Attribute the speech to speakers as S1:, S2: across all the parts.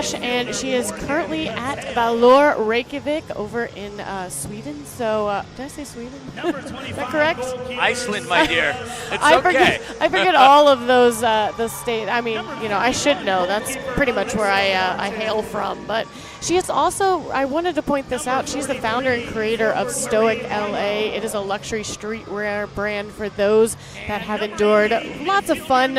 S1: squash, and she is currently at Valor Reykjavik over in Sweden. So, did I say Sweden? Is that correct?
S2: Iceland, my dear. It's
S1: I
S2: okay.
S1: I forget all of those the state. I mean, you know, I should know. That's pretty much where I hail from. But she is also, I wanted to point this out, she's the founder and creator of Stoic LA. It is a luxury streetwear brand for those that have endured. Lots of fun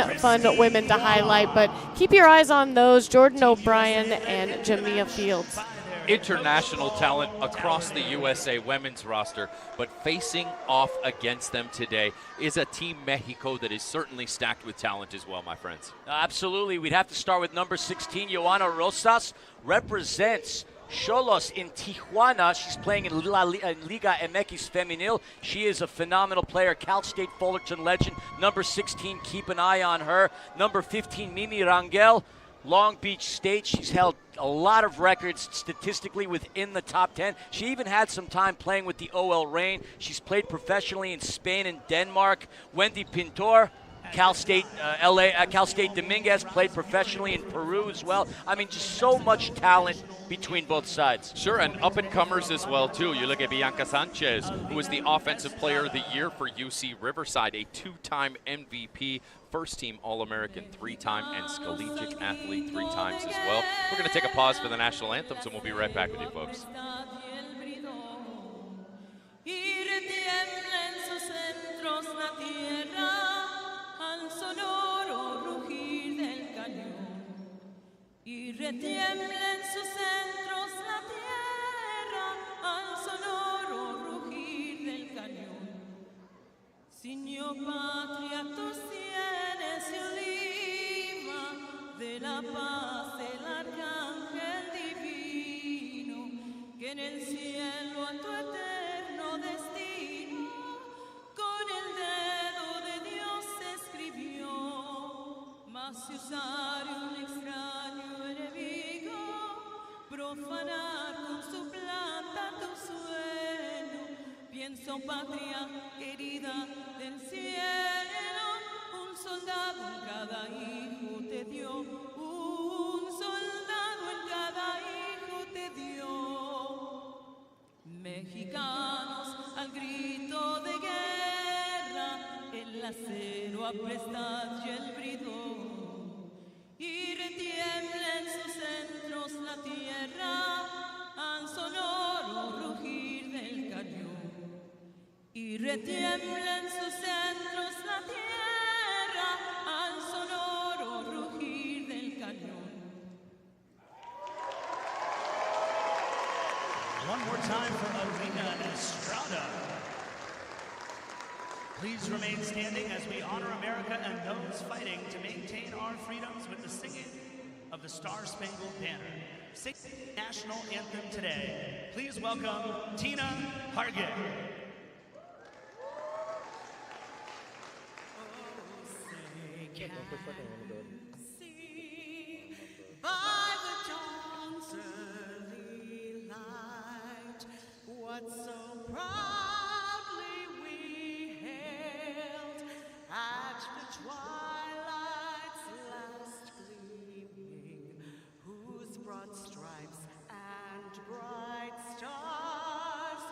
S1: women to highlight, but keep your eyes on those, Jordan O'Brien and Jamia Fields.
S3: International talent across the USA women's roster, but facing off against them today is a Team Mexico that is certainly stacked with talent as well, my friends.
S2: Absolutely. We'd have to start with number 16, Joana Rosas, represents Xolos in Tijuana. She's playing in Liga MX Femenil. She is a phenomenal player. Cal State Fullerton legend. Number 16, keep an eye on her. Number 15, Mimi Rangel, Long Beach State. She's held a lot of records statistically within the top 10. She even had some time playing with the OL Reign. She's played professionally in Spain and Denmark. Wendy Pintor, Cal State Dominguez, played professionally in Peru as well. I mean, just so much talent between both sides.
S3: Sure, and up-and-comers as well, too. You look at Bianca Sanchez, who was the Offensive Player of the Year for UC Riverside, a two-time MVP, first-team All-American 3-time, and collegiate athlete 3 times as well. We're going to take a pause for the national anthems, and we'll be right back with you, folks.
S4: Y retiembla en sus centros la tierra al sonoro rugir del cañón. Ciñó patria tus sienes y oliva, de la paz el arcángel divino, que en el cielo a tu eterno destino con el dedo de Dios escribió. Mas si usare un extraño profanar con su plata tu sueño, pienso patria querida del cielo, un soldado en cada hijo te dio, un soldado en cada hijo te dio. Mexicanos al grito de guerra, el acero aplastad y el bridón, y retiembla en sus centros la tierra al sonoro rugir del cañón. Y retiembla en sus centros la tierra al sonoro rugir del cañón.
S5: One more time for Alina Estrada. Please remain standing as we honor America and those fighting to maintain our freedoms with the singing of the Star-Spangled Banner. Sing the national anthem today. Please welcome Tina Hargit.
S4: See by the dawn's early light what so proudly we hailed at the twilight's last gleaming, whose broad stripes and bright stars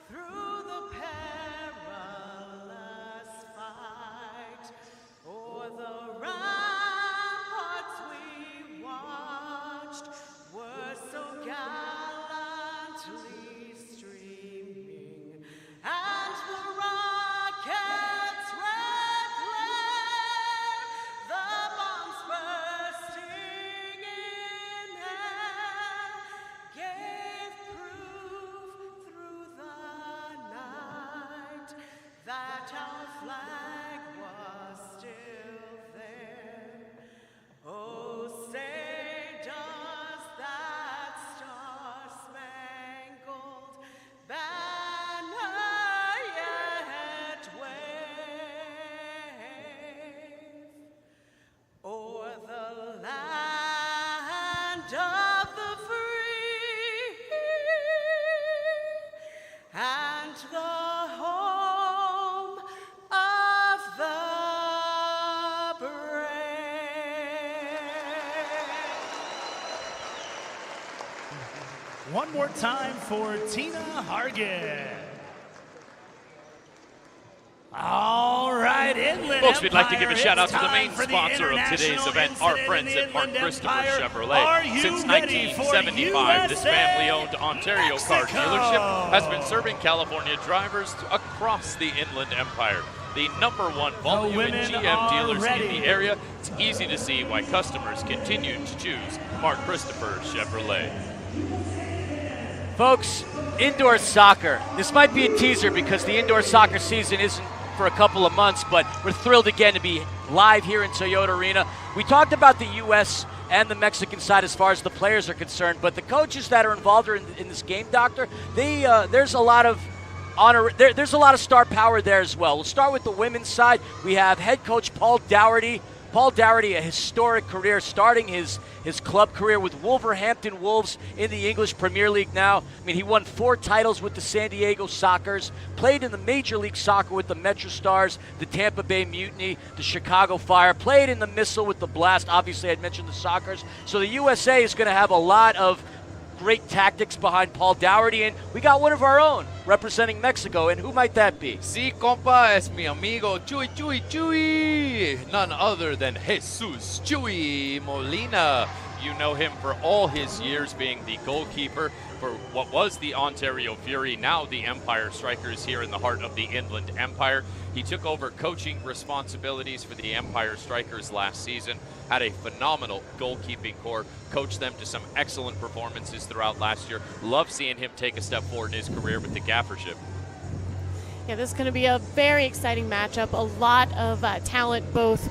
S4: through the perilous fight o'er the ramparts we watched were so gallantly streaming, and the rocket's red glare, the bombs bursting in air, gave proof through the night that our flag was still there. Oh, say does that star-spangled banner yet wave o'er the land of the free and the home of the brave.
S5: One more time for Tina Hargit. All right, Inland
S3: Folks, we'd like to give a
S5: Empire,
S3: shout out
S5: it's
S3: to the
S5: time
S3: main
S5: for the
S3: sponsor of today's
S5: international
S3: event, our
S5: incident
S3: friends
S5: in the
S3: at Mark
S5: Inland
S3: Christopher
S5: Empire.
S3: Chevrolet.
S5: Are you
S3: Since
S5: ready for
S3: 1975, this
S5: USA,
S3: family-owned Ontario car
S5: Mexico?
S3: dealership has been serving California drivers across the Inland Empire. The #1 volume and
S5: women
S3: GM
S5: are
S3: dealers
S5: ready.
S3: in the area. It's easy to see why customers continue to choose Mark Christopher Chevrolet.
S2: Folks, indoor soccer. This might be a teaser because the indoor soccer season isn't for a couple of months, but we're thrilled again to be live here in Toyota Arena. We talked about the U.S. and the Mexican side as far as the players are concerned, but the coaches that are involved in this game, Doctor, there's a lot of honor. There's a lot of star power there as well. We'll start with the women's side. We have head coach Paul Dougherty. Paul Dougherty, a historic career, starting his club career with Wolverhampton Wolves in the English Premier League now. I mean, he won 4 titles with the San Diego Sockers, played in the Major League Soccer with the Metro Stars, the Tampa Bay Mutiny, the Chicago Fire, played in the Missile with the Blast. Obviously, I'd mentioned the Sockers. So the USA is going to have a lot of great tactics behind Paul Dougherty, and we got one of our own representing Mexico, and who might that be?
S3: Sí, compa, es mi amigo Chuy Chuy Chuy, none other than Jesus Chuy Molina. You know him for all his years being the goalkeeper for what was the Ontario Fury, now the Empire Strikers here in the heart of the Inland Empire. He took over coaching responsibilities for the Empire Strikers last season, had a phenomenal goalkeeping core, coached them to some excellent performances throughout last year. Love seeing him take a step forward in his career with the gaffership.
S1: Yeah, this is going to be a very exciting matchup. A lot of talent both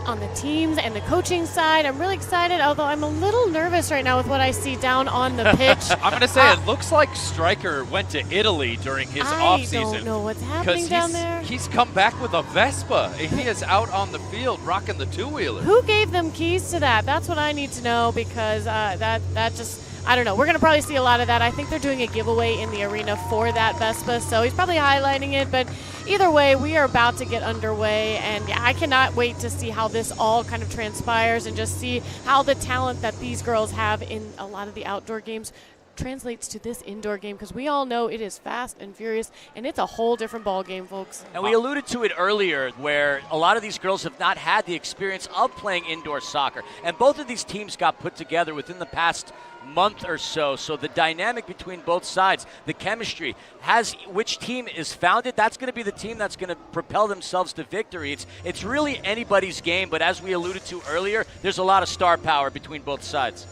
S1: on the teams and the coaching side. I'm really excited, although I'm a little nervous right now with what I see down on the pitch.
S3: I'm going to say it looks like Stryker went to Italy during his offseason.
S1: I don't know what's happening down there.
S3: He's come back with a Vespa. He is out on the field rocking the two-wheeler.
S1: Who gave them keys to that? That's what I need to know, because that just, I don't know. We're going to probably see a lot of that. I think they're doing a giveaway in the arena for that Vespa, so he's probably highlighting it. But either way, we are about to get underway, and yeah, I cannot wait to see how this all kind of transpires and just see how the talent that these girls have in a lot of the outdoor games translates to this indoor game, because we all know it is fast and furious, and it's a whole different ball game, folks.
S2: And we alluded to it earlier, where a lot of these girls have not had the experience of playing indoor soccer, and both of these teams got put together within the past month or so. So the dynamic between both sides, the chemistry, has which team is founded, that's going to be the team that's going to propel themselves to victory. It's really anybody's game, but as we alluded to earlier, there's a lot of star power between both sides.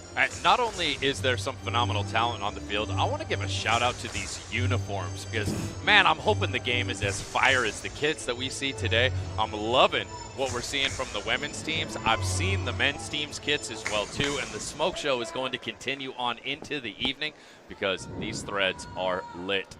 S3: Not only is there some phenomenal talent on the field, I want to give a shout out to these uniforms, because, man, I'm hoping the game is as fire as the kits that we see today. I'm loving what we're seeing from the women's teams. I've seen the men's team's kits as well, too, and the smoke show is going to continue on into the evening because these threads are lit.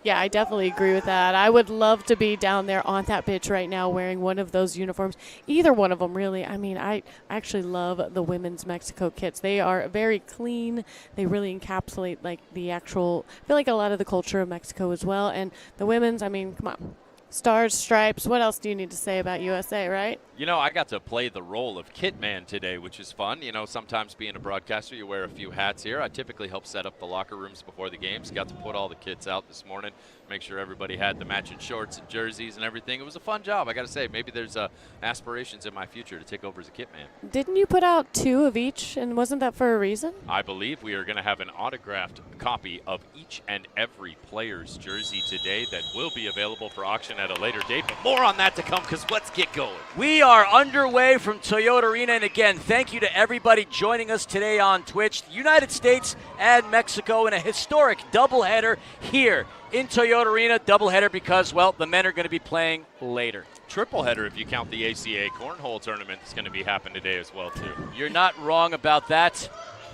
S1: Yeah, I definitely agree with that. I would love to be down there on that pitch right now wearing one of those uniforms. Either one of them, really. I mean, I actually love the women's Mexico kits. They are very clean. They really encapsulate, like, the actual, I feel like a lot of the culture of Mexico as well. And the women's, I mean, come on. Stars, stripes, what else do you need to say about USA, right?
S3: You know, I got to play the role of kit man today, which is fun. You know, sometimes being a broadcaster, you wear a few hats here. I typically help set up the locker rooms before the games. Got to put all the kits out this morning, make sure everybody had the matching shorts and jerseys and everything. It was a fun job, I got to say. Maybe there's aspirations in my future to take over as a kit man.
S1: Didn't you put out 2 of each, and wasn't that for a reason?
S3: I believe we are going to have an autographed copy of each and every player's jersey today that will be available for auction at a later date. But more on that to come, because let's get going.
S2: We are underway from Toyota Arena, and again, thank you to everybody joining us today on Twitch. The United States and Mexico in a historic doubleheader here in Toyota Arena. Doubleheader because, well, the men are going to be playing later.
S3: Triple header if you count the ACA cornhole tournament that's going to be happening today as well, too.
S2: You're not wrong about that.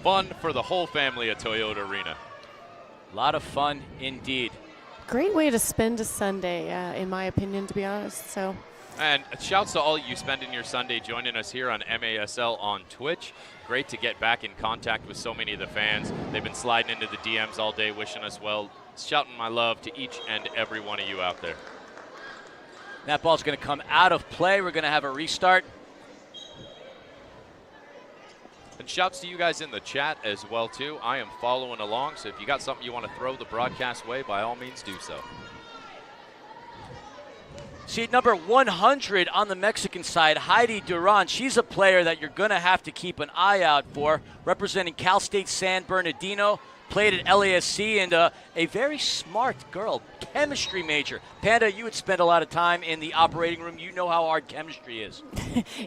S3: Fun for the whole family at Toyota Arena.
S2: A lot of fun indeed.
S1: Great way to spend a Sunday, in my opinion, to be honest. So.
S3: And shouts to all you spending your Sunday joining us here on MASL on Twitch. Great to get back in contact with so many of the fans. They've been sliding into the DMs all day, wishing us well, shouting my love to each and every one of you out there.
S2: That ball's going to come out of play. We're going to have a restart.
S3: And shouts to you guys in the chat as well, too. I am following along, so if you got something you want to throw the broadcast way, by all means do so.
S2: See, number 100 on the Mexican side, Heidi Duran. She's a player that you're going to have to keep an eye out for, representing Cal State San Bernardino. Played at LASC, and a very smart girl, chemistry major. Panda, you would spend a lot of time in the operating room. You know how hard chemistry is.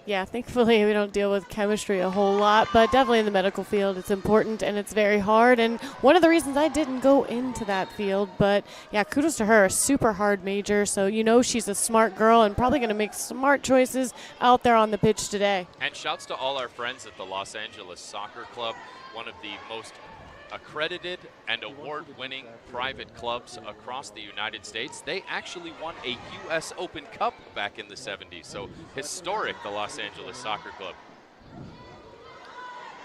S1: Yeah, thankfully we don't deal with chemistry a whole lot, but definitely in the medical field it's important and it's very hard. And one of the reasons I didn't go into that field, but yeah, kudos to her, a super hard major. So you know she's a smart girl and probably going to make smart choices out there on the pitch today.
S3: And shouts to all our friends at the Los Angeles Soccer Club, one of the most accredited and award-winning private clubs across the United States. They actually won a U.S. Open Cup back in the 70s, so historic, the Los Angeles Soccer Club.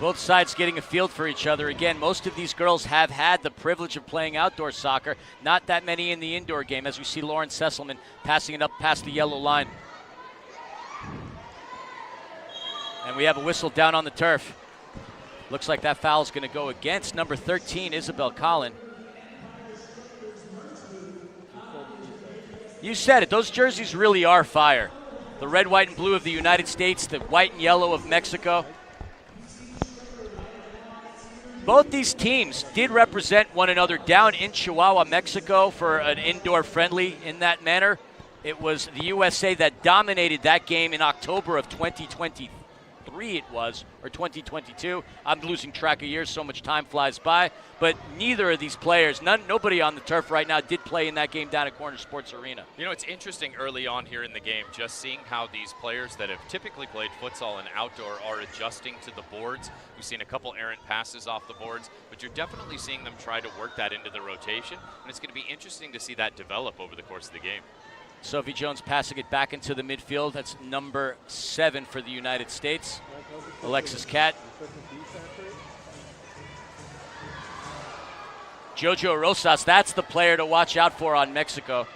S2: Both sides getting a field for each other. Again, most of these girls have had the privilege of playing outdoor soccer, not that many in the indoor game, as we see Lauren Sesselman passing it up past the yellow line. And we have a whistle down on the turf. Looks like that foul is going to go against number 13, Isabel Collin. You said it. Those jerseys really are fire. The red, white, and blue of the United States, the white and yellow of Mexico. Both these teams did represent one another down in Chihuahua, Mexico for an indoor friendly in that manner. It was the USA that dominated that game in October of 2023. It was, or 2022. I'm losing track of years, so much time flies by. But neither of these players, nobody on the turf right now did play in that game down at Corner Sports Arena.
S3: You know, it's interesting early on here in the game, just seeing how these players that have typically played futsal and outdoor are adjusting to the boards. We've seen a couple errant passes off the boards, but you're definitely seeing them try to work that into the rotation, and it's going to be interesting to see that develop over the course of the game.
S2: Sophie Jones passing it back into the midfield. That's number 7 for the United States, Alexis Cat. Jojo Rosas, that's the player to watch out for on Mexico.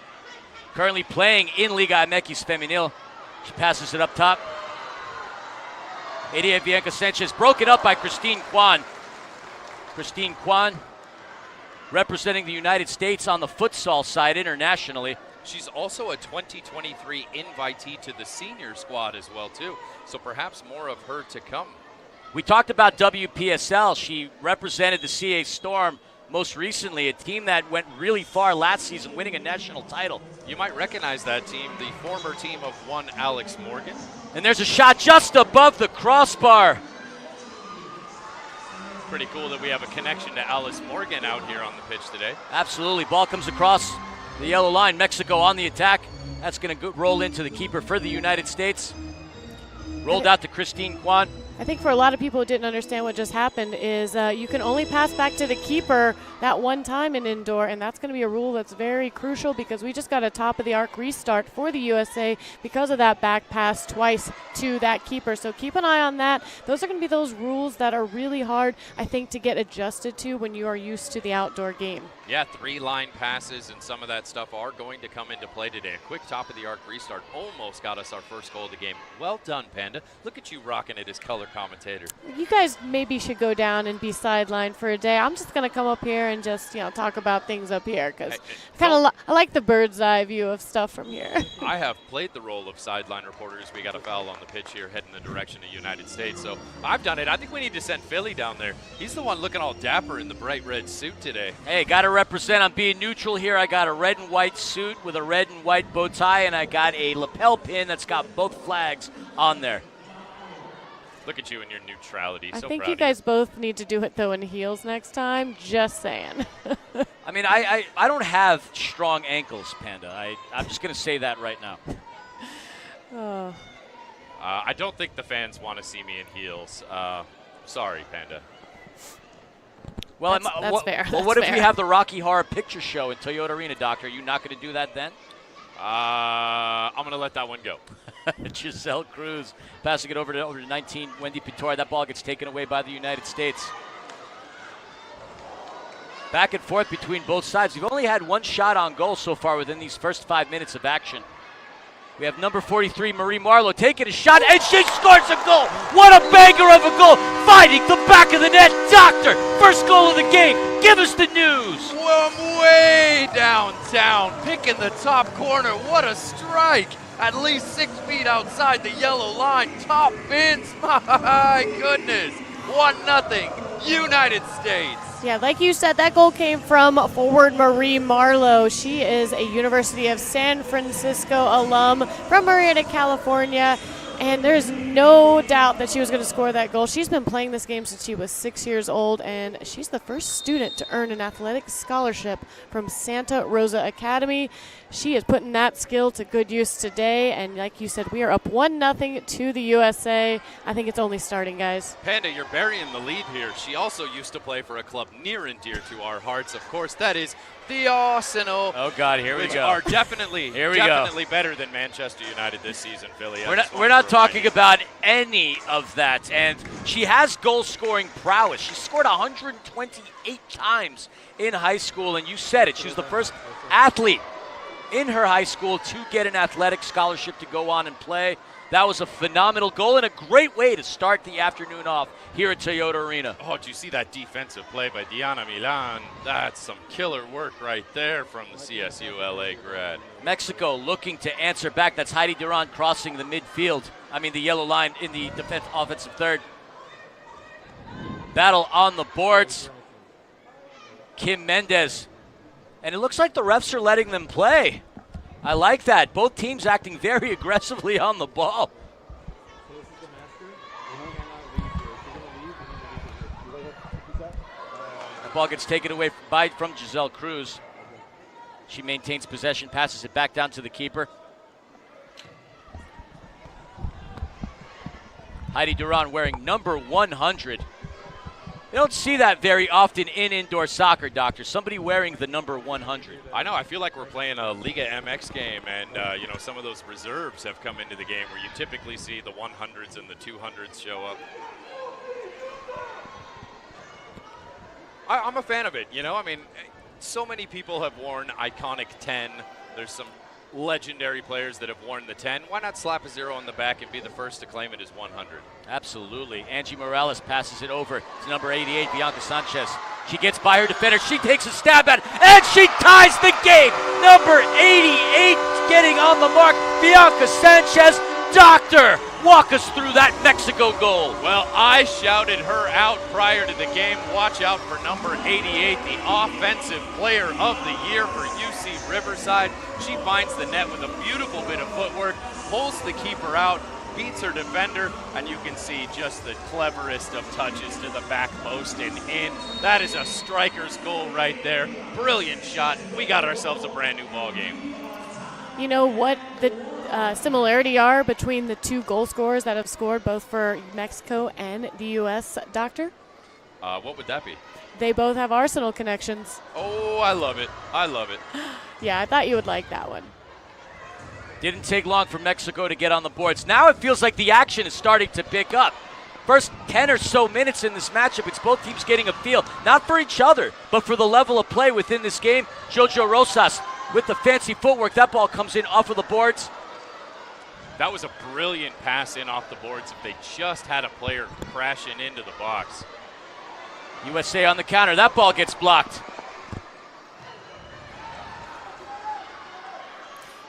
S2: Currently playing in Liga MX Femenil. She passes it up top. Edia Bianca Sanchez broken up by Christine Kwan. Christine Kwan representing the United States on the futsal side internationally.
S3: She's also a 2023 invitee to the senior squad as well, too. So perhaps more of her to come.
S2: We talked about WPSL. She represented the CA Storm most recently, a team that went really far last season, winning a national title.
S3: You might recognize that team, the former team of one Alex Morgan.
S2: And there's a shot just above the crossbar.
S3: Pretty cool that we have a connection to Alice Morgan out here on the pitch today.
S2: Absolutely. Ball comes across the yellow line. Mexico on the attack. That's going to roll into the keeper for the United States. Rolled out to Christine Kwan.
S1: I think for a lot of people who didn't understand what just happened is you can only pass back to the keeper that one time in indoor, and that's going to be a rule that's very crucial because we just got a top-of-the-arc restart for the USA because of that back pass twice to that keeper. So keep an eye on that. Those are going to be those rules that are really hard, I think, to get adjusted to when you are used to the outdoor game.
S3: Yeah, 3-line passes and some of that stuff are going to come into play today. A quick top-of-the-arc restart almost got us our first goal of the game. Well done, Panda. Look at you rocking it as color commentator.
S1: You guys maybe should go down and be sidelined for a day. I'm just going to come up here and just, talk about things up here because I like the bird's eye view of stuff from here.
S3: I have played the role of sideline reporter as we got a foul on the pitch here heading in the direction of the United States. So I've done it. I think we need to send Philly down there. He's the one looking all dapper in the bright red suit today.
S2: Hey, got to represent. I'm being neutral here. I got a red and white suit with a red and white bow tie, and I got a lapel pin that's got both flags on there.
S3: Look at you and your neutrality.
S1: I
S3: so
S1: think
S3: proud
S1: you
S3: of
S1: guys both need to do it, though, in heels next time. Just saying.
S2: I mean, I don't have strong ankles, Panda. I'm just going to say that right now.
S1: Oh.
S3: I don't think the fans want to see me in heels. Sorry, Panda.
S2: Well,
S1: that's fair.
S2: Well,
S1: That's
S2: what if
S1: fair.
S2: we have the Rocky Horror Picture Show in Toyota Arena, Doctor? Are you not going to do that then?
S3: I'm going to let that one go.
S2: Giselle Cruz passing it over to 19, Wendy Pitora. That ball gets taken away by the United States. Back and forth between both sides. We've only had one shot on goal so far within these first 5 minutes of action. We have number 43, Marie Marlowe, taking a shot, and she scores a goal. What a banger of a goal. Finding the back of the net. Doctor, first goal of the game. Give us the news.
S3: From way downtown, picking the top corner. What a strike. At least 6 feet outside the yellow line. Top bins. My goodness. 1-0, United States.
S1: Yeah, like you said, that goal came from forward Marie Marlowe. She is a University of San Francisco alum from Marietta, California, and there's no doubt that she was going to score that goal. She's been playing this game since she was 6 years old, and she's the first student to earn an athletic scholarship from Santa Rosa Academy. She is putting that skill to good use today, and like you said, we are up 1-0 to the USA. I think it's only starting, guys.
S3: Panda, you're burying the lead here. She also used to play for a club near and dear to our hearts. Of course, that is the Arsenal.
S2: Oh, God, here we
S3: which
S2: go.
S3: are definitely,
S2: here we
S3: definitely better than Manchester United this season, Philly.
S2: We're not talking about any of that. And she has goal-scoring prowess. She scored 128 times in high school, and you said it. She was the first athlete in her high school to get an athletic scholarship to go on and play. That was a phenomenal goal and a great way to start the afternoon off here at Toyota Arena.
S3: Oh, did you see that defensive play by Diana Milan? That's some killer work right there from the CSU LA grad.
S2: Mexico looking to answer back. That's Heidi Duran crossing the midfield. The yellow line in the offensive third. Battle on the boards. Kim Mendez. And it looks like the refs are letting them play. I like that. Both teams acting very aggressively on the ball. The ball gets taken away from Giselle Cruz. She maintains possession, passes it back down to the keeper. Heidi Duran wearing number 100. You don't see that very often in indoor soccer, Doctor. Somebody wearing the number 100.
S3: I know. I feel like we're playing a Liga MX game, and some of those reserves have come into the game where you typically see the 100s and the 200s show up. I'm a fan of it. So many people have worn iconic 10. There's some legendary players that have worn the 10. Why not slap a 0 on the back and be the first to claim it as 100?
S2: Absolutely. Angie Morales passes it over to number 88, Bianca Sanchez. She gets by her defender. She takes a stab at it, and she ties the game. Number 88 getting on the mark, Bianca Sanchez. Doctor, walk us through that Mexico goal.
S3: Well, I shouted her out prior to the game. Watch out for number 88, the offensive player of the year for UC Riverside. She finds the net with a beautiful bit of footwork, pulls the keeper out, beats her defender, and you can see just the cleverest of touches to the back post and in. That is a striker's goal right there. Brilliant shot. We got ourselves a brand new ball game.
S1: You know what the similarity are between the two goal scorers that have scored both for Mexico and the U.S., Doctor?
S3: What would that be?
S1: They both have Arsenal connections.
S3: Oh, I love it. I love it.
S1: Yeah, I thought you would like that one.
S2: Didn't take long for Mexico to get on the boards. Now it feels like the action is starting to pick up. First 10 or so minutes in this matchup, it's both teams getting a feel, not for each other, but for the level of play within this game. Jojo Rosas with the fancy footwork. That ball comes in off of the boards.
S3: That was a brilliant pass in off the boards if they just had a player crashing into the box.
S2: USA on the counter. That ball gets blocked.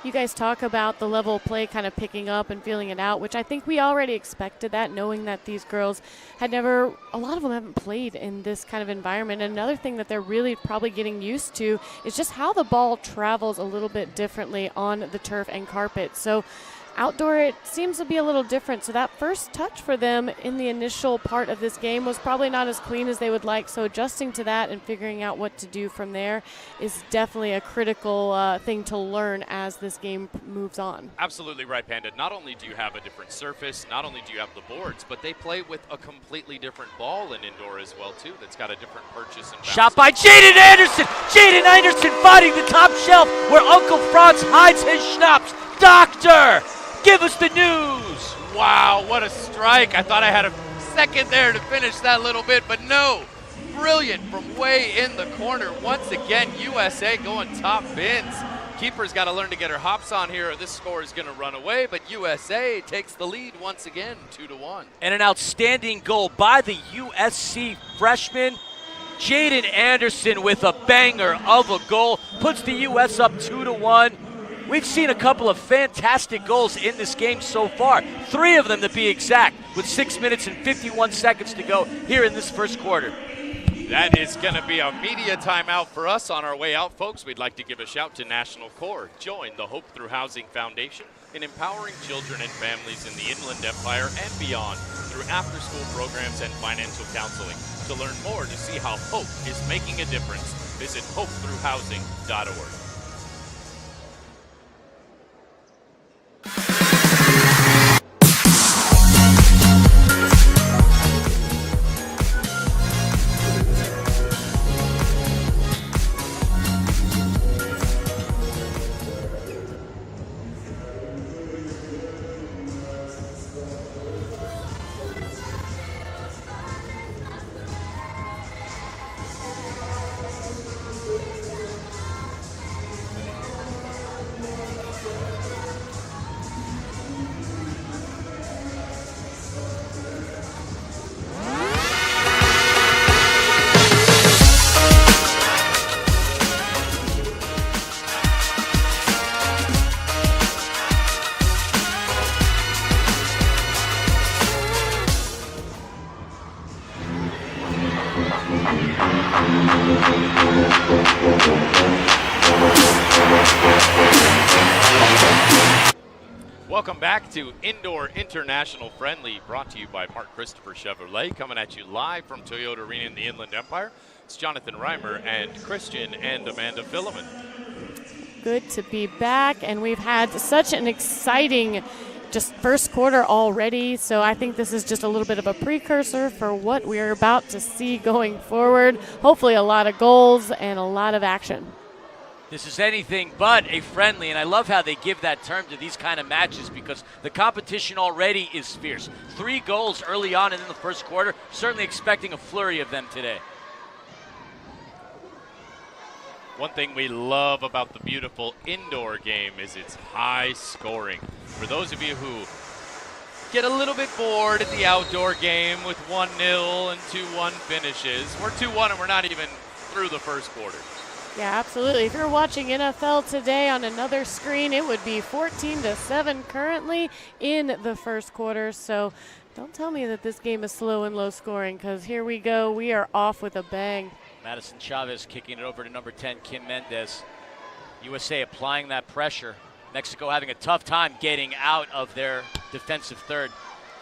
S1: You guys talk about the level of play kind of picking up and feeling it out, which I think we already expected that, knowing that these girls had never, a lot of them haven't played in this kind of environment. And another thing that they're really probably getting used to is just how the ball travels a little bit differently on the turf and carpet. So outdoor, it seems to be a little different. So that first touch for them in the initial part of this game was probably not as clean as they would like. So adjusting to that and figuring out what to do from there is definitely a critical thing to learn as this game moves on.
S3: Absolutely right, Panda. Not only do you have a different surface, not only do you have the boards, but they play with a completely different ball in indoor as well, too. That's got a different purchase and bounce.
S2: Shot by Jaden Anderson. Jaden Anderson finding the top shelf where Uncle Franz hides his schnapps. Doctor, give us the news.
S3: Wow, what a strike. I thought I had a second there to finish that little bit, but no. Brilliant from way in the corner. Once again, USA going top bins. Keeper's got to learn to get her hops on here, or this score is going to run away, but USA takes the lead once again, 2-1.
S2: And an outstanding goal by the USC freshman, Jaden Anderson, with a banger of a goal, puts the U.S. up 2-1. We've seen a couple of fantastic goals in this game so far, 3 of them to be exact, with 6 minutes and 51 seconds to go here in this first quarter.
S3: That is going to be a media timeout for us. On our way out, folks, we'd like to give a shout to National Corps. Join the Hope Through Housing Foundation in empowering children and families in the Inland Empire and beyond through after-school programs and financial counseling. To learn more to see how hope is making a difference, visit hopethroughhousing.org. Welcome back to Indoor International Friendly, brought to you by Mark Christopher Chevrolet, coming at you live from Toyota Arena in the Inland Empire. It's Jonathan Reimer and Christian and Amanda Filliman.
S1: Good to be back, and we've had such an exciting just first quarter already, so I think this is just a little bit of a precursor for what we're about to see going forward. Hopefully a lot of goals and a lot of action.
S2: This is anything but a friendly, and I love how they give that term to these kind of matches because the competition already is fierce. 3 goals early on in the first quarter, certainly expecting a flurry of them today.
S3: One thing we love about the beautiful indoor game is its high scoring. For those of you who get a little bit bored at the outdoor game with 1-0 and 2-1 finishes, we're 2-1 and we're not even through the first quarter.
S1: Yeah, absolutely. If you're watching NFL today on another screen, it would be 14-7 currently in the first quarter. So don't tell me that this game is slow and low scoring, because here we go. We are off with a bang.
S2: Madison Chavez kicking it over to number 10, Kim Mendez. USA applying that pressure. Mexico having a tough time getting out of their defensive third.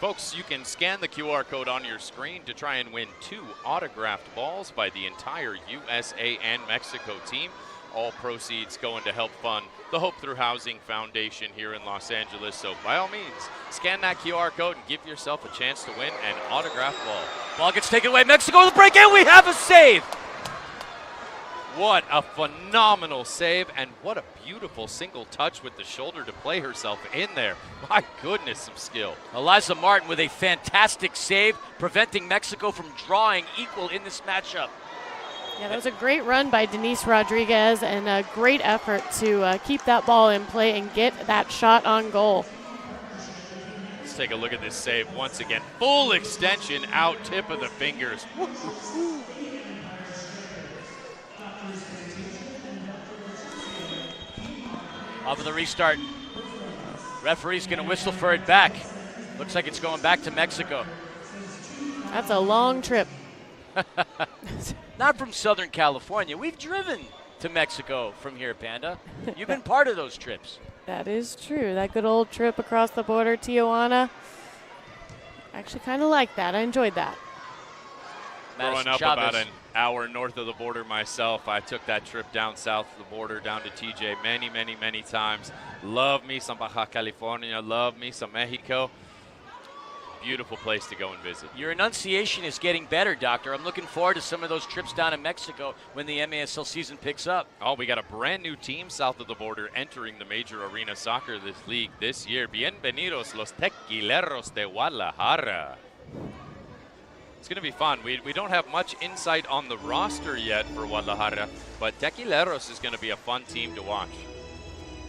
S3: Folks, you can scan the QR code on your screen to try and win 2 autographed balls by the entire USA and Mexico team. All proceeds going to help fund the Hope Through Housing Foundation here in Los Angeles. So by all means, scan that QR code and give yourself a chance to win an autographed ball.
S2: Ball gets taken away. Mexico with the break, and we have a save.
S3: What a phenomenal save, and what a beautiful single touch with the shoulder to play herself in there. My goodness, some skill.
S2: Eliza Martin with a fantastic save, preventing Mexico from drawing equal in this matchup.
S1: Yeah, that was a great run by Denise Rodriguez and a great effort to keep that ball in play and get that shot on goal.
S3: Let's take a look at this save once again. Full extension out, tip of the fingers.
S2: Off of the restart. Referee's going to whistle for it back. Looks like it's going back to Mexico.
S1: That's a long trip.
S2: Not from Southern California. We've driven to Mexico from here, Panda. You've been part of those trips.
S1: That is true. That good old trip across the border, Tijuana. I actually kind of like that. I enjoyed that.
S3: Growing up about an hour north of the border myself, I took that trip down south of the border, down to TJ many, many, many times. Love me some Baja California. Love me some Mexico. Beautiful place to go and visit.
S2: Your enunciation is getting better, Doctor. I'm looking forward to some of those trips down in Mexico when the MASL season picks up.
S3: Oh, we got a brand new team south of the border entering the Major Arena Soccer League this year. Bienvenidos los Tequileros de Guadalajara. It's going to be fun. We don't have much insight on the roster yet for Guadalajara, but Tequileros is going to be a fun team to watch.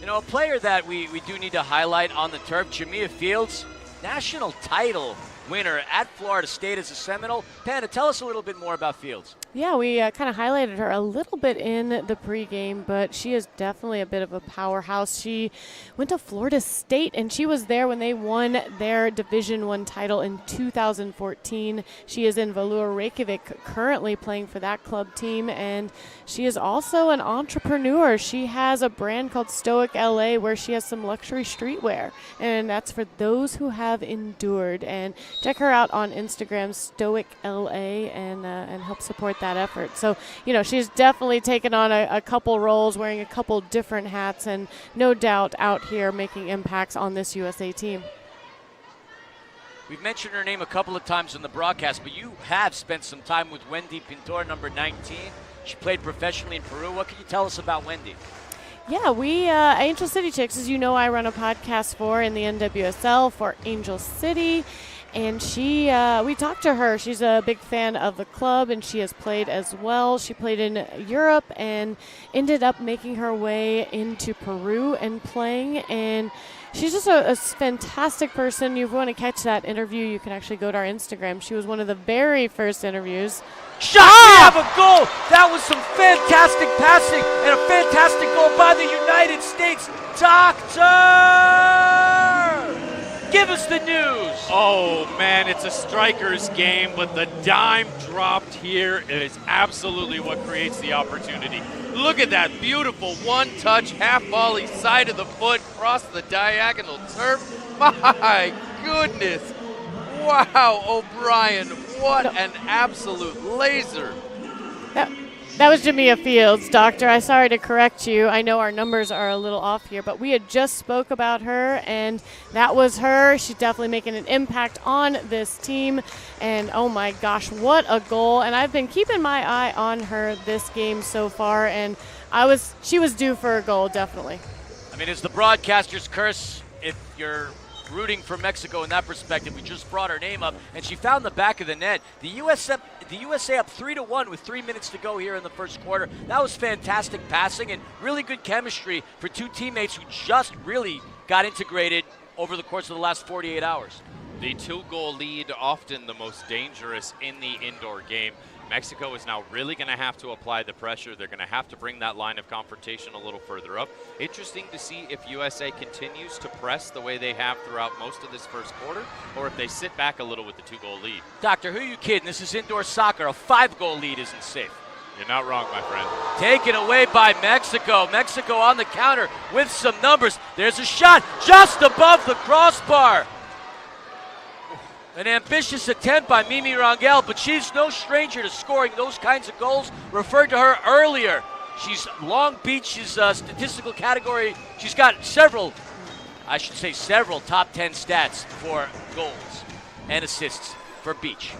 S2: You know, a player that we do need to highlight on the turf, Jamia Fields, national title winner at Florida State as a Seminole. Panda, tell us a little bit more about Fields.
S1: Yeah, we kind of highlighted her a little bit in the pregame, but she is definitely a bit of a powerhouse. She went to Florida State, and she was there when they won their Division I title in 2014. She is in Valur Reykjavik currently playing for that club team, and she is also an entrepreneur. She has a brand called Stoic LA where she has some luxury streetwear, and that's for those who have endured. And check her out on Instagram, Stoic LA, and help support that effort. So, you know, she's definitely taken on a couple roles, wearing a couple different hats, and no doubt out here making impacts on this USA team.
S2: We've mentioned her name a couple of times in the broadcast, but you have spent some time with Wendy Pintor, number 19. She played professionally in Peru. What can you tell us about Wendy?
S1: Yeah, we, Angel City Chicks, as you know, I run a podcast for in the NWSL for Angel City. And we talked to her. She's a big fan of the club, and she has played as well. She played in Europe and ended up making her way into Peru and playing. And she's just a fantastic person. You want to catch that interview, you can actually go to our Instagram. She was one of the very first interviews.
S2: Shot! We have a goal! That was some fantastic passing and a fantastic goal by the United States. Doctor! Give us the news.
S6: Oh, man, it's a striker's game, but the dime dropped here. It is absolutely what creates the opportunity. Look at that beautiful one-touch, half-volley, side of the foot, cross the diagonal turf. My goodness. Wow, O'Brien, what an absolute laser.
S1: That was Jamia Fields, Doctor. I'm sorry to correct you. I know our numbers are a little off here, but we had just spoke about her, and that was her. She's definitely making an impact on this team, and oh my gosh, what a goal. And I've been keeping my eye on her this game so far, and she was due for a goal, definitely.
S2: I mean, it's the broadcaster's curse if you're rooting for Mexico in that perspective. We just brought her name up, and she found the back of the net. The USA up 3-1 with 3 minutes to go here in the first quarter. That was fantastic passing and really good chemistry for two teammates who just really got integrated over the course of the last 48 hours.
S3: The 2-goal lead, often the most dangerous in the indoor game. Mexico is now really going to have to apply the pressure. They're going to have to bring that line of confrontation a little further up. Interesting to see if USA continues to press the way they have throughout most of this first quarter, or if they sit back a little with the 2-goal lead.
S2: Doctor, who are you kidding? This is indoor soccer. A 5-goal lead isn't safe.
S3: You're not wrong, my friend.
S2: Taken away by Mexico. Mexico on the counter with some numbers. There's a shot just above the crossbar. An ambitious attempt by Mimi Rangel, but she's no stranger to scoring those kinds of goals. Referred to her earlier. She's Long Beach's statistical category. She's got several top 10 stats for goals and assists for Beach.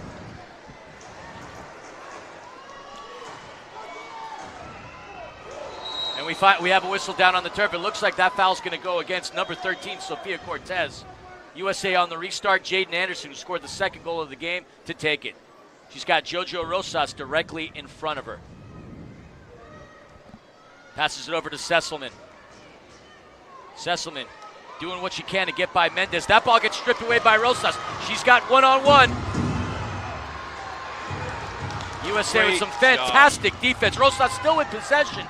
S2: And we have a whistle down on the turf. It looks like that foul's going to go against number 13, Sofia Cortez. USA on the restart. Jaden Anderson, who scored the second goal of the game, to take it. She's got Jojo Rosas directly in front of her. Passes it over to Sesselman. Sesselman doing what she can to get by Mendez. That ball gets stripped away by Rosas. She's got one-on-one. USA with some fantastic defense. Rosas still in possession.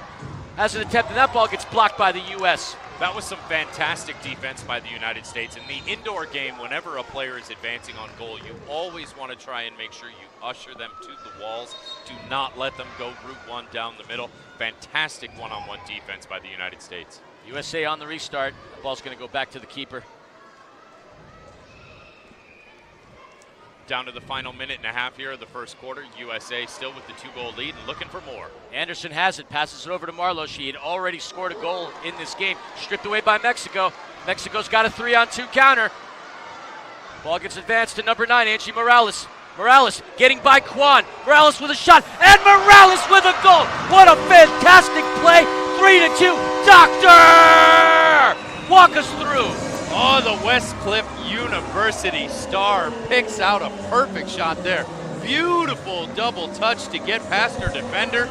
S2: Has an attempt, and that ball gets blocked by the U.S.
S3: That was some fantastic defense by the United States. In the indoor game, whenever a player is advancing on goal, you always want to try and make sure you usher them to the walls. Do not let them go route one down the middle. Fantastic one-on-one defense by the United States.
S2: USA on the restart. The ball's going to go back to the keeper.
S3: Down to the final minute and a half here of the first quarter. USA still with the 2-goal lead and looking for more.
S2: Anderson has it, passes it over to Marlowe. She had already scored a goal in this game. Stripped away by Mexico. Mexico's got a 3-on-2 counter. Ball gets advanced to number 9, Angie Morales. Morales getting by Kwan. Morales with a shot, and Morales with a goal. What a fantastic play. 3-2. Doctor! Walk us through.
S6: Oh, the West Cliff University star picks out a perfect shot there. Beautiful double touch to get past her defender.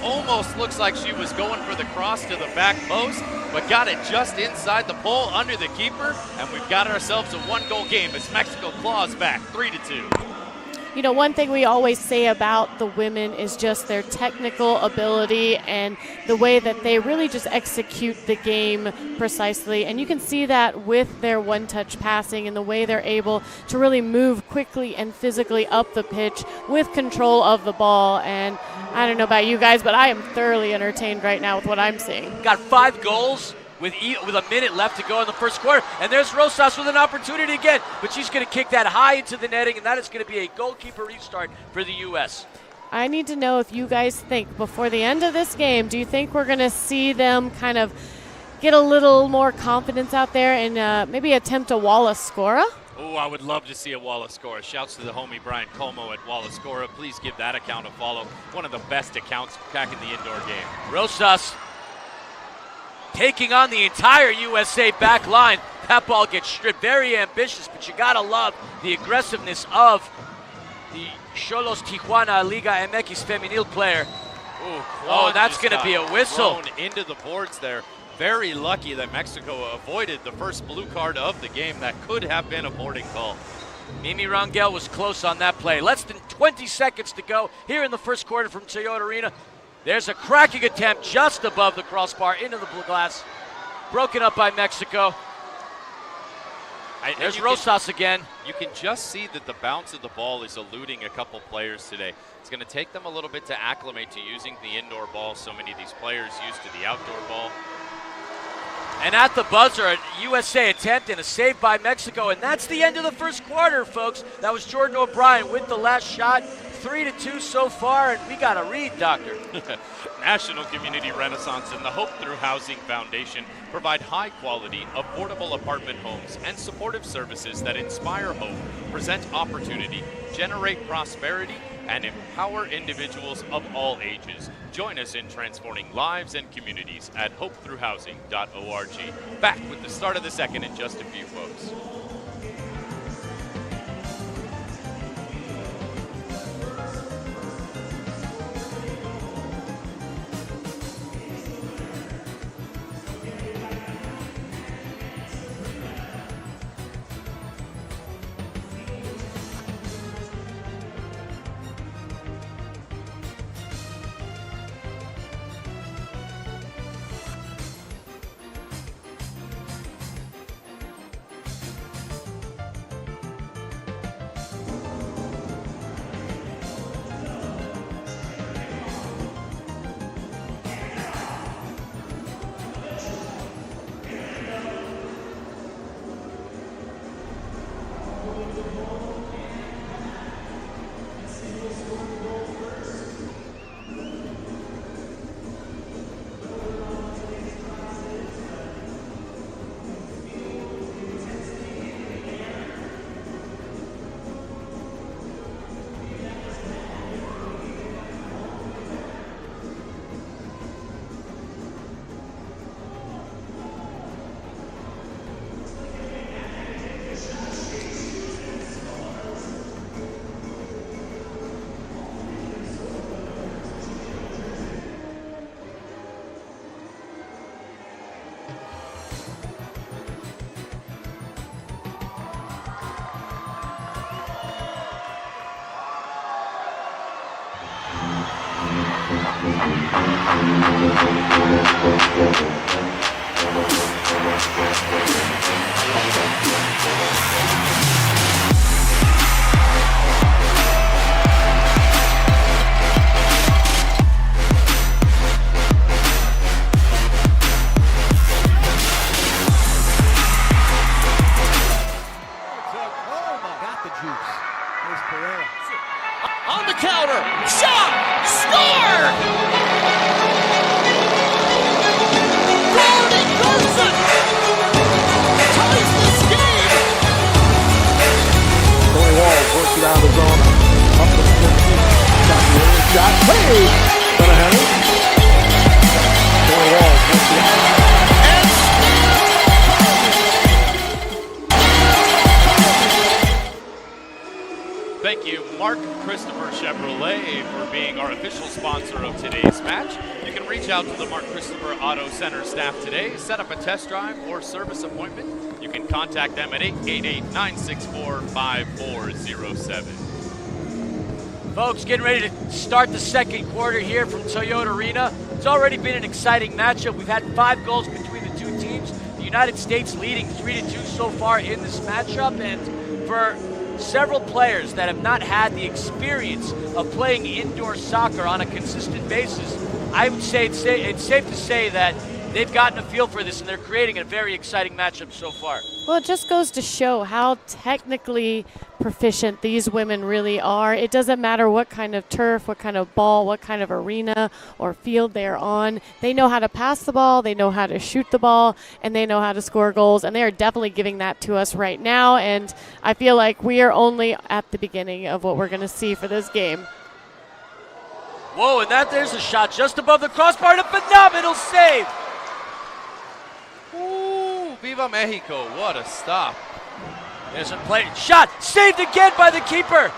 S6: almost looks like she was going for the cross to the back post, but got it just inside the pole under the keeper, and we've got ourselves a 1-goal game as Mexico claws back 3-2.
S1: You know, one thing we always say about the women is just their technical ability and the way that they really just execute the game precisely. And you can see that with their one-touch passing and the way they're able to really move quickly and physically up the pitch with control of the ball. And I don't know about you guys, but I am thoroughly entertained right now with what I'm seeing.
S2: Got 5 goals with a minute left to go in the first quarter. And there's Rosas with an opportunity again. But she's going to kick that high into the netting, and that is going to be a goalkeeper restart for the U.S.
S1: I need to know if you guys think before the end of this game, do you think we're going to see them kind of get a little more confidence out there and maybe attempt a Wallace Scora?
S6: Oh, I would love to see a Wallace Scora. Shouts to the homie Brian Como at Wallace Scora. Please give that account a follow. One of the best accounts back in the indoor game.
S2: Rosas taking on the entire USA back line. That ball gets stripped. Very ambitious, but you got to love the aggressiveness of the Xolos Tijuana Liga MX Femenil player.
S6: Oh,
S2: that's going to be a whistle.
S6: Thrown into the boards there. Very lucky that Mexico avoided the first blue card of the game. That could have been a boarding call.
S2: Mimi Rangel was close on that play. Less than 20 seconds to go here in the first quarter from Toyota Arena. There's a cracking attempt just above the crossbar into the blue glass. Broken up by Mexico. There's Rosas again.
S6: You can just see that the bounce of the ball is eluding a couple players today. It's going to take them a little bit to acclimate to using the indoor ball. So many of these players used to the outdoor ball.
S2: And at the buzzer, a USA attempt and a save by Mexico. And that's the end of the first quarter, folks. That was Jordan O'Brien with the last shot. 3-2 so far, and we got to read, Doctor.
S6: National Community Renaissance and the Hope Through Housing Foundation provide high-quality, affordable apartment homes and supportive services that inspire hope, present opportunity, generate prosperity, and empower individuals of all ages. Join us in transforming lives and communities at hopethroughhousing.org. Back with the start of the second in just a few, folks.
S7: On the counter, shot, score! Gordon Gerson ties this game.
S3: official sponsor of today's match. You can reach out to the Mark Christopher Auto Center staff today, set up a test drive or service appointment. You can contact them at 888-964-5407.
S2: Folks, getting ready to start the second quarter here from Toyota Arena. It's already been an exciting matchup. We've had 5 goals between the two teams. The United States leading 3-2 so far in this matchup, and for several players that have not had the experience of playing indoor soccer on a consistent basis, I would say it's safe to say that they've gotten a feel for this, and they're creating a very exciting matchup so far.
S1: Well, it just goes to show how technically proficient these women really are. It doesn't matter what kind of turf, what kind of ball, what kind of arena or field they're on. They know how to pass the ball, they know how to shoot the ball, and they know how to score goals, and they are definitely giving that to us right now, and I feel like we are only at the beginning of what we're going to see for this game.
S2: Whoa, and there's a shot just above the crossbar, and a phenomenal save!
S3: Ooh, Viva Mexico, what a stop.
S2: There's a play, shot, saved again by the keeper.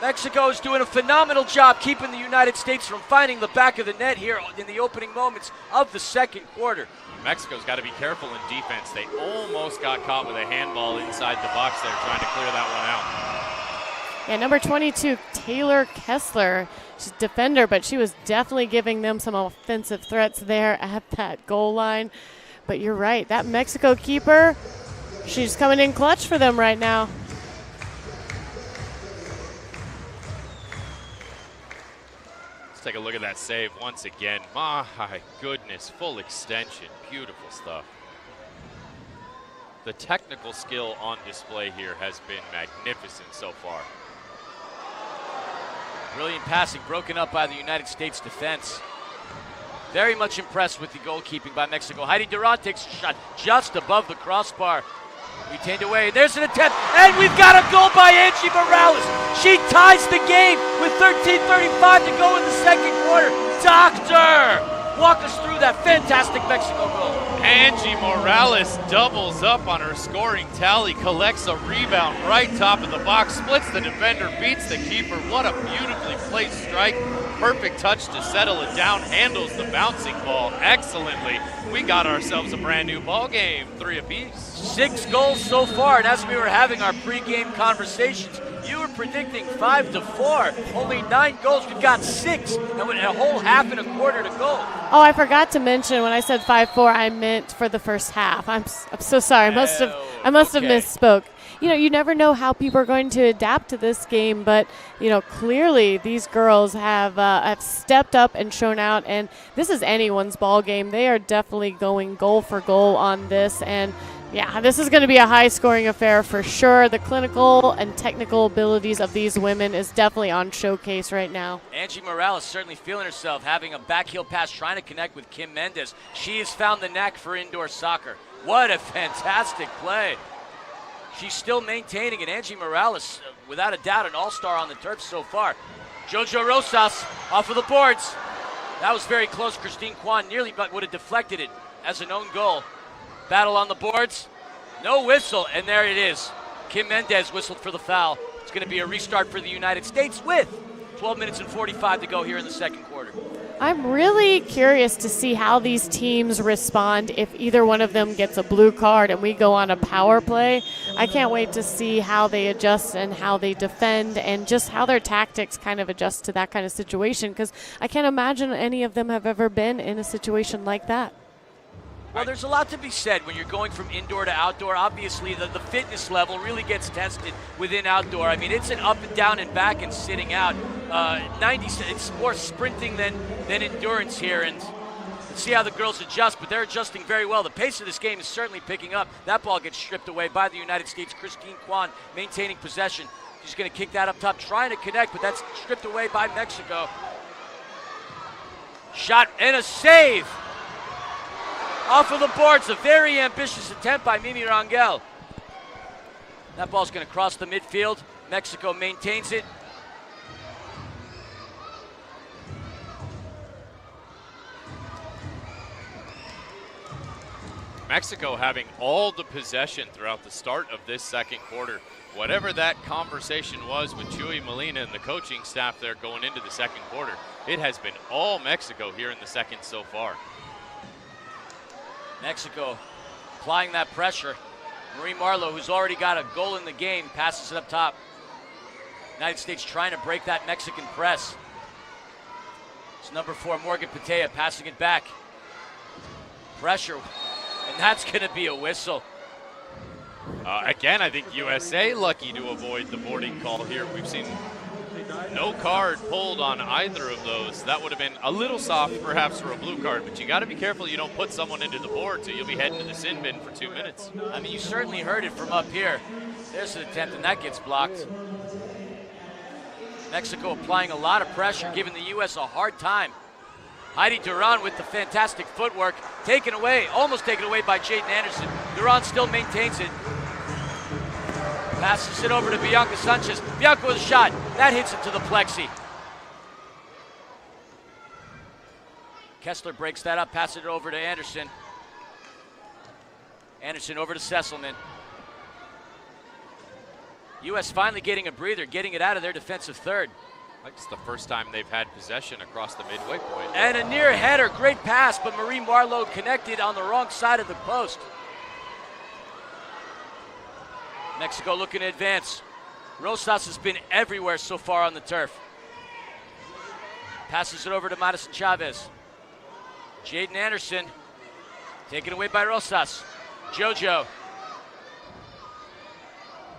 S2: Mexico is doing a phenomenal job keeping the United States from finding the back of the net here in the opening moments of the second quarter.
S3: Mexico's got to be careful in defense. They almost got caught with a handball inside the box there, trying to clear that one out.
S1: Yeah, number 22, Taylor Kessler. She's a defender, but she was definitely giving them some offensive threats there at that goal line. But you're right, that Mexico keeper, she's coming in clutch for them right now.
S3: Let's take a look at that save once again. My goodness, full extension, beautiful stuff. The technical skill on display here has been magnificent so far.
S2: Brilliant passing broken up by the United States defense. Very much impressed with the goalkeeping by Mexico. Heidi Durant takes a shot just above the crossbar. Retained away. There's an attempt, and we've got a goal by Angie Morales. She ties the game with 13:35 to go in the second quarter. Doctor, walk us through that fantastic Mexico goal.
S3: Angie Morales doubles up on her scoring tally, collects a rebound right top of the box, splits the defender, beats the keeper. What a beautifully placed strike. Perfect touch to settle it down, handles the bouncing ball excellently. We got ourselves a brand new ball game, 3 apiece.
S2: 6 goals so far, and as we were having our pregame conversations, you were predicting 5-4. Only 9 goals. We've got 6, and with a whole half and a quarter to go.
S1: Oh, I forgot to mention when I said 5-4, I meant for the first half. I'm so sorry. I must have misspoke. You know, you never know how people are going to adapt to this game, but you know, clearly these girls have stepped up and shown out, and this is anyone's ball game. They are definitely going goal for goal on this, and yeah, this is going to be a high-scoring affair for sure. The clinical and technical abilities of these women is definitely on showcase right now.
S2: Angie Morales certainly feeling herself, having a backheel pass, trying to connect with Kim Mendez. She has found the knack for indoor soccer. What a fantastic play. She's still maintaining it. Angie Morales, without a doubt, an all-star on the turf so far. Jojo Rosas off of the boards. That was very close. Christine Kwan nearly would have deflected it as an own goal. Battle on the boards. No whistle, and there it is. Kim Mendez whistled for the foul. It's going to be a restart for the United States with 12 minutes and 45 to go here in the second quarter.
S1: I'm really curious to see how these teams respond if either one of them gets a blue card and we go on a power play. I can't wait to see how they adjust and how they defend and just how their tactics kind of adjust to that kind of situation, because I can't imagine any of them have ever been in a situation like that.
S2: Well, there's a lot to be said when you're going from indoor to outdoor. Obviously, the fitness level really gets tested within outdoor. I mean, it's an up and down and back and sitting out. It's more sprinting than endurance here. And let's see how the girls adjust, but they're adjusting very well. The pace of this game is certainly picking up. That ball gets stripped away by the United States. Christine Kwan maintaining possession. She's going to kick that up top, trying to connect, but that's stripped away by Mexico. Shot and a save. Off of the boards, a very ambitious attempt by Mimi Rangel. That ball's going to cross the midfield. Mexico maintains it.
S3: Mexico having all the possession throughout the start of this second quarter. Whatever that conversation was with Chuy Molina and the coaching staff there going into the second quarter, it has been all Mexico here in the second so far.
S2: Mexico applying that pressure. Marie Marlowe, who's already got a goal in the game, passes it up top. United States trying to break that Mexican press. It's number 4, Morgan Patea, passing it back. Pressure, and that's going to be a whistle.
S3: Again, I think USA lucky to avoid the boarding call here. We've seen no card pulled on either of those. That would have been a little soft perhaps for a blue card, but you got to be careful you don't put someone into the board, so you'll be heading to the sin bin for 2 minutes.
S2: I mean, you certainly heard it from up here. There's an attempt, and that gets blocked. Mexico applying a lot of pressure, giving the U.S. a hard time. Heidi Duran with the fantastic footwork, taken away, almost taken away by Jaden Anderson. Duran still maintains it. Passes it over to Bianca Sanchez. Bianca with a shot. That hits it to the plexi. Kessler breaks that up, passes it over to Anderson. Anderson over to Sesselman. U.S. finally getting a breather, getting it out of their defensive third.
S3: Like it's the first time they've had possession across the midway point.
S2: And a near header, great pass, but Marie Marlowe connected on the wrong side of the post. Mexico looking to advance. Rosas has been everywhere so far on the turf. Passes it over to Madison Chavez. Jaden Anderson, taken away by Rosas. JoJo.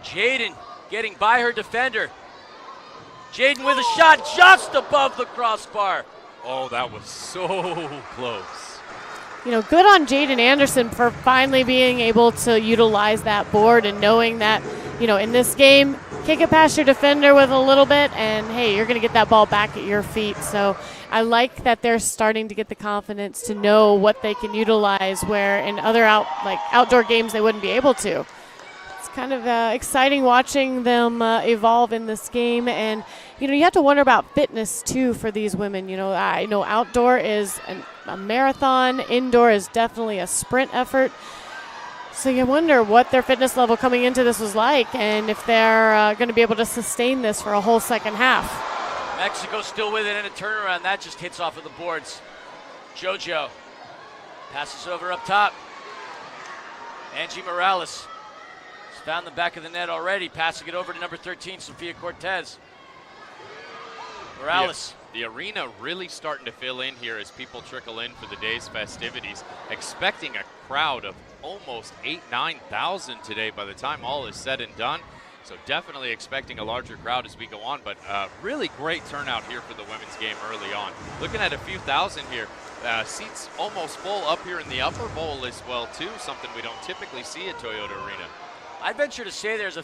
S2: Jaden getting by her defender. Jaden with a shot just above the crossbar.
S3: Oh, that was so close.
S1: You know, good on Jaden Anderson for finally being able to utilize that board and knowing that, you know, in this game, kick it past your defender with a little bit and, hey, you're going to get that ball back at your feet. So I like that they're starting to get the confidence to know what they can utilize where in other outdoor games they wouldn't be able to. Kind of exciting watching them evolve in this game, and you know you have to wonder about fitness too for these women. You know, I know outdoor is a marathon, indoor is definitely a sprint effort. So you wonder what their fitness level coming into this was like, and if they're going to be able to sustain this for a whole second half.
S2: Mexico still with it in a turnaround. That just hits off of the boards. JoJo passes over up top. Angie Morales. Found the back of the net already, passing it over to number 13, Sofia Cortez. Morales.
S3: The arena really starting to fill in here as people trickle in for the day's festivities. Expecting a crowd of almost 9,000 today by the time all is said and done. So definitely expecting a larger crowd as we go on, but really great turnout here for the women's game early on. Looking at a few thousand here. Seats almost full up here in the upper bowl as well too, something we don't typically see at Toyota Arena.
S2: I venture to say there's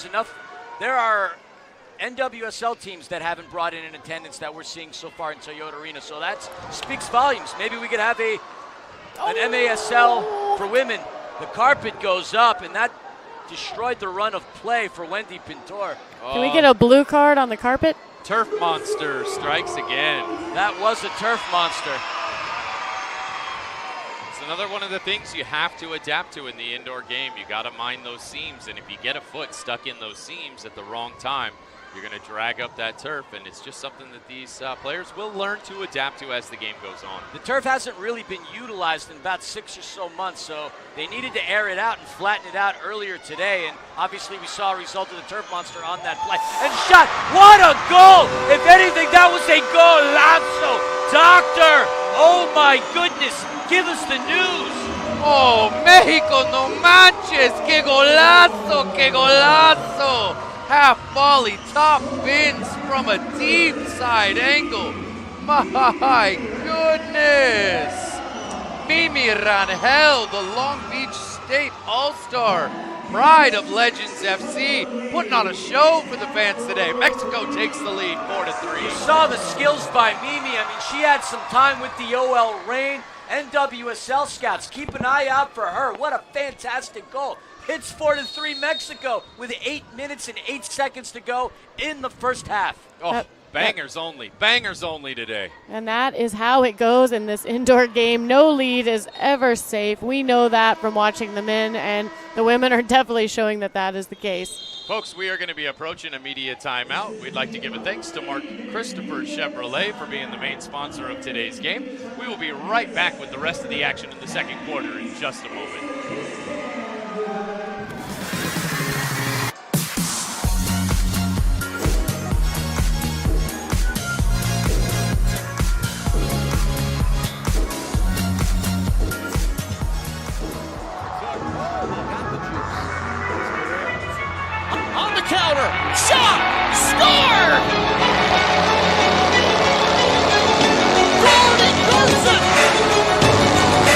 S2: enough. There are NWSL teams that haven't brought in an attendance that we're seeing so far in Toyota Arena, so that speaks volumes. Maybe we could have an MASL for women. The carpet goes up, and that destroyed the run of play for Wendy Pintor.
S1: Can we get a blue card on the carpet?
S3: Turf monster strikes again.
S2: That was a turf monster.
S3: Another one of the things you have to adapt to in the indoor game. You got to mind those seams, and if you get a foot stuck in those seams at the wrong time, you're going to drag up that turf, and it's just something that these players will learn to adapt to as the game goes on.
S2: The turf hasn't really been utilized in about 6 or so months, so they needed to air it out and flatten it out earlier today, and obviously we saw a result of the turf monster on that play. And shot, what a goal! If anything, that was a golazo! Doctor, oh my goodness, give us the news!
S6: Oh, Mexico, no manches! ¡Qué golazo! ¡Qué golazo! Half volley, top bins from a deep side angle. My goodness! Mimi Rangel, the Long Beach State All-Star, pride of Legends FC, putting on a show for the fans today. Mexico takes the lead, 4-3.
S2: You saw the skills by Mimi. I mean, she had some time with the OL Reign. NWSL scouts, keep an eye out for her. What a fantastic goal. It's 4-3 Mexico with 8 minutes and 8 seconds to go in the first half.
S3: Oh, Bangers only. Bangers only today.
S1: And that is how it goes in this indoor game. No lead is ever safe. We know that from watching the men, and the women are definitely showing that that is the case.
S3: Folks, we are going to be approaching a media timeout. We'd like to give a thanks to Mark Christopher Chevrolet for being the main sponsor of today's game. We will be right back with the rest of the action in the second quarter in just a moment.
S7: Counter, shot, score! Gordon Garza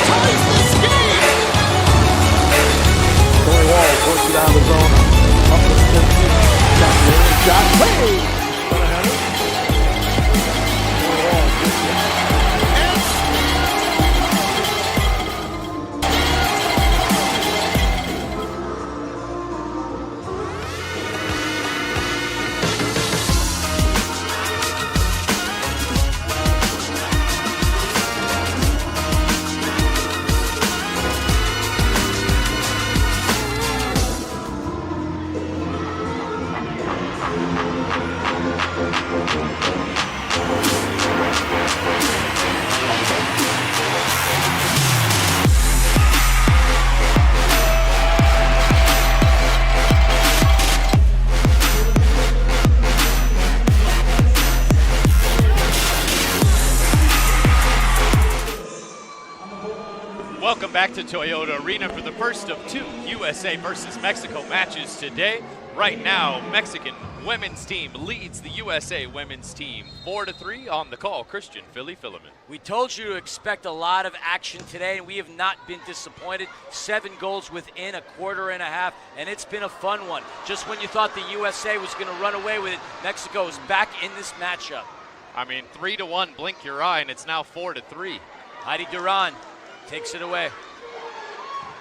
S7: ties this game.
S8: Corey Wall works it out of the zone. Up to the 15. Shot, hey! Corey Wall gets it.
S3: Welcome back to Toyota Arena for the first of two USA versus Mexico matches today. Right now, Mexican women's team leads the USA women's team 4-3 on the call. Christian Philly Filament.
S2: We told you to expect a lot of action today, and we have not been disappointed. 7 goals within a quarter and a half, and it's been a fun one. Just when you thought the USA was going to run away with it, Mexico is back in this matchup.
S3: I mean, 3-1, blink your eye, and it's now 4-3.
S2: Heidi Duran takes it away.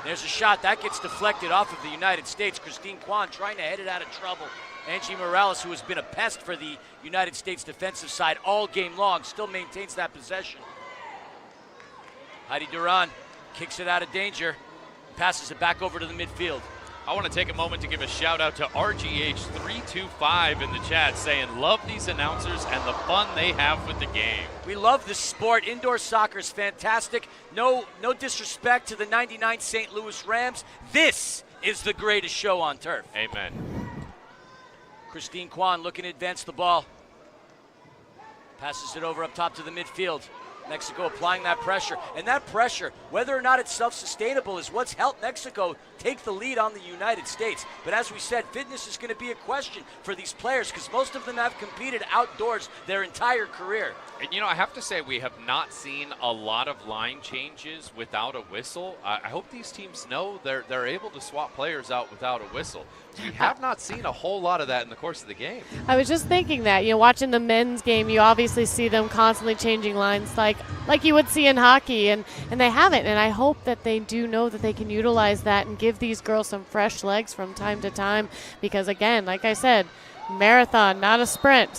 S2: There's a shot that gets deflected off of the United States. Christine Kwan trying to head it out of trouble. Angie Morales, who has been a pest for the United States defensive side all game long, still maintains that possession. Heidi Duran kicks it out of danger, passes it back over to the midfield.
S3: I want to take a moment to give a shout out to RGH325 in the chat saying, love these announcers and the fun they have with the game.
S2: We love this sport. Indoor soccer is fantastic. No disrespect to the 99 St. Louis Rams. This is the greatest show on turf.
S3: Amen.
S2: Christine Kwan looking to advance the ball. Passes it over up top to the midfield. Mexico applying that pressure. And that pressure, whether or not it's self-sustainable, is what's helped Mexico take the lead on the United States. But as we said, fitness is going to be a question for these players because most of them have competed outdoors their entire career.
S3: And, you know, I have to say we have not seen a lot of line changes without a whistle. I hope these teams know they're able to swap players out without a whistle. We have not seen a whole lot of that in the course of the game.
S1: I was just thinking that, watching the men's game, you obviously see them constantly changing lines like you would see in hockey, and they haven't. And I hope that they do know that they can utilize that and give these girls some fresh legs from time to time because, again, like I said, marathon, not a sprint.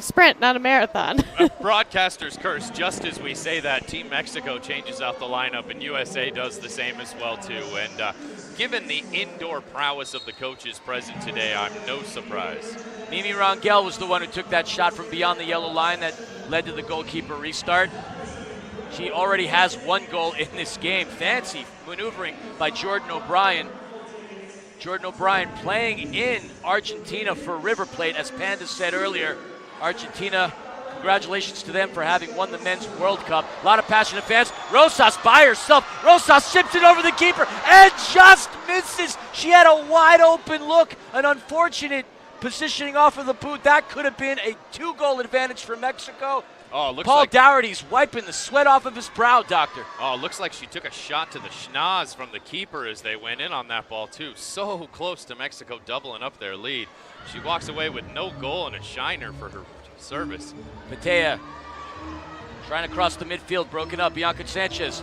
S1: Sprint, not a marathon.
S3: A broadcaster's curse. Just as we say that, Team Mexico changes out the lineup, and USA does the same as well, too. And given the indoor prowess of the coaches present today, I'm no surprise.
S2: Mimi Rangel was the one who took that shot from beyond the yellow line that led to the goalkeeper restart. She already has 1 goal in this game. Fancy maneuvering by Jordan O'Brien. Jordan O'Brien playing in Argentina for River Plate, as Panda said earlier. Argentina, congratulations to them for having won the Men's World Cup. A lot of passionate fans. Rosas by herself. Rosas ships it over the keeper and just misses. She had a wide open look, an unfortunate positioning off of the boot. That could have been a 2-goal advantage for Mexico.
S3: Oh, looks
S2: Paul
S3: like
S2: Dougherty's wiping the sweat off of his brow, Doctor.
S3: Oh, looks like she took a shot to the schnoz from the keeper as they went in on that ball, too. So close to Mexico doubling up their lead. She walks away with no goal and a shiner for her service.
S2: Patea trying to cross the midfield, broken up. Bianca Sanchez.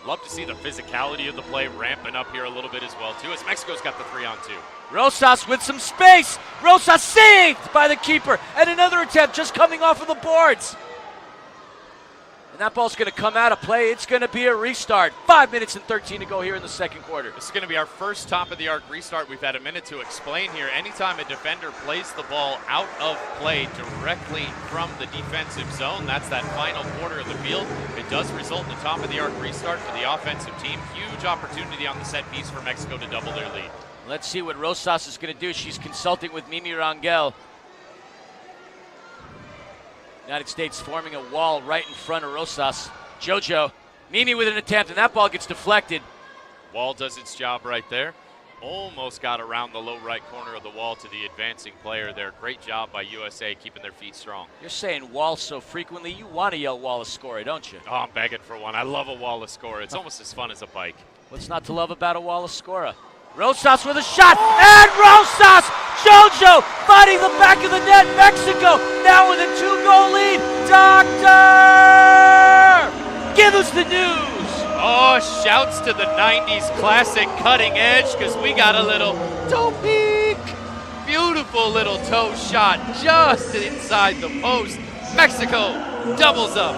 S3: Love to see the physicality of the play ramping up here a little bit as well, too, as Mexico's got the 3-on-2.
S2: Rosas with some space. Rosas saved by the keeper. And another attempt just coming off of the boards. And that ball's going to come out of play. It's going to be a restart. 5 minutes and 13 to go here in the second quarter.
S3: This is going to be our first top-of-the-arc restart. We've had a minute to explain here. Anytime a defender plays the ball out of play directly from the defensive zone, that's that final quarter of the field. It does result in a top-of-the-arc restart for the offensive team. Huge opportunity on the set piece for Mexico to double their lead.
S2: Let's see what Rosas is going to do. She's consulting with Mimi Rangel. United States forming a wall right in front of Rosas. JoJo, Mimi with an attempt, and that ball gets deflected.
S3: Wall does its job right there. Almost got around the low right corner of the wall to the advancing player there. Great job by USA keeping their feet strong.
S2: You're saying wall so frequently, you want to yell Wallace score, don't you?
S3: Oh, I'm begging for one. I love a Wallace score. It's almost as fun as a bike.
S2: What's not to love about a Wallace scorer? Rosas with a shot, and Rosas! JoJo fighting the back of the net. Mexico now with a 2-goal lead. Doctor, give us the news.
S3: Oh, shouts to the 90s classic cutting edge because we got a little toe peek. Beautiful little toe shot just inside the post. Mexico doubles up.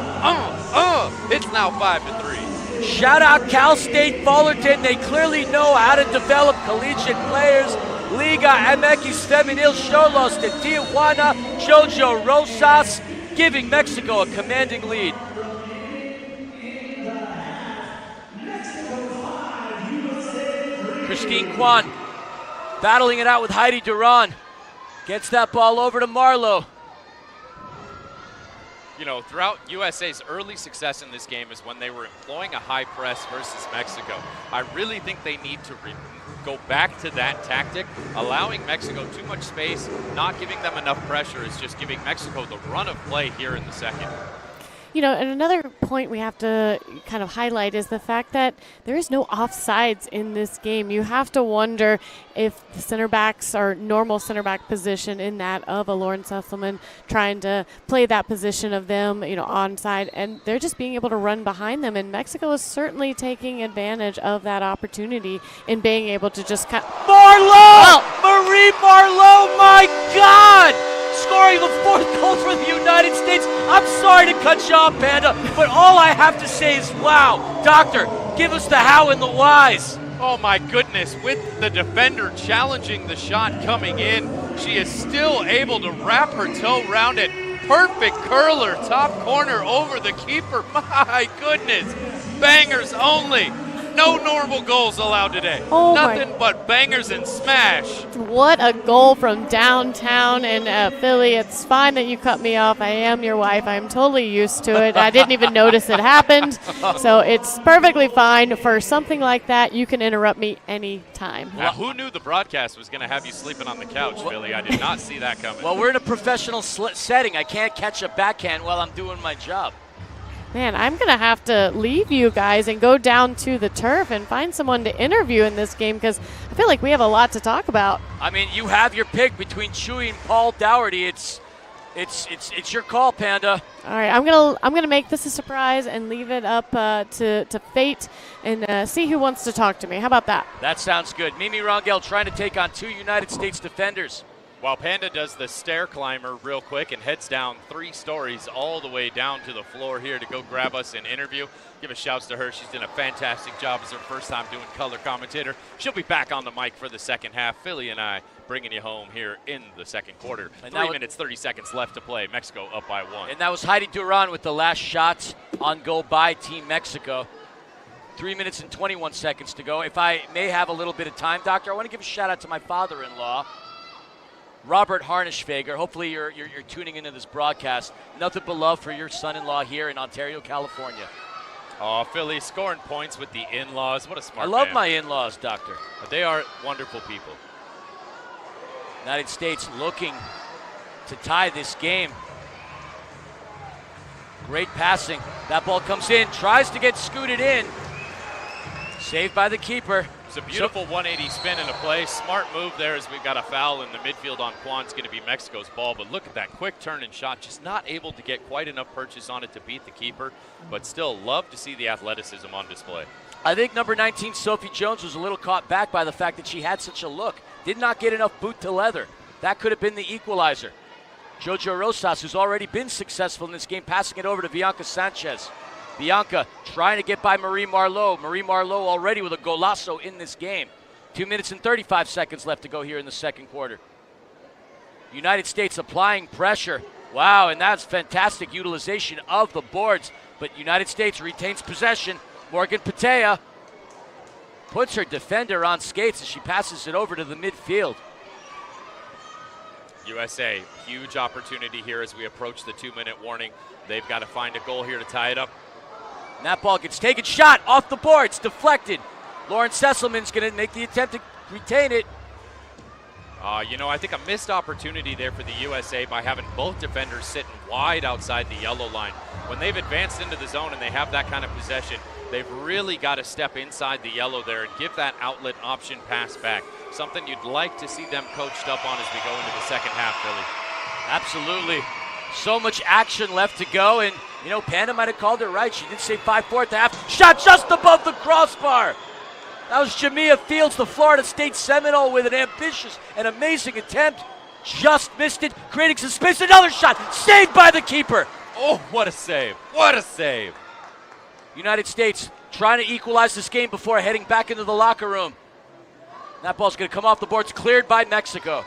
S3: It's now 5-3.
S2: Shout out Cal State Fullerton. They clearly know how to develop collegiate players. Liga MX Femenil Xolos de Tijuana. JoJo Rosas giving Mexico a commanding lead. Christine Kwan battling it out with Heidi Duran. Gets that ball over to Marlowe.
S3: You know, throughout USA's early success in this game is when they were employing a high press versus Mexico. I really think they need to go back to that tactic. Allowing Mexico too much space, not giving them enough pressure is just giving Mexico the run of play here in the second.
S1: You know, and another point we have to kind of highlight is the fact that there is no offsides in this game. You have to wonder if the center backs are normal center back position in that of a Lauren Sesselman trying to play that position of them, you know, onside, and they're just being able to run behind them. And Mexico is certainly taking advantage of that opportunity in being able to just cut.
S2: Marlowe! Marie Marlowe, my God! Scoring the 4th goal for the United States. I'm sorry to cut you off, Panda, but all I have to say is wow. Doctor, give us the how and the whys.
S3: Oh my goodness, with the defender challenging the shot coming in, she is still able to wrap her toe around it. Perfect curler, top corner over the keeper. My goodness, bangers only. No normal goals allowed today.
S1: Oh
S3: Nothing but bangers and smash.
S1: What a goal from downtown in Philly. It's fine that you cut me off. I am your wife. I'm totally used to it. I didn't even notice it happened. So it's perfectly fine. For something like that, you can interrupt me anytime.
S3: Now, who knew the broadcast was going to have you sleeping on the couch, Philly? I did not see that coming.
S2: Well, we're in a professional setting. I can't catch a backhand while I'm doing my job.
S1: Man, I'm going to have to leave you guys and go down to the turf and find someone to interview in this game because I feel like we have a lot to talk about.
S2: I mean, you have your pick between Chewy and Paul Dougherty. It's your call, Panda.
S1: All right, I'm gonna make this a surprise and leave it up to fate and see who wants to talk to me. How about that?
S2: That sounds good. Mimi Rangel trying to take on 2 United States defenders.
S3: While Panda does the stair climber real quick and heads down 3 stories all the way down to the floor here to go grab us an interview, give a shout to her. She's done a fantastic job. It's her first time doing color commentator. She'll be back on the mic for the second half. Philly and I bringing you home here in the second quarter.
S2: And
S3: 3 minutes, 30 seconds left to play. Mexico up by 1.
S2: And that was Heidi Duran with the last shot on goal by Team Mexico. 3 minutes and 21 seconds to go. If I may have a little bit of time, Doctor, I want to give a shout out to my father-in-law, Robert Harnischfager. Hopefully you're tuning into this broadcast. Nothing but love for your son-in-law here in Ontario, California.
S3: Oh, Philly scoring points with the in-laws. What a smart
S2: I love
S3: man.
S2: my in-laws, Doctor.
S3: They are wonderful people.
S2: United States looking to tie this game. Great passing. That ball comes in, tries to get scooted in. Saved by the keeper.
S3: It's a beautiful 180 spin in a play. Smart move there as we've got a foul in the midfield on Kwan. It's going to be Mexico's ball, but look at that quick turn and shot. Just not able to get quite enough purchase on it to beat the keeper, but still love to see the athleticism on display.
S2: I think number 19, Sophie Jones, was a little caught back by the fact that she had such a look. Did not get enough boot to leather. That could have been the equalizer. Jojo Rosas, who's already been successful in this game, passing it over to Bianca Sanchez. Bianca trying to get by Marie Marleau. Marie Marleau already with a golazo in this game. 2 minutes and 35 seconds left to go here in the second quarter. United States applying pressure. Wow, and that's fantastic utilization of the boards. But United States retains possession. Morgan Patea puts her defender on skates as she passes it over to the midfield.
S3: USA, huge opportunity here as we approach the 2-minute warning. They've got to find a goal here to tie it up.
S2: And that ball gets taken, shot off the boards, deflected. Lauren Sesselman's going to make the attempt to retain it.
S3: I think a missed opportunity there for the USA by having both defenders sitting wide outside the yellow line. When they've advanced into the zone and they have that kind of possession, they've really got to step inside the yellow there and give that outlet option pass back. Something you'd like to see them coached up on as we go into the second half, Billy.
S2: Absolutely. So much action left to go, and, Panda might have called it right. She did say 5-4 at the half. Shot just above the crossbar. That was Jamia Fields, the Florida State Seminole, with an ambitious and amazing attempt. Just missed it, creating some space. Another shot, saved by the keeper.
S3: Oh, what a save. What a save.
S2: United States trying to equalize this game before heading back into the locker room. That ball's going to come off the boards, cleared by Mexico.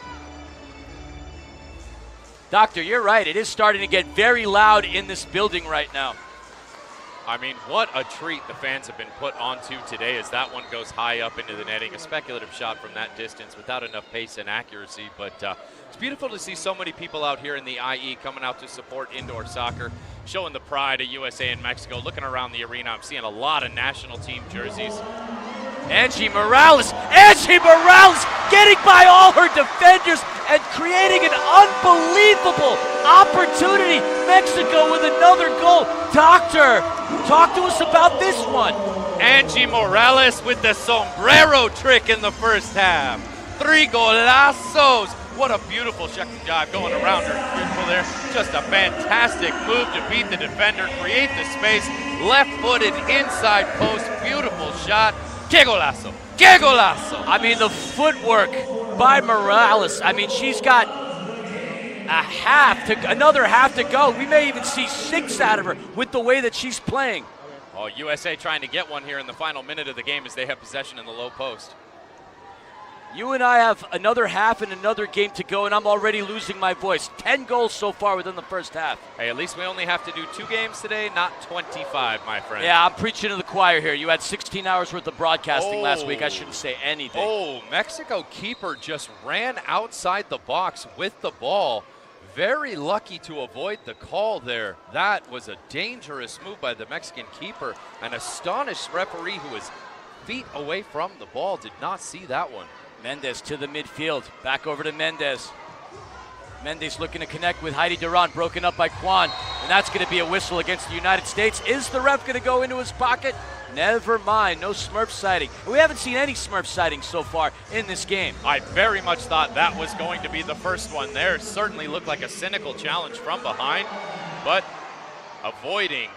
S2: Doctor, you're right. It is starting to get very loud in this building right now.
S3: I mean, what a treat the fans have been put onto today as that one goes high up into the netting. A speculative shot from that distance without enough pace and accuracy. But it's beautiful to see so many people out here in the IE coming out to support indoor soccer, showing the pride of USA and Mexico. Looking around the arena, I'm seeing a lot of national team jerseys.
S2: Angie Morales getting by all her defenders and creating an unbelievable opportunity. Mexico with another goal. Doctor, talk to us about this one.
S6: Angie Morales with the sombrero trick in the first half. 3 golazos. What a beautiful second dive going around her dribble there. Just a fantastic move to beat the defender, create the space, left-footed inside post. Beautiful shot. Que golazo! Que golazo!
S2: I mean, the footwork by Morales. I mean, she's got another half to go. We may even see 6 out of her with the way that she's playing.
S3: Oh, USA trying to get one here in the final minute of the game as they have possession in the low post.
S2: You and I have another half and another game to go, and I'm already losing my voice. 10 goals so far within the first half.
S3: Hey, at least we only have to do 2 games today, not 25, my friend.
S2: Yeah, I'm preaching to the choir here. You had 16 hours worth of broadcasting last week. I shouldn't say anything.
S3: Oh, Mexico keeper just ran outside the box with the ball. Very lucky to avoid the call there. That was a dangerous move by the Mexican keeper. An astonished referee who was feet away from the ball did not see that one.
S2: Mendez to the midfield. Back over to Mendez. Mendez looking to connect with Heidi Duran, broken up by Kwan. And that's going to be a whistle against the United States. Is the ref going to go into his pocket? Never mind. No Smurf sighting. We haven't seen any Smurf sightings so far in this game.
S3: I very much thought that was going to be the first one there. Certainly looked like a cynical challenge from behind. But avoiding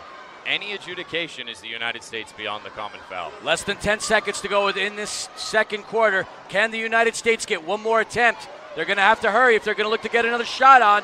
S3: any adjudication is the United States beyond the common foul.
S2: Less than 10 seconds to go within this second quarter. Can the United States get one more attempt? They're going to have to hurry if they're going to look to get another shot on.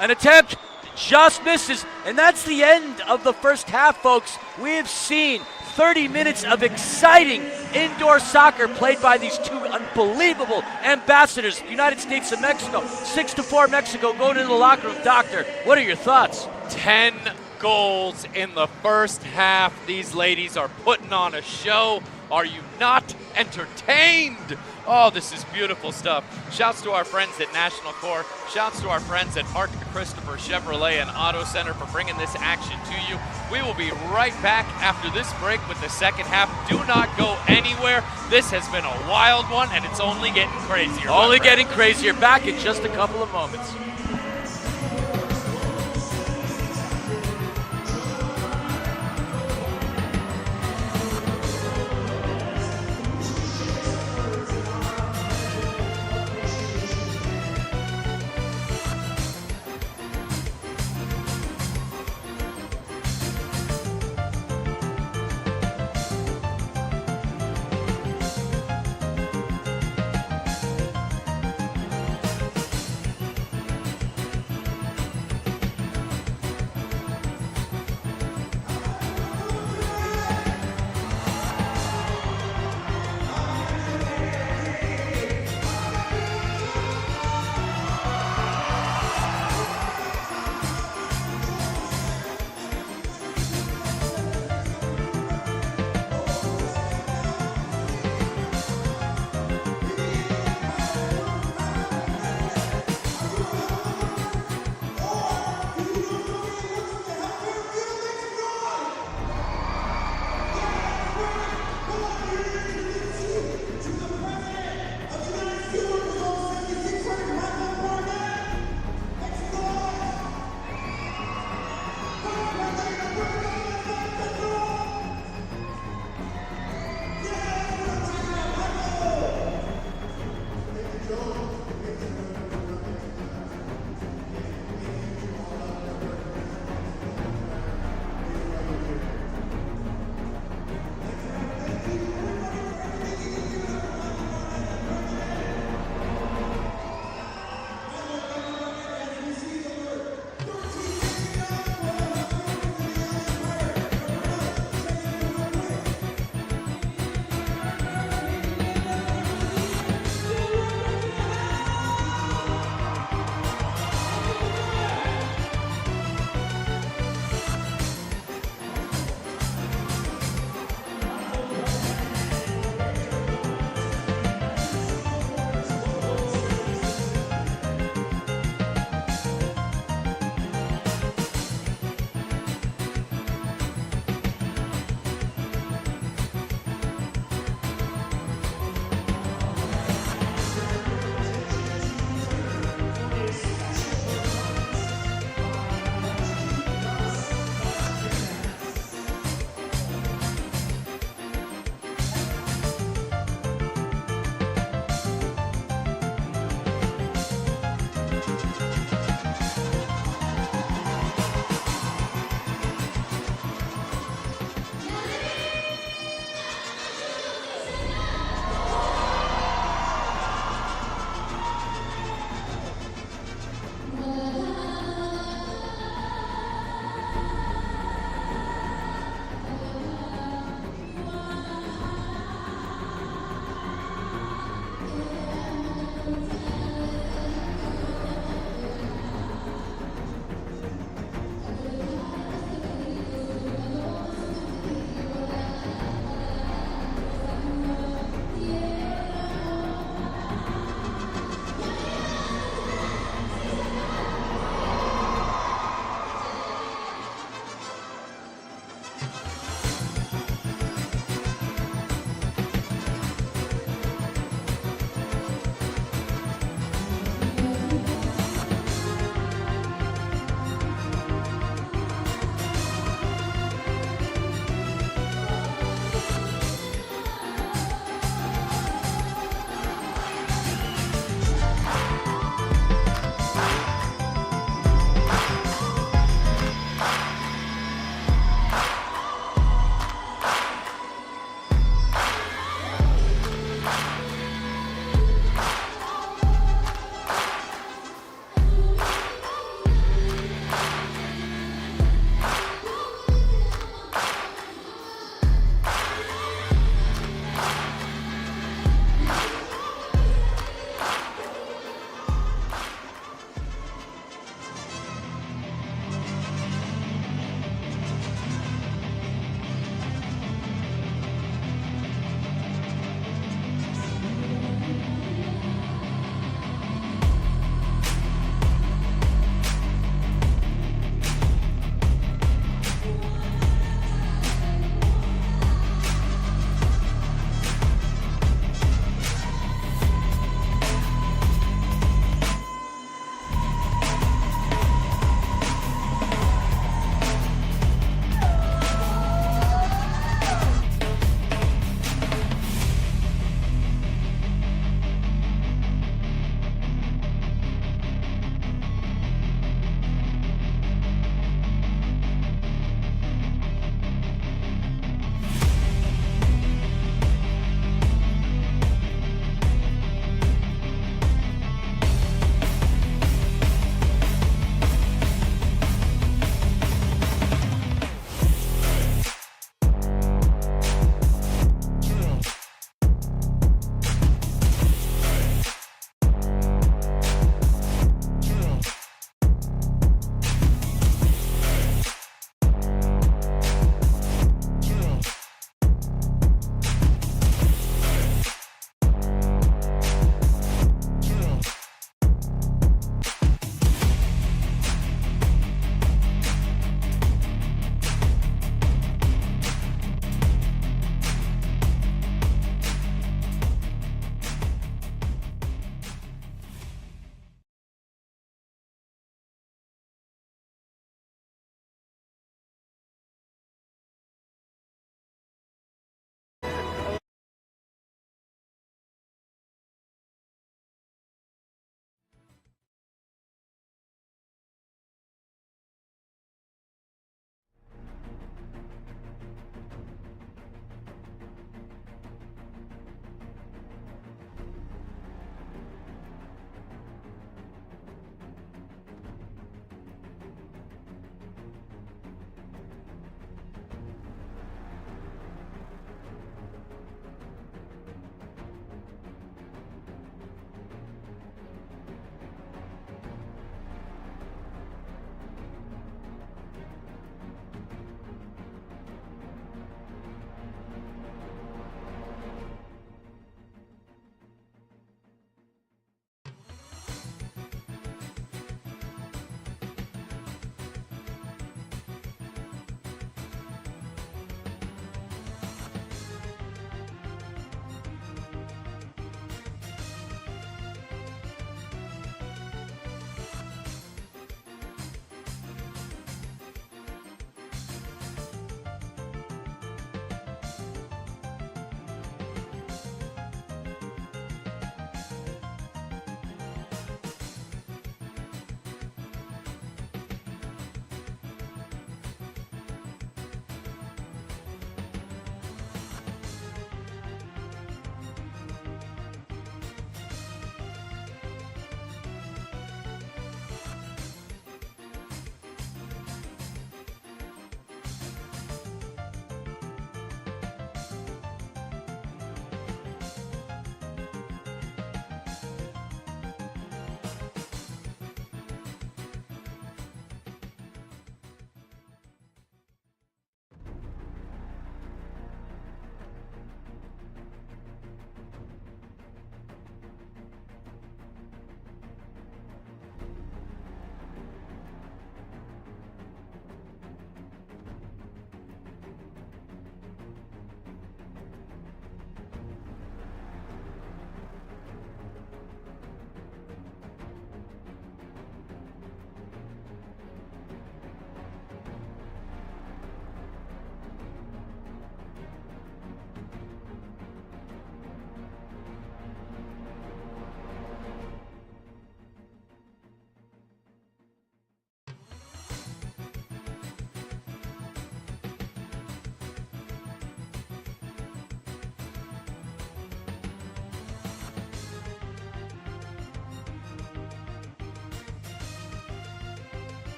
S2: An attempt just misses, and that's the end of the first half, folks. We have seen 30 minutes of exciting indoor soccer played by these two unbelievable ambassadors, United States and Mexico. 6-4 Mexico going into the locker room. Doctor, what are your thoughts?
S3: 10 goals in the first half. These ladies are putting on a show. Are you not entertained? Oh, this is beautiful stuff. Shouts to our friends at National Corps. Shouts to our friends at Park Christopher Chevrolet and Auto Center for bringing this action to you. We will be right back after this break with the second half. Do not go anywhere. This has been a wild one, and it's only getting crazier.
S2: Only getting crazier. Back in just a couple of moments.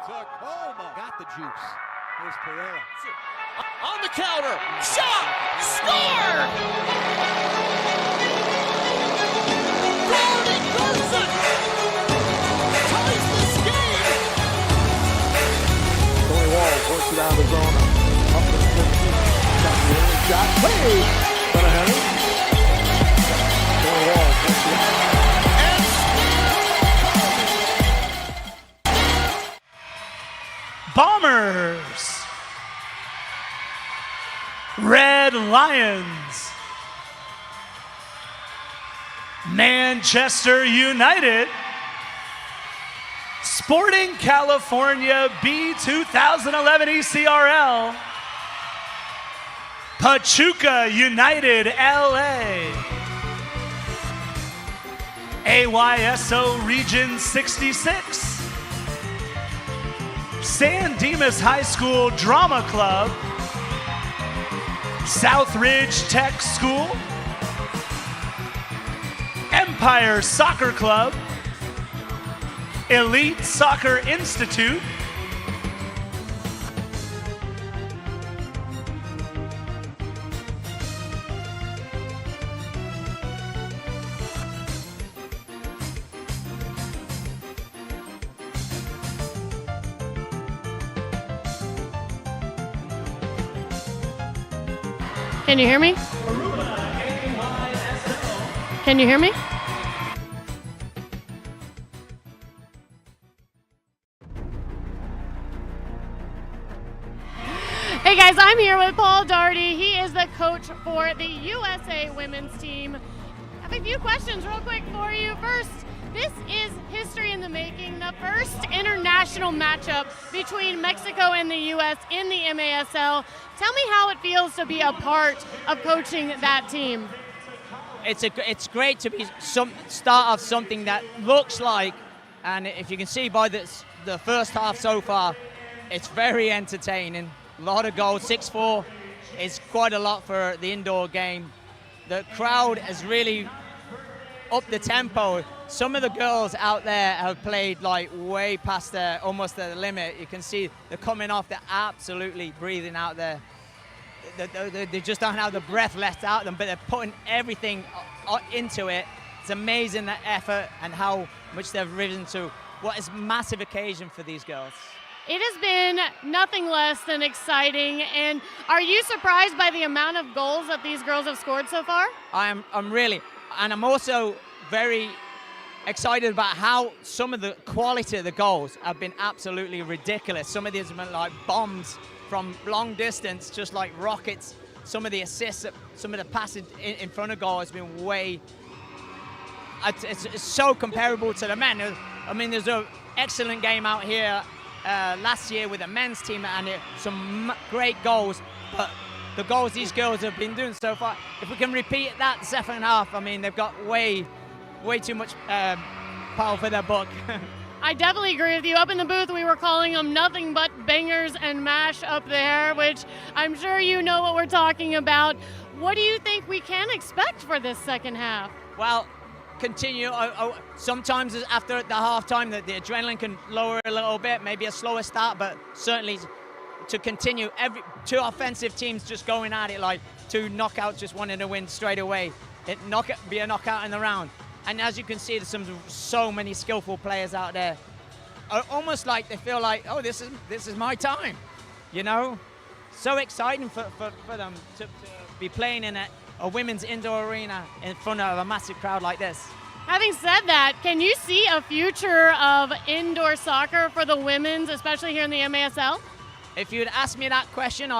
S8: Tacoma. Got the juice. Here's Pereira.
S7: On the counter. Shot. Score. Gordon Gerson ties this game.
S8: Tony Walls works it out of the zone. Up to the 15. Got the early shot. Played. But a header. Tony Walls works it out.
S5: Bombers. Red Lions. Manchester United. Sporting California B 2011 ECRL. Pachuca United LA. AYSO Region 66. San Dimas High School Drama Club, Southridge Tech School, Empire Soccer Club, Elite Soccer Institute,
S1: Can you hear me? Can you hear me? Hey guys, I'm here with Paul Daugherty. He is the coach for the USA women's team. I have a few questions real quick for you. First, this is history in the making, the first international matchup between Mexico and the U.S. in the MASL. Tell me how it feels to be a part of coaching that team.
S9: It's great to be start of something that looks like, and if you can see by the first half so far, it's very entertaining. A lot of goals, 6-4 is quite a lot for the indoor game. The crowd has really upped the tempo. Some of the girls out there have played like way past almost the limit. You can see they're coming off, they're absolutely breathing out there. They just don't have the breath left out of them, but they're putting everything into it. It's amazing the effort and how much they've risen to what is a massive occasion for these girls.
S1: It has been nothing less than exciting. And are you surprised by the amount of goals that these girls have scored so far?
S9: I'm really, and I'm also very excited about how some of the quality of the goals have been absolutely ridiculous. Some of these have been like bombs from long distance, just like rockets. Some of the assists, some of the passing in front of goal has been way, it's so comparable to the men. I mean, there's an excellent game out here last year with the men's team, and some great goals, but the goals these girls have been doing so far, if we can repeat that the second half, I mean, they've got way too much power for their buck.
S1: I definitely agree with you. Up in the booth, we were calling them nothing but bangers and mash up there, which I'm sure you know what we're talking about. What do you think we can expect for this second half?
S9: Well, continue. Sometimes after the halftime, the adrenaline can lower a little bit, maybe a slower start, but certainly to continue. Two offensive teams just going at it like two knockouts, just wanting to win straight away. Be a knockout in the round. And as you can see, there's so many skillful players out there. Almost like they feel like, oh, this is my time, you know? So exciting for them to be playing in a women's indoor arena in front of a massive crowd like this.
S1: Having said that, can you see a future of indoor soccer for the women's, especially here in the MASL?
S9: If you'd asked me that question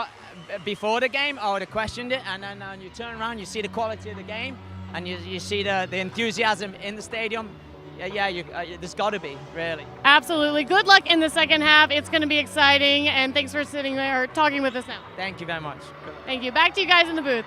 S9: before the game, I would have questioned it, and then you turn around, you see the quality of the game, and you see the enthusiasm in the stadium. There's got to be, really.
S1: Absolutely. Good luck in the second half. It's going to be exciting, and thanks for sitting there talking with us now.
S9: Thank you very much.
S1: Thank you. Back to you guys in the booth.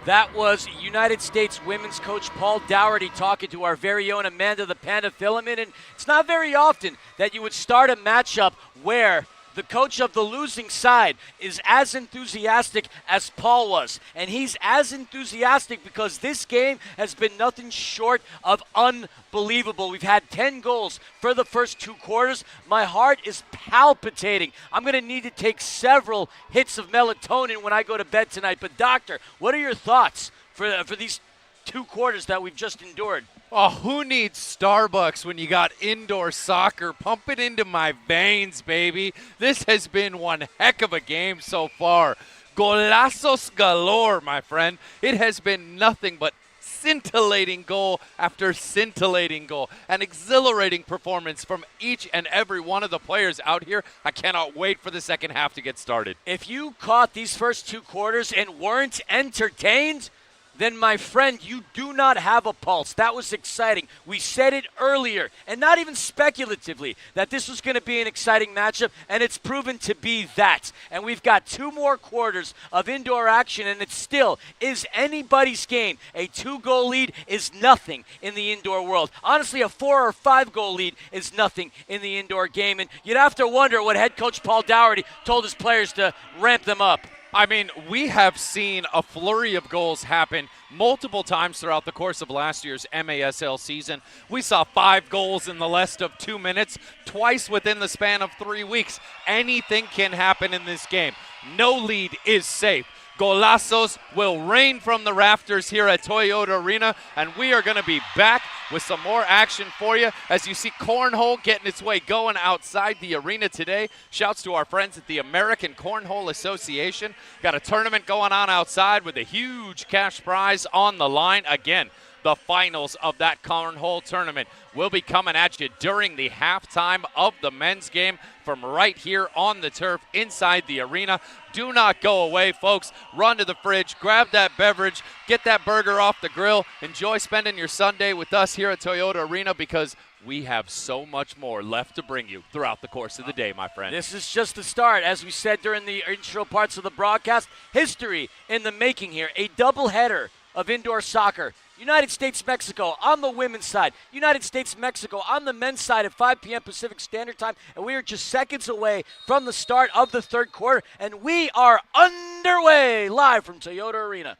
S2: That was United States women's coach Paul Daugherty talking to our very own Amanda the Panda Filament. And it's not very often that you would start a matchup where the coach of the losing side, is as enthusiastic as Paul was. And he's as enthusiastic because this game has been nothing short of unbelievable. We've had 10 goals for the first 2 quarters. My heart is palpitating. I'm going to need to take several hits of melatonin when I go to bed tonight. But, Doctor, what are your thoughts for these 2 quarters that we've just endured?
S6: Oh, who needs Starbucks when you got indoor soccer? Pump it into my veins, baby. This has been one heck of a game so far. Golazos galore, my friend. It has been nothing but scintillating goal after scintillating goal. An exhilarating performance from each and every one of the players out here. I cannot wait for the second half to get started.
S2: If you caught these first 2 quarters and weren't entertained, then, my friend, you do not have a pulse. That was exciting. We said it earlier, and not even speculatively, that this was going to be an exciting matchup, and it's proven to be that. And we've got 2 more quarters of indoor action, and it still is anybody's game. A 2-goal lead is nothing in the indoor world. Honestly, a 4 or 5-goal lead is nothing in the indoor game, and you'd have to wonder what head coach Paul Dougherty told his players to ramp them up.
S6: I mean, we have seen a flurry of goals happen multiple times throughout the course of last year's MASL season. We saw 5 goals in the less of 2 minutes, twice within the span of 3 weeks. Anything can happen in this game. No lead is safe. Golazos will rain from the rafters here at Toyota Arena, and we are going to be back with some more action for you as you see cornhole getting its way going outside the arena today. Shouts to our friends at the American Cornhole Association. Got a tournament going on outside with a huge cash prize on the line. Again, the finals of that cornhole tournament will be coming at you during the halftime of the men's game from right here on the turf inside the arena. Do not go away, folks. Run to the fridge, grab that beverage, get that burger off the grill. Enjoy spending your Sunday with us here at Toyota Arena because we have so much more left to bring you throughout the course of the day, my friend.
S2: This is just the start. As we said during the intro parts of the broadcast, history in the making here. A doubleheader of indoor soccer. United States-Mexico on the women's side. United States-Mexico on the men's side at 5 p.m. Pacific Standard Time. And we are just seconds away from the start of the 3rd quarter. And we are underway live from Toyota Arena.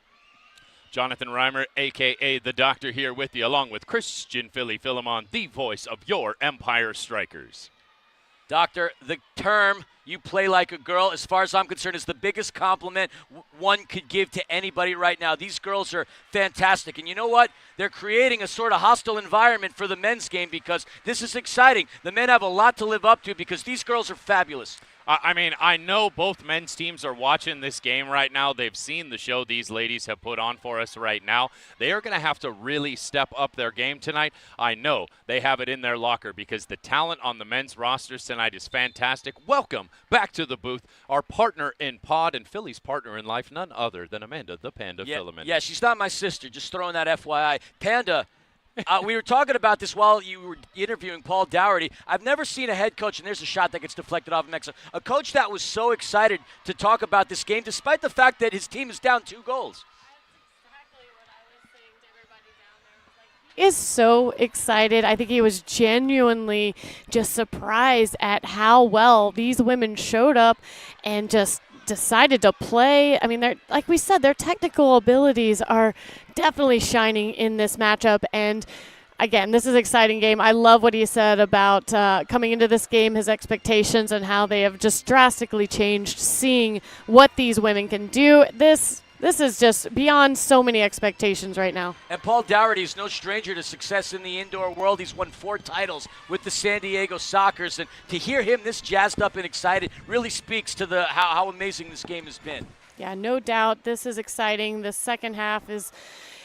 S6: Jonathan Reimer, a.k.a. The Doctor, here with you, along with Christian Philemon, the voice of your Empire Strikers.
S2: Doctor, the term "you play like a girl," as far as I'm concerned, is the biggest compliment one could give to anybody right now. These girls are fantastic. And you know what? They're creating a sort of hostile environment for the men's game because this is exciting. The men have a lot to live up to because these girls are fabulous.
S6: I mean, I know both men's teams are watching this game right now. They've seen the show these ladies have put on for us right now. They are going to have to really step up their game tonight. I know they have it in their locker because the talent on the men's rosters tonight is fantastic. Welcome back to the booth, our partner in pod and Philly's partner in life, none other than Amanda the Panda Philemon.
S2: Yeah, she's not my sister. Just throwing that FYI. Panda. We were talking about this while you were interviewing Paul Dougherty. I've never seen a head coach, and there's a shot that gets deflected off of Mexico, a coach that was so excited to talk about this game despite the fact that his team is down 2 goals.
S1: He is so excited. I think he was genuinely just surprised at how well these women showed up and just decided to play. I mean, they're, like we said, their technical abilities are definitely shining in this matchup. And again, this is an exciting game. I love what he said about coming into this game, his expectations, and how they have just drastically changed, seeing what these women can do. This is just beyond so many expectations right now. And
S2: Paul Dougherty is no stranger to success in the indoor world. He's won 4 titles with the San Diego Sockers, and to hear him this jazzed up and excited really speaks to the how amazing this game has been.
S1: Yeah, no doubt. This is exciting. The second half is,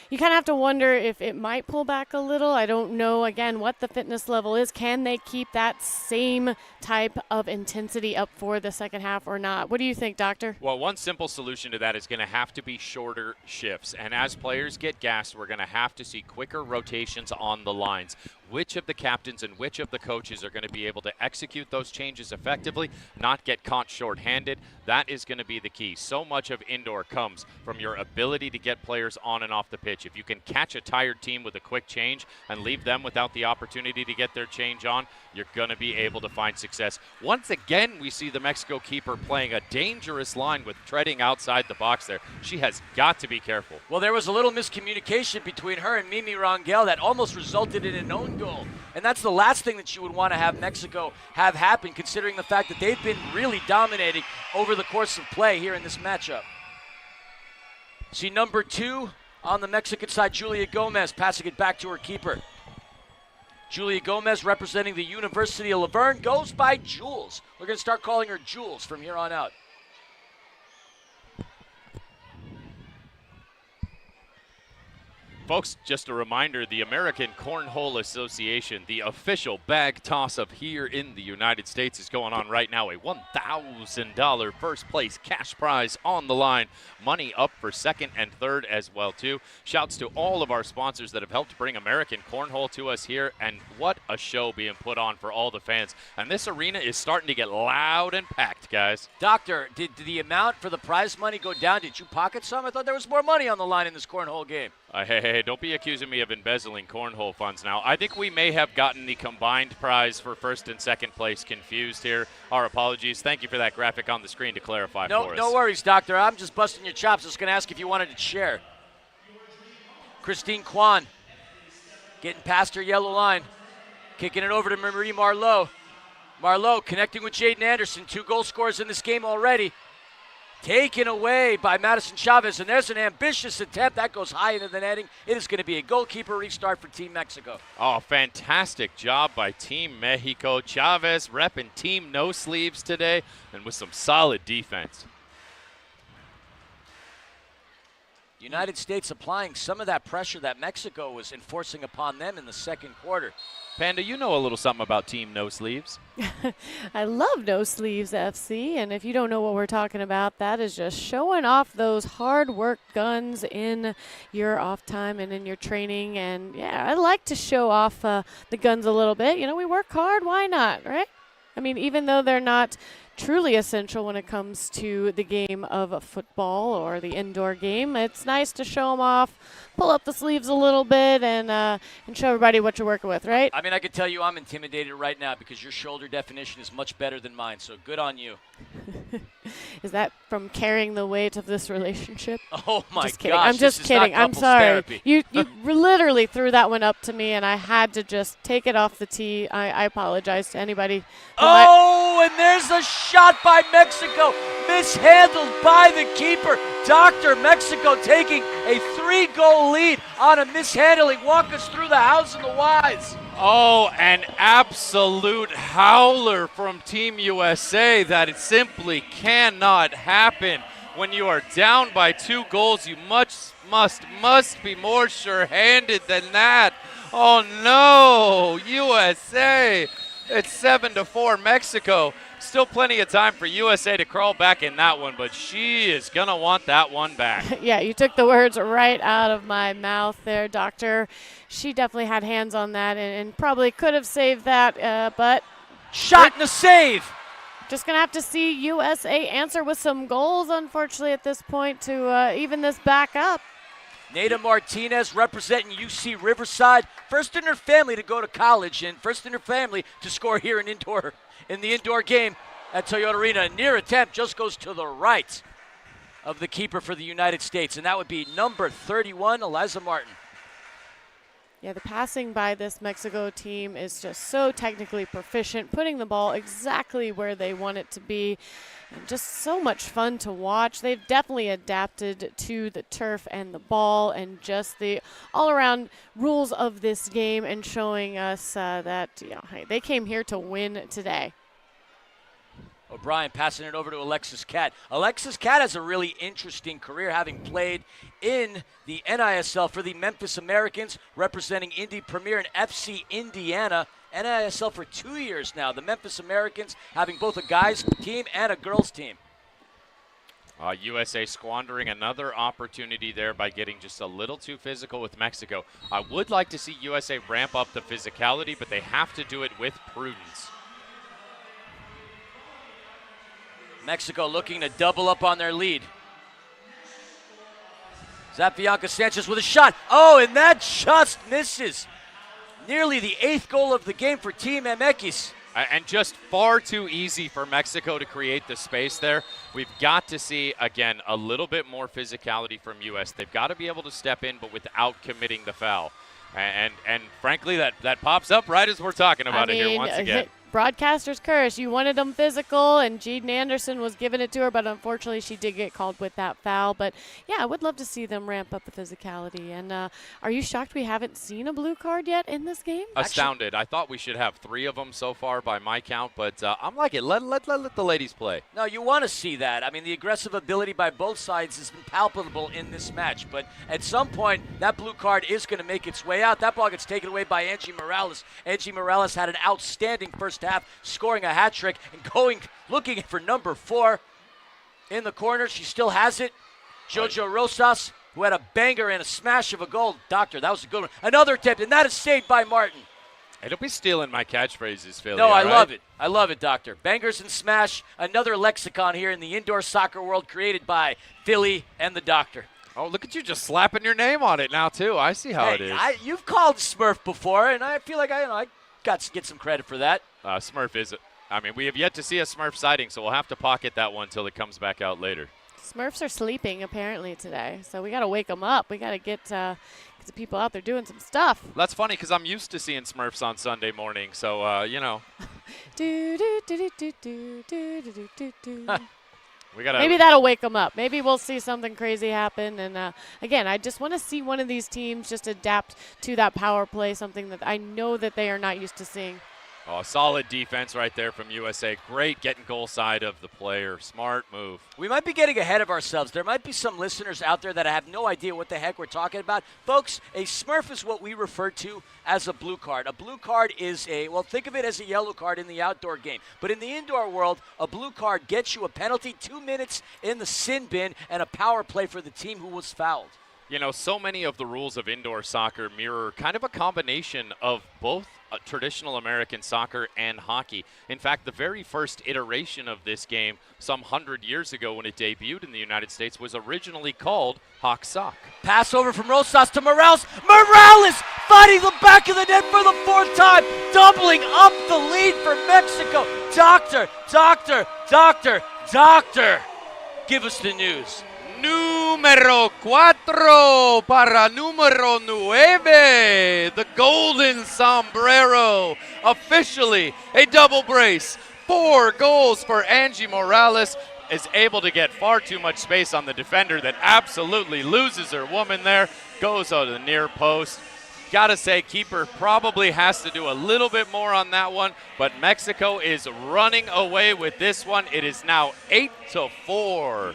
S1: you kind of have to wonder if it might pull back a little. I don't know, again, what the fitness level is. Can they keep that same type of intensity up for the second half or not? What do you think, Doctor?
S6: Well, one simple solution to that is going to have to be shorter shifts. And as players get gassed, we're going to have to see quicker rotations on the lines.
S3: which of the captains and which of the coaches are going to be able to execute those changes effectively, not get caught short-handed. That is going to be the key. So much of indoor comes from your ability to get players on and off the pitch. If you can catch a tired team with a quick change and leave them without the opportunity to get their change on, you're going to be able to find success. Once again, we see the Mexico keeper playing a dangerous line with treading outside the box there. She has got to be careful.
S2: Well, there was a little miscommunication between her and Mimi Rangel that almost resulted in an own goal. And that's the last thing that you would want to have Mexico have happen, considering the fact that they've been really dominating over the course of play here in this matchup. See number 2 on the Mexican side, Julia Gomez, passing it back to her keeper. Julia Gomez, representing the University of Laverne, goes by Jules. We're going to start calling her Jules from here on out.
S3: Folks, just a reminder, the American Cornhole Association, the official bag toss-up here in the United States, is going on right now. A $1,000 first place cash prize on the line. Money up for second and third as well, too. Shouts to all of our sponsors that have helped bring American Cornhole to us here. And what a show being put on for all the fans. And this arena is starting to get loud and packed, guys.
S2: Doctor, did the amount for the prize money go down? Did you pocket some? I thought there was more money on the line in this cornhole game.
S3: Hey, don't be accusing me of embezzling cornhole funds now. I think we may have gotten the combined prize for first and second place confused here. Our apologies. Thank you for that graphic on the screen to clarify for us.
S2: No worries, Doctor. I'm just busting your chops. I was going to ask if you wanted to share. Christine Kwan getting past her yellow line. Kicking it over to Marie Marlowe. Marlowe connecting with Jaden Anderson. 2 goal scorers in this game already. Taken away by Madison Chavez, and there's an ambitious attempt. That goes high into the netting. It is going to be a goalkeeper restart for Team Mexico.
S3: Oh, fantastic job by Team Mexico. Chavez repping Team No Sleeves today, and with some solid defense.
S2: United States applying some of that pressure that Mexico was enforcing upon them in the second quarter.
S3: Panda, you know a little something about Team No Sleeves.
S1: I love No Sleeves FC, and if you don't know what we're talking about, that is just showing off those hard work guns in your off time and in your training. And yeah, I like to show off the guns a little bit. You know, we work hard, why not, right? I mean, even though they're not truly essential when it comes to the game of football or the indoor game, it's nice to show them off, pull up the sleeves a little bit, and show everybody what you're working with, right?
S2: I mean, I can tell you I'm intimidated right now because your shoulder definition is much better than mine, so good on you.
S1: Is that from carrying the weight of this relationship?
S2: Oh, my
S1: just kidding.
S2: gosh.
S1: I'm just kidding. I'm sorry.
S2: Therapy.
S1: You literally threw that one up to me, and I had to just take it off the tee. I apologize to anybody.
S2: Oh, and there's a shot by Mexico, mishandled by the keeper. Dr. Mexico taking a 3-goal lead on a mishandling. Walk us through the hows and the whys.
S3: Oh, an absolute howler from Team USA that it simply cannot happen. When you are down by 2 goals, you must be more sure-handed than that. Oh no, USA. It's 7-4 Mexico. Still plenty of time for USA to crawl back in that one, but she is going to want that one back.
S1: Yeah, you took the words right out of my mouth there, Doctor. She definitely had hands on that and probably could have saved that, but
S2: shot and a save.
S1: Just going to have to see USA answer with some goals, unfortunately, at this point to even this back up.
S2: Nada Martinez representing UC Riverside. First in her family to go to college and first in her family to score here in the indoor game at Toyota Arena. A near attempt just goes to the right of the keeper for the United States, and that would be number 31, Eliza Martin.
S1: Yeah, the passing by this Mexico team is just so technically proficient, putting the ball exactly where they want it to be. And just so much fun to watch. They've definitely adapted to the turf and the ball and just the all-around rules of this game and showing us that hey, they came here to win today.
S2: O'Brien passing it over to Alexis Catt. Alexis Catt has a really interesting career, having played in the NISL for the Memphis Americans, representing Indy Premier and FC Indiana. NISL for 2 years now. The Memphis Americans having both a guys team and a girls team.
S3: USA squandering another opportunity there by getting just a little too physical with Mexico. I would like to see USA ramp up the physicality, but they have to do it with prudence.
S2: Mexico looking to double up on their lead. Is that Bianca Sanchez with a shot? Oh, and that just misses. Nearly the 8th goal of the game for Team MX.
S3: And just far too easy for Mexico to create the space there. We've got to see, again, a little bit more physicality from U.S. They've got to be able to step in, but without committing the foul. And frankly, that pops up right as we're talking about it here once again.
S1: Broadcaster's curse. You wanted them physical, and Jaden Anderson was giving it to her, but unfortunately she did get called with that foul. But, yeah, I would love to see them ramp up the physicality. And are you shocked we haven't seen a blue card yet in this game?
S3: Astounded. I thought we should have 3 of them so far by my count, but I'm like it. Let the ladies play.
S2: No, you want to see that. I mean, the aggressive ability by both sides has been palpable in this match. But at some point, that blue card is going to make its way out. That ball gets taken away by Angie Morales. Angie Morales had an outstanding first half, scoring a hat trick and looking for number 4 in the corner. She still has it. Jojo Rosas, who had a banger and a smash of a goal. Doctor, that was a good one. Another tip, and that is saved by Martin.
S3: Hey, don't be stealing my catchphrases, Philly.
S2: No, I
S3: right?
S2: love it. I love it, Doctor. Bangers and smash, another lexicon here in the indoor soccer world created by Philly and the Doctor.
S3: Oh, look at you just slapping your name on it now, too. I see how it is.
S2: You've called Smurf before, and I feel like I got to get some credit for that.
S3: Smurf is, I mean, we have yet to see a Smurf sighting, so we'll have to pocket that one until it comes back out later.
S1: Smurfs are sleeping apparently today, so we got to wake them up. We got to get the people out there doing some stuff.
S3: That's funny because I'm used to seeing Smurfs on Sunday morning, so you know.
S1: Maybe that'll wake them up. Maybe we'll see something crazy happen. And again, I just want to see one of these teams just adapt to that power play, something that I know that they are not used to seeing.
S3: Oh, solid defense right there from USA. Great getting goal side of the player. Smart move.
S2: We might be getting ahead of ourselves. There might be some listeners out there that have no idea what the heck we're talking about. Folks, a Smurf is what we refer to as a blue card. A blue card is think of it as a yellow card in the outdoor game. But in the indoor world, a blue card gets you a penalty, 2 minutes in the sin bin, and a power play for the team who was fouled.
S3: You know, so many of the rules of indoor soccer mirror kind of a combination of both traditional American soccer and hockey. In fact, the very first iteration of this game, some 100 years ago when it debuted in the United States, was originally called Hawk Sock.
S2: Pass over from Rosas to Morales. Morales fighting the back of the net for the 4th time, doubling up the lead for Mexico. Doctor, give us the news.
S3: Número 4 para número 9. The golden sombrero. Officially a double brace. 4 goals for Angie Morales. Is able to get far too much space on the defender that absolutely loses her woman there. Goes out to the near post. Gotta say, keeper probably has to do a little bit more on that one, but Mexico is running away with this one. It is now 8-4.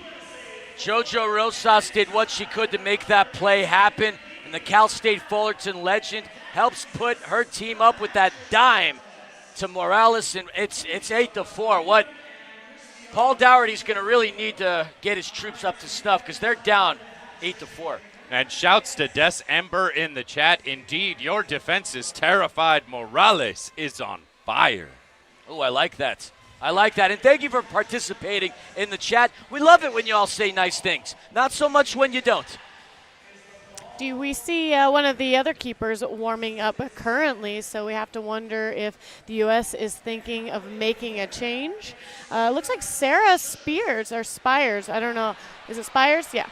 S2: Jojo Rosas did what she could to make that play happen, and the Cal State Fullerton legend helps put her team up with that dime to Morales, and it's 8-4. What Paul Dougherty's going to really need to get his troops up to snuff because they're down 8-4.
S3: And shouts to Des Ember in the chat. Indeed, your defense is terrified. Morales is on fire.
S2: Oh, I like that. And thank you for participating in the chat. We love it when you all say nice things. Not so much when you don't.
S1: Do we see one of the other keepers warming up currently? So we have to wonder if the U.S. is thinking of making a change. Looks like Sarah Spires. I don't know. Is it Spires? Yeah.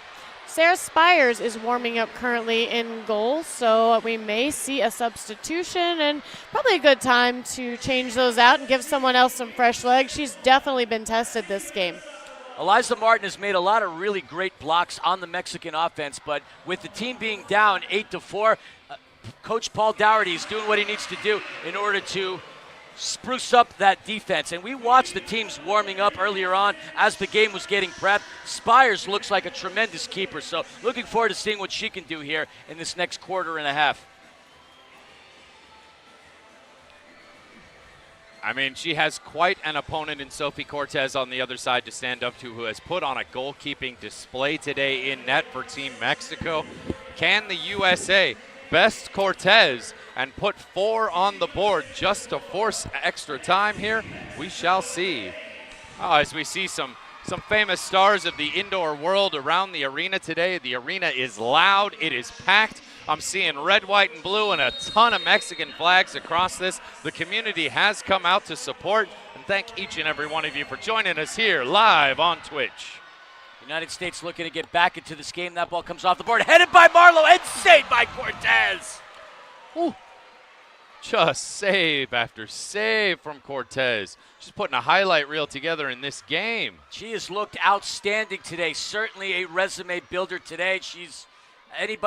S1: Sarah Spires is warming up currently in goal, so we may see a substitution and probably a good time to change those out and give someone else some fresh legs. She's definitely been tested this game.
S2: Eliza Martin has made a lot of really great blocks on the Mexican offense, but with the team being down 8-4, Coach Paul Dougherty is doing what he needs to do in order to spruce up that defense. And we watched the teams warming up earlier on as the game was getting prepped. Spires looks like a tremendous keeper, so looking forward to seeing what she can do here in this next quarter and a half.
S3: I mean, she has quite an opponent in Sophie Cortez on the other side to stand up to, who has put on a goalkeeping display today in net for Team Mexico. Can the USA best Cortez and put 4 on the board just to force extra time here? We shall see. As we see some famous stars of the indoor world around the arena today. The arena is loud. It is packed. I'm seeing red, white, and blue and a ton of Mexican flags across this. The community has come out to support, and thank each and every one of you for joining us here live on Twitch.
S2: United States looking to get back into this game. That ball comes off the board, headed by Marlowe and saved by Cortez.
S3: Ooh. Just save after save from Cortez. She's putting a highlight reel together in this game.
S2: She has looked outstanding today. Certainly a resume builder today. She's any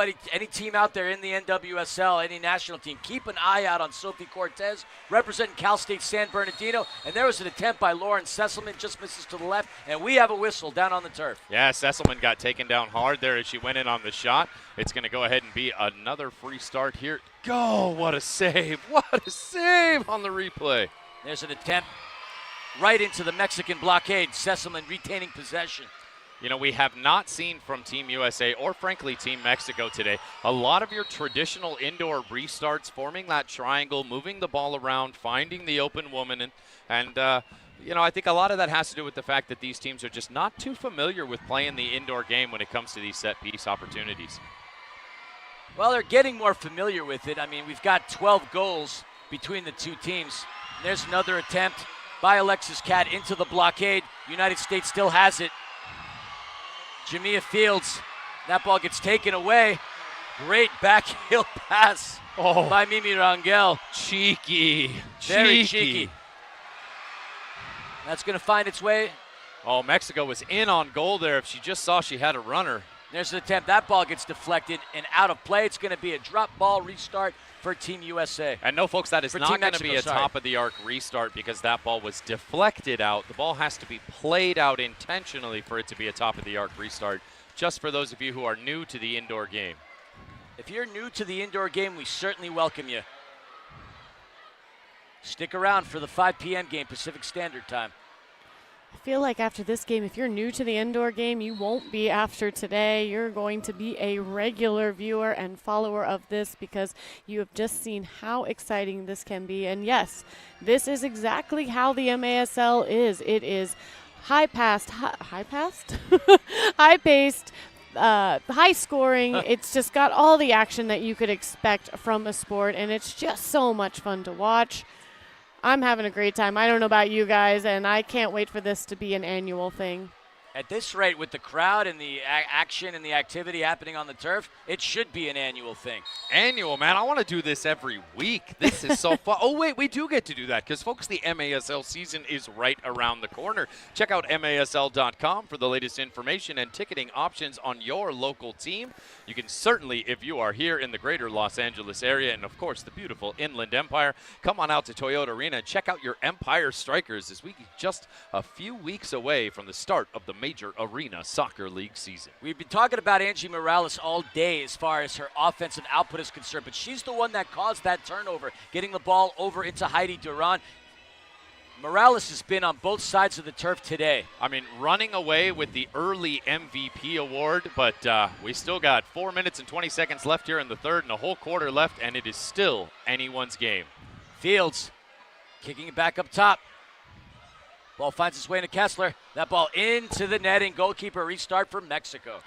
S2: team out there in the NWSL, any national team, keep an eye out on Sophie Cortez, representing Cal State San Bernardino. And there was an attempt by Lauren Sesselman, just misses to the left, and we have a whistle down on the turf.
S3: Yeah, Sesselman got taken down hard there as she went in on the shot. It's going to go ahead and be another free start here. Go, what a save. What a save on the replay.
S2: There's an attempt right into the Mexican blockade. Sesselman retaining possession.
S3: You know, we have not seen from Team USA or, frankly, Team Mexico today a lot of your traditional indoor restarts, forming that triangle, moving the ball around, finding the open woman. And you know, I think a lot of that has to do with the fact that these teams are just not too familiar with playing the indoor game when it comes to these set-piece opportunities.
S2: Well, they're getting more familiar with it. I mean, we've got 12 goals between the two teams. And there's another attempt by Alexis Cat into the blockade. United States still has it. Jamia Fields, that ball gets taken away. Great backheel pass by Mimi Rangel.
S3: Cheeky.
S2: Very cheeky. That's going to find its way.
S3: Oh, Mexico was in on goal there if she just saw she had a runner.
S2: There's an attempt. That ball gets deflected and out of play. It's going to be a drop ball restart for Team USA.
S3: And no, folks, that is not going to be a
S2: sorry.
S3: top-of-the-arc restart because that ball was deflected out. The ball has to be played out intentionally for it to be a top-of-the-arc restart, just for those of you who are new to the indoor game.
S2: If you're new to the indoor game, we certainly welcome you. Stick around for the 5 p.m. game, Pacific Standard Time.
S1: I feel like after this game, if you're new to the indoor game, you won't be after today. You're going to be a regular viewer and follower of this because you have just seen how exciting this can be. And yes, this is exactly how the MASL is. It is high-paced, high-scoring. It's just got all the action that you could expect from a sport, and it's just so much fun to watch. I'm having a great time. I don't know about you guys, and I can't wait for this to be an annual thing.
S2: At this rate, with the crowd and the action and the activity happening on the turf, it should be an annual thing.
S3: Annual, man. I want to do this every week. This is so fun. Oh, wait, we do get to do that because, folks, the MASL season is right around the corner. Check out MASL.com for the latest information and ticketing options on your local team. You can certainly, if you are here in the greater Los Angeles area and, of course, the beautiful Inland Empire, come on out to Toyota Arena and check out your Empire Strikers as we just a few weeks away from the start of the Major Arena Soccer League season.
S2: We've been talking about Angie Morales all day as far as her offensive output is concerned, but she's the one that caused that turnover, getting the ball over into Heidi Duran. Morales has been on both sides of the turf today.
S3: I mean, running away with the early MVP award, but we still got 4 minutes and 20 seconds left here in the third and a whole quarter left, and it is still anyone's game.
S2: Fields kicking it back up top. Ball finds its way into Kessler. That ball into the net, and goalkeeper restart for Mexico.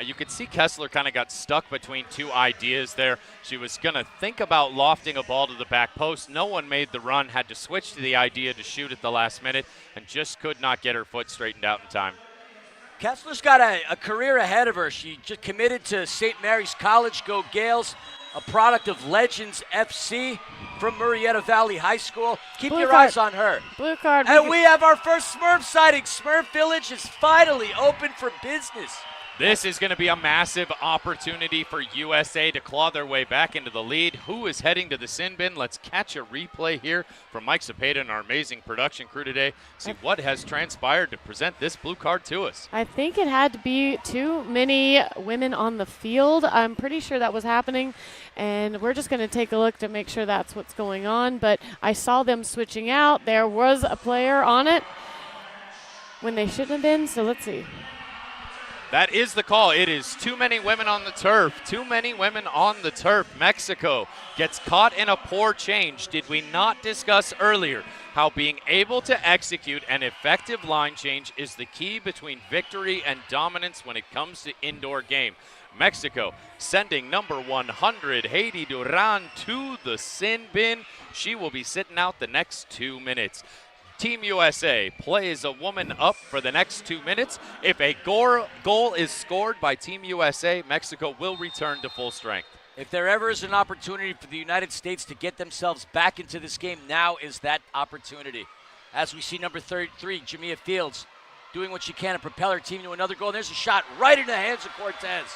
S3: You could see Kessler kind of got stuck between two ideas there. She was going to think about lofting a ball to the back post. No one made the run, had to switch to the idea to shoot at the last minute, and just could not get her foot straightened out in time.
S2: Kessler's got a career ahead of her. She just committed to St. Mary's College. Go Gales, a product of Legends FC from Murrieta Valley High School. Keep
S1: Blue
S2: your
S1: card.
S2: eyes on her.
S1: Blue card.
S2: And we have our first Smurf sighting. Smurf Village is finally open for business.
S3: This is going to be a massive opportunity for USA to claw their way back into the lead. Who is heading to the sin bin? Let's catch a replay here from Mike Cepeda and our amazing production crew today. See what has transpired to present this blue card to us.
S1: I think it had to be too many women on the field. I'm pretty sure that was happening, and we're just going to take a look to make sure that's what's going on. But I saw them switching out. There was a player on it when they shouldn't have been, so let's see.
S3: That is the call. It is too many women on the turf. Too many women on the turf. Mexico gets caught in a poor change. Did we not discuss earlier how being able to execute an effective line change is the key between victory and dominance when it comes to indoor game? Mexico sending number 100, Heidi Duran, to the sin bin. She will be sitting out the next 2 minutes. Team USA plays a woman up for the next 2 minutes. If a goal is scored by Team USA, Mexico will return to full strength.
S2: If there ever is an opportunity for the United States to get themselves back into this game, now is that opportunity. As we see number 33, Jamia Fields, doing what she can to propel her team to another goal. And there's a shot right into the hands of Cortez.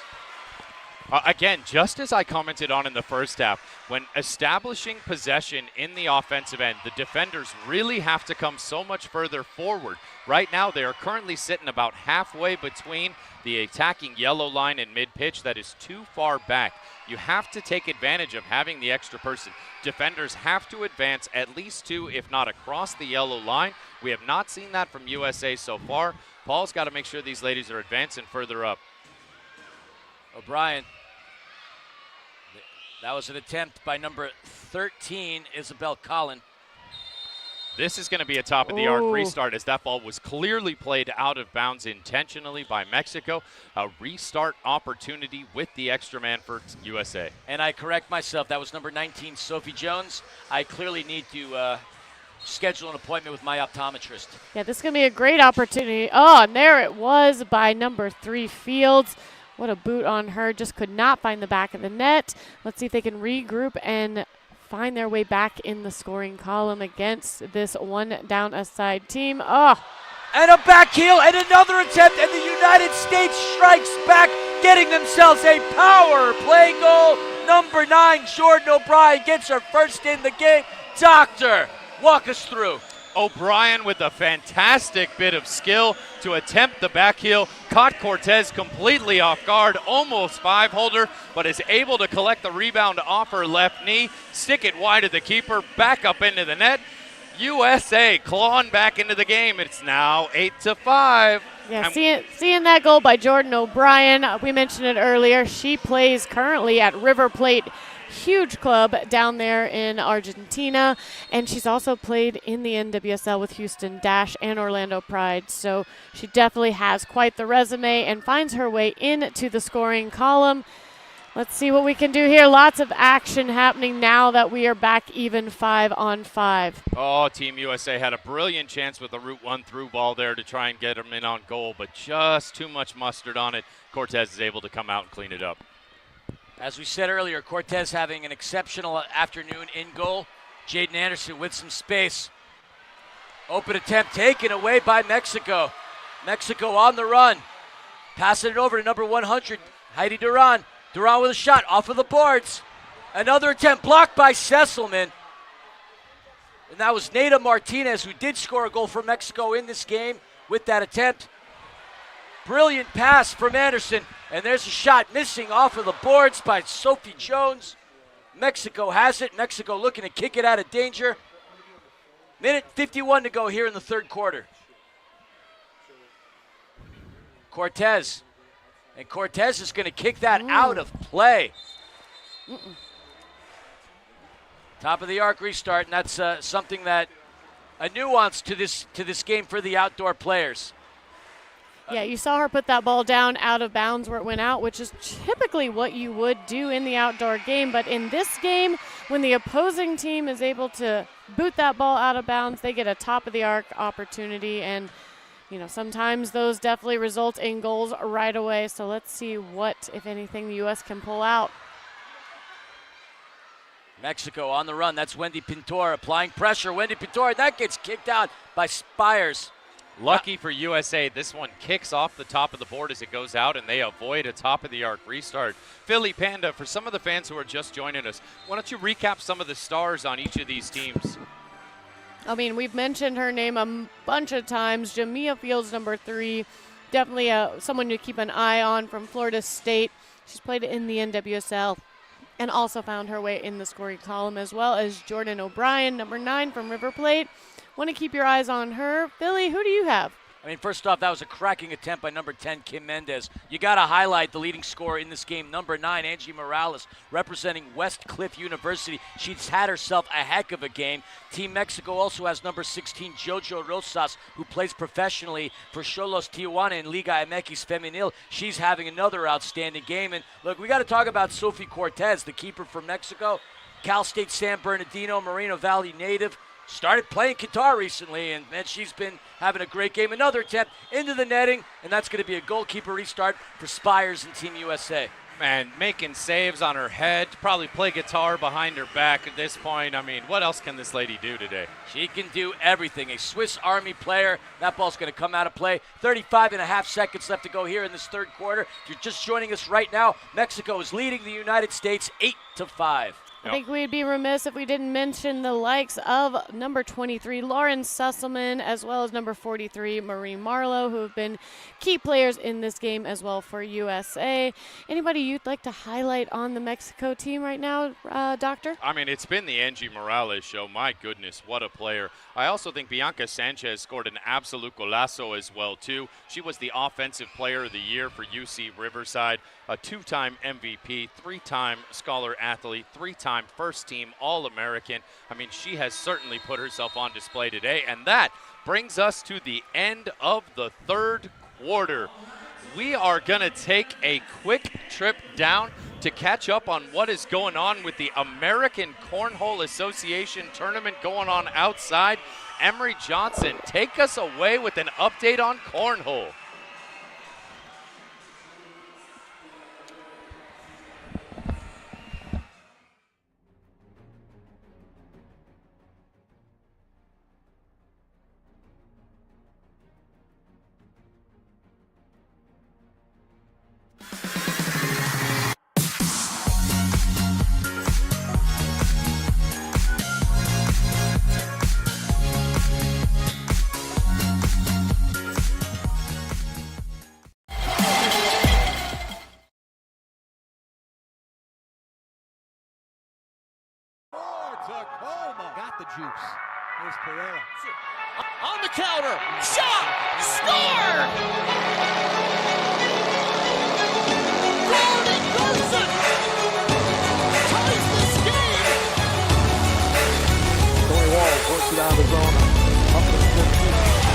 S3: Again, just as I commented on in the first half, when establishing possession in the offensive end, the defenders really have to come so much further forward. Right now, they are currently sitting about halfway between the attacking yellow line and mid-pitch. That is too far back. You have to take advantage of having the extra person. Defenders have to advance at least 2, if not across the yellow line. We have not seen that from USA so far. Paul's got to make sure these ladies are advancing further up.
S2: O'Brien. That was an attempt by number 13, Isabel Collin.
S3: This is going to be a top-of-the-arc restart as that ball was clearly played out of bounds intentionally by Mexico. A restart opportunity with the extra man for USA.
S2: And I correct myself. That was number 19, Sophie Jones. I clearly need to schedule an appointment with my optometrist.
S1: Yeah, this is going to be a great opportunity. Oh, and there it was by number 3, Fields. What a boot on her. Just could not find the back of the net. Let's see if they can regroup and find their way back in the scoring column against this one down a side team. Oh.
S2: And a back heel and another attempt, and the United States strikes back, getting themselves a power play goal. Number 9, Jordan O'Brien gets her first in the game. Doctor, walk us through.
S3: O'Brien with a fantastic bit of skill to attempt the back heel, caught Cortez completely off guard, almost 5-holder, but is able to collect the rebound off her left knee, stick it wide of the keeper, back up into the net. USA clawing back into the game. It's now 8-5.
S1: Yeah, seeing that goal by Jordan O'Brien, we mentioned it earlier. She plays currently at River Plate, huge club down there in Argentina, and she's also played in the NWSL with Houston Dash and Orlando Pride, so she definitely has quite the resume and finds her way into the scoring column. Let's see what we can do here. Lots of action happening now that we are back even 5-on-5.
S3: Oh, Team USA had a brilliant chance with a route 1 through ball there to try and get them in on goal, but just too much mustard on it. Cortez is able to come out and clean it up.
S2: As we said earlier, Cortez having an exceptional afternoon in goal. Jaden Anderson with some space. Open attempt taken away by Mexico. Mexico on the run. Passing it over to number 100, Heidi Duran. Duran with a shot off of the boards. Another attempt blocked by Sesselman. And that was Neda Martinez, who did score a goal for Mexico in this game with that attempt. Brilliant pass from Anderson. And there's a shot missing off of the boards by Sophie Jones. Mexico has it. Mexico looking to kick it out of danger. Minute 51 to go here in the third quarter. Cortez. And Cortez is going to kick that out of play. Top of the arc restart, and that's something that a nuance to this game for the outdoor players.
S1: Yeah, you saw her put that ball down out of bounds where it went out, which is typically what you would do in the outdoor game. But in this game, when the opposing team is able to boot that ball out of bounds, they get a top-of-the-arc opportunity. And, you know, sometimes those definitely result in goals right away. So let's see what, if anything, the U.S. can pull out.
S2: Mexico on the run. That's Wendy Pintor applying pressure. Wendy Pintor, that gets kicked out by Spires.
S3: Lucky for USA, this one kicks off the top of the board as it goes out, and they avoid a top-of-the-arc restart. Philly Panda, for some of the fans who are just joining us, why don't you recap some of the stars on each of these teams?
S1: I mean, we've mentioned her name a bunch of times. Jamia Fields, number 3, definitely someone to keep an eye on from Florida State. She's played in the NWSL and also found her way in the scoring column, as well as Jordan O'Brien, number 9 from River Plate. Want to keep your eyes on her. Philly, who do you have?
S2: I mean, first off, that was a cracking attempt by number 10, Kim Mendez. You got to highlight the leading scorer in this game, number 9, Angie Morales, representing West Cliff University. She's had herself a heck of a game. Team Mexico also has number 16, Jojo Rosas, who plays professionally for Xolos Tijuana in Liga MX Femenil. She's having another outstanding game. And look, we got to talk about Sophie Cortez, the keeper from Mexico, Cal State San Bernardino, Moreno Valley native. Started playing guitar recently, and man, she's been having a great game. Another attempt into the netting, and that's going to be a goalkeeper restart for Spires and Team USA.
S3: Man, making saves on her head, probably play guitar behind her back at this point. I mean, what else can this lady do today?
S2: She can do everything. A Swiss Army player. That ball's going to come out of play. 35.5 seconds left to go here in this third quarter. If you're just joining us right now, Mexico is leading the United States 8-5.
S1: I think we'd be remiss if we didn't mention the likes of number 23, Lauren Susselman, as well as number 43, Marie Marlowe, who have been key players in this game as well for USA. Anybody you'd like to highlight on the Mexico team right now, Doctor?
S3: I mean, it's been the Angie Morales show. My goodness, what a player. I also think Bianca Sanchez scored an absolute golazo as well, too. She was the Offensive Player of the Year for UC Riverside, a 2-time MVP, 3-time Scholar Athlete, 3-time first-team All-American. I mean, she has certainly put herself on display today, and that brings us to the end of the third quarter. We are going to take a quick trip down to catch up on what is going on with the American Cornhole Association tournament going on outside. Emery Johnson, take us away with an update on cornhole.
S8: Got the juice. Here's Pereira.
S7: On the counter. Shot. Score. Gordon Gerson ties this game.
S8: Tony Walls works it out of the zone. Up to the 15.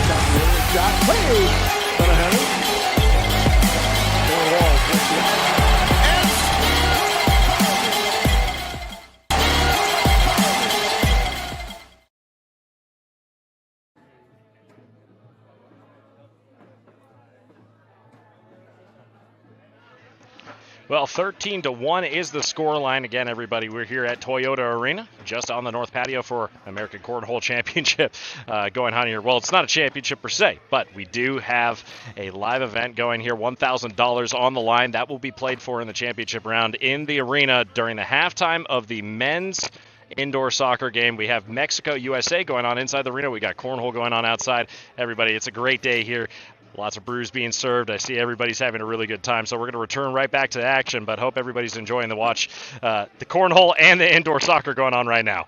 S8: Got the early shot. Played. But ahead. Tony Walls works it out.
S10: Well, 13-1 is the scoreline. Again, everybody, we're here at Toyota Arena, just on the north patio for American Cornhole Championship going on here. Well, it's not a championship per se, but we do have a live event going here, $1,000 on the line. That will be played for in the championship round in the arena during the halftime of the men's indoor soccer game. We have Mexico, USA going on inside the arena. We got cornhole going on outside. Everybody, it's a great day here. Lots of brews being served. I see everybody's having a really good time. So we're going to return right back to the action, but hope everybody's enjoying the watch. The cornhole and the indoor soccer going on right now.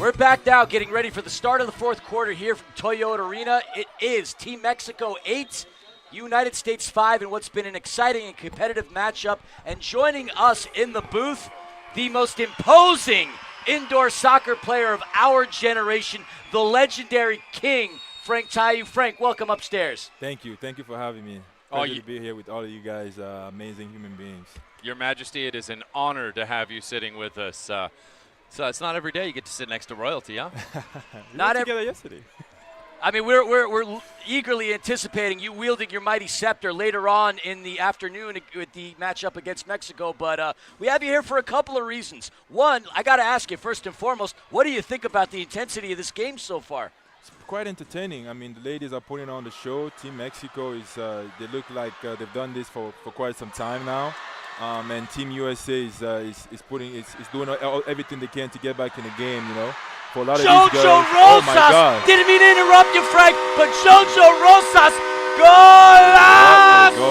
S2: We're back now, getting ready for the start of the fourth quarter here from Toyota Arena. It is Team Mexico 8, United States 5, in what's been an exciting and competitive matchup. And joining us in the booth, the most imposing indoor soccer player of our generation, the legendary King, Frank Tayu. Frank, welcome upstairs.
S11: Thank you. Thank you for having me. Pleasure to be here with all of you guys, amazing human beings.
S6: Your Majesty, it is an honor to have you sitting with us. So it's not every day you get to sit next to royalty, huh?
S11: Not together yesterday.
S2: I mean, we're eagerly anticipating you wielding your mighty scepter later on in the afternoon with the matchup against Mexico. But we have you here for a couple of reasons. One, I got to ask you first and foremost, what do you think about the intensity of this game so far?
S11: It's quite entertaining. I mean, the ladies are putting on the show. Team Mexico is they look like they've done this for quite some time now. And Team USA is doing everything they can to get back in the game, you know. For a lot of these girls.
S2: Rosas!
S11: Oh my God.
S2: Didn't mean to interrupt you, Frank, but Jojo Rosas, golazo!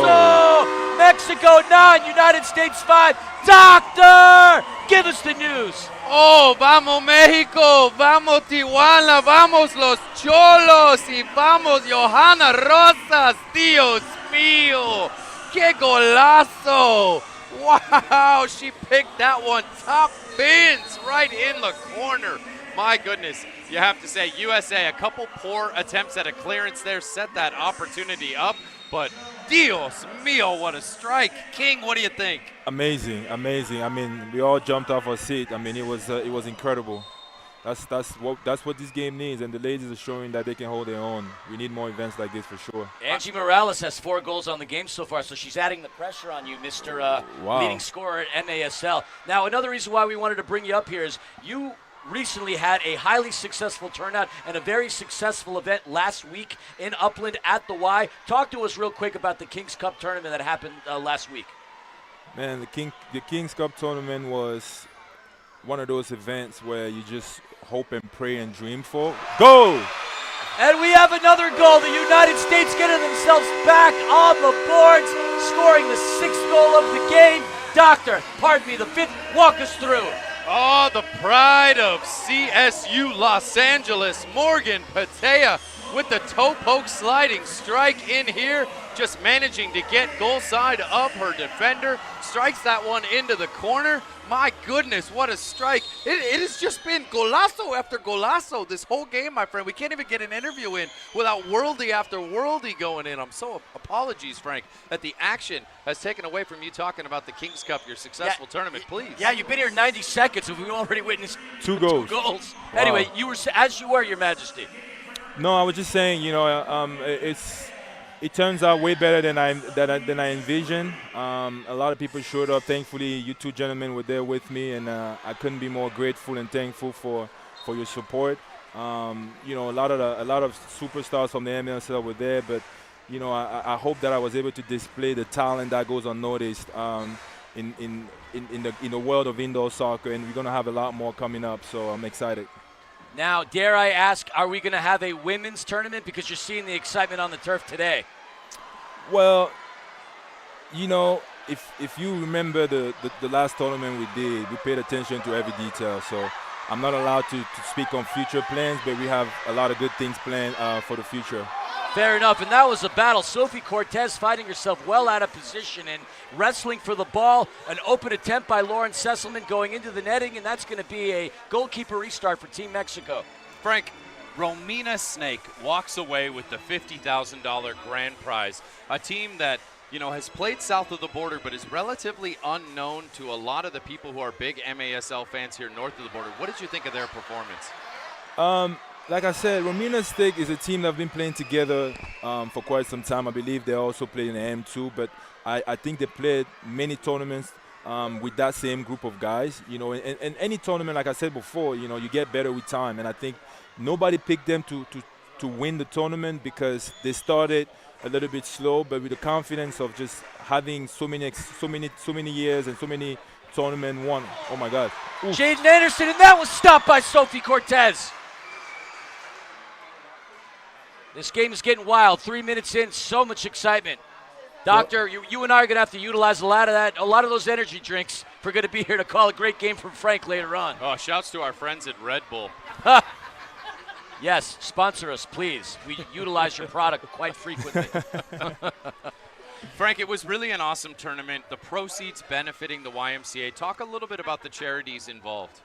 S2: Mexico 9, United States 5. Doctor, give us the news.
S6: Oh, vamos México, vamos Tijuana, vamos los Cholos y vamos Johanna Rosas, Dios mío, qué golazo! Wow, she picked that one top bins right in the corner. My goodness, you have to say, USA, a couple poor attempts at a clearance there, set that opportunity up, but Dios mío, what a strike. King, what do you think?
S11: Amazing, amazing. I mean, we all jumped off our seat. I mean, it was incredible. That's what this game needs, and the ladies are showing that they can hold their own. We need more events like this for sure.
S2: Angie Morales has 4 goals on the game so far, so she's adding the pressure on you, Mr. Leading scorer at MASL. Now, another reason why we wanted to bring you up here is you recently had a highly successful turnout and a very successful event last week in Upland at the Y. Talk to us real quick about the King's Cup tournament that happened last week.
S11: Man, the King's Cup tournament was one of those events where you just hope and pray and dream for. Goal!
S2: And we have another goal. The United States getting themselves back on the boards, scoring the 6th goal of the game. Doctor, pardon me, the 5th. Walk us through.
S6: Oh, the pride of CSU Los Angeles, Morgan Patea with the toe poke sliding strike in here, just managing to get goal side of her defender, strikes that one into the corner. My goodness, what a strike. It has just been golazo after golazo this whole game, my friend. We can't even get an interview in without worldie after worldie going in. I'm so apologies, Frank, that the action has taken away from you talking about the King's Cup, your successful tournament, please.
S2: Yeah, you've been here 90 seconds and we've already witnessed
S11: 2 goals.
S2: 2 goals.
S11: Wow.
S2: Anyway, you were, as you were, Your Majesty.
S11: No, I was just saying, you know, it turns out way better than I envisioned. A lot of people showed up. Thankfully, you 2 gentlemen were there with me, and I couldn't be more grateful and thankful for your support. You know, a lot of superstars from the MLSL were there, but you know, I hope that I was able to display the talent that goes unnoticed in the world of indoor soccer, and we're gonna have a lot more coming up. So I'm excited.
S2: Now, dare I ask, are we going to have a women's tournament? Because you're seeing the excitement on the turf today.
S11: Well, you know, if you remember the last tournament we did, we paid attention to every detail. So I'm not allowed to speak on future plans, but we have a lot of good things planned for the future.
S2: Fair enough, and that was a battle. Sophie Cortez finding herself well out of position and wrestling for the ball. An open attempt by Lauren Sesselman going into the netting, and that's going to be a goalkeeper restart for Team Mexico.
S6: Frank, Romina Snake walks away with the $50,000 grand prize. A team that, you know, has played south of the border but is relatively unknown to a lot of the people who are big MASL fans here north of the border. What did you think of their performance?
S11: Like I said, Romina Snake is a team that have been playing together for quite some time. I believe they also play in the M2, but I think they played many tournaments with that same group of guys. You know, and any tournament, like I said before, you know, you get better with time. And I think nobody picked them to win the tournament because they started a little bit slow, but with the confidence of just having so many years and so many tournaments won. Oh my God! Oof.
S2: Jaden Anderson, and that was stopped by Sophie Cortez. This game is getting wild. 3 minutes in, so much excitement. Doctor, you and I are going to have to utilize a lot of those energy drinks if we're going to be here to call a great game from Frank later on.
S3: Oh, shouts to our friends at Red Bull.
S2: Yes, sponsor us, please. We utilize your product quite frequently.
S3: Frank, it was really an awesome tournament. The proceeds benefiting the YMCA. Talk a little bit about the charities involved.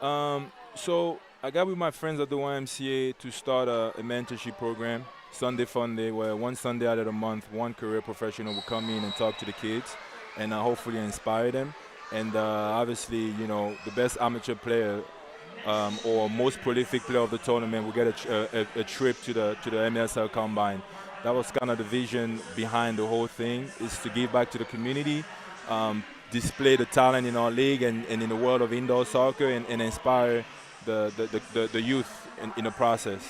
S11: So I got with my friends at the YMCA to start a mentorship program, Sunday Fun Day, where one Sunday out of the month, one career professional will come in and talk to the kids and hopefully inspire them. And obviously, you know, the best amateur player or most prolific player of the tournament will get a trip to the MASL Combine. That was kind of the vision behind the whole thing, is to give back to the community, display the talent in our league and in the world of indoor soccer, and inspire the youth in the process.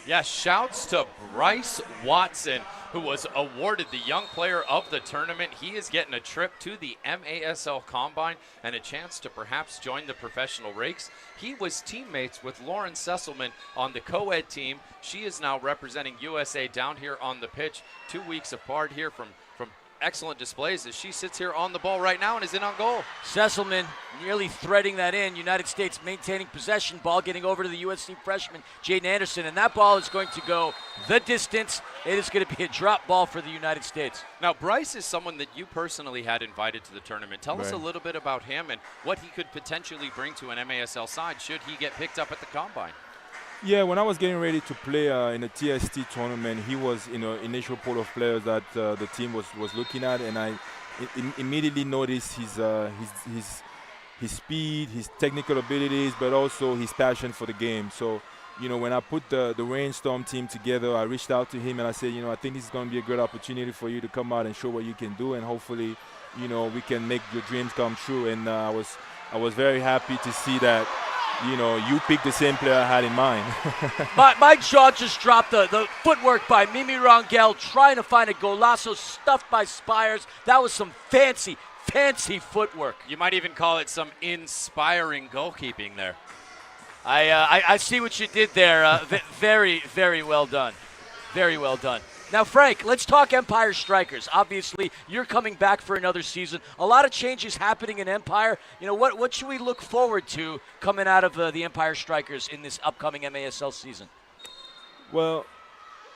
S3: Yeah, shouts to Bryce Watson, who was awarded the Young Player of the Tournament. He is getting a trip to the MASL Combine and a chance to perhaps join the professional ranks. He was teammates with Lauren Sesselman on the co-ed team. She is now representing USA down here on the pitch, 2 weeks apart here from excellent displays as she sits here on the ball right now and is in on goal.
S2: Sesselman nearly threading that in. United States maintaining possession. Ball getting over to the USC freshman, Jaden Anderson. And that ball is going to go the distance. It is going to be a drop ball for the United States.
S3: Now, Bryce is someone that you personally had invited to the tournament. Tell us a little bit about him and what he could potentially bring to an MASL side should he get picked up at the Combine.
S11: Yeah, when I was getting ready to play in the TST tournament, he was in the initial pool of players that the team was looking at, and I immediately noticed his speed, his technical abilities, but also his passion for the game. So, you know, when I put the Rainstorm team together, I reached out to him and I said, you know, I think this is going to be a great opportunity for you to come out and show what you can do, and hopefully, you know, we can make your dreams come true. And I was very happy to see that. You know, you picked the same player I had in mind.
S2: my jaw just dropped. The footwork by Mimi Rangel trying to find a golazo stuffed by Spires. That was some fancy footwork.
S3: You might even call it some inspiring goalkeeping there.
S2: I see what you did there. Very, very well done. Very well done. Now, Frank, let's talk Empire Strikers. Obviously, you're coming back for another season. A lot of changes happening in Empire. You know, what should we look forward to coming out of the Empire Strikers in this upcoming MASL season?
S11: Well,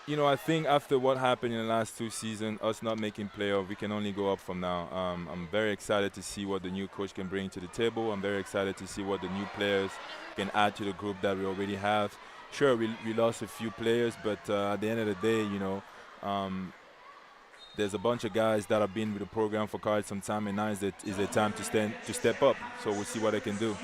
S11: you know, I think after what happened in the last 2 seasons, us not making playoff, we can only go up from now. I'm very excited to see what the new coach can bring to the table. I'm very excited to see what the new players can add to the group that we already have. Sure, we lost a few players, but at the end of the day, you know, there's a bunch of guys that have been with the program for quite some time, and now is the time to step up. So we'll see what they can do.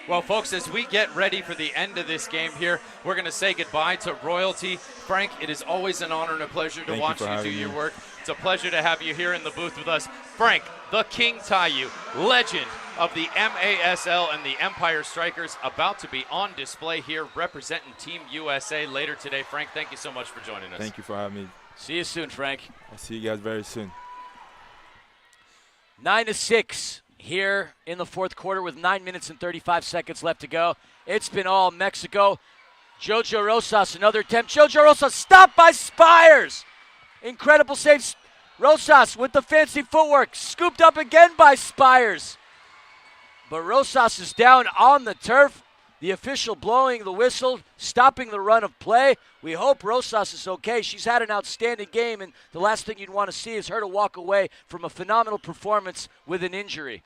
S3: Well, folks, as we get ready for the end of this game here, we're going to say goodbye to Royalty. Frank, it is always an honor and a pleasure to watch you do your work. It's a pleasure to have you here in the booth with us. Frank, the King Taiyu, legend of the MASL and the Empire Strikers, about to be on display here representing Team USA later today. Frank, thank you so much for joining us.
S11: Thank you for having me.
S2: See you soon, Frank.
S11: I'll see you guys very soon.
S2: 9-6 here in the fourth quarter with 9 minutes and 35 seconds left to go. It's been all Mexico. Jojo Rosas, another attempt. Jojo Rosas stopped by Spires. Incredible save. Rosas with the fancy footwork. Scooped up again by Spires. But Rosas is down on the turf. The official blowing the whistle, stopping the run of play. We hope Rosas is okay. She's had an outstanding game, and the last thing you'd want to see is her to walk away from a phenomenal performance with an injury.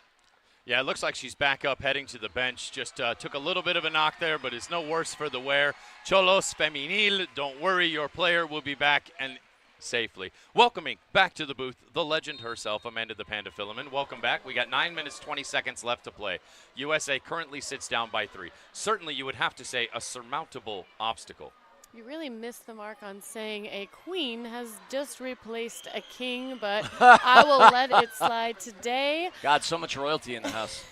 S3: Yeah, it looks like she's back up heading to the bench. Just took a little bit of a knock there, but it's no worse for the wear. Xolos Femenil, don't worry, your player will be back and safely. Welcoming back to the booth, the legend herself, Amanda the Panda Filament. Welcome back. We got 9 minutes, 20 seconds left to play. USA currently sits down by 3. Certainly, you would have to say a surmountable obstacle.
S1: You really missed the mark on saying a queen has just replaced a king, but I will let it slide today.
S2: God, so much royalty in the house.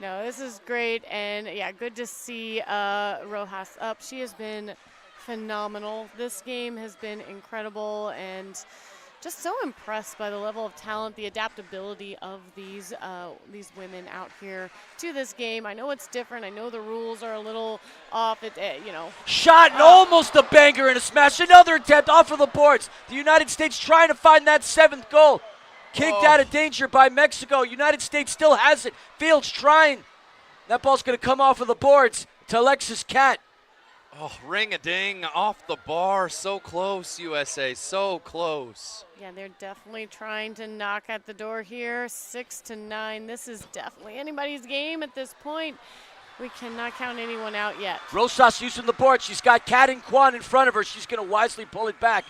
S1: No, this is great, and yeah, good to see Rojas up. She has been phenomenal. This game has been incredible, and just so impressed by the level of talent, the adaptability of these women out here to this game. I know it's different. I know the rules are a little off.
S2: Shot and almost a banger and a smash. Another attempt off of the boards. The United States trying to find that 7th goal. Kicked out of danger by Mexico. United States still has it. Fields trying. That ball's going to come off of the boards to Alexis Cat.
S3: Oh, ring-a-ding off the bar. So close, USA. So close.
S1: Yeah, they're definitely trying to knock at the door here. 6-9. This is definitely anybody's game at this point. We cannot count anyone out yet.
S2: Rosas using the board. She's got Kat and Kwan in front of her. She's going to wisely pull it back.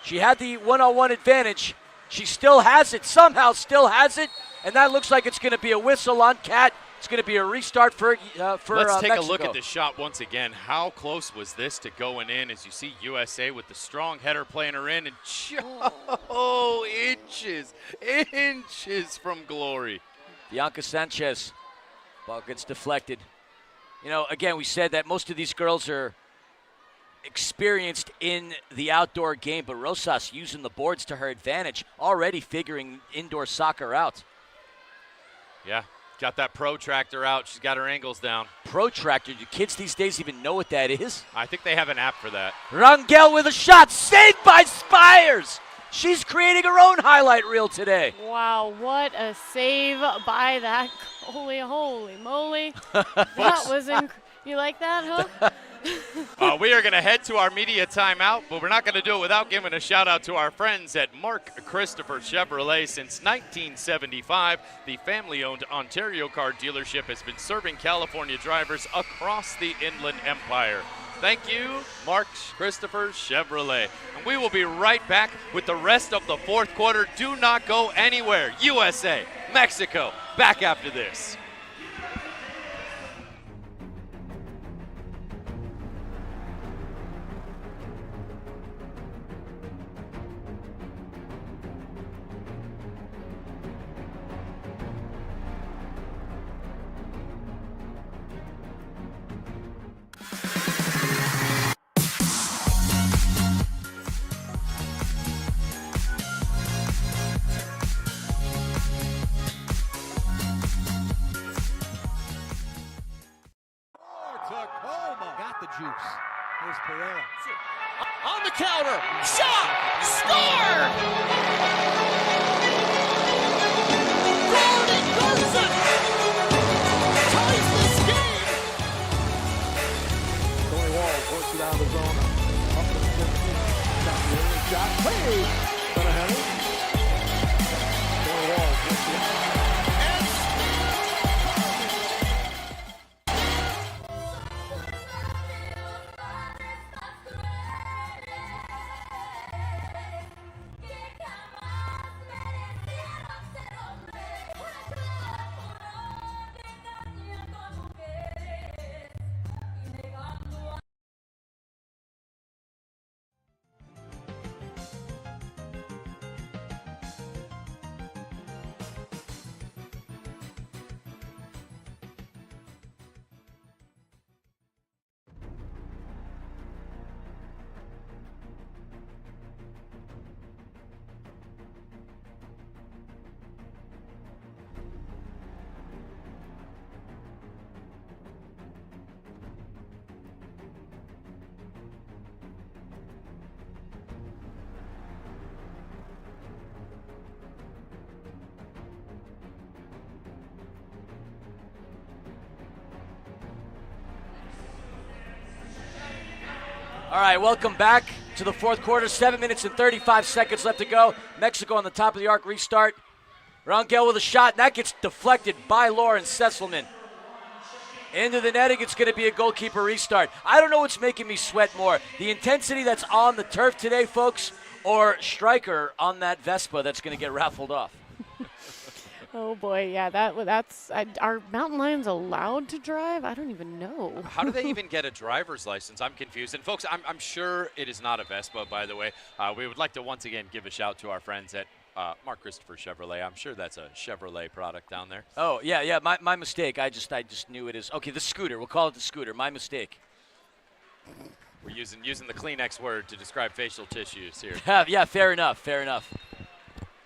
S2: She had the one-on-one advantage. She still has it. Somehow still has it. And that looks like it's going to be a whistle on Kat. It's going to be a restart for
S3: Let's take
S2: Mexico.
S3: a look at the shot once again. How close was this to going in? As you see USA with the strong header playing her in, and inches from glory.
S2: Bianca Sanchez. Ball gets deflected. Again, we said that most of these girls are experienced in the outdoor game, but Rosas using the boards to her advantage, already figuring indoor soccer out.
S3: Yeah. Got that protractor out. She's got her angles down.
S2: Protractor? Do kids these days even know what that is?
S3: I think they have an app for that.
S2: Rangel with a shot. Saved by Spires. She's creating her own highlight reel today.
S1: Wow, what a save by that goalie. Holy moly. That was you like that, huh?
S3: We are going to head to our media timeout, but we're not going to do it without giving a shout-out to our friends at Mark Christopher Chevrolet. Since 1975, the family-owned Ontario car dealership has been serving California drivers across the Inland Empire. Thank you, Mark Christopher Chevrolet. And we will be right back with the rest of the fourth quarter. Do not go anywhere. USA, Mexico, back after this.
S7: Got the juice. Here's Pereira. On the counter. Shot. Score! Gordon Gerson ties this game.
S8: Tony Walls works it out of the zone. Up to the 15. Got the early shot. Played. Got a header. Tony Walls works it out.
S2: All right, welcome back to the fourth quarter. 7 minutes and 35 seconds left to go. Mexico on the top of the arc restart. Rangel with a shot, and that gets deflected by Lauren Sesselman. Into the netting, it's going to be a goalkeeper restart. I don't know what's making me sweat more, the intensity that's on the turf today, folks, or Stryker on that Vespa that's going to get raffled off.
S1: Oh boy, yeah, that's are Mountain Lions allowed to drive? I don't even know.
S3: How do they even get a driver's license? I'm confused. And folks, I'm sure it is not a Vespa, by the way. We would like to once again give a shout to our friends at Mark Christopher Chevrolet. I'm sure that's a Chevrolet product down there.
S2: Oh, yeah, my mistake. I just knew it is. Okay, the scooter. We'll call it the scooter. My mistake.
S3: We're using the Kleenex word to describe facial tissues here.
S2: Yeah, fair enough, fair enough.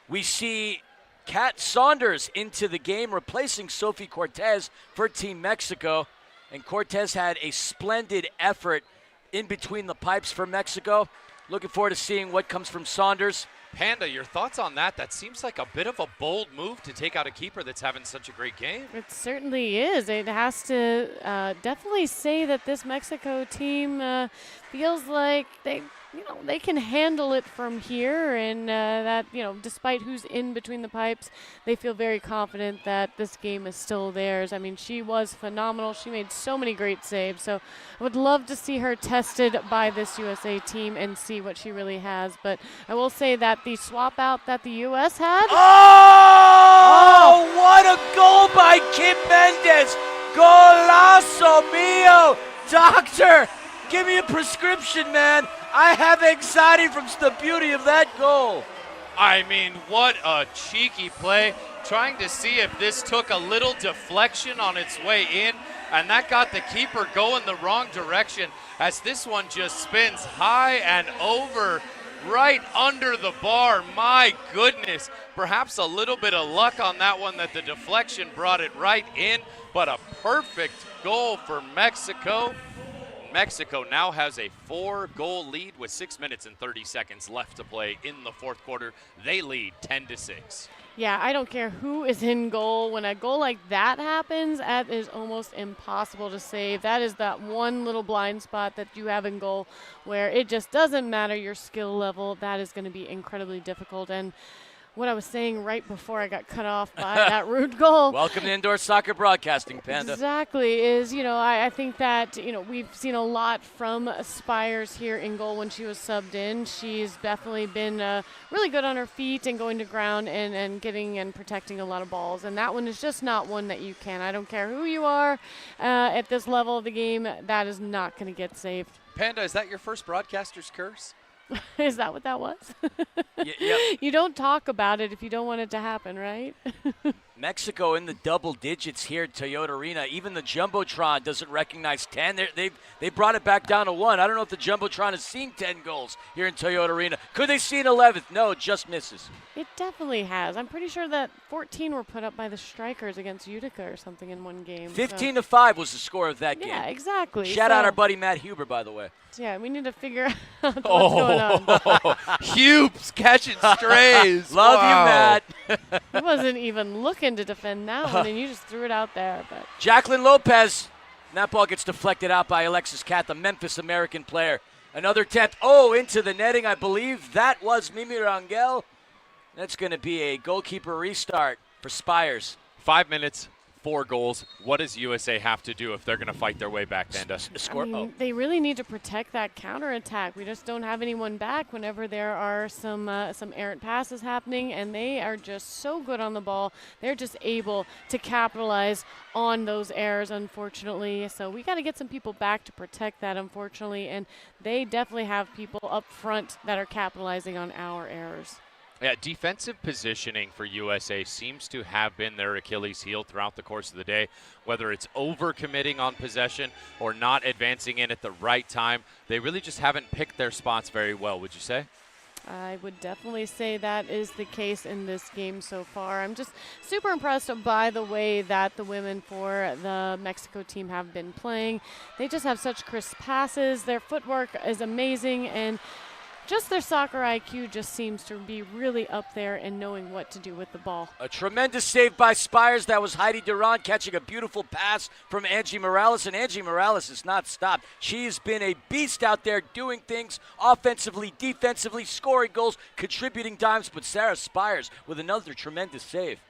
S2: We see Kat Saunders into the game, replacing Sophie Cortez for Team Mexico. And Cortez had a splendid effort in between the pipes for Mexico. Looking forward to seeing what comes from Saunders.
S3: Panda, your thoughts on that? That seems like a bit of a bold move to take out a keeper that's having such a great game.
S1: It certainly is. It has to definitely say that this Mexico team feels like they can handle it from here, and that despite who's in between the pipes, they feel very confident that this game is still theirs. I mean, she was phenomenal. She made so many great saves. So I would love to see her tested by this USA team and see what she really has. But I will say that the swap out that the U.S. had.
S2: Oh, what a goal by Kim Mendes! Golazo mio! Doctor, give me a prescription, man. I have anxiety from the beauty of that goal.
S6: I mean, what a cheeky play. Trying to see if this took a little deflection on its way in, and that got the keeper going the wrong direction as this one just spins high and over right under the bar. My goodness. Perhaps a little bit of luck on that one that the deflection brought it right in, but a perfect goal for Mexico. Mexico now has a 4-goal lead with 6 minutes and 30 seconds left to play in the fourth quarter. They lead 10-6.
S1: Yeah, I don't care who is in goal. When a goal like that happens, that is almost impossible to save. That is that one little blind spot that you have in goal where it just doesn't matter your skill level. That is going to be incredibly difficult. And what I was saying right before I got cut off by that rude goal.
S2: Welcome to indoor soccer broadcasting, Panda.
S1: Exactly. I think that, we've seen a lot from Spires here in goal when she was subbed in. She's definitely been really good on her feet and going to ground and getting and protecting a lot of balls. And that one is just not one that you can. I don't care who you are at this level of the game. That is not going to get saved.
S3: Panda, is that your first broadcaster's curse?
S1: Is that what that was?
S2: Yep.
S1: You don't talk about it if you don't want it to happen, right?
S2: Mexico in the double digits here at Toyota Arena. Even the Jumbotron doesn't recognize 10. They brought it back down to 1. I don't know if the Jumbotron has seen 10 goals here in Toyota Arena. Could they see an 11th? No, it just misses.
S1: It definitely has. I'm pretty sure that 14 were put up by the Strikers against Utica or something in one game.
S2: 15-5 was the score of that game.
S1: Yeah, exactly.
S2: Shout out our buddy Matt Huber, by the way.
S1: Yeah, we need to figure out what's going on.
S3: Hubes catching strays.
S2: Love you, Matt.
S1: He wasn't even looking to defend that one, and you just threw it out there. But
S2: Jacqueline Lopez. And that ball gets deflected out by Alexis Cat, the Memphis American player. Another attempt. Into the netting, I believe. That was Mimi Rangel. That's going to be a goalkeeper restart for Spires.
S3: 5 minutes, 4 goals. What does USA have to do if they're going to fight their way back, Panda?
S1: They really need to protect that counterattack. We just don't have anyone back whenever there are some errant passes happening, and they are just so good on the ball. They're just able to capitalize on those errors, unfortunately. So we got to get some people back to protect that, unfortunately, and they definitely have people up front that are capitalizing on our errors.
S3: Yeah, defensive positioning for USA seems to have been their Achilles heel throughout the course of the day, whether it's overcommitting on possession or not advancing in at the right time. They really just haven't picked their spots very well, would you say?
S1: I would definitely say that is the case in this game so far. I'm just super impressed by the way that the women for the Mexico team have been playing. They just have such crisp passes. Their footwork is amazing, and just their soccer IQ just seems to be really up there and knowing what to do with the ball.
S2: A tremendous save by Spires. That was Heidi Duran catching a beautiful pass from Angie Morales, and Angie Morales has not stopped. She's been a beast out there doing things offensively, defensively, scoring goals, contributing dimes, but Sarah Spires with another tremendous save.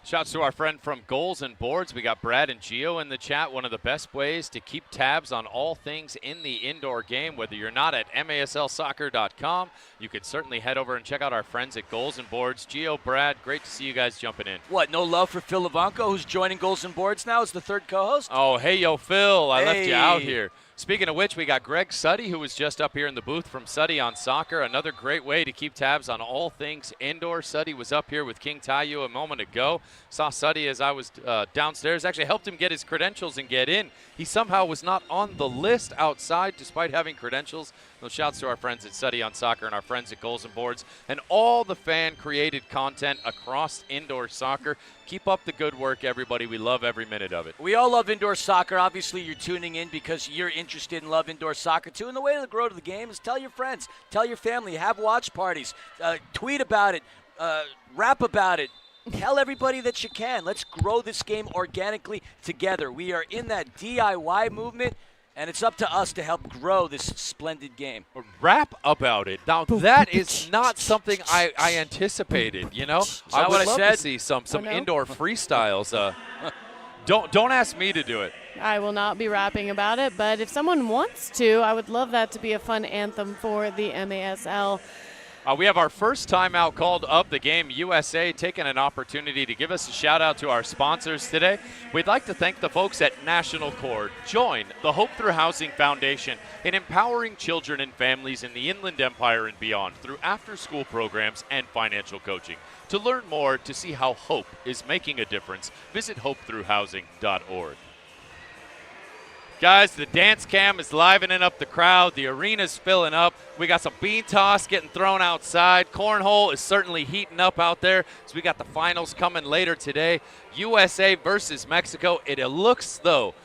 S3: Shouts to our friend from Goals and Boards. We got Brad and Gio in the chat. One of the best ways to keep tabs on all things in the indoor game, whether you're not at maslsoccer.com, you could certainly head over and check out our friends at Goals and Boards. Gio, Brad, great to see you guys jumping in.
S2: What, no love for Phil Levanco, who's joining Goals and Boards now as the third co-host?
S3: Oh, hey, yo, Phil, I left you out here. Speaking of which, we got Greg Suddy, who was just up here in the booth from Suddy on Soccer. Another great way to keep tabs on all things indoor. Suddy was up here with King Tayu a moment ago. Saw Suddy as I was downstairs. Actually helped him get his credentials and get in. He somehow was not on the list outside despite having credentials. So shouts to our friends at Suddy on Soccer and our friends at Goals and Boards and all the fan-created content across indoor soccer. Keep up the good work, everybody. We love every minute of it.
S2: We all love indoor soccer. Obviously, you're tuning in because you're interested and love indoor soccer too. And the way to grow to the game is tell your friends, tell your family, have watch parties, tweet about it, rap about it. Tell everybody that you can. Let's grow this game organically together. We are in that DIY movement, and it's up to us to help grow this splendid game.
S3: Rap about it. Now, that is not something I anticipated, you know? I would love to see some indoor freestyles. Don't ask me to do it.
S1: I will not be rapping about it, but if someone wants to, I would love that to be a fun anthem for the MASL.
S3: We have our first timeout called of the game. USA taking an opportunity to give us a shout out to our sponsors today. We'd like to thank the folks at National Cord. Join the Hope Through Housing Foundation in empowering children and families in the Inland Empire and beyond through after-school programs and financial coaching. To learn more, to see how hope is making a difference, visit hopethroughhousing.org. Guys, the dance cam is livening up the crowd. The arena's filling up. We got some bean toss getting thrown outside. Cornhole is certainly heating up out there. So we got the finals coming later today. USA versus Mexico. It looks, though,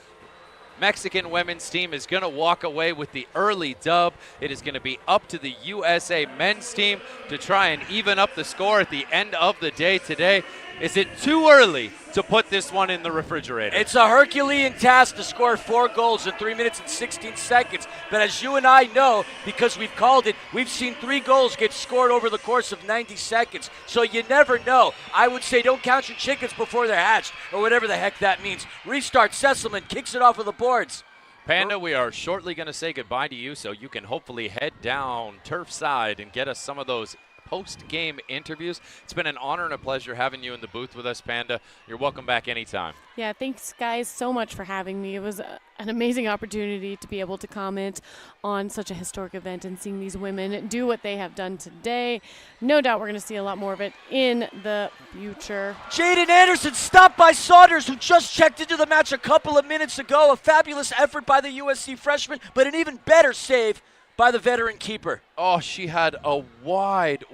S3: Mexican women's team is going to walk away with the early dub. It is going to be up to the USA men's team to try and even up the score at the end of the day today. Is it too early to put this one in the refrigerator?
S2: It's a Herculean task to score 4 goals in 3 minutes and 16 seconds. But as you and I know, because we've called it, we've seen 3 goals get scored over the course of 90 seconds. So you never know. I would say don't count your chickens before they're hatched, or whatever the heck that means. Restart. Sesselman kicks it off of the boards.
S3: Panda, we are shortly going to say goodbye to you, so you can hopefully head down turf side and get us some of those post-game interviews. It's been an honor and a pleasure having you in the booth with us, Panda. You're welcome back anytime.
S1: Yeah, thanks, guys, so much for having me. It was an amazing opportunity to be able to comment on such a historic event and seeing these women do what they have done today. No doubt we're going to see a lot more of it in the future.
S2: Jaden Anderson stopped by Saunders, who just checked into the match a couple of minutes ago. A fabulous effort by the USC freshman, but an even better save by the veteran keeper.
S3: Oh, she had a wide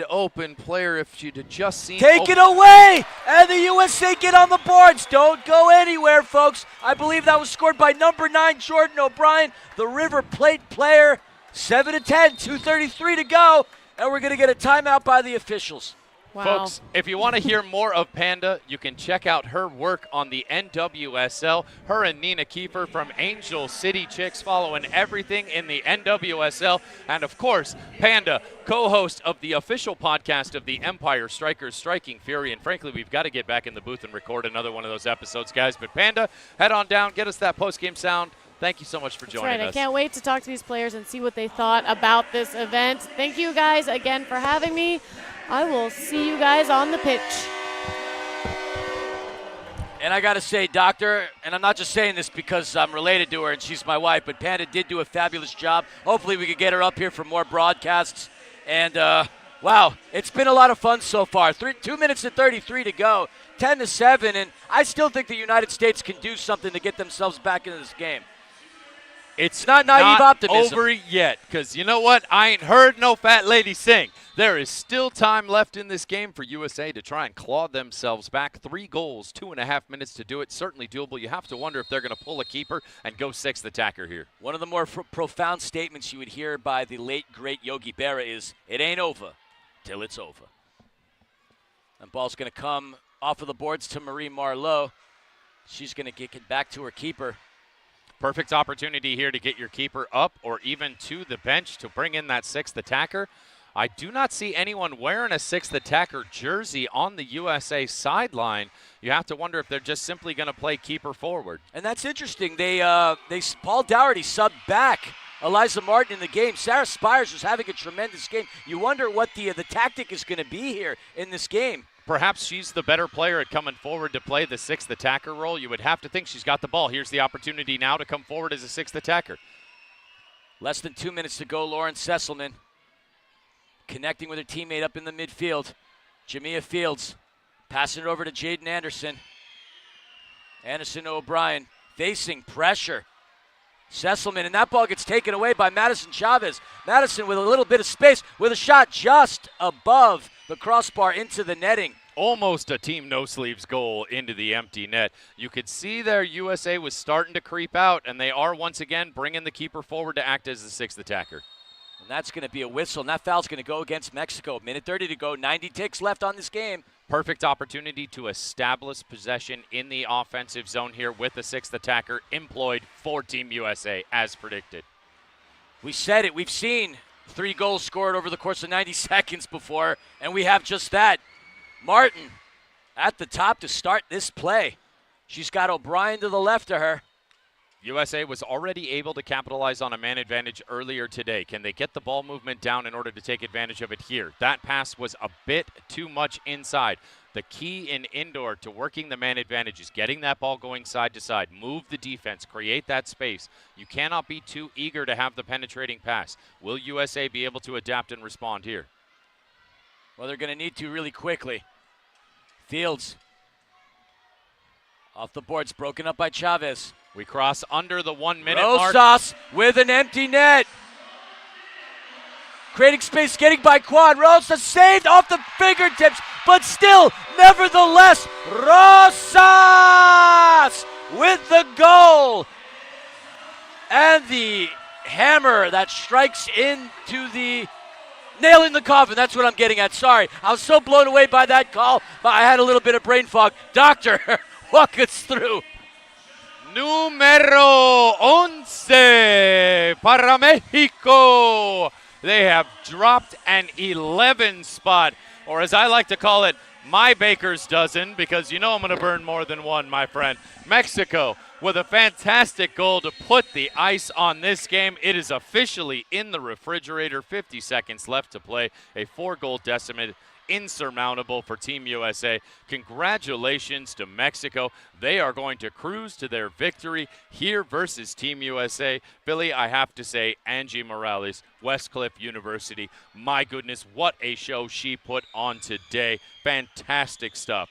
S3: open player if she'd have just seen.
S2: Take it away, and the USA get on the boards. Don't go anywhere, folks. I believe that was scored by number 9, Jordan O'Brien, the River Plate player. 7-10, 2:33 to go, and we're going to get a timeout by the officials.
S1: Wow.
S3: Folks, if you want to hear more of Panda, you can check out her work on the NWSL. Her and Nina Kiefer from Angel City Chicks following everything in the NWSL. And, of course, Panda, co-host of the official podcast of the Empire Strikers, Striking Fury. And, frankly, we've got to get back in the booth and record another one of those episodes, guys. But, Panda, head on down, get us that post-game sound. Thank you so much for joining us.
S1: I can't wait to talk to these players and see what they thought about this event. Thank you guys again for having me. I will see you guys on the pitch.
S2: And I got to say, Doctor, and I'm not just saying this because I'm related to her and she's my wife, but Panda did do a fabulous job. Hopefully we could get her up here for more broadcasts. And, wow, it's been a lot of fun so far. 2 minutes and 33 to go, 10-7, and I still think the United States can do something to get themselves back into this game. It's not naive optimism.
S3: Over yet, because you know what? I ain't heard no fat lady sing. There is still time left in this game for USA to try and claw themselves back. 3 goals, 2.5 minutes to do it. Certainly doable. You have to wonder if they're going to pull a keeper and go 6th attacker here.
S2: One of the more profound statements you would hear by the late, great Yogi Berra is, it ain't over till it's over. And ball's going to come off of the boards to Marie Marleau. She's going to kick it back to her keeper.
S3: Perfect opportunity here to get your keeper up or even to the bench to bring in that 6th attacker. I do not see anyone wearing a 6th attacker jersey on the USA sideline. You have to wonder if they're just simply going to play keeper forward.
S2: And that's interesting. Paul Dougherty subbed back Eliza Martin in the game. Sarah Spires was having a tremendous game. You wonder what the tactic is going to be here in this game.
S3: perhaps she's the better player at coming forward to play the sixth attacker role. You would have to think she's got the ball. Here's the opportunity now to come forward as a sixth attacker.
S2: Less than 2 minutes to go. Lauren Sesselman connecting with her teammate up in the midfield. Jamia Fields passing it over to Jaden Anderson. Anderson to O'Brien facing pressure. Sesselman, and that ball gets taken away by Madison Chavez. Madison with a little bit of space with a shot just above the crossbar into the netting.
S3: Almost a team no-sleeves goal into the empty net. You could see there USA was starting to creep out, and they are once again bringing the keeper forward to act as the sixth attacker.
S2: And that's going to be a whistle, and that foul's going to go against Mexico. Minute 30 to go, 90 ticks left on this game.
S3: Perfect opportunity to establish possession in the offensive zone here with the sixth attacker employed for Team USA, as predicted.
S2: We said it. We've seen 3 goals scored over the course of 90 seconds before, and we have just that. Martin at the top to start this play. She's got O'Brien to the left of her.
S3: USA was already able to capitalize on a man advantage earlier today. Can they get the ball movement down in order to take advantage of it here? That pass was a bit too much inside. The key in indoor to working the man advantage is getting that ball going side to side. Move the defense, create that space. You cannot be too eager to have the penetrating pass. Will USA be able to adapt and respond here?
S2: Well, they're going to need to really quickly. Fields off the boards, broken up by Chavez.
S3: We cross under the 1 minute mark.
S2: Rosas with an empty net. Creating space, getting by Quan. Rosas saved off the fingertips, but still, nevertheless, Rosas with the goal. And the hammer that strikes into the nail in the coffin. That's what I'm getting at. Sorry. I was so blown away by that call, but I had a little bit of brain fog. Doctor, walk us through.
S3: Número 11 para Mexico. They have dropped an 11 spot, or as I like to call it, my baker's dozen, because you know I'm going to burn more than one, my friend. Mexico with a fantastic goal to put the ice on this game. It is officially in the refrigerator. 50 seconds left to play. A 4-goal decimate. Insurmountable for Team USA. Congratulations to Mexico. They are going to cruise to their victory here versus Team USA. Billy, I have to say, Angie Morales, Westcliff University, my goodness, what a show she put on today. Fantastic stuff.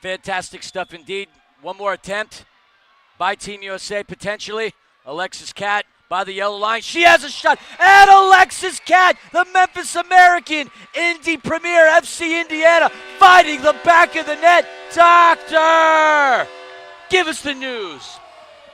S2: Fantastic stuff indeed. One more attempt by Team USA, potentially. Alexis Cat by the yellow line. She has a shot. And Alexis Cat, the Memphis American, Indy Premier FC Indiana, fighting the back of the net. Doctor, give us the news.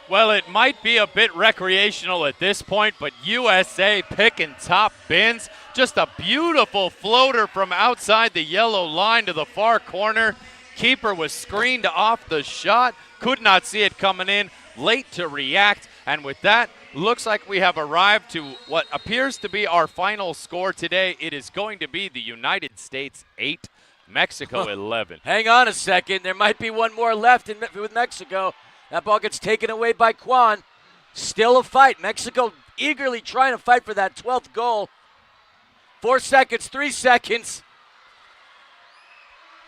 S3: Well, it might be a bit recreational at this point, but USA picking top bins. Just a beautiful floater from outside the yellow line to the far corner. Keeper was screened off the shot. Could not see it coming in. Late to react. And with that, looks like we have arrived to what appears to be our final score today. It is going to be the United States 8, Mexico 11.
S2: Hang on a second. There might be one more left with Mexico. That ball gets taken away by Quan. Still a fight. Mexico eagerly trying to fight for that 12th goal. 4 seconds, 3 seconds.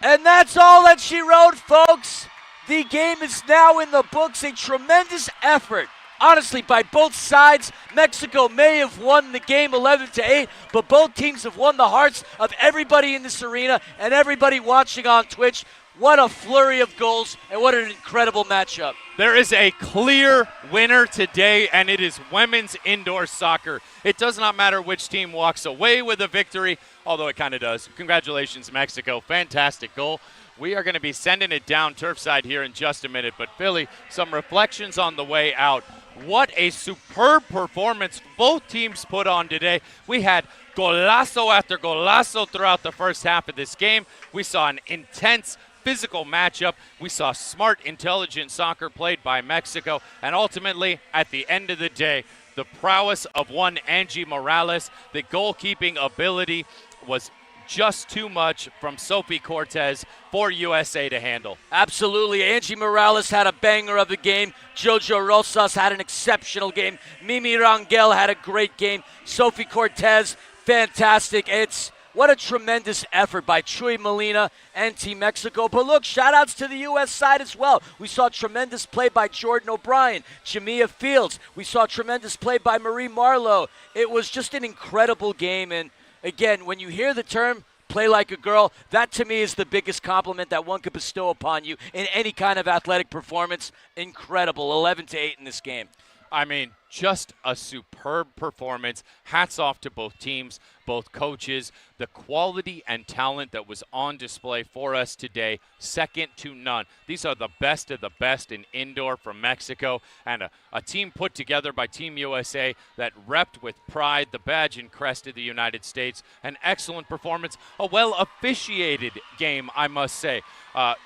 S2: And that's all that she wrote, folks. The game is now in the books. A tremendous effort, honestly, by both sides. Mexico may have won the game 11-8, but both teams have won the hearts of everybody in this arena and everybody watching on Twitch. What a flurry of goals, and what an incredible matchup.
S3: There is a clear winner today, and it is women's indoor soccer. It does not matter which team walks away with a victory, although it kind of does. Congratulations, Mexico. Fantastic goal. We are going to be sending it down turfside here in just a minute. But, Billy, some reflections on the way out. What a superb performance both teams put on today. We had golazo after golazo throughout the first half of this game. We saw an intense physical matchup. We saw smart, intelligent soccer played by Mexico. And ultimately, at the end of the day, the prowess of one Angie Morales, the goalkeeping ability was just too much from Sophie Cortez for USA to handle.
S2: Absolutely. Angie Morales had a banger of a game. Jojo Rosas had an exceptional game. Mimi Rangel had a great game. Sophie Cortez, fantastic. It's What a tremendous effort by Chuy Molina and Team Mexico. But look, shout-outs to the U.S. side as well. We saw tremendous play by Jordan O'Brien, Jamia Fields. We saw tremendous play by Marie Marlowe. It was just an incredible game. And, again, when you hear the term play like a girl, that to me is the biggest compliment that one could bestow upon you in any kind of athletic performance. Incredible, 11-8 in this game.
S3: I mean, just a superb performance. Hats off to both teams, both coaches. The quality and talent that was on display for us today, second to none. These are the best of the best in indoor from Mexico, and a team put together by Team USA that repped with pride the badge and crest of the United States. An excellent performance, a well-officiated game, I must say.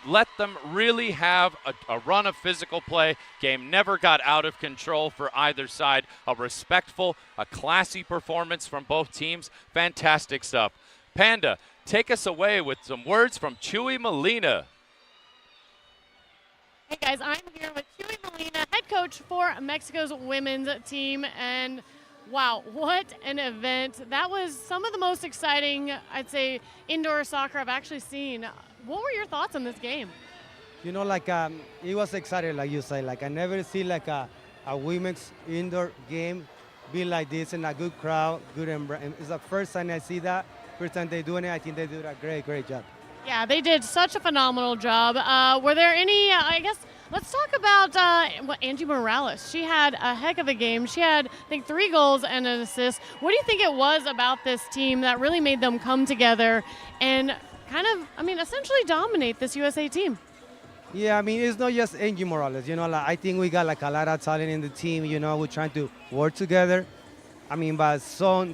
S3: Let them really have a run of physical play. Game never got out of control for either side. A respectful, a classy performance from both teams. Fantastic stuff. Panda, take us away with some words from Chuy Molina.
S1: Hey guys, I'm here with Chuy Molina, head coach for Mexico's women's team, and wow, what an event. That was some of the most exciting, I'd say, indoor soccer I've actually seen. What were your thoughts on this game?
S12: You know, like, it was exciting, like you say. Like, I never see like a women's indoor game be like this in a good crowd, good environment. It's the first time I see that. First time they're doing it, I think they do a great job.
S1: Yeah, they did such a phenomenal job. Were there any, I guess, let's talk about Angie Morales. She had a heck of a game. She had, I think, 3 goals and an assist. What do you think it was about this team that really made them come together and kind of, I mean, essentially dominate this USA team?
S12: Yeah, I mean, it's not just Angie Morales. You know, like, I think we got like a lot of talent in the team. You know, we're trying to work together. I mean, but some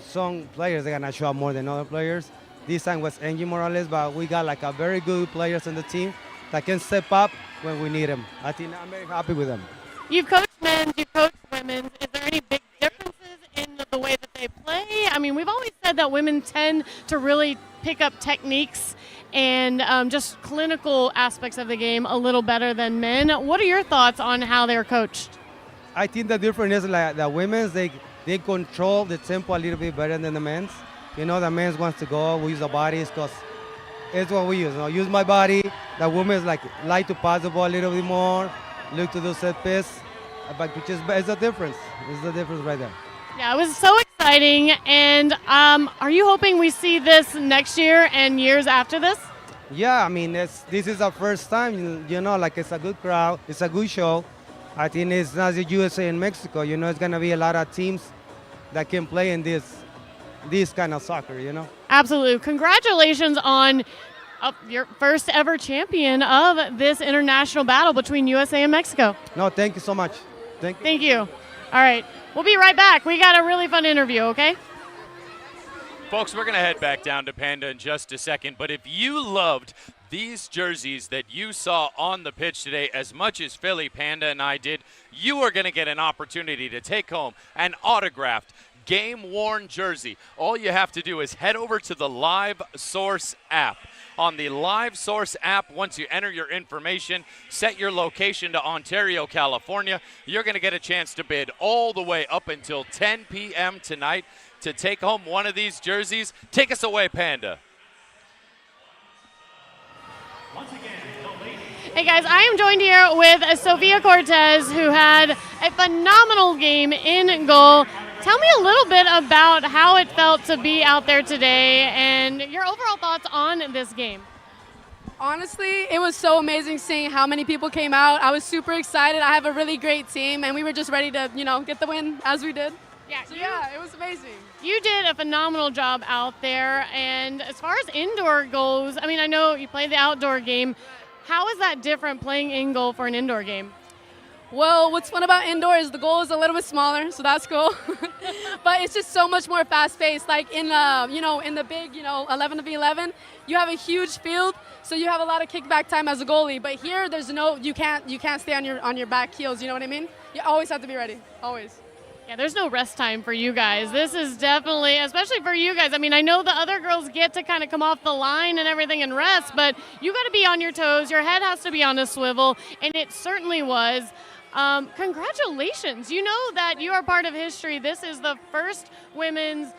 S12: players, they're going to show up more than other players. This time was Angie Morales, but we got like a very good players in the team that can step up when we need them. I think I'm very happy with them.
S1: You've coached men's, you've coached women's. Is there any big differences in the way that they play? I mean, we've always said that women tend to really pick up techniques and just clinical aspects of the game a little better than men. What are your thoughts on how they're coached?
S12: I think the difference is like the women's, they control the tempo a little bit better than the men's. You know, the men's wants to go, we use the bodies because it's what we use. You know, use my body. The women's like to pass the ball a little bit more, look to do set piece. But it's the difference. It's the difference right there.
S1: Yeah, it was so exciting. And are you hoping we see this next year and years after this?
S12: Yeah, I mean, this is our first time. You know, like it's a good crowd. It's a good show. I think it's not the USA and Mexico. You know, it's going to be a lot of teams that can play in this kind of soccer, you know?
S1: Absolutely. Congratulations on your first ever champion of this international battle between USA and Mexico.
S12: No, thank you so much.
S1: Thank you. All right. We'll be right back. We got a really fun interview, okay?
S3: Folks, we're going to head back down to Panda in just a second, but if you loved these jerseys that you saw on the pitch today as much as Philly, Panda, and I did, you are going to get an opportunity to take home an autographed, game-worn jersey. All you have to do is head over to the Live Source app. On the Live Source app, once you enter your information, set your location to Ontario, California, you're going to get a chance to bid all the way up until 10 p.m. tonight to take home one of these jerseys. Take us away, Panda.
S1: Hey guys, I am joined here with Sofia Cortez, who had a phenomenal game in goal. Tell me a little bit about how it felt to be out there today and your overall thoughts on this game.
S13: Honestly, it was so amazing seeing how many people came out. I was super excited. I have a really great team, and we were just ready to, get the win as we did. Yeah, it was amazing.
S1: You did a phenomenal job out there, and as far as indoor goes, I mean, I know you played the outdoor game. How is that different playing in goal for an indoor game?
S13: Well, what's fun about indoor is the goal is a little bit smaller, so that's cool. But it's just so much more fast-paced. Like in the big, 11v11, you have a huge field, so you have a lot of kickback time as a goalie. But here, you can't stay on your back heels. You know what I mean? You always have to be ready, always.
S1: Yeah, there's no rest time for you guys. This is definitely, especially for you guys. I mean, I know the other girls get to kind of come off the line and everything and rest, but you got to be on your toes. Your head has to be on a swivel, and it certainly was. Congratulations. You know that you are part of history. This is the first women's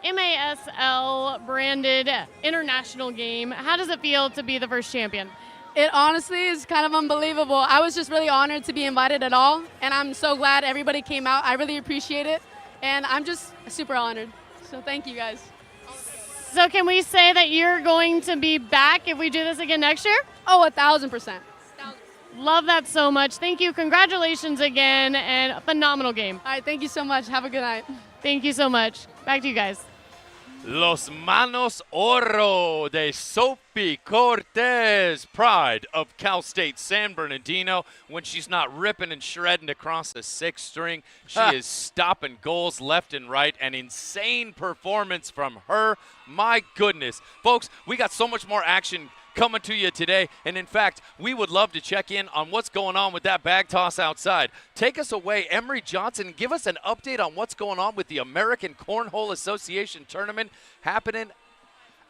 S1: MASL branded international game. How does it feel to be the first champion?
S13: It honestly is kind of unbelievable. I was just really honored to be invited at all, and I'm so glad everybody came out. I really appreciate it, and I'm just super honored. So thank you guys.
S1: So can we say that you're going to be back if we do this again next year?
S13: Oh, 1,000%.
S1: Love that so much. Thank you. Congratulations again, and a phenomenal game.
S13: All right, thank you so much. Have a good night.
S1: Thank you so much. Back to you guys.
S6: Los Manos Oro de Sophie Cortez, pride of Cal State San Bernardino. When she's not ripping and shredding across the sixth string, she is stopping goals left and right. An insane performance from her. My goodness. Folks, we got so much more action coming to you today, and in fact, we would love to check in on what's going on with that bag toss outside. Take us away, Emery Johnson, give us an update on what's going on with the American Cornhole Association tournament happening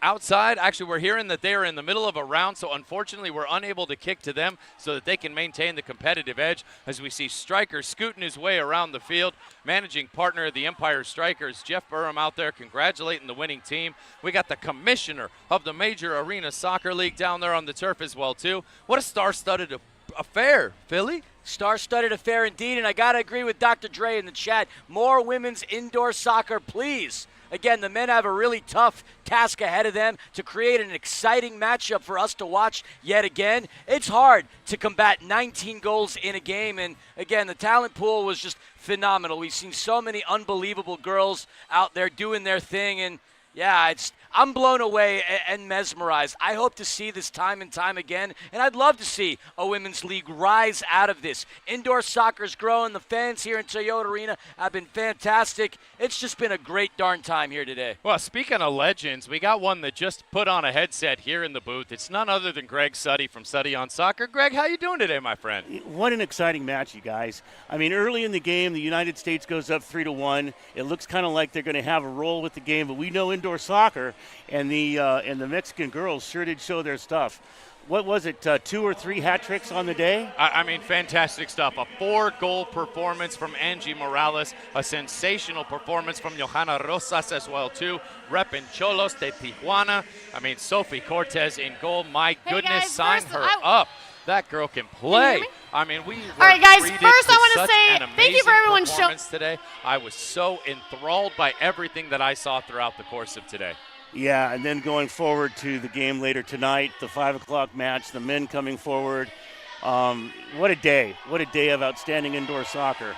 S6: outside. Actually, we're hearing that they are in the middle of a round, so unfortunately we're unable to kick to them so that they can maintain the competitive edge as we see Stryker scooting his way around the field. Managing partner of the Empire Strikers, Jeff Burham, out there congratulating the winning team. We got the commissioner of the Major Arena Soccer League down there on the turf as well, too. What a star-studded affair, Philly.
S2: Star-studded affair indeed, and I got to agree with Dr. Dre in the chat. More women's indoor soccer, please. Again, the men have a really tough task ahead of them to create an exciting matchup for us to watch yet again. It's hard to combat 19 goals in a game, and again, the talent pool was just phenomenal. We've seen so many unbelievable girls out there doing their thing, and yeah, I'm blown away and mesmerized. I hope to see this time and time again, and I'd love to see a women's league rise out of this. Indoor soccer's growing. The fans here in Toyota Arena have been fantastic. It's just been a great darn time here today.
S6: Well, speaking of legends, we got one that just put on a headset here in the booth. It's none other than Greg Suddy from Suddy on Soccer. Greg, how you doing today, my friend?
S14: What an exciting match, you guys. I mean, early in the game, the United States goes up 3-1. It looks kind of like they're going to have a roll with the game, but we know indoor soccer, and the Mexican girls sure did show their stuff. What was it, 2 or 3 hat tricks on the day?
S6: I mean, fantastic stuff. A 4-goal performance from Angie Morales, a sensational performance from Johanna Rosas as well, too. Reppin' Cholos de Tijuana. I mean, Sophie Cortez in goal. My goodness,
S1: guys,
S6: sign
S1: first,
S6: her up. That girl can play. I mean, we were
S1: all right, guys,
S6: treated
S1: first
S6: to
S1: I want
S6: such
S1: to say
S6: an
S1: thank you for everyone
S6: performance today. I was so enthralled by everything that I saw throughout the course of today.
S14: Yeah, and then going forward to the game later tonight, the 5 o'clock match, the men coming forward. What a day. What a day of outstanding indoor soccer.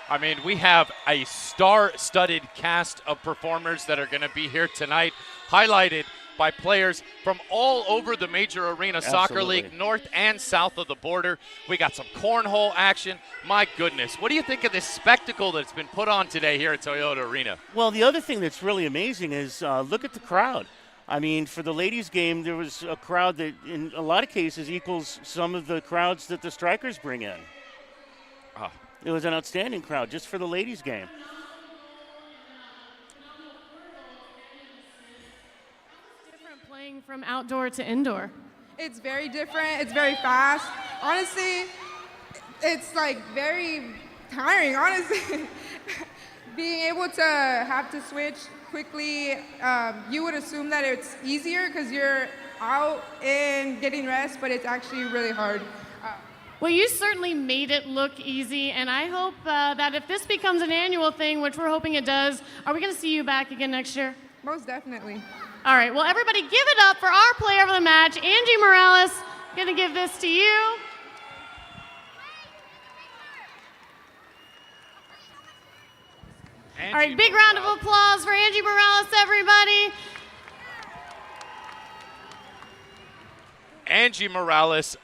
S6: I mean, we have a star-studded cast of performers that are going to be here tonight, highlighted by players from all over the Major Arena Soccer League, north and south of the border. We got some cornhole action. My goodness. What do you think of this spectacle that's been put on today here at Toyota Arena?
S14: Well, the other thing that's really amazing is look at the crowd. I mean, for the ladies' game, there was a crowd that in a lot of cases equals some of the crowds that the Strikers bring in. It was an outstanding crowd just for the ladies' game.
S1: Playing from outdoor to indoor.
S15: It's very different. It's very fast. Honestly, it's like very tiring, honestly. Being able to have to switch quickly, you would assume that it's easier because you're out and getting rest, but it's actually really hard.
S1: Well, you certainly made it look easy, and I hope that if this becomes an annual thing, which we're hoping it does, are we going to see you back again next year?
S15: Most definitely.
S1: All right, well, everybody give it up for our player of the match, Angie Morales. Going to give this to you. All right, big round of applause for Angie Morales, everybody.
S6: Angie Morales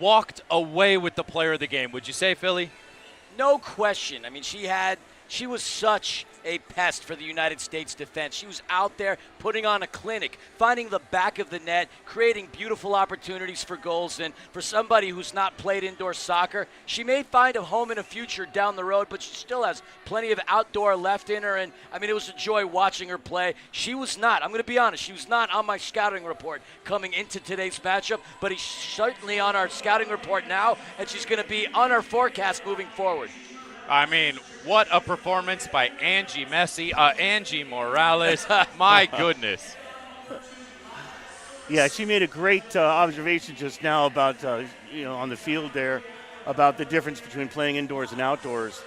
S6: walked away with the player of the game. Would you say, Philly?
S2: No question. I mean, she had She was such a pest for the United States defense. She was out there putting on a clinic, finding the back of the net, creating beautiful opportunities for goals. And for somebody who's not played indoor soccer, she may find a home in a future down the road, but she still has plenty of outdoor left in her. And I mean, it was a joy watching her play. She was not, I'm going to be honest, she was not on my scouting report coming into today's matchup, but she's certainly on our scouting report now, and she's going to be on our forecast moving forward.
S6: I mean, what a performance by Angie Morales. My goodness.
S14: Yeah, she made a great observation just now about, on the field there, about the difference between playing indoors and outdoors.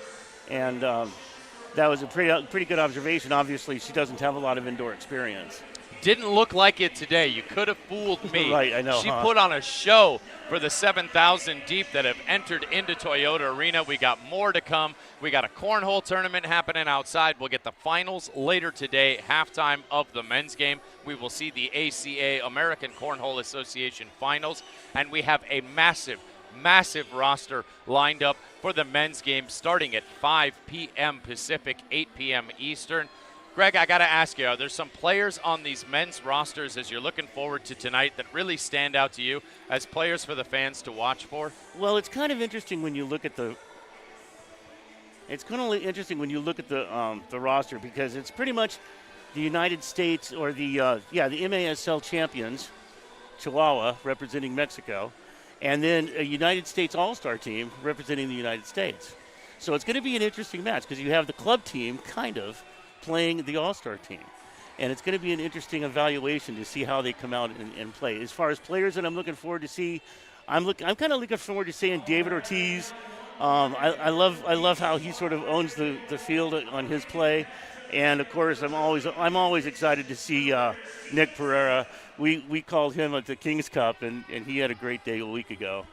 S14: And that was a pretty good observation. Obviously, she doesn't have a lot of indoor experience.
S6: Didn't look like it today. You could have fooled me.
S14: Right, I know.
S6: She put on a show for the 7,000 deep that have entered into Toyota Arena. We got more to come. We got a cornhole tournament happening outside. We'll get the finals later today, halftime of the men's game. We will see the ACA, American Cornhole Association finals. And we have a massive roster lined up for the men's game starting at 5 p.m. Pacific, 8 p.m. Eastern. Greg, I got to ask you, are there some players on these men's rosters as you're looking forward to tonight that really stand out to you as players for the fans to watch for?
S14: Well, it's kind of interesting when you look at the roster, because it's pretty much the United States or the MASL champions, Chihuahua representing Mexico, and then a United States All-Star team representing the United States. So it's going to be an interesting match because you have the club team kind of playing the All-Star team. And it's going to be an interesting evaluation to see how they come out and play. As far as players that I'm looking forward to see, I'm kind of looking forward to seeing David Ortiz. I love how he sort of owns the field on his play. And of course, I'm always excited to see Nick Pereira. We called him at the King's Cup, and he had a great day a week ago.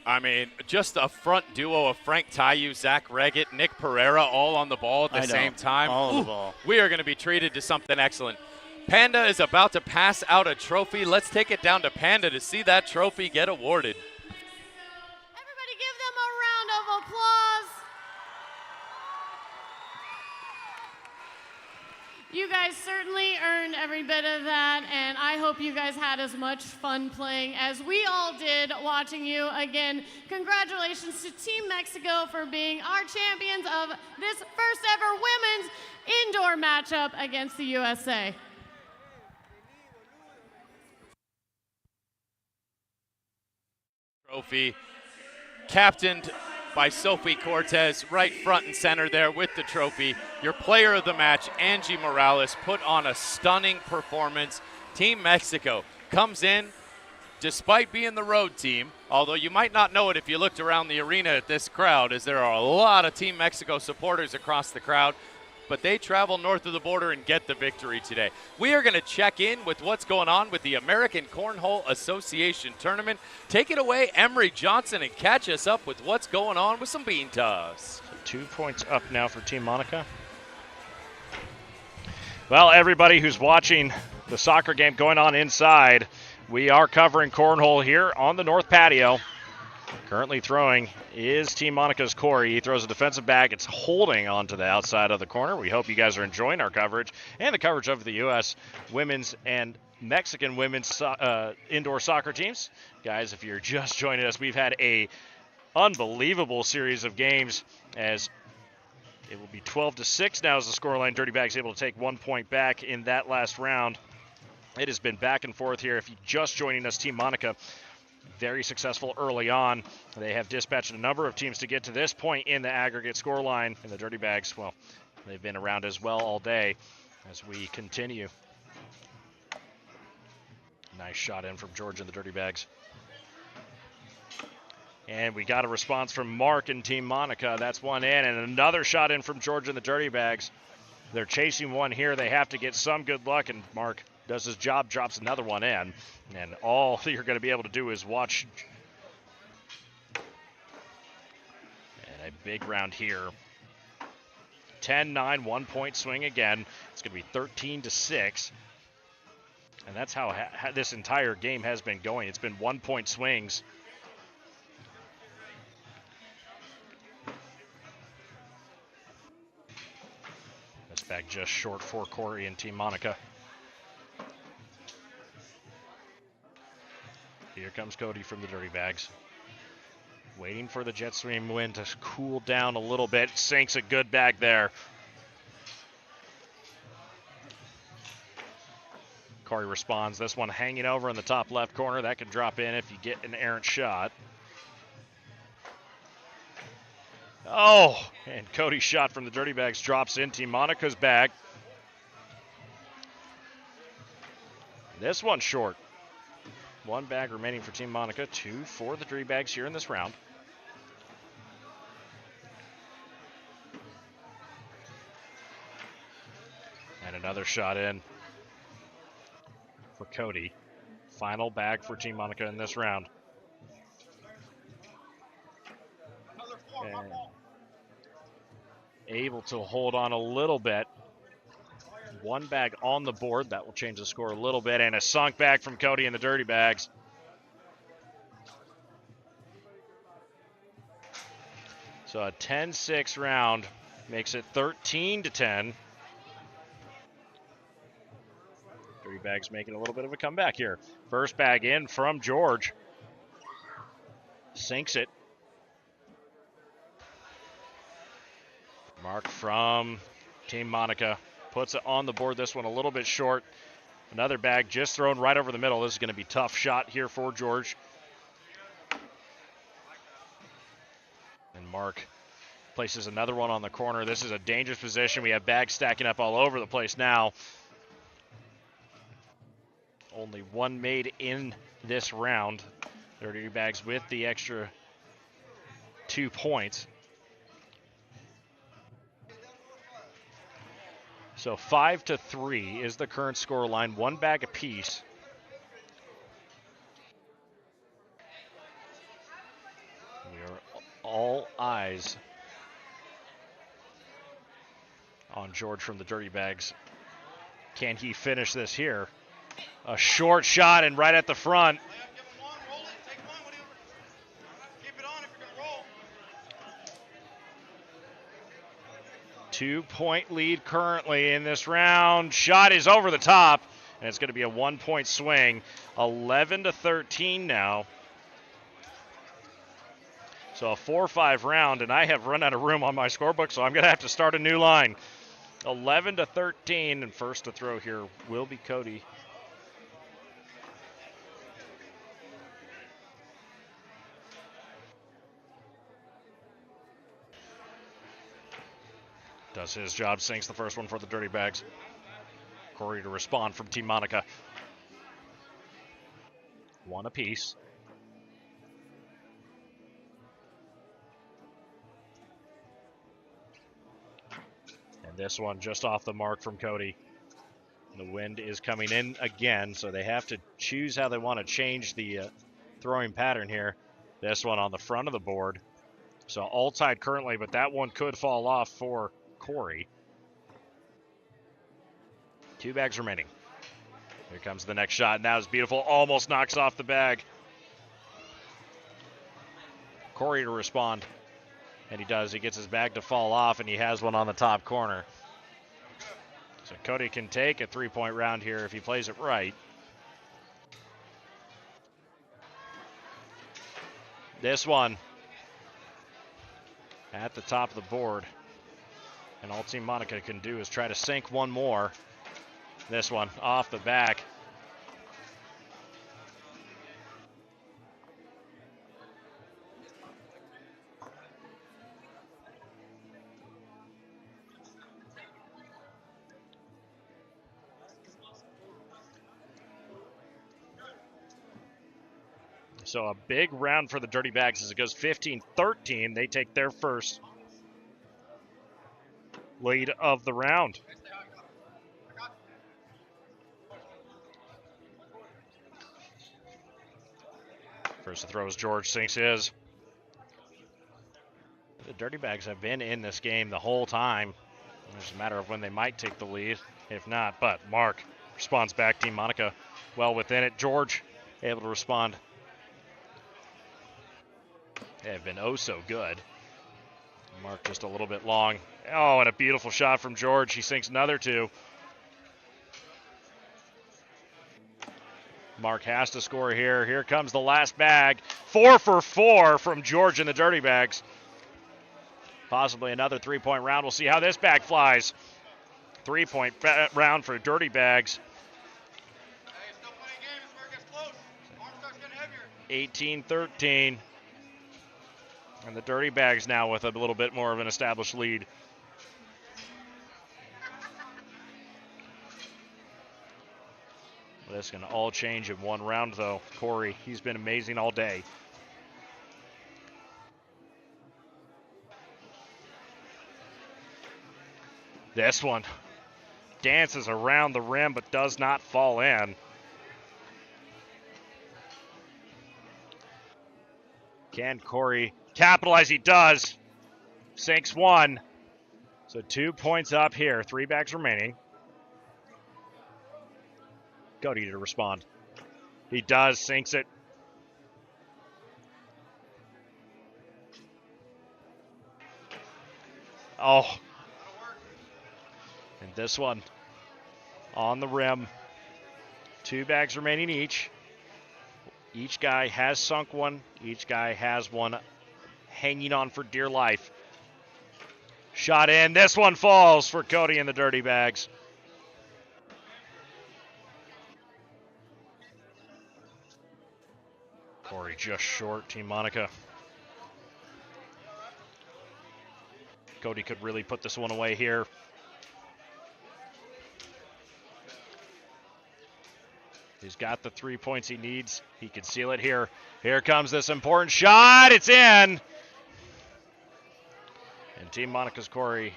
S6: I mean, just a front duo of Frank Tayu, Zach Reggett, Nick Pereira, all on the ball at the same time.
S14: All on the ball.
S6: We are going to be treated to something excellent. Panda is about to pass out a trophy. Let's take it down to Panda to see that trophy get awarded.
S1: Everybody give them a round of applause. You guys certainly earned every bit of that, and I hope you guys had as much fun playing as we all did watching you. Again, congratulations to Team Mexico for being our champions of this first ever women's indoor matchup against the USA.
S6: Trophy captained by Sophie Cortez, right front and center there with the trophy. Your player of the match, Angie Morales, put on a stunning performance. Team Mexico comes in, despite being the road team, although you might not know it if you looked around the arena at this crowd, as there are a lot of Team Mexico supporters across the crowd, but they travel north of the border and get the victory today. We are going to check in with what's going on with the American Cornhole Association tournament. Take it away, Emery Johnson, and catch us up with what's going on with some bean toss.
S10: So 2 points up now for Team Monica. Well, everybody who's watching the soccer game going on inside, we are covering cornhole here on the north patio. Currently throwing is Team Monica's Corey. He throws a defensive bag. It's holding onto the outside of the corner. We hope you guys are enjoying our coverage and the coverage of the U.S. women's and Mexican women's indoor soccer teams. Guys, if you're just joining us, we've had a unbelievable series of games as it will be 12-6 now as the scoreline. Dirty Bags able to take 1 point back in that last round. It has been back and forth here. If you're just joining us, Team Monica, very successful early on. They have dispatched a number of teams to get to this point in the aggregate scoreline. And the Dirty Bags, well, they've been around as well all day as we continue. Nice shot in from George and the Dirty Bags. And we got a response from Mark and Team Monica. That's one in. And another shot in from George and the Dirty Bags. They're chasing one here. They have to get some good luck. And Mark does his job, drops another one in. And all you're going to be able to do is watch. And a big round here. 10-9, 1 point swing again. It's going to be 13-6. And that's how this entire game has been going. It's been 1 point swings. First bag just short for Corey and Team Monica. Here comes Cody from the Dirty Bags. Waiting for the jet stream wind to cool down a little bit. Sinks a good bag there. Corey responds. This one hanging over in the top left corner. That could drop in if you get an errant shot. Oh, and Cody's shot from the Dirty Bags drops in Team Monica's bag. This one's short. One bag remaining for Team Monica, 2 for the Dirty Bags here in this round. And another shot in for Cody. Final bag for Team Monica in this round. And able to hold on a little bit. One bag on the board. That will change the score a little bit. And a sunk bag from Cody in the Dirty Bags. So a 10-6 round makes it 13-10. Dirty Bags making a little bit of a comeback here. First bag in from George. Sinks it. Mark from Team Monica puts it on the board. This one a little bit short. Another bag just thrown right over the middle. This is going to be a tough shot here for George. And Mark places another one on the corner. This is a dangerous position. We have bags stacking up all over the place now. Only one made in this round. Dirty Bags with the extra 2 points. So 5-3 is the current score line. One bag apiece. We are all eyes on George from the Dirty Bags. Can he finish this here? A short shot and right at the front. 2-point lead currently in this round. Shot is over the top, and it's going to be a 1-point swing. 11-13 now. So a 4-5 round, and I have run out of room on my scorebook, so I'm going to have to start a new line. 11-13, and first to throw here will be Cody. Does his job, sinks the first one for the Dirty Bags. Corey to respond from Team Monica. One apiece. And this one just off the mark from Cody. The wind is coming in again, so they have to choose how they want to change the throwing pattern here. This one on the front of the board. So all tied currently, but that one could fall off for Corey. 2 bags remaining. Here comes the next shot, and that was beautiful. Almost knocks off the bag. Corey to respond, and he does. He gets his bag to fall off, and he has one on the top corner. So Cody can take a 3-point round here if he plays it right. This one at the top of the board. And all Team Monica can do is try to sink one more. This one off the back. So a big round for the Dirty Bags as it goes 15-13. They take their first lead of the round. First to throw is George, sinks his. The Dirty Bags have been in this game the whole time. It's a matter of when they might take the lead, if not. But Mark responds back. Team Monica well within it. George able to respond. They have been oh so good. Mark just a little bit long. Oh, and a beautiful shot from George. He sinks another two. Mark has to score here. Here comes the last bag. 4 for 4 from George in the Dirty Bags. Possibly another three-point round. We'll see how this bag flies. Three-point round for Dirty Bags. 18-13. And the Dirty Bags now with a little bit more of an established lead. This can all change in one round, though. Corey, he's been amazing all day. This one dances around the rim but does not fall in. Can Corey capitalize? He does. Sinks one. So 2 points up here. 3 bags remaining. Cody to respond. He does. Sinks it. Oh. And this one on the rim. 2 bags remaining each. Each guy has sunk one. Each guy has one hanging on for dear life. Shot in. This one falls for Cody in the Dirty Bags. Corey just short. Team Monica. Cody could really put this one away here. He's got the 3 points he needs. He can seal it here. Here comes this important shot. It's in. And Team Monica's Corey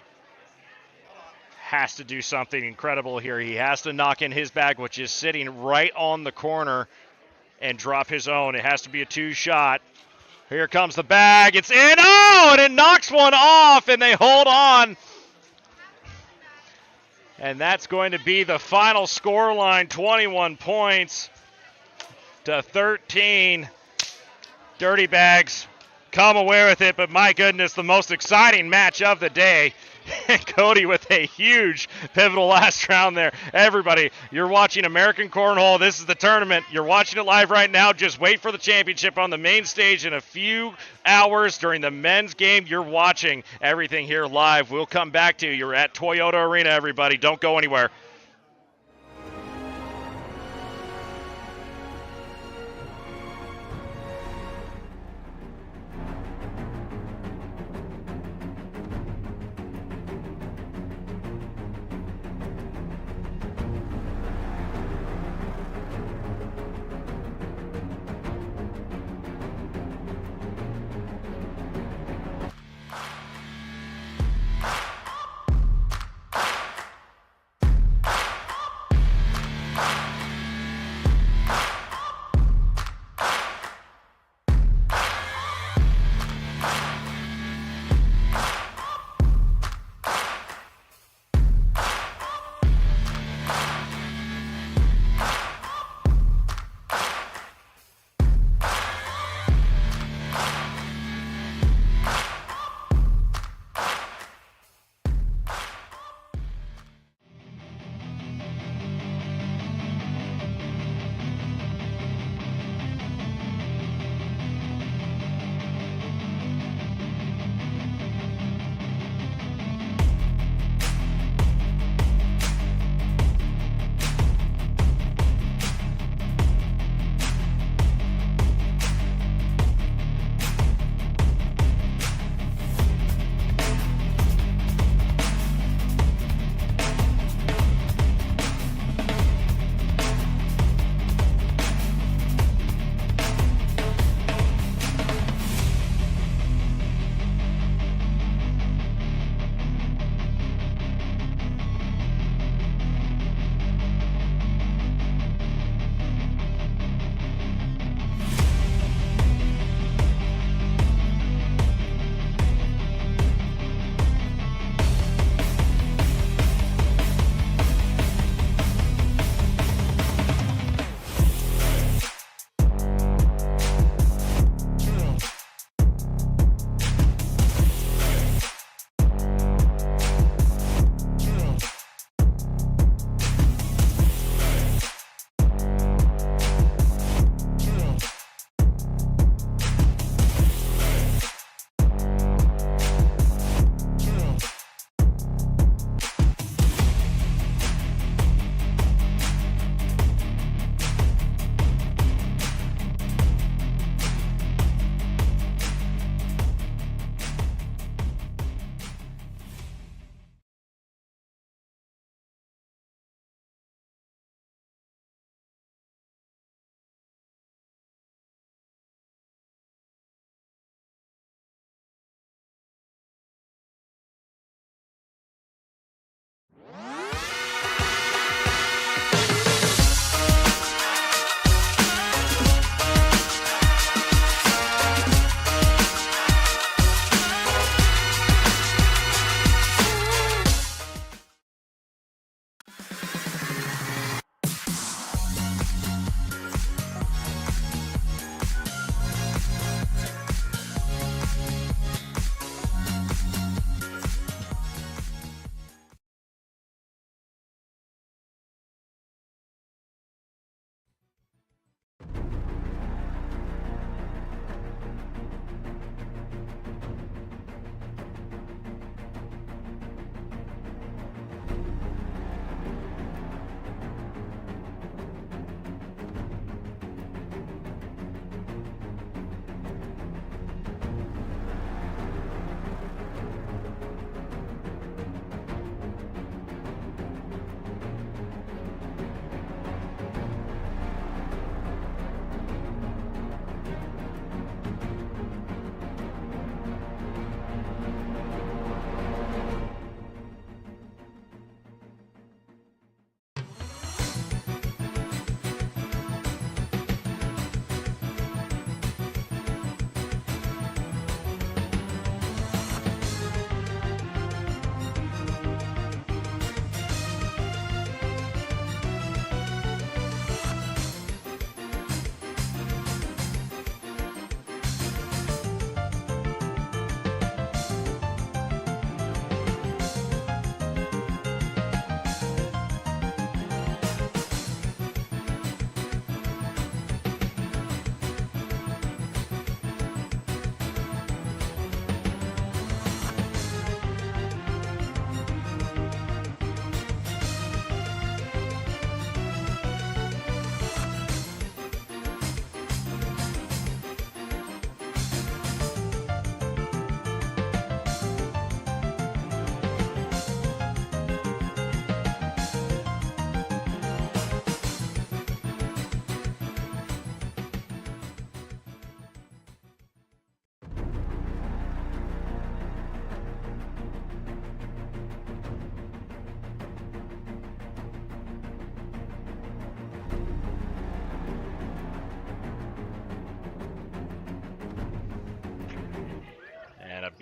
S10: has to do something incredible here. He has to knock in his bag, which is sitting right on the corner, and drop his own. It has to be a 2-shot. Here comes the bag. It's in. Oh, and it knocks one off, and they hold on. And that's going to be the final score line, 21 points to 13. Dirty Bags come away with it, but my goodness, the most exciting match of the day. Cody with a huge pivotal last round there. Everybody, you're watching American Cornhole. This is the tournament. You're watching it live right now. Just wait for the championship on the main stage in a few hours during the men's game. You're watching everything here live. We'll come back to you. You're at Toyota Arena, everybody. Don't go anywhere.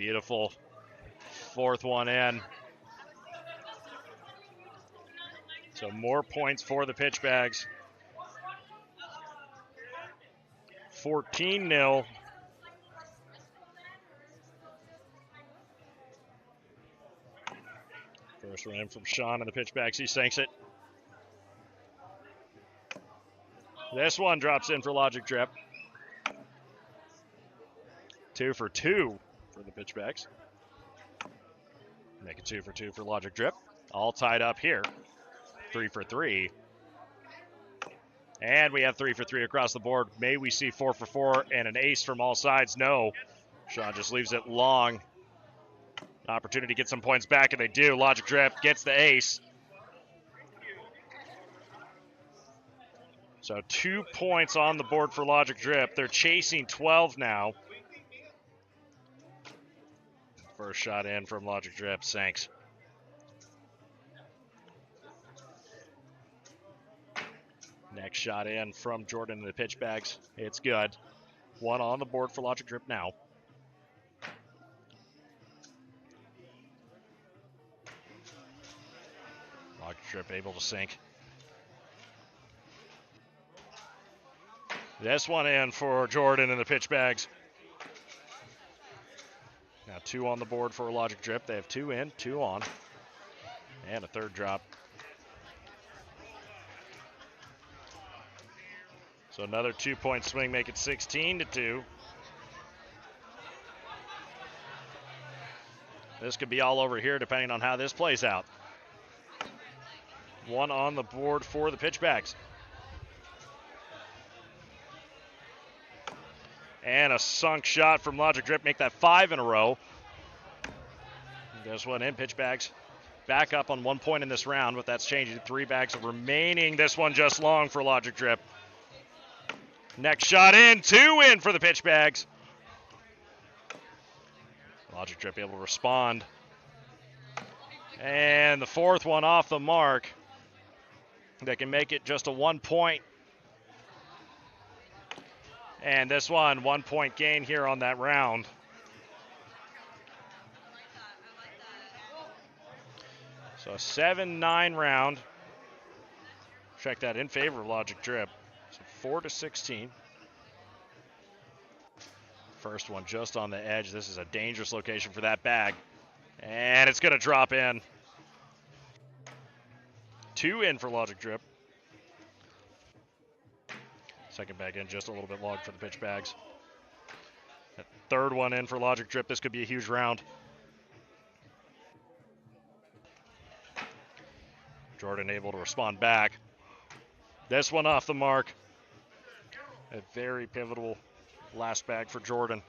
S10: Beautiful fourth one in. So more points for the Pitchbags. 14-0. First one in from Sean and the Pitchbags. He sinks it. This one drops in for Logic Drip. 2 for 2 for the Pitchbags. Make it 2 for 2 for Logic Drip. All tied up here. 3 for 3. And we have 3 for 3 across the board. May we see 4 for 4 and an ace from all sides? No. Sean just leaves it long. Opportunity to get some points back, and they do. Logic Drip gets the ace. So 2 points on the board for Logic Drip. They're chasing 12 now. First shot in from Logic Drip, sinks. Next shot in from Jordan and the Pitchbags. It's good. 1 on the board for Logic Drip now. Logic Drip able to sink. This one in for Jordan and the Pitchbags. Now 2 on the board for Logic Drip. They have 2 in, 2 on. And a third drop. So another 2-point swing, make it 16-2. This could be all over here depending on how this plays out. 1 on the board for the Pitchbags. And a sunk shot from Logic Drip, make that 5 in a row. This one in, Pitchbags. Back up on 1 point in this round, but that's changing. 3 bags of remaining. This one just long for Logic Drip. Next shot in, 2 in for the Pitchbags. Logic Drip able to respond. And the 4th one off the mark. They can make it just a 1 point. And this one, 1 point gain here on that round. So a 7-9 round. Check that in favor of Logic Drip. So 4-16. First one just on the edge. This is a dangerous location for that bag. And it's going to drop in. 2 in for Logic Drip. Second bag in, just a little bit long for the Pitchbags. That 3rd one in for Logic Drip. This could be a huge round. Jordan able to respond back. This one off the mark. A very pivotal last bag for Jordan.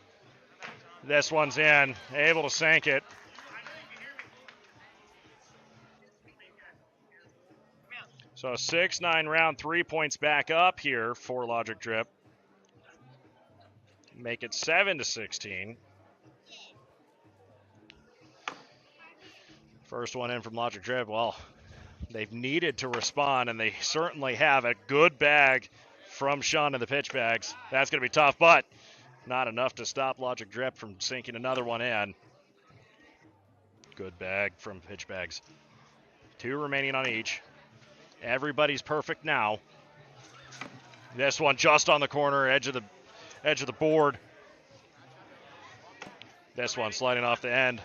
S10: This one's in, able to sink it. So a 6-9 round, 3 points back up here for Logic Drip. Make it 7-16. First one in from Logic Drip. Well, they've needed to respond, and they certainly have. A good bag from Sean and the Pitchbags. That's going to be tough, but not enough to stop Logic Drip from sinking another one in. Good bag from Pitchbags. 2 remaining on each. Everybody's perfect now. This one just on the corner, edge of the board. This one sliding off the end.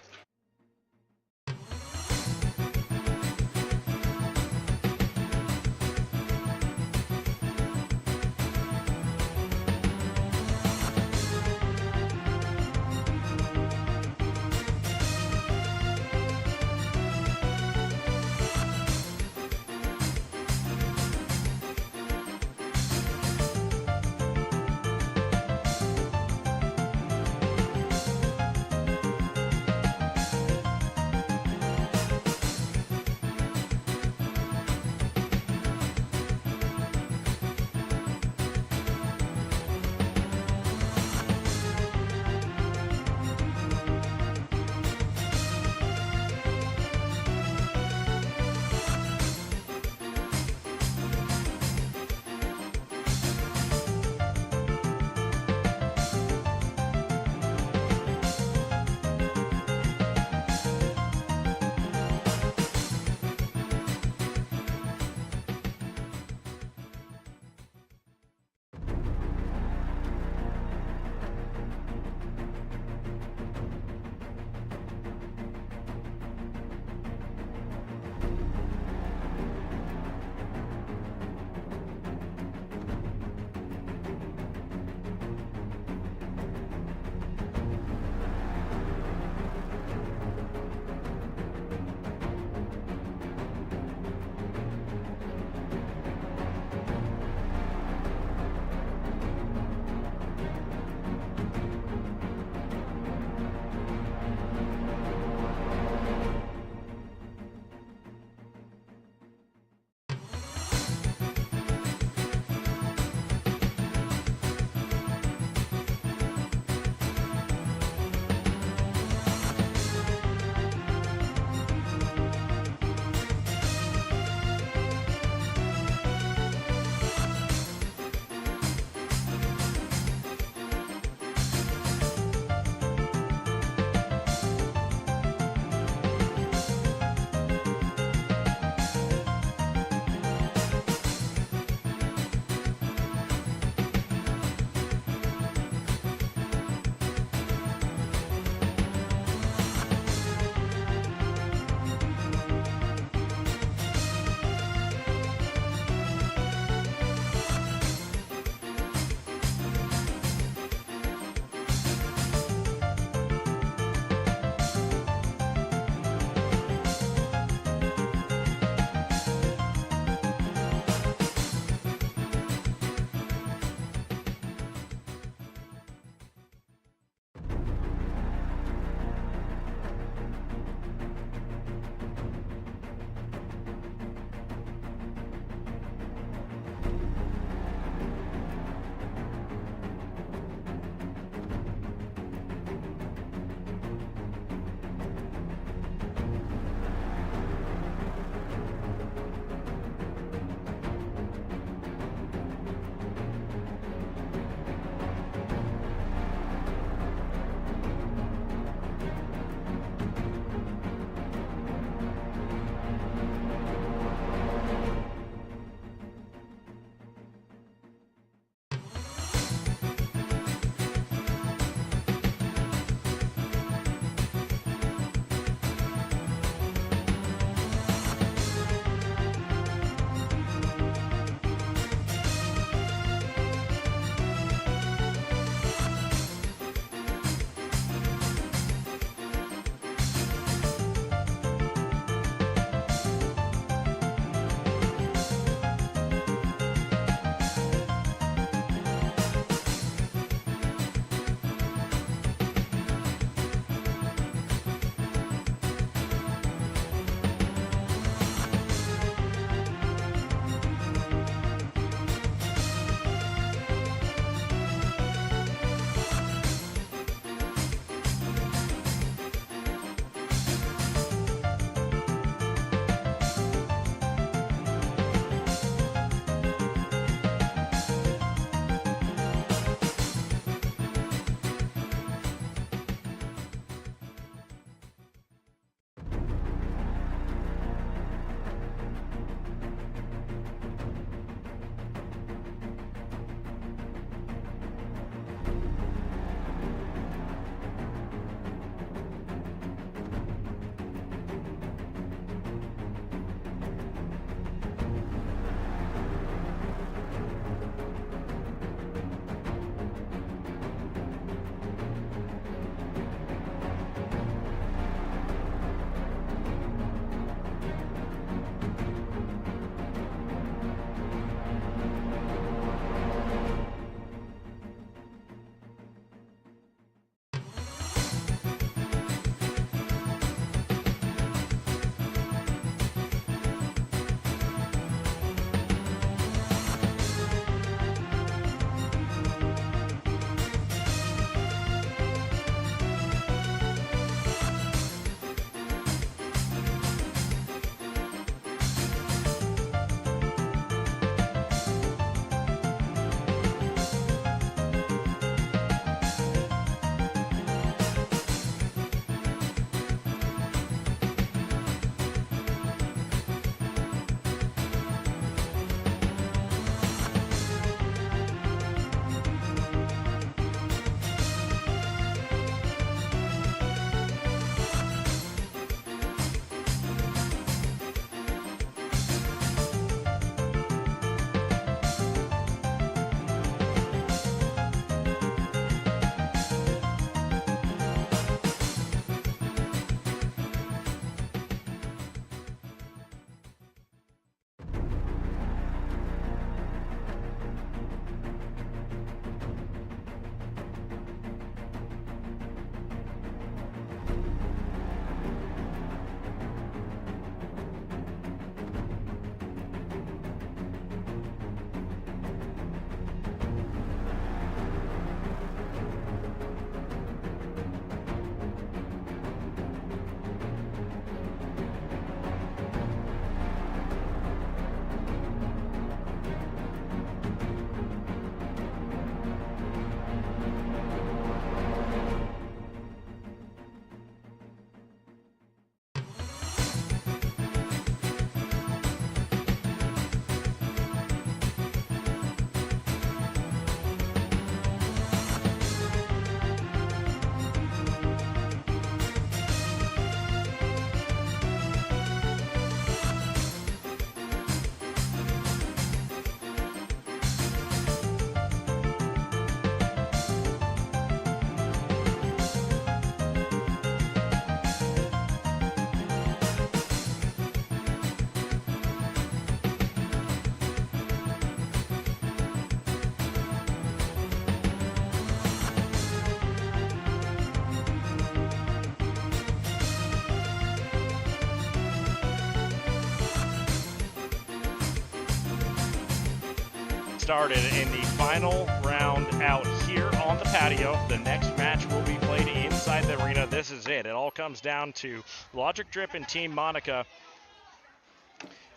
S10: started in the final round out here on the patio. The next match will be played inside the arena. This is it. It all comes down to Logic Drip and Team Monica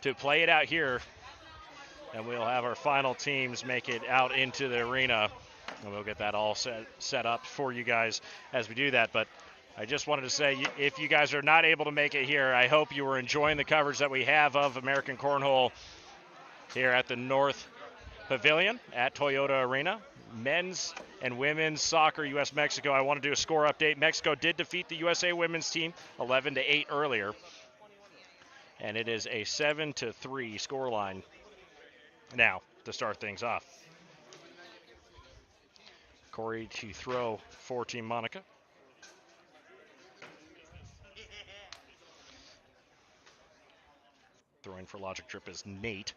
S10: to play it out here. And we'll have our final teams make it out into the arena. And we'll get that all set up for you guys as we do that. But I just wanted to say, if you guys are not able to make it here, I hope you are enjoying the coverage that we have of American Cornhole here at the North Pavilion at Toyota Arena. Men's and women's soccer, U.S.-Mexico. I want to do a score update. Mexico did defeat the USA women's team 11-8 earlier. And it is a 7-3 scoreline now to start things off. Corey to throw for Team Monica. Throwing for Logic Drip is Nate.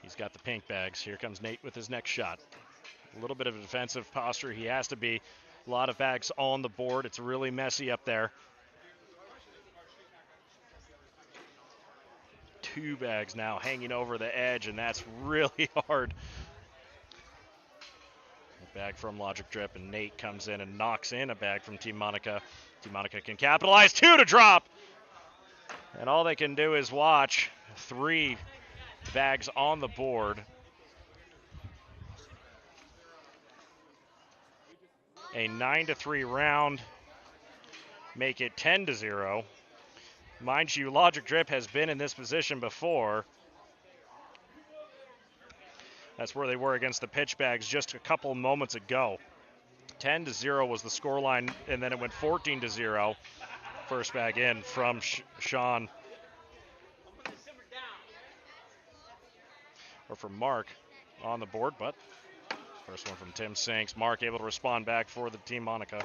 S10: He's got the pink bags. Here comes Nate with his next shot. A little bit of a defensive posture. He has to be. A lot of bags on the board. It's really messy up there. 2 bags now hanging over the edge, and that's really hard. A bag from Logic Drip, and Nate comes in and knocks in a bag from Team Monica. Team Monica can capitalize. 2 to drop. And all they can do is watch. 3 bags on the board. A 9-3 round. Make it 10-0. Mind you, Logic Drip has been in this position before. That's where they were against the pitch bags just a couple moments ago. 10-0 was the scoreline, and then it went 14-0. First bag in from Sean. Or from Mark on the board, but first one from Tim Sinks. Mark able to respond back for the Team Monica.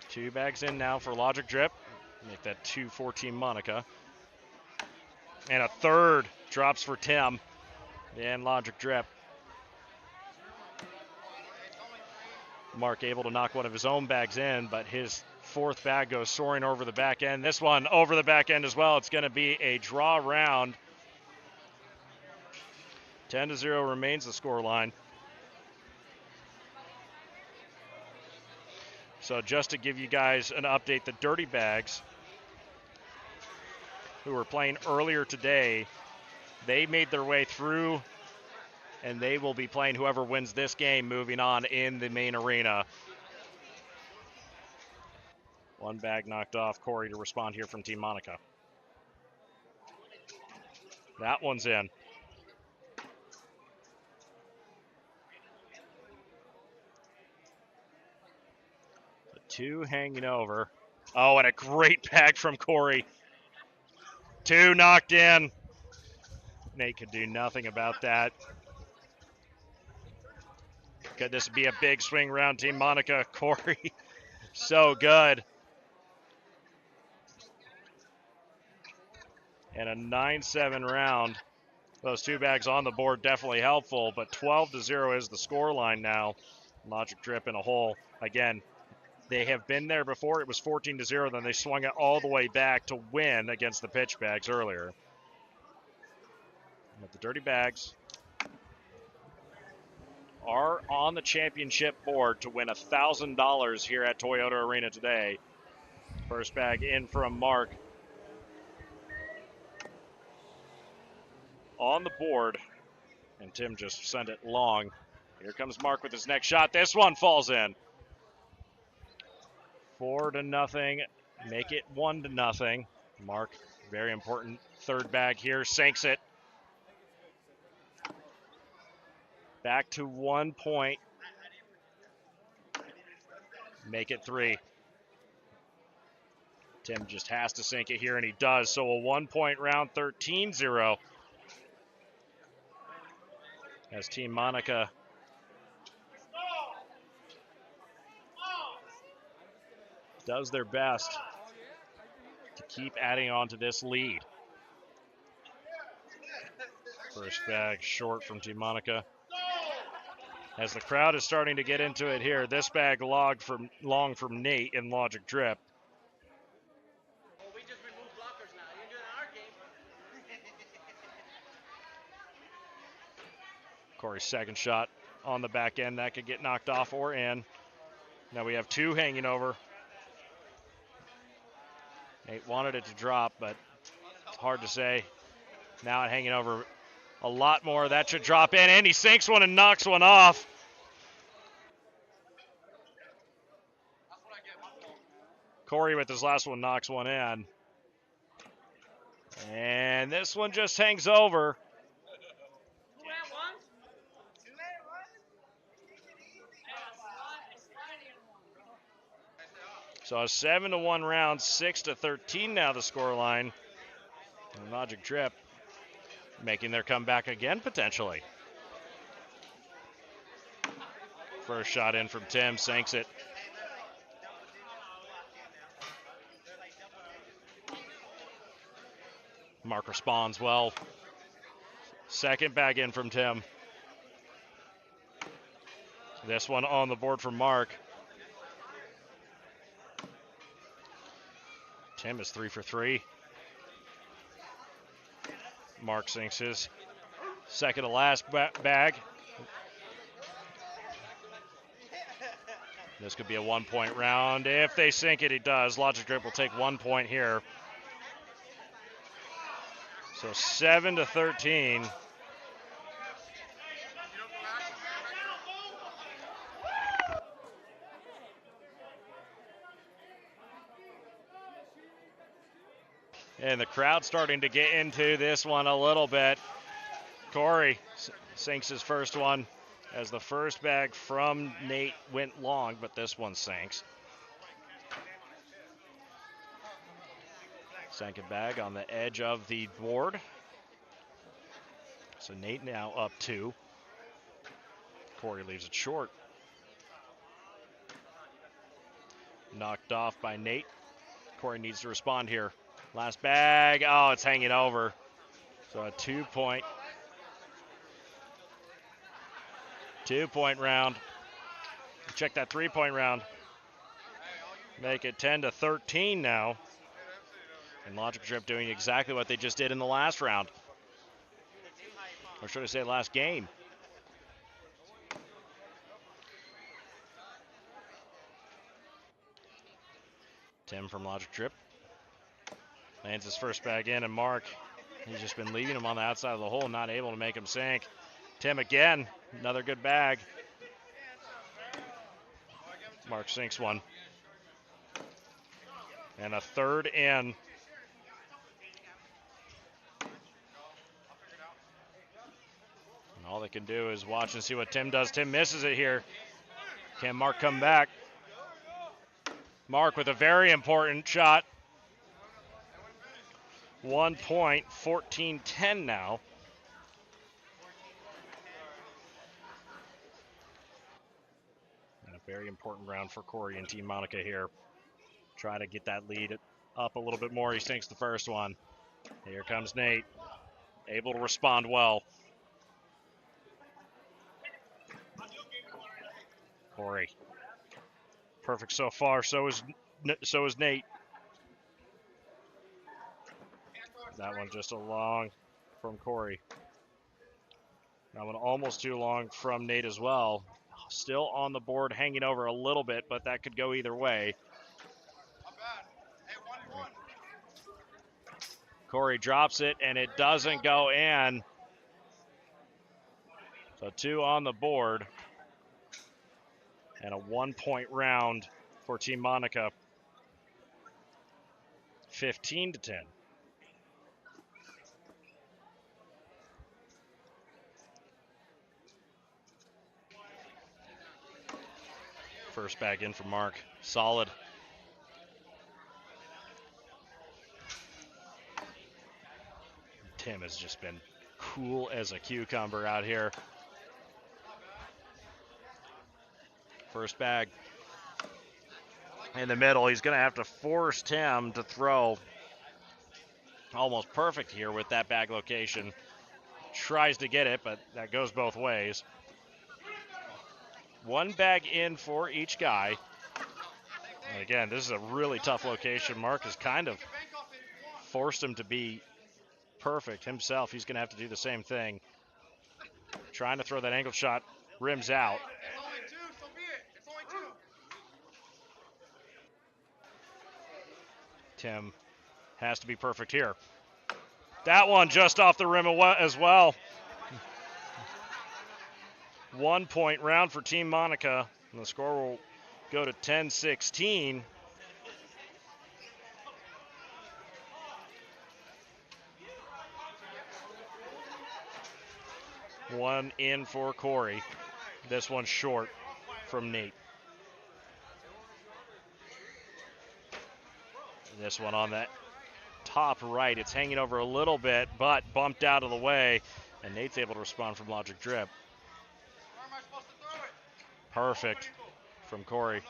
S10: Two bags in now for Logic Drip. Make that 2 for Team Monica. And a third drops for Tim and Logic Drip. Mark able to knock one of his own bags in, but his fourth bag goes soaring over the back end. This one over the back end as well. It's going to be a draw round. 10-0 remains the score line. So just to give you guys an update, the Dirty Bags, who were playing earlier today, they made their way through, and they will be playing whoever wins this game moving on in the main arena. One bag knocked off. Corey to respond here from Team Monica. That one's in. The 2 hanging over. Oh, and a great bag from Corey. 2 knocked in. Nate could do nothing about that. Could this be a big swing round, Team Monica? Corey, so good. And a 9-7 round. Those 2 bags on the board definitely helpful, but 12-0 is the score line now. Logic Drip in a hole. Again, they have been there before. It was 14-0, then they swung it all the way back to win against the pitch bags earlier. But the Dirty Bags are on the championship board to win $1,000 here at Toyota Arena today. First bag in from Mark. On the board, and Tim just sent it long. Here comes Mark with his next shot. This one falls in. 4-0. Make it 1-0. Mark, very important third bag here, sinks it. Back to 1 point. Make it 3. Tim just has to sink it here, and he does. So a 1 point round, 13-0. As Team Monica does their best to keep adding on to this lead. First bag short from Team Monica. As the crowd is starting to get into it here, this bag long from Nate in Logic Drip. Corey's second shot on the back end. That could get knocked off or in. Now we have two hanging over. Nate wanted it to drop, but it's hard to say. Now it hanging over a lot more. That should drop in, and he sinks one and knocks one off. Corey with his last one knocks one in. And this one just hangs over. So a 7-1 round, 6-13 now the scoreline. And Logic Drip making their comeback again potentially. First shot in from Tim, sinks it. Mark responds well. Second bag in from Tim. This one on the board from Mark. Tim is 3 for 3. Mark sinks his second to last bag. This could be a 1-point round. If they sink it, it does. Logic Drip will take 1 point here. So 7-13. And the crowd starting to get into this one a little bit. Corey sinks his first one as the first bag from Nate went long, but this one sinks. Second bag on the edge of the board. So Nate now up 2. Corey leaves it short. Knocked off by Nate. Corey needs to respond here. Last bag. Oh, it's hanging over. So a 2-point round. Check that 3-point round. Make it 10-13 now. And Logic Drip doing exactly what they just did in the last round. Or should I say last game. Tim from Logic Drip lands his first bag in, and Mark, he's just been leaving him on the outside of the hole, not able to make him sink. Tim again, another good bag. Mark sinks one. And a third in. And all they can do is watch and see what Tim does. Tim misses it here. Can Mark come back? Mark with a very important shot. 1 point, 14-10 now. And a very important round for Corey and Team Monica here. Try to get that lead up a little bit more. He sinks the first one. Here comes Nate. Able to respond well. Corey. Perfect so far. So is Nate. That one just a long from Corey. That one almost too long from Nate as well. Still on the board, hanging over a little bit, but that could go either way. Corey drops it, and it doesn't go in. So 2 on the board. And a 1-point round for Team Monica. 15-10. First bag in for Mark. Solid. Tim has just been cool as a cucumber out here. First bag in the middle. He's going to have to force Tim to throw. Almost perfect here with that bag location. Tries to get it, but that goes both ways. 1 bag in for each guy. And again, this is a really tough location. Mark has kind of forced him to be perfect himself. He's going to have to do the same thing. trying to throw that angle shot, rims out. Tim has to be perfect here. That one just off the rim as well. 1 point round for Team Monica. And the score will go to 10-16. One in for Corey. This one's short from Nate. This one on that top right. It's hanging over a little bit, but bumped out of the way. And Nate's able to respond from Logic Drip. Perfect from Corey.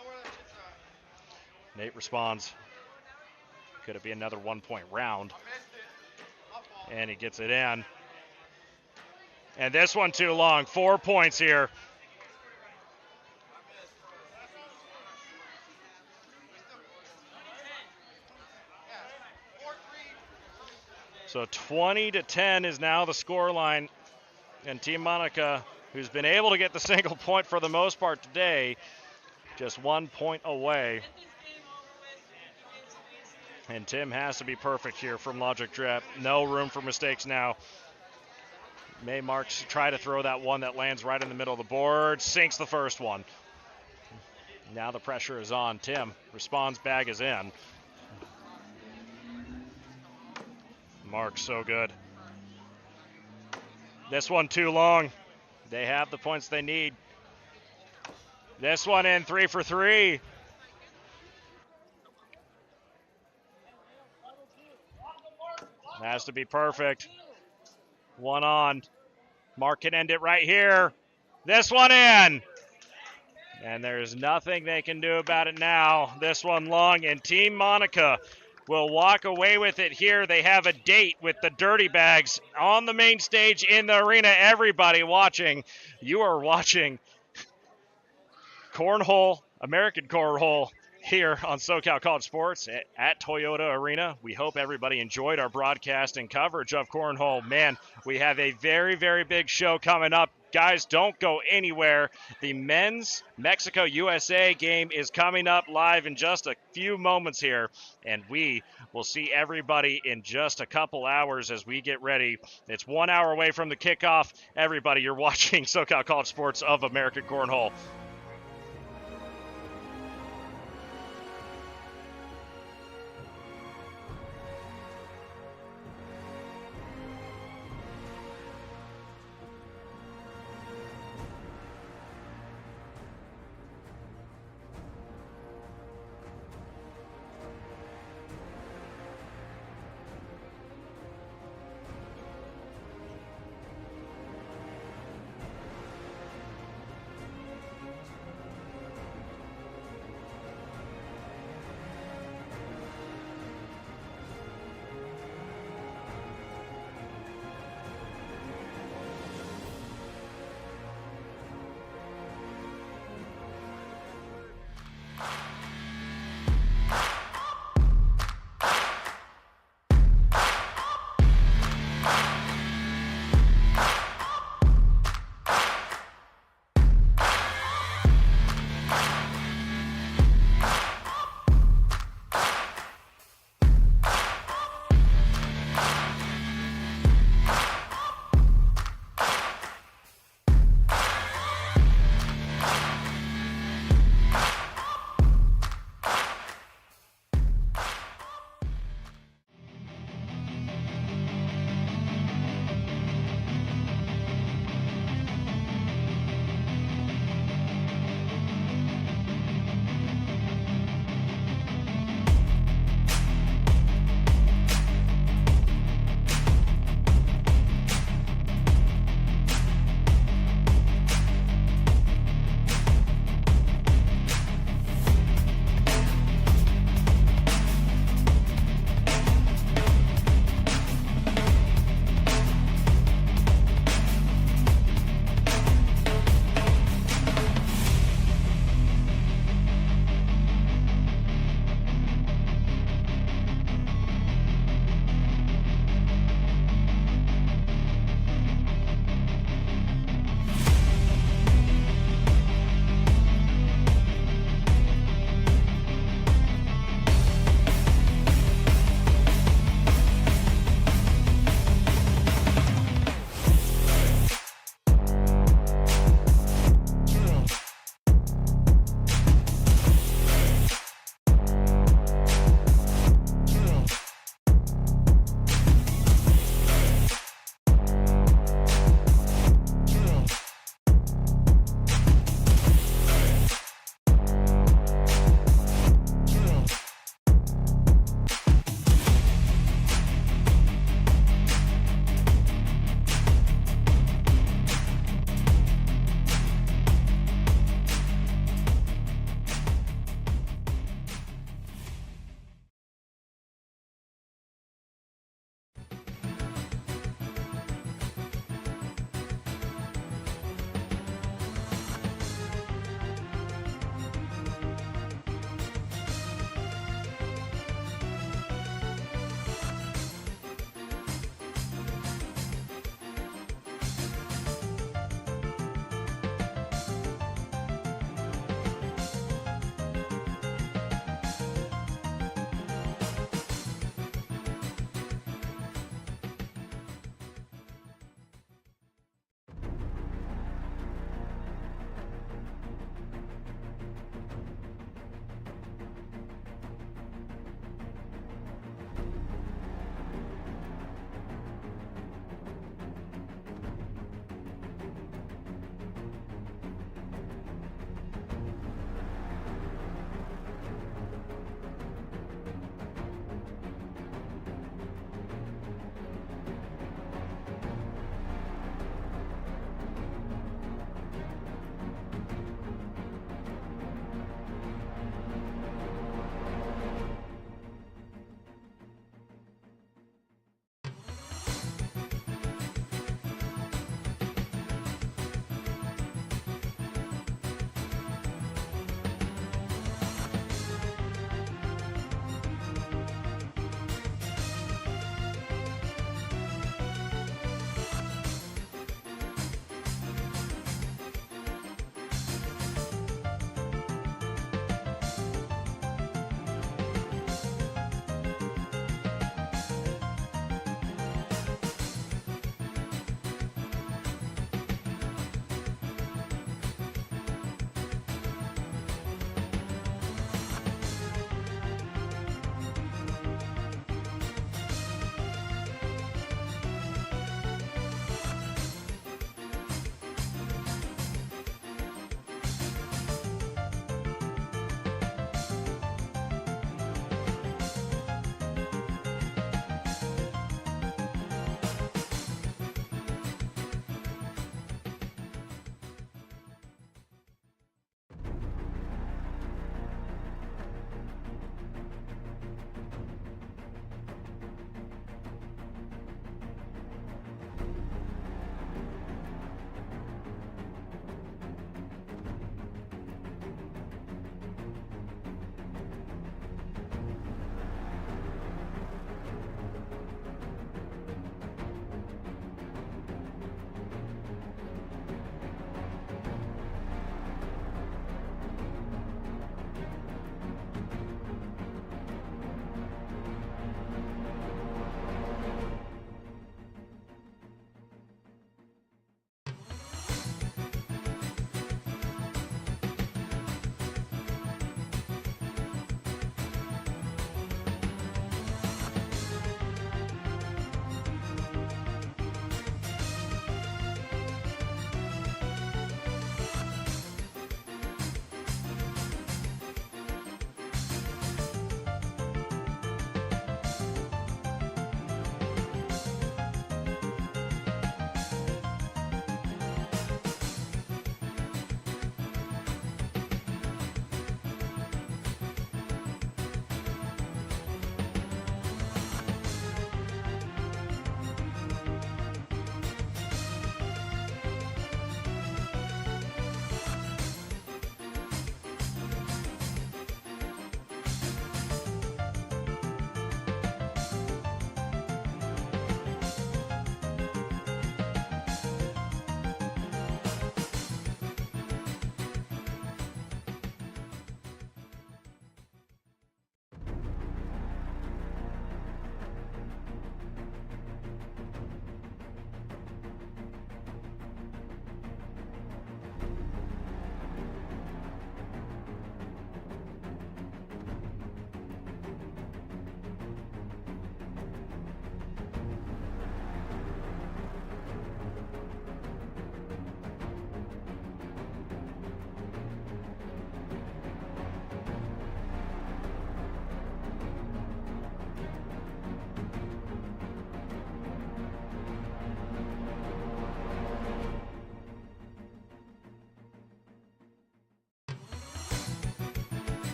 S10: Nate responds. Could it be another 1 point round? And he gets it in. And this one too long. 4 points here. So 20-10 is now the score line. And Team Monica, who's been able to get the single point for the most part today, just 1 point away. And Tim has to be perfect here from Logic Drip. No room for mistakes now. May Marks try to throw that one that lands right in the middle of the board. Sinks the first one. Now the pressure is on. Tim responds, bag is in. Marks so good. This one too long. They have the points they need. This one in, 3 for 3. Has to be perfect. One on. Mark can end it right here. This one in. And there's nothing they can do about it now. This one long, and Team Monica will walk away with it here. They have a date with the Dirty Bags on the main stage in the arena. Everybody watching, you are watching Cornhole, American Cornhole, here on SoCal College Sports at Toyota Arena. We hope everybody enjoyed our broadcast and coverage of Cornhole. Man, we have a very, very big show coming up. Guys, don't go anywhere. The men's Mexico-USA game is coming up live in just a few moments here, and we will see everybody in just a couple hours as we get ready. It's 1 hour away from the kickoff. Everybody, you're watching SoCal College Sports of American Cornhole.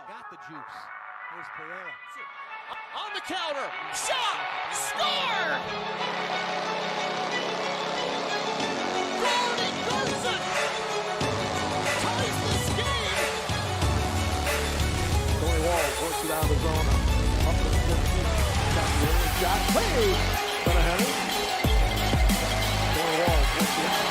S7: Got the juice. Here's Pereira. On the counter. Shot. Score! Brownie Gerson ties this game.
S8: Tony Walls works it out of the zone. Up to the 15. Got the early shot. Played. Gonna have it. Tony Walls works it out.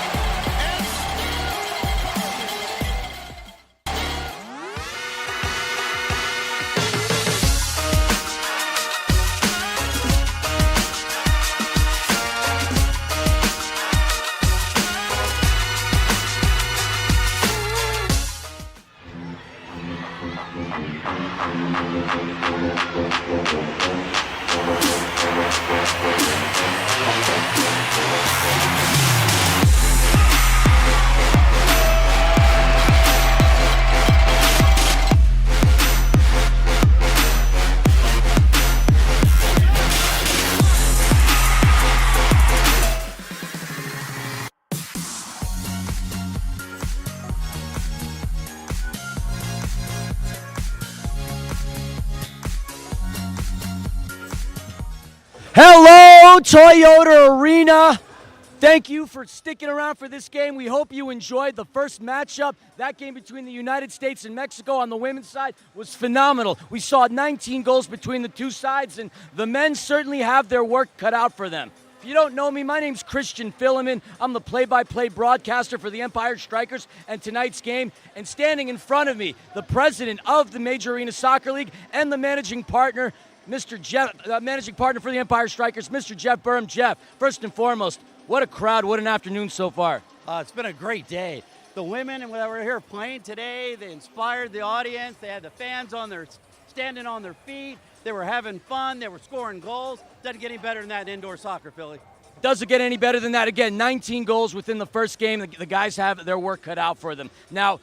S16: Hello, Toyota Arena. Thank you for sticking around for this game. We hope you enjoyed the first matchup. That game between the United States and Mexico on the women's side was phenomenal. We saw 19 goals between the two sides, and the men certainly have their work cut out for them. If you don't know me, my name's Christian Philemon. I'm the play-by-play broadcaster for the Empire Strikers and tonight's game. And standing in front of me, the president of the Major Arena Soccer League and the managing partner, Mr. Jeff, managing partner for the Empire Strikers, Mr. Jeff Burham. Jeff, first and foremost, what a crowd, what an afternoon so far.
S17: It's been a great day. The women that were here playing today, they inspired the audience. They had the fans standing on their feet. They were having fun. They were scoring goals. Doesn't get any better than that in indoor soccer, Philly.
S16: Doesn't get any better than that. Again, 19 goals within the first game. The guys have their work cut out for them. Now,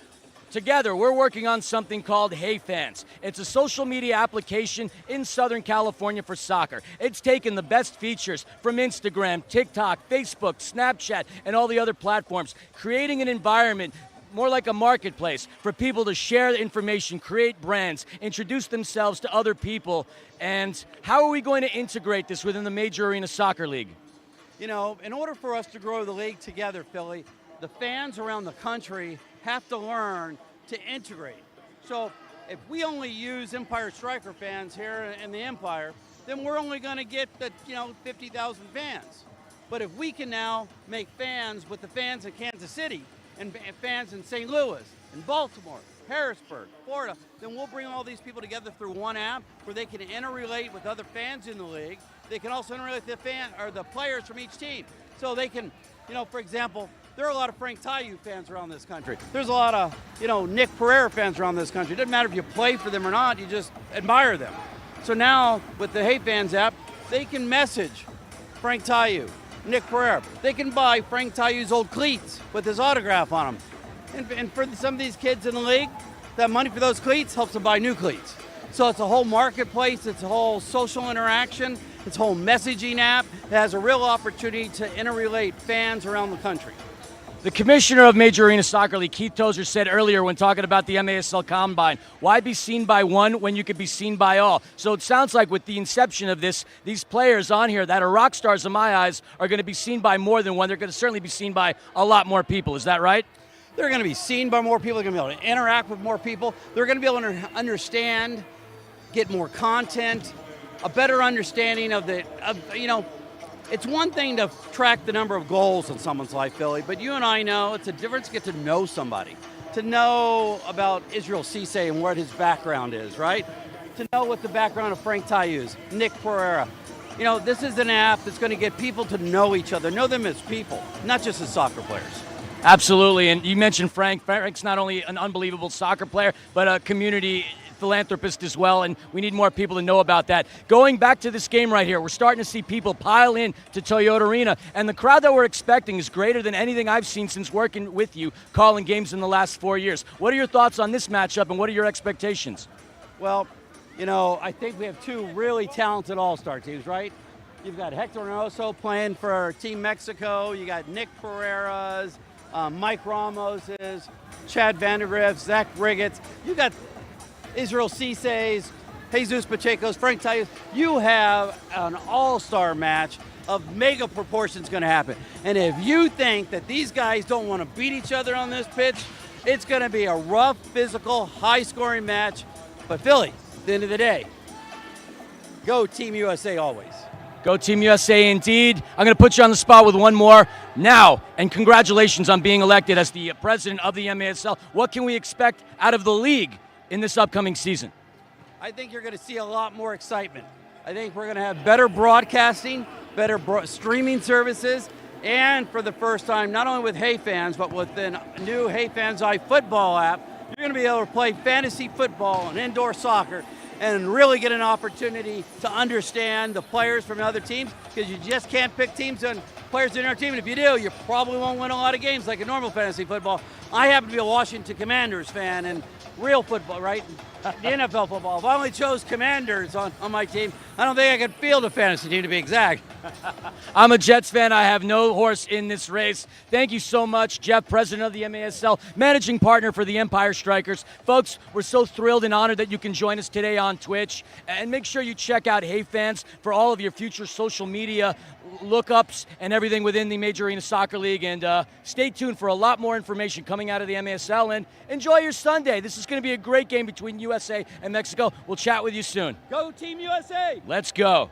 S16: Together, we're working on something called Hey Fans. It's a social media application in Southern California for soccer. It's taken the best features from Instagram, TikTok, Facebook, Snapchat, and all the other platforms, creating an environment more like a marketplace for people to share information, create brands, introduce themselves to other people. And how are we going to integrate this within the Major Arena Soccer League?
S17: You know, in order for us to grow the league together, Philly, the fans around the country have to learn to integrate. So if we only use Empire Striker fans here in the Empire, then we're only going to get the 50,000 fans. But if we can now make fans with the fans in Kansas City and fans in St. Louis, in Baltimore, Harrisburg, Florida, then we'll bring all these people together through one app where they can interrelate with other fans in the league. They can also interrelate the players from each team. So they can, for example, there are a lot of Frank Taiu fans around this country. There's a lot of, Nick Pereira fans around this country. It doesn't matter if you play for them or not, you just admire them. So now, with the Hey Fans app, they can message Frank Taiu, Nick Pereira. They can buy Frank Taiu's old cleats with his autograph on them. And for some of these kids in the league, that money for those cleats helps them buy new cleats. So it's a whole marketplace, it's a whole social interaction, it's a whole messaging app that has a real opportunity to interrelate fans around the country.
S16: The commissioner of Major Arena Soccer League, Keith Tozer, said earlier when talking about the MASL Combine, why be seen by one when you could be seen by all? So it sounds like with the inception of this, these players on here that are rock stars in my eyes are going to be seen by more than one. They're going to certainly be seen by a lot more people. Is that right?
S17: They're going to be seen by more people. They're going to be able to interact with more people. They're going to be able to understand, get more content, a better understanding of it's one thing to track the number of goals in someone's life, Billy, but you and I know it's a difference to get to know somebody, to know about Israel Cisse and what his background is, right? To know what the background of Frank Taiu is, Nick Pereira. This is an app that's going to get people to know each other, know them as people, not just as soccer players.
S16: Absolutely, and you mentioned Frank. Frank's not only an unbelievable soccer player, but a community philanthropist as well, and we need more people to know about that. Going back to this game right here, we're starting to see people pile in to Toyota Arena, and the crowd that we're expecting is greater than anything I've seen since working with you, calling games in the last 4 years. What are your thoughts on this matchup, and what are your expectations?
S17: Well, I think we have two really talented all-star teams, right? You've got Hector Reynoso playing for Team Mexico. You got Nick Pereira's, Mike Ramos's, Chad Vandergrift's, Zach Riggets. You got Israel Cisse's, Jesus Pacheco's, Frank Taiu's. You have an all-star match of mega proportions going to happen. And if you think that these guys don't want to beat each other on this pitch, it's going to be a rough, physical, high-scoring match. But Philly, at the end of the day, go Team USA always.
S16: Go Team USA indeed. I'm going to put you on the spot with one more now, and congratulations on being elected as the president of the MASL. What can we expect out of the league in this upcoming season?
S17: I think you're going to see a lot more excitement. I think we're going to have better broadcasting, better streaming services, and for the first time, not only with Hey Fans, but with the new Hey Fans iFootball app, you're going to be able to play fantasy football and indoor soccer and really get an opportunity to understand the players from other teams, because you just can't pick teams and players in our team. And if you do, you probably won't win a lot of games like a normal fantasy football. I happen to be a Washington Commanders fan, and real football, right? The NFL football. If I only chose Commanders on my team, I don't think I could field a fantasy team, to be exact.
S16: I'm a Jets fan. I have no horse in this race. Thank you so much, Jeff, president of the MASL, managing partner for the Empire Strikers. Folks, we're so thrilled and honored that you can join us today on Twitch. And make sure you check out Hey Fans for all of your future social media lookups and everything within the Major Arena Soccer League. And stay tuned for a lot more information coming out of the MASL. And enjoy your Sunday. This is going to be a great game between USA and Mexico. We'll chat with you soon.
S17: Go Team USA!
S16: Let's go.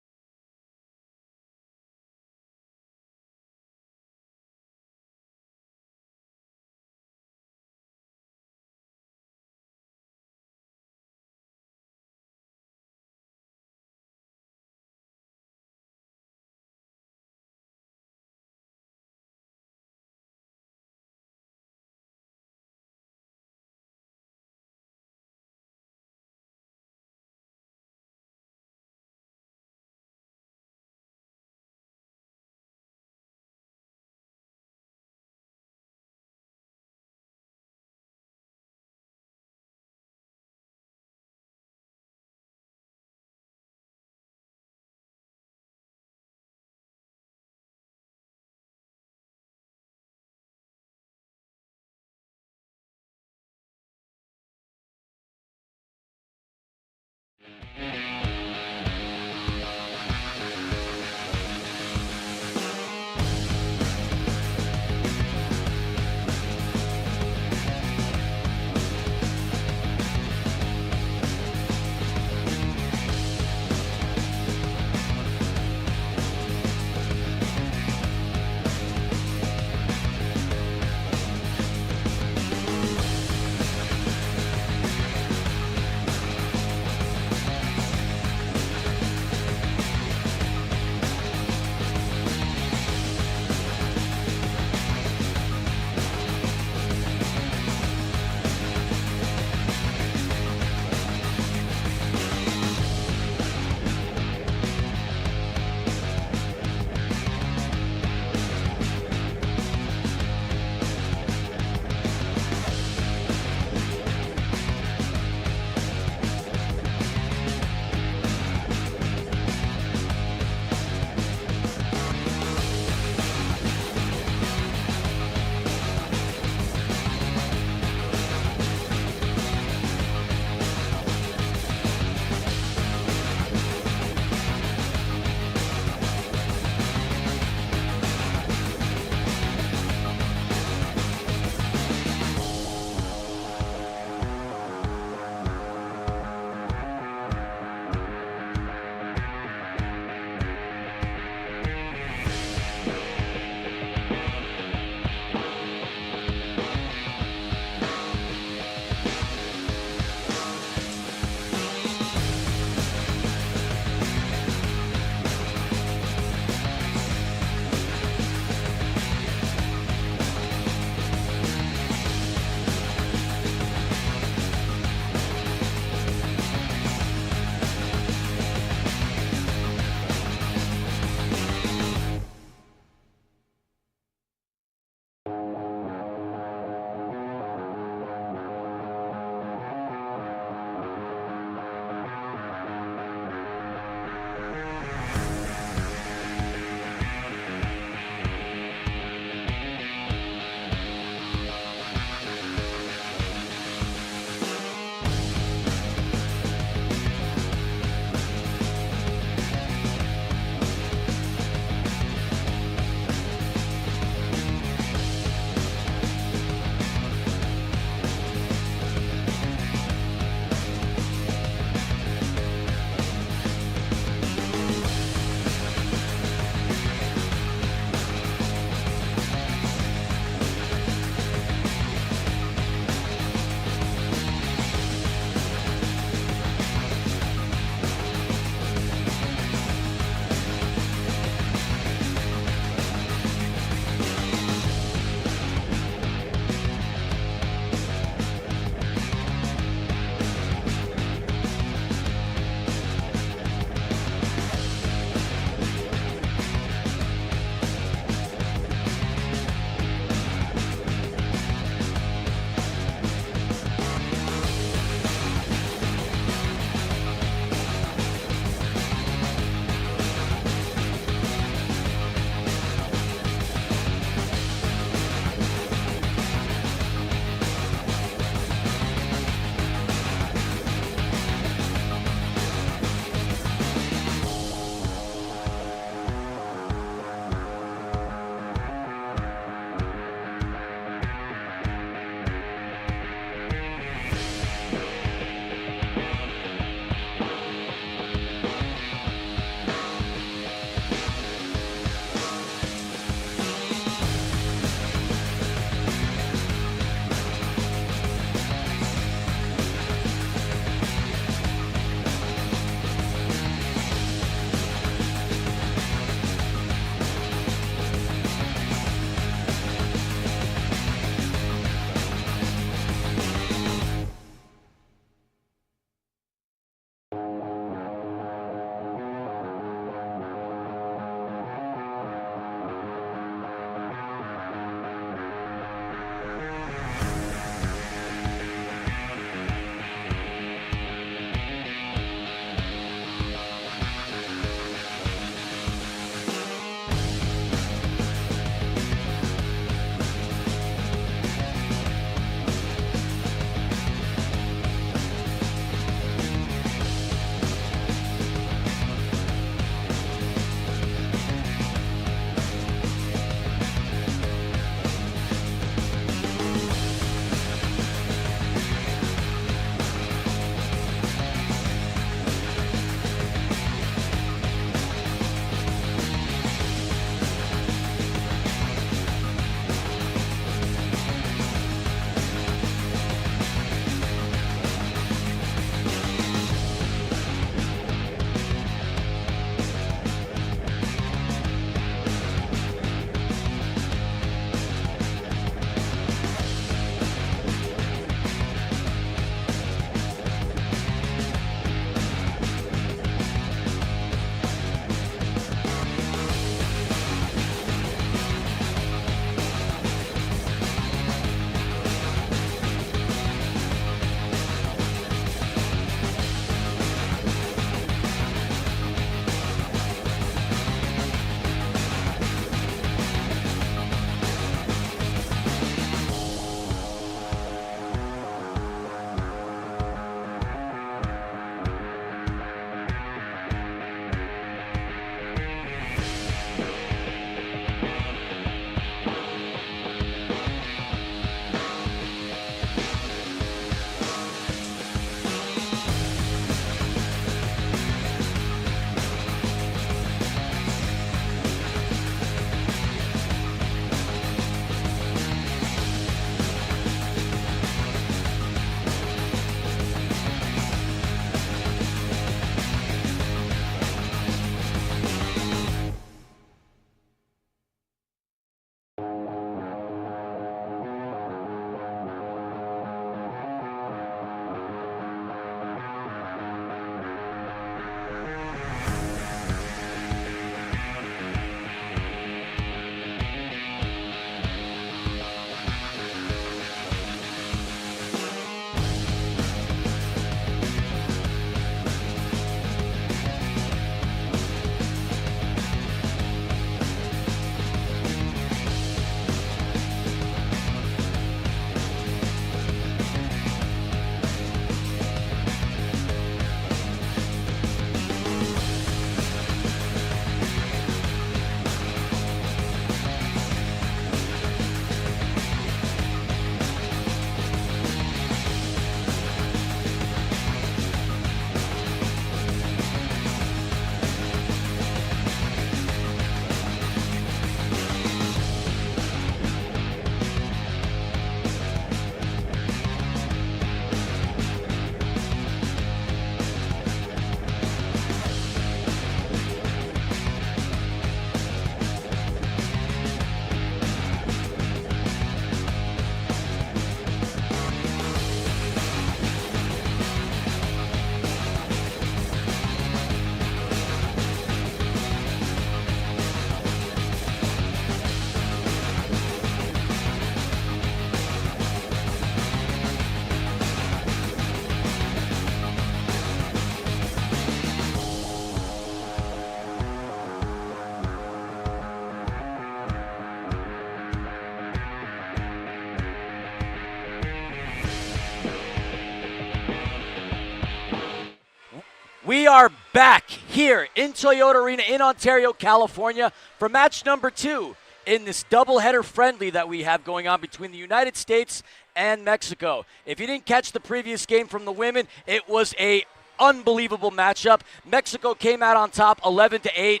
S2: We are back here in Toyota Arena in Ontario, California for match number 2 in this doubleheader friendly that we have going on between the United States and Mexico. If you didn't catch the previous game from the women, it was a unbelievable matchup. Mexico came out on top 11-8.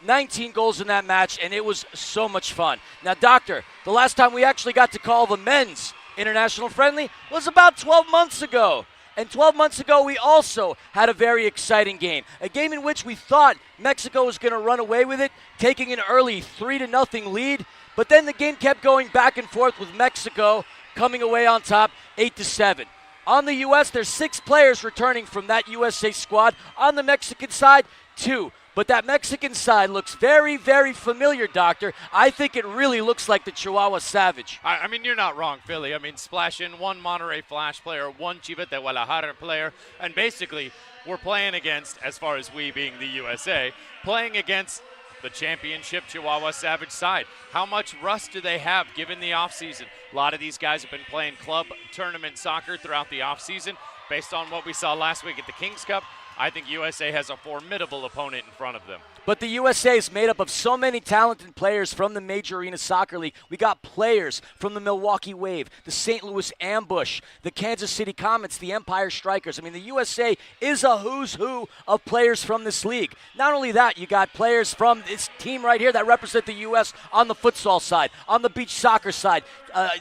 S2: 19 goals in that match, and it was so much fun. Now, Doctor, the last time we actually got to call the men's international friendly was about 12 months ago. And 12 months ago, we also had a very exciting game. A game in which we thought Mexico was going to run away with it, taking an early 3-0 lead. But then the game kept going back and forth with Mexico coming away on top 8-7. On the U.S., there's 6 players returning from that USA squad. On the Mexican side, 2. But that Mexican side looks very, very familiar, Doctor. I think it really looks like the Chihuahua Savage.
S6: I mean, you're not wrong, Philly. I mean, splash in 1 Monterrey Flash player, 1 Chivas de Guadalajara player, and basically we're playing against, as far as we being the USA, playing against the championship Chihuahua Savage side. How much rust do they have given the offseason? A lot of these guys have been playing club tournament soccer throughout the offseason. Based on what we saw last week at the King's Cup, I think USA has a formidable opponent in front of them.
S2: But the USA is made up of so many talented players from the Major Arena Soccer League. We got players from the Milwaukee Wave, the St. Louis Ambush, the Kansas City Comets, the Empire Strikers. I mean, the USA is a who's who of players from this league. Not only that, you got players from this team right here that represent the U.S. on the futsal side, on the beach soccer side,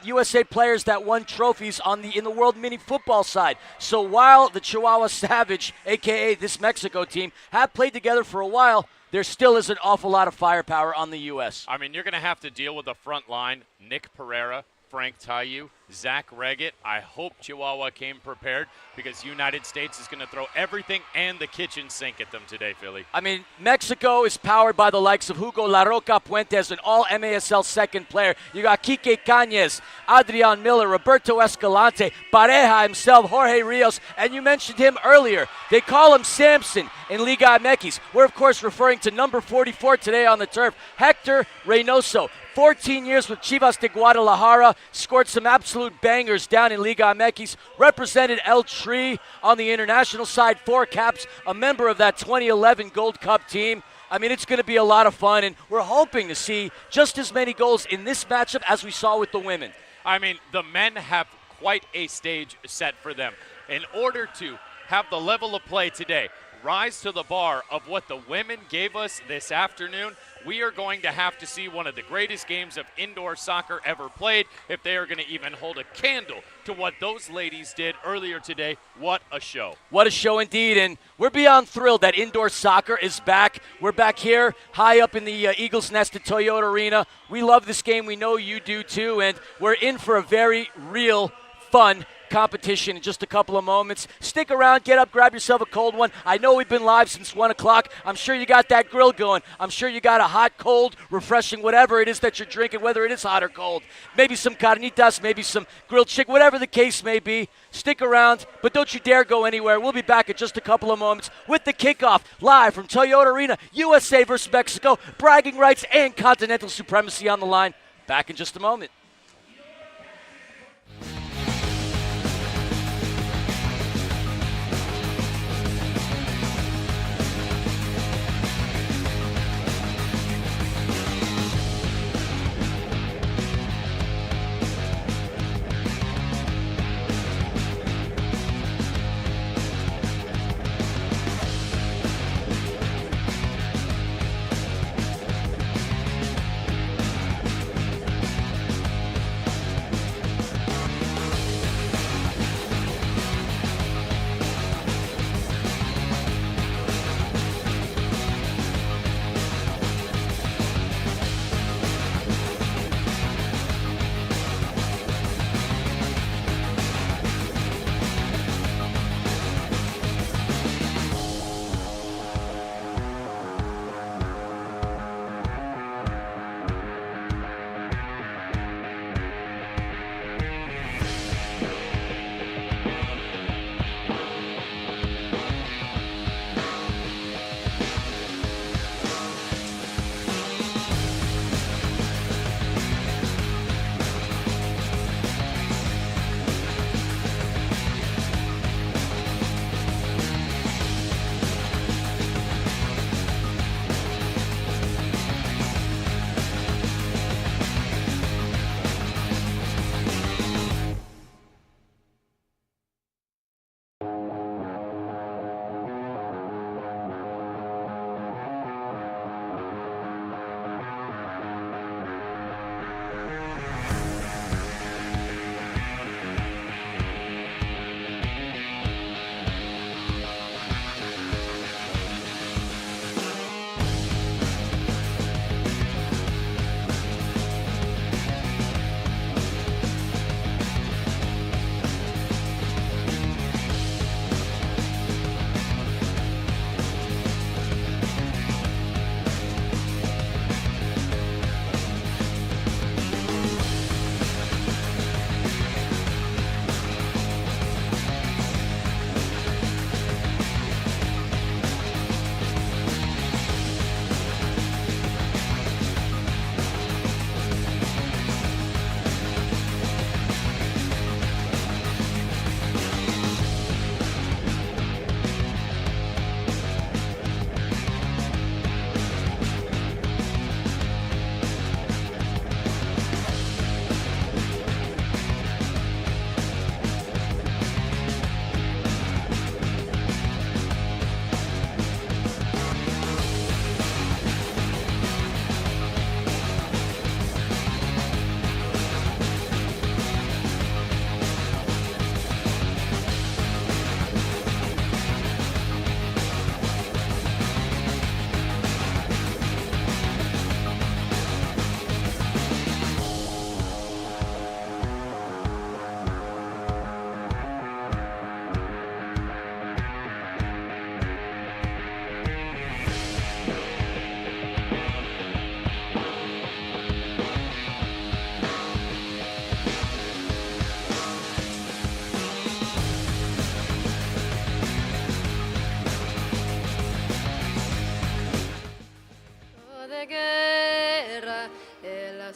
S2: USA players that won trophies in the World Mini Football side. So while the Chihuahua Savage, a.k.a. this Mexico team, have played together for a while, there still is an awful lot of firepower on the U.S.
S6: I mean, you're going to have to deal with the front line, Nick Pereira, Frank Tayu, Zach Reggett. I hope Chihuahua came prepared because United States is going to throw everything and the kitchen sink at them today, Philly.
S2: I mean, Mexico is powered by the likes of Hugo La Roca Puentes, an all-MASL second player. You got Quique Cañez, Adrian Miller, Roberto Escalante, Pareja himself, Jorge Rios, and you mentioned him earlier. They call him Samson in Liga MX. We're, of course, referring to number 44 today on the turf, Hector Reynoso. 14 years with Chivas de Guadalajara, scored some absolute bangers down in Liga MX, represented El Tri on the international side, 4 caps, a member of that 2011 Gold Cup team. I mean, it's going to be a lot of fun, and we're hoping to see just as many goals in this matchup as we saw with the women.
S6: I mean, the men have quite a stage set for them. In order to have the level of play today rise to the bar of what the women gave us this afternoon, we are going to have to see one of the greatest games of indoor soccer ever played if they are going to even hold a candle to what those ladies did earlier today. What a show.
S2: What a show indeed, and we're beyond thrilled that indoor soccer is back. We're back here high up in the Eagles Nest at Toyota Arena. We love this game. We know you do too, and we're in for a very real, fun competition in just a couple of moments. Stick around, get up, grab yourself a cold one. I know we've been live since 1 o'clock. I'm sure you got that grill going. I'm sure you got a hot, cold, refreshing, whatever it is that you're drinking, whether it is hot or cold. Maybe some carnitas, maybe some grilled chicken, whatever the case may be. Stick around, but don't you dare go anywhere. We'll be back in just a couple of moments with the kickoff live from Toyota Arena, USA versus Mexico, bragging rights and continental supremacy on the line. Back in just a moment.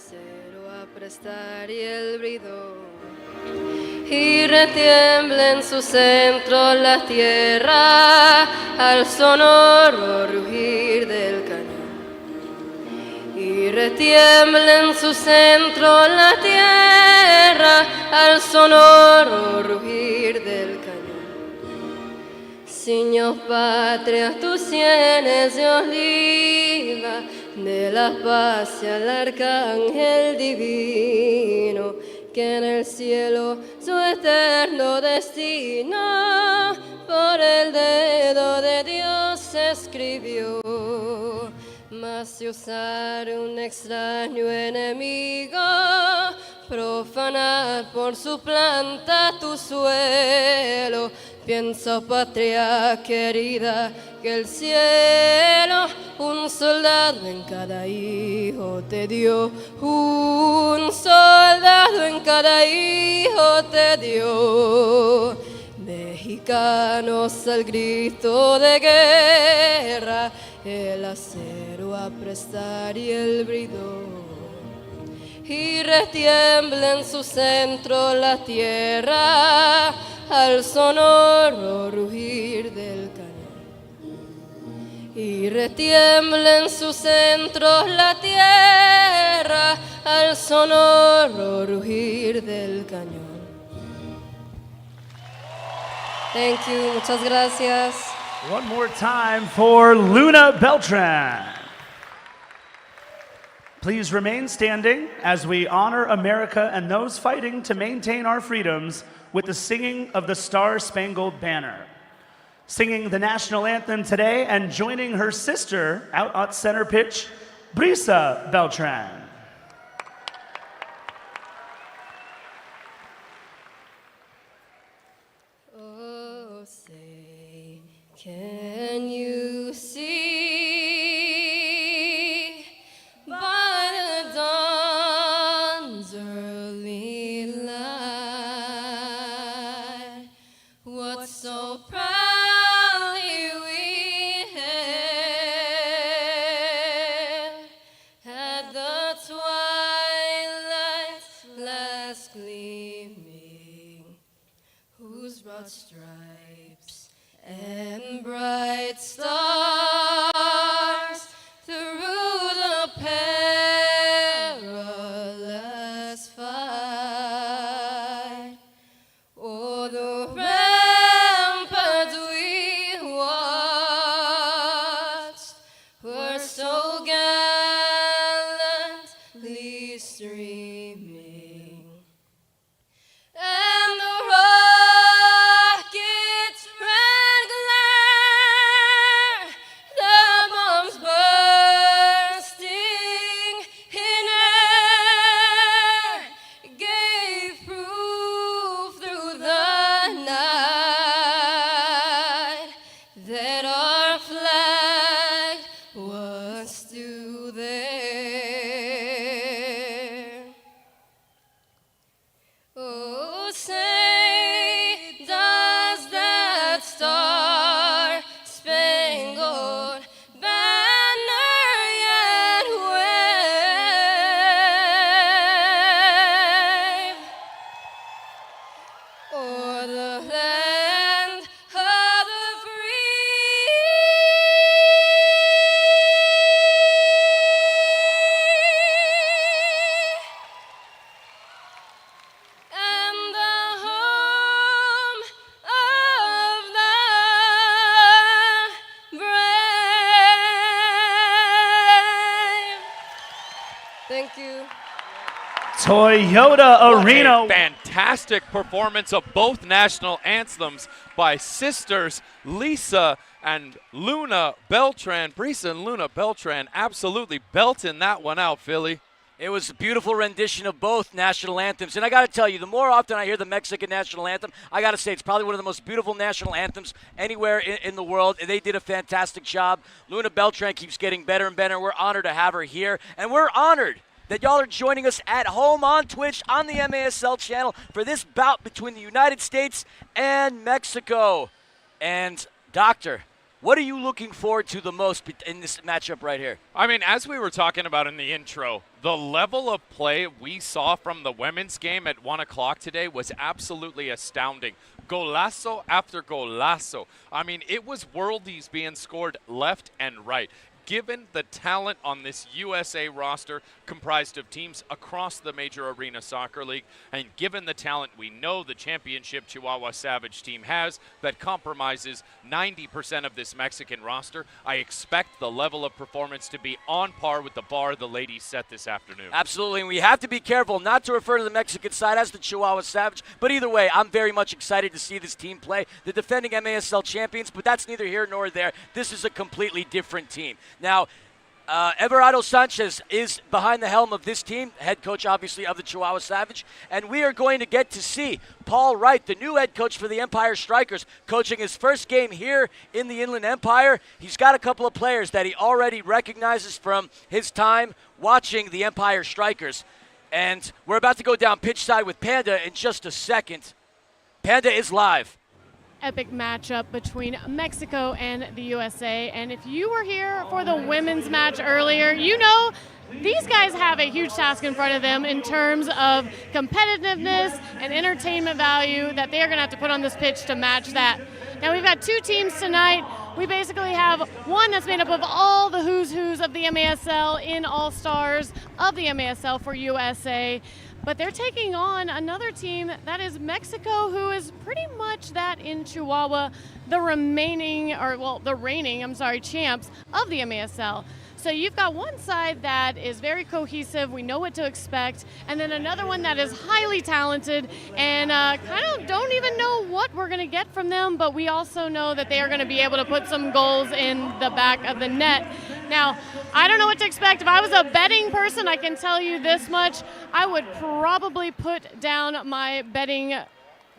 S18: acero a prestar y el bridón. Y retiembla en su centro la tierra al sonoro rugir del cañón. Y retiembla en su centro la tierra al sonoro rugir del cañón. Ciños patria, tus sienes de oliva, de la paz y al arcángel divino, que en el cielo su eterno destino por el dedo de Dios escribió. Mas si usar un extraño enemigo, profanar por su planta tu suelo, piensa, patria querida, que el cielo un soldado en cada hijo te dio, un soldado en cada hijo te dio. Mexicanos al grito de guerra, el acero a prestar y el bridón. Y retiembla en su centro la tierra al sonoro rugir del cañón. Y retiembla en su centro la tierra al sonoro rugir del cañón. Thank you, muchas gracias.
S5: One more time for Luna Beltran. Please remain standing as we honor America and those fighting to maintain our freedoms with the singing of the Star-Spangled Banner. Singing the national anthem today and joining her sister out at center pitch, Brisa Beltran.
S18: Oh, say, can you see by the dawn's early light what so proudly we hailed at the twilight's last gleaming, whose broad stripes and bright stars through the perilous fight, o'er the ramparts we watched, were so gallantly streaming. And the rocket's red glare, the bombs bursting in air, gave proof through the night that our flag was still there. Oh, say, does that star-spangled banner yet wave o'er the land of the free? And the home of the brave. Thank you.
S5: Toyota Arena.
S3: A fantastic performance of both national anthems by sisters Lisa and Luna Beltran. Brisa and Luna Beltran absolutely belting that one out, Philly.
S2: It was a beautiful rendition of both national anthems. And I got to tell you, the more often I hear the Mexican national anthem, I got to say it's probably one of the most beautiful national anthems anywhere in the world. They did a fantastic job. Luna Beltran keeps getting better and better. We're honored to have her here. And we're honored that y'all are joining us at home on Twitch on the MASL channel for this bout between the United States and Mexico. And, Doctor, What are you looking forward to the most in this matchup right here?
S3: I mean, as we were talking about in the intro, the level of play we saw from the women's game at 1 o'clock today was absolutely astounding. Golazo after golazo. I mean, it was worldies being scored left and right. Given the talent on this USA roster comprised of teams across the major arena soccer league, and given the talent we know the championship Chihuahua Savage team has that compromises 90% of this Mexican roster, I expect the level of performance to be on par with the bar the ladies set this afternoon.
S2: Absolutely, and we have to be careful not to refer to the Mexican side as the Chihuahua Savage, but either way, I'm very much excited to see this team play. The defending MASL champions, but that's neither here nor there. This is a completely different team. Now, Everardo Sanchez is behind the helm of this team, head coach, obviously, of the Chihuahua Savage, and we are going to get to see Paul Wright, the new head coach for the Empire Strikers, coaching his first game here in the Inland Empire. He's got a couple of players that he already recognizes from his time watching the Empire Strikers, and we're about to go down pitch side with Panda in just a second. Panda is live.
S1: Epic matchup between Mexico and the USA. And if you were here for the women's match earlier, you know these guys have a huge task in front of them in terms of competitiveness and entertainment value that they're going to have to put on this pitch to match that. Now, we've got two teams tonight. We basically have one that's made up of all the who's of the MASL in All-Stars of the MASL for USA. But they're taking on another team that is Mexico, who is pretty much that in Chihuahua, the reigning champs of the MASL. So you've got one side that is very cohesive, we know what to expect, and then another one that is highly talented and kind of don't even know what we're going to get from them, but we also know that they are going to be able to put some goals in the back of the net. Now, I don't know what to expect. If I was a betting person, I can tell you this much. I would probably put down my betting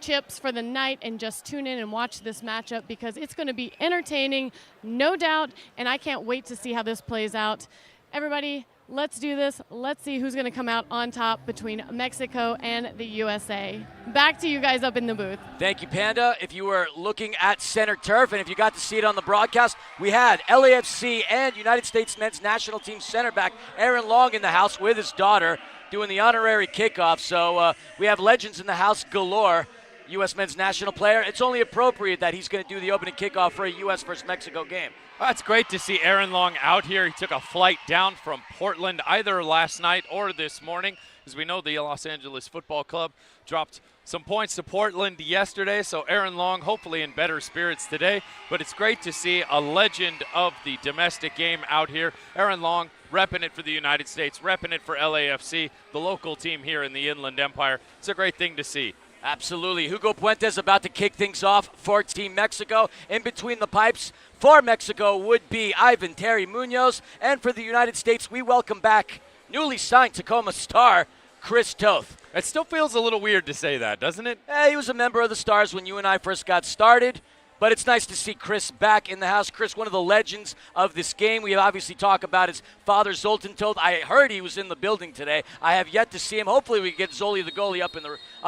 S1: chips for the night and just tune in and watch this matchup because it's going to be entertaining, no doubt, and I can't wait to see how this plays out. Everybody, let's do this. Let's see who's going to come out on top between Mexico and the USA. Back to you guys up in the booth.
S2: Thank you, Panda. If you were looking at center turf and if you got to see it on the broadcast, we had LAFC and United States men's national team center back Aaron Long in the house with his daughter doing the honorary kickoff. So we have legends in the house galore. U.S. men's national player. It's only appropriate that he's going to do the opening kickoff for a U.S. versus Mexico game.
S3: Well, it's great to see Aaron Long out here. He took a flight down from Portland either last night or this morning. As we know, the Los Angeles Football Club dropped some points to Portland yesterday, so Aaron Long hopefully in better spirits today. But it's great to see a legend of the domestic game out here. Aaron Long repping it for the United States, repping it for LAFC, the local team here in the Inland Empire. It's a great thing to see.
S2: Absolutely. Hugo Puentes about to kick things off for Team Mexico. In between the pipes for Mexico would be Ivan Terry Munoz. And for the United States, we welcome back newly signed Tacoma star Chris Toth.
S3: It still feels a little weird to say that, doesn't it?
S2: He was a member of the Stars when you and I first got started. But it's nice to see Chris back in the house. Chris, one of the legends of this game. We obviously talk about his father, Zoltan Toth. I heard he was in the building today. I have yet to see him. Hopefully we get Zoli the goalie up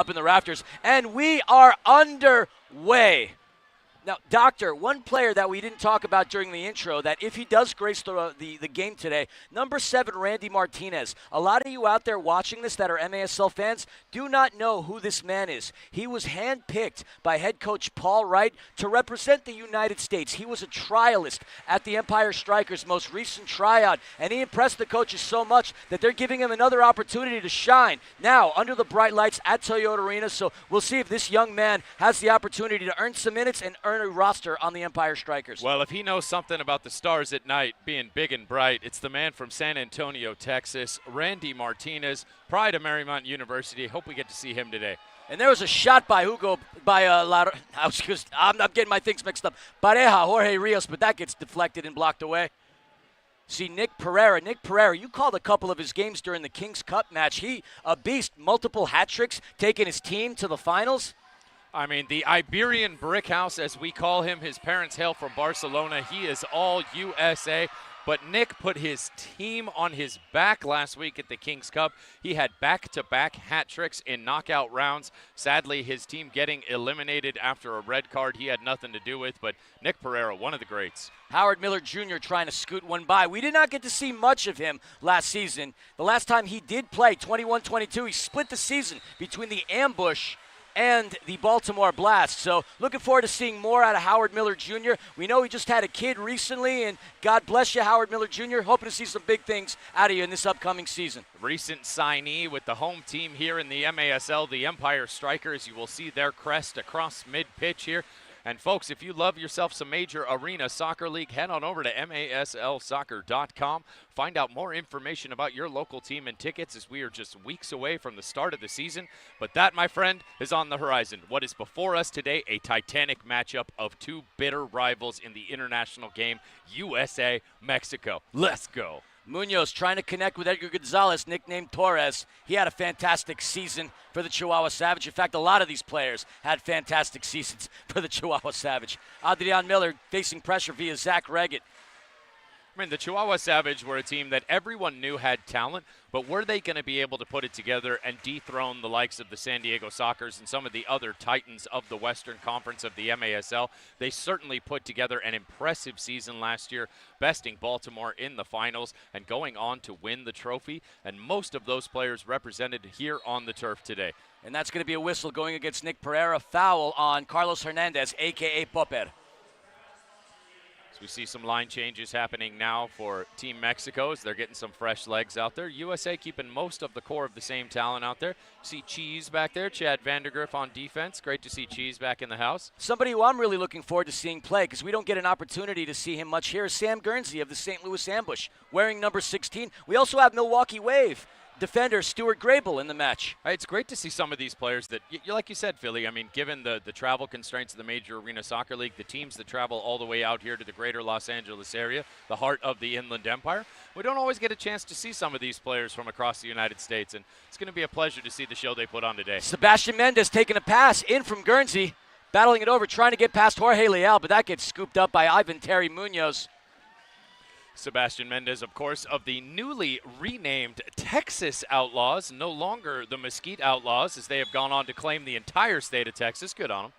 S2: in the rafters. And we are underway. Now, Doctor, one player that we didn't talk about during the intro, that if he does grace the game today, number 7, Randy Martinez. A lot of you out there watching this that are MASL fans do not know who this man is. He was handpicked by head coach Paul Wright to represent the United States. He was a trialist at the Empire Strikers' most recent tryout, and he impressed the coaches so much that they're giving him another opportunity to shine now under the bright lights at Toyota Arena. So we'll see if this young man has the opportunity to earn some minutes and earn a roster on the Empire Strikers.
S3: Well, if he knows something about the Stars at night being big and bright, it's the man from San Antonio, Texas, Randy Martinez, pride of Marymount University. Hope we get to see him today.
S2: And there was a shot by Hugo, I'm getting my things mixed up. Pareja, Jorge Rios, but that gets deflected and blocked away. See, Nick Pereira, you called a couple of his games during the Kings Cup match. He, a beast, multiple hat tricks, taking his team to the finals.
S3: I mean, the Iberian Brick House, as we call him, his parents hail from Barcelona. He is all USA. But Nick put his team on his back last week at the King's Cup. He had back-to-back hat tricks in knockout rounds. Sadly, his team getting eliminated after a red card he had nothing to do with. But Nick Pereira, one of the greats.
S2: Howard Miller Jr. trying to scoot one by. We did not get to see much of him last season. The last time he did play, 21-22, he split the season between the Ambush and the Baltimore Blast. So looking forward to seeing more out of Howard Miller Jr. We know he just had a kid recently, and God bless you, Howard Miller Jr. Hoping to see some big things out of you in this upcoming season.
S3: Recent signee with the home team here in the MASL, the Empire Strikers. You will see their crest across mid-pitch here. And folks, if you love yourself some major arena soccer league, head on over to maslsoccer.com. Find out more information about your local team and tickets, as we are just weeks away from the start of the season. But that, my friend, is on the horizon. What is before us today, a titanic matchup of two bitter rivals in the international game, USA, Mexico. Let's go.
S2: Munoz trying to connect with Edgar Gonzalez, nicknamed Torres. He had a fantastic season for the Chihuahua Savage. In fact, a lot of these players had fantastic seasons for the Chihuahua Savage. Adrian Miller facing pressure via Zach Reggett.
S3: I mean, the Chihuahua Savage were a team that everyone knew had talent, but were they going to be able to put it together and dethrone the likes of the San Diego Sockers and some of the other titans of the Western Conference of the MASL? They certainly put together an impressive season last year, besting Baltimore in the finals and going on to win the trophy, and most of those players represented here on the turf today.
S2: And that's going to be a whistle going against Nick Pereira. Foul on Carlos Hernandez, a.k.a. Popper.
S3: So we see some line changes happening now for Team Mexico as they're getting some fresh legs out there. USA keeping most of the core of the same talent out there. See Cheese back there, Chad Vandergriff on defense. Great to see Cheese back in the house.
S2: Somebody who I'm really looking forward to seeing play, because we don't get an opportunity to see him much here, is Sam Guernsey of the St. Louis Ambush, wearing number 16. We also have Milwaukee Wave defender Stuart Grable in the match.
S3: It's great to see some of these players that, like you said, Philly, I mean, given the travel constraints of the Major Arena Soccer League, the teams that travel all the way out here to the greater Los Angeles area, the heart of the Inland Empire, we don't always get a chance to see some of these players from across the United States, and it's going to be a pleasure to see the show they put on today.
S2: Sebastian Mendez taking a pass in from Guernsey, battling it over, trying to get past Jorge Leal, but that gets scooped up by Ivan Terry Munoz.
S3: Sebastian Mendez, of course, of the newly renamed Texas Outlaws, no longer the Mesquite Outlaws, as they have gone on to claim the entire state of Texas. Good on them.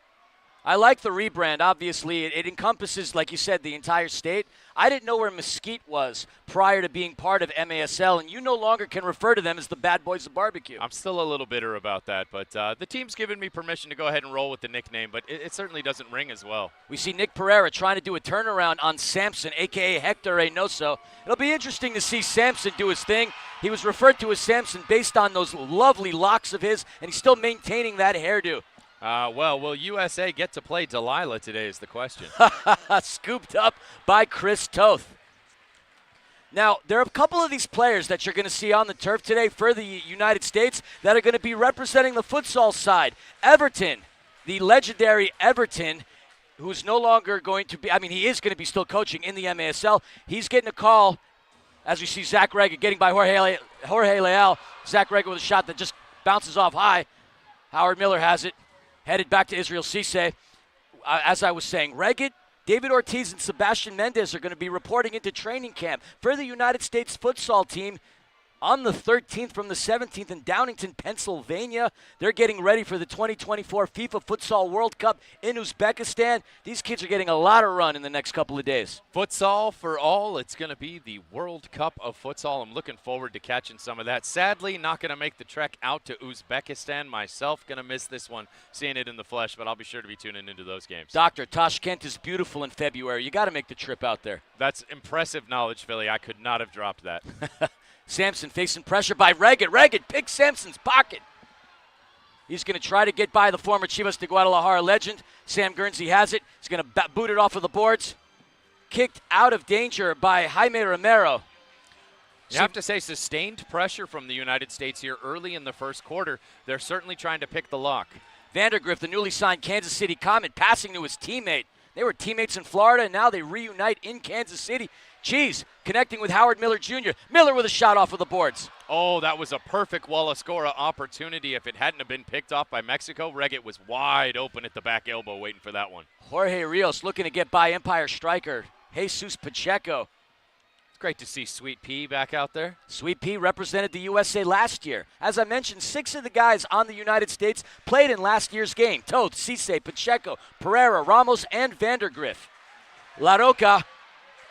S2: I like the rebrand. Obviously, it encompasses, like you said, the entire state. I didn't know where Mesquite was prior to being part of MASL, and you no longer can refer to them as the Bad Boys of Barbecue.
S3: I'm still a little bitter about that, but the team's given me permission to go ahead and roll with the nickname, but it certainly doesn't ring as well.
S2: We see Nick Pereira trying to do a turnaround on Samson, a.k.a. Hector Reynoso. It'll be interesting to see Samson do his thing. He was referred to as Samson based on those lovely locks of his, and he's still maintaining that hairdo.
S3: Well, will USA get to play Delilah today is the question.
S2: Scooped up by Chris Toth. Now, there are a couple of these players that you're going to see on the turf today for the United States that are going to be representing the futsal side. Everton, the legendary Everton, who's no longer going to be, he is going to be still coaching in the MASL. He's getting a call as we see Zach Reggett getting by Jorge Leal. Zach Reggett with a shot that just bounces off high. Howard Miller has it. Headed back to Israel Cisse. As I was saying, Reggett, David Ortiz, and Sebastian Mendez are going to be reporting into training camp for the United States futsal team on the 13th from the 17th in Downingtown, Pennsylvania. They're getting ready for the 2024 FIFA Futsal World Cup in Uzbekistan. These kids are getting a lot of run in the next couple of days.
S3: Futsal for all. It's going to be the World Cup of Futsal. I'm looking forward to catching some of that. Sadly, not going to make the trek out to Uzbekistan myself. Going to miss this one, seeing it in the flesh, but I'll be sure to be tuning into those games.
S2: Doctor, Tashkent is beautiful in February. You got to make the trip out there.
S3: That's impressive knowledge, Philly. I could not have dropped that.
S2: Samson facing pressure by Reggett. Reggett picks Samson's pocket. He's going to try to get by the former Chivas de Guadalajara legend. Sam Guernsey has it. He's going to boot it off of the boards. Kicked out of danger by Jaime Romero.
S3: You have to say sustained pressure from the United States here early in the first quarter. They're certainly trying to pick the lock.
S2: Vandergriff, the newly signed Kansas City Comet, passing to his teammate. They were teammates in Florida, and now they reunite in Kansas City. Cheese connecting with Howard Miller Jr. Miller with a shot off of the boards.
S3: Oh, that was a perfect Wallace-Scora opportunity. If it hadn't have been picked off by Mexico, Reggett was wide open at the back elbow waiting for that one.
S2: Jorge Rios looking to get by Empire striker Jesus Pacheco.
S3: It's great to see Sweet Pea back out there.
S2: Sweet Pea represented the USA last year. As I mentioned, 6 of the guys on the United States played in last year's game. Toth, Cisse, Pacheco, Pereira, Ramos, and Vandergriff. La Roca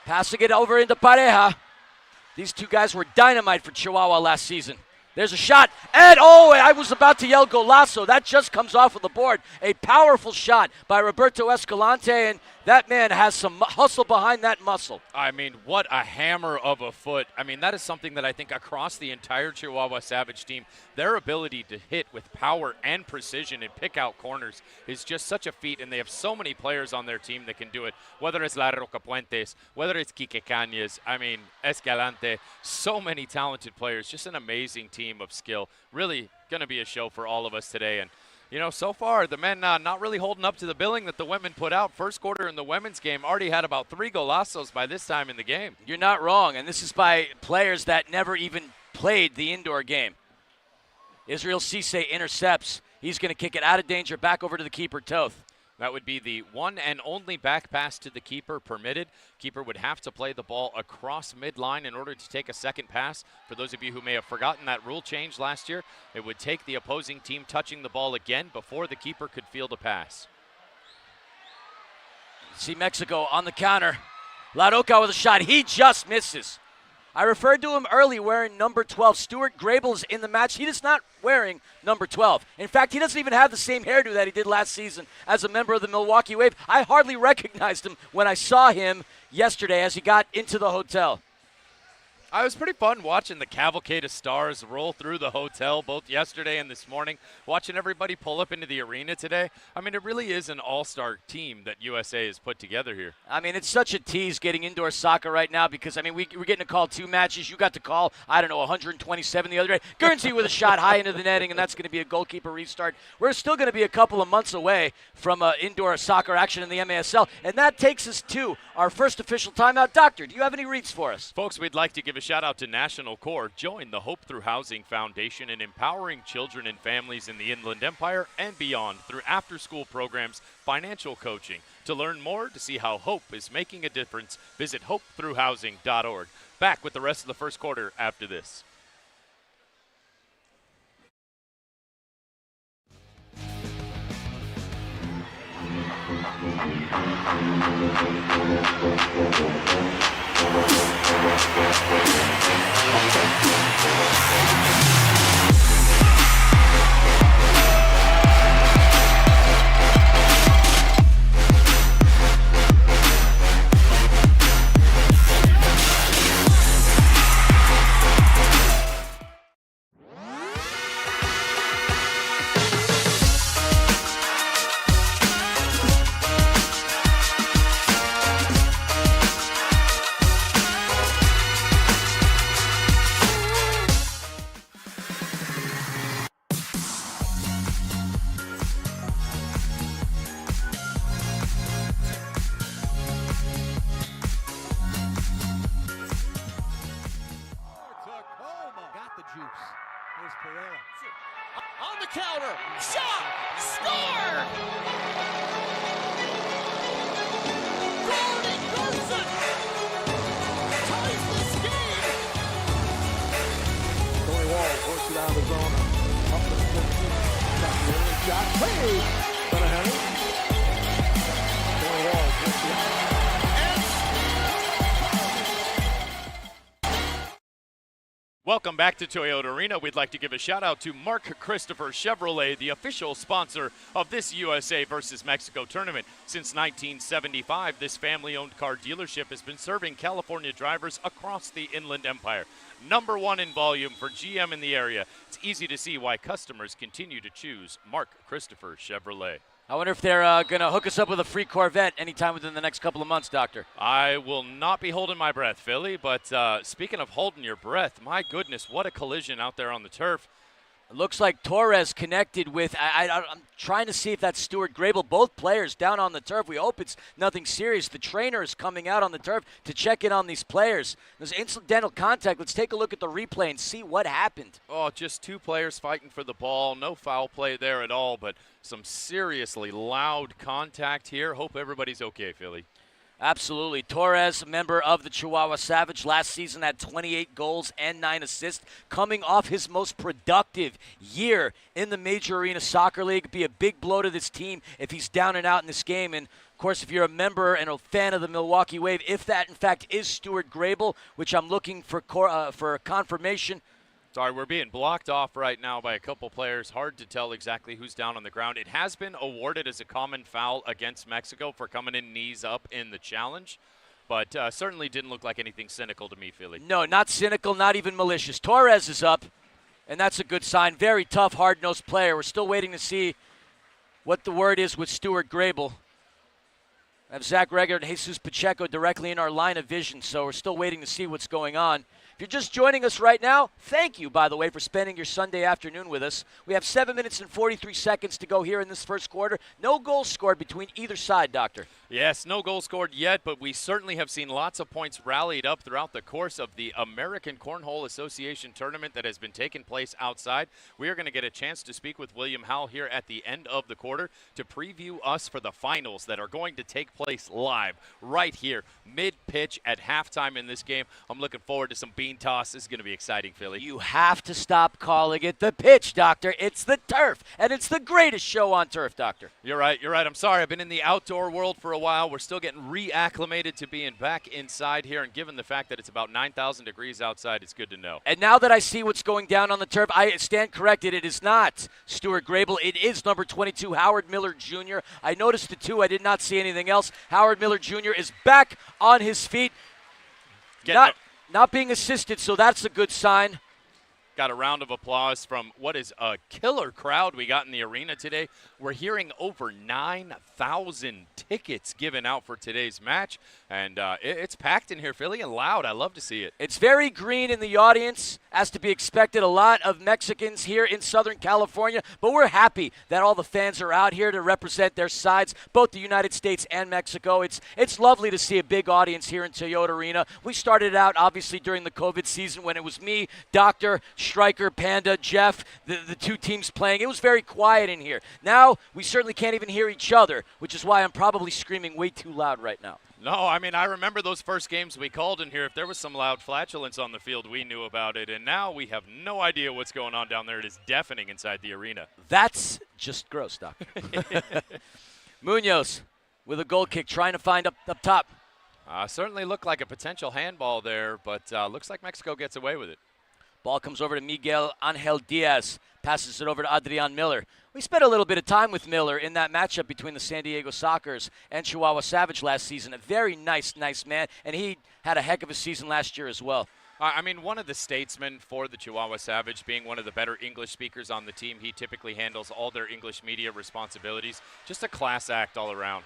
S2: passing it over into Pareja. These two guys were dynamite for Chihuahua last season. There's a shot, and I was about to yell golazo. That just comes off of the board. A powerful shot by Roberto Escalante, and that man has some hustle behind that muscle.
S3: I mean, what a hammer of a foot. I mean, that is something that I think across the entire Chihuahua Savage team, their ability to hit with power and precision and pick out corners is just such a feat, and they have so many players on their team that can do it, whether it's La Roca Puentes, whether it's Quique Cañas, I mean, Escalante, so many talented players, just an amazing team of skill. Really going to be a show for all of us today. And you know, so far, the men not really holding up to the billing that the women put out. First quarter in the women's game already had about 3 golazos by this time in the game.
S2: You're not wrong, and this is by players that never even played the indoor game. Israel Cisse intercepts. He's going to kick it out of danger back over to the keeper, Toth.
S3: That would be the one and only back pass to the keeper permitted. Keeper would have to play the ball across midline in order to take a second pass. For those of you who may have forgotten that rule change last year, it would take the opposing team touching the ball again before the keeper could field a pass.
S2: See Mexico on the counter. La Roca with a shot. He just misses. I referred to him early wearing number 12. Stuart Grable's in the match. He is not wearing number 12. In fact, he doesn't even have the same hairdo that he did last season as a member of the Milwaukee Wave. I hardly recognized him when I saw him yesterday as he got into the hotel.
S3: It was pretty fun watching the cavalcade of stars roll through the hotel both yesterday and this morning, watching everybody pull up into the arena today. I mean, it really is an all-star team that USA has put together here.
S2: I mean, it's such a tease getting indoor soccer right now because, I mean, we're getting to call 2 matches. You got to call, 127 the other day. Guernsey with a shot high into the netting, and that's going to be a goalkeeper restart. We're still going to be a couple of months away from indoor soccer action in the MASL, and that takes us to our first official timeout. Doctor, do you have any reads for us?
S3: Folks, we'd like to give a shout out to National Corps. Join the Hope Through Housing Foundation in empowering children and families in the Inland Empire and beyond through after-school programs, financial coaching. To learn more, to see how hope is making a difference, visit hopethroughhousing.org. Back with the rest of the first quarter after this.
S7: On the counter, shot, score! Gordon Gerson ties this game.
S8: Tony Walls works it out of the zone. Up to the 15. Got the early shot. Played. But a header. Tony Walls works it out.
S3: Welcome back to Toyota Arena. We'd like to give a shout out to Mark Christopher Chevrolet, the official sponsor of this USA versus Mexico tournament. Since 1975, this family-owned car dealership has been serving California drivers across the Inland Empire. Number 1 in volume for GM in the area. It's easy to see why customers continue to choose Mark Christopher Chevrolet.
S2: I wonder if they're going to hook us up with a free Corvette anytime within the next couple of months, Doctor.
S3: I will not be holding my breath, Philly, but speaking of holding your breath, my goodness, what a collision out there on the turf.
S2: It looks like Torres connected with, I'm trying to see if that's Stuart Grable, both players down on the turf. We hope it's nothing serious. The trainer is coming out on the turf to check in on these players. There's incidental contact. Let's take a look at the replay and see what happened.
S3: Oh, just 2 players fighting for the ball. No foul play there at all, but some seriously loud contact here. Hope everybody's okay, Philly.
S2: Absolutely. Torres, a member of the Chihuahua Savage, last season had 28 goals and 9 assists, coming off his most productive year in the Major Arena Soccer League. It'd be a big blow to this team if he's down and out in this game. And, of course, if you're a member and a fan of the Milwaukee Wave, if that, in fact, is Stuart Grable, which I'm looking for confirmation.
S3: Sorry, we're being blocked off right now by a couple players. Hard to tell exactly who's down on the ground. It has been awarded as a common foul against Mexico for coming in knees up in the challenge, but certainly didn't look like anything cynical to me, Philly.
S2: No, not cynical, not even malicious. Torres is up, and that's a good sign. Very tough, hard-nosed player. We're still waiting to see what the word is with Stuart Grable. I have Zach Reger and Jesus Pacheco directly in our line of vision, so we're still waiting to see what's going on. If you're just joining us right now, thank you, by the way, for spending your Sunday afternoon with us. We have 7 minutes and 43 seconds to go here in this first quarter. No goals scored between either side, Doctor.
S3: Yes, no goal scored yet, but we certainly have seen lots of points rallied up throughout the course of the American Cornhole Association tournament that has been taking place outside. We are going to get a chance to speak with William Howell here at the end of the quarter to preview us for the finals that are going to take place live right here, mid-pitch at halftime in this game. I'm looking forward to some bean toss. This is going to be exciting, Philly.
S2: You have to stop calling it the pitch, Doctor. It's the turf, and it's the greatest show on turf, Doctor.
S3: You're right. I'm sorry. I've been in the outdoor world for a while. We're still getting reacclimated to being back inside here, and given the fact that it's about 9,000 degrees outside, it's good to know.
S2: And now that I see what's going down on the turf, I stand corrected. It is not Stuart Grable. It is number 22, Howard Miller Jr. I noticed the 2. I did not see anything else. Howard Miller Jr. is back on his feet. Not being assisted, so that's a good sign.
S3: Got a round of applause from what is a killer crowd we got in the arena today. We're hearing over 9,000 tickets given out for today's match, and it's packed in here, Philly, and loud. I love to see it.
S2: It's very green in the audience, as to be expected. A lot of Mexicans here in Southern California, but we're happy that all the fans are out here to represent their sides, both the United States and Mexico. It's lovely to see a big audience here in Toyota Arena. We started out, obviously, during the COVID season when it was me, Doctor, Striker, Panda, Jeff, the 2 teams playing. It was very quiet in here. Now, we certainly can't even hear each other, which is why I'm probably screaming way too loud right now.
S3: No, I mean, I remember those first games we called in here. If there was some loud flatulence on the field, we knew about it. And now we have no idea what's going on down there. It is deafening inside the arena.
S2: That's just gross, Doc. Munoz with a goal kick, trying to find up top.
S3: Certainly looked like a potential handball there, but looks like Mexico gets away with it.
S2: Ball comes over to Miguel Angel Diaz. Passes it over to Adrian Miller. We spent a little bit of time with Miller in that matchup between the San Diego Sockers and Chihuahua Savage last season. A very nice man, and he had a heck of a season last year as well.
S3: I mean, one of the statesmen for the Chihuahua Savage, being one of the better English speakers on the team, he typically handles all their English media responsibilities. Just a class act all around.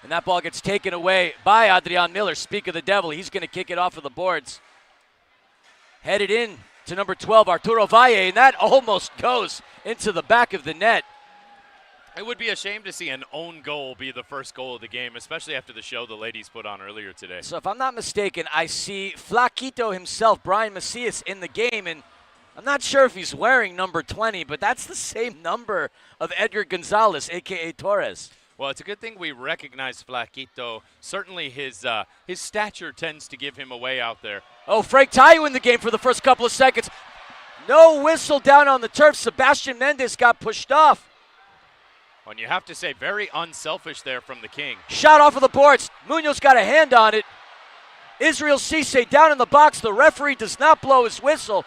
S2: And that ball gets taken away by Adrian Miller. Speak of the devil, he's going to kick it off of the boards. Headed in to number 12, Arturo Valle, and that almost goes into the back of the net.
S3: It would be a shame to see an own goal be the first goal of the game, especially after the show the ladies put on earlier today.
S2: So if I'm not mistaken, I see Flaquito himself, Brian Macias, in the game, and I'm not sure if he's wearing number 20, but that's the same number of Edgar Gonzalez, a.k.a. Torres.
S3: Well, it's a good thing we recognize Flaquito. Certainly his stature tends to give him away out there.
S2: Oh, Frank Tayu in the game for the first couple of seconds. No whistle down on the turf. Sebastian Mendez got pushed off.
S3: And you have to say, very unselfish there from the King.
S2: Shot off of the boards. Munoz got a hand on it. Israel Cisse down in the box. The referee does not blow his whistle.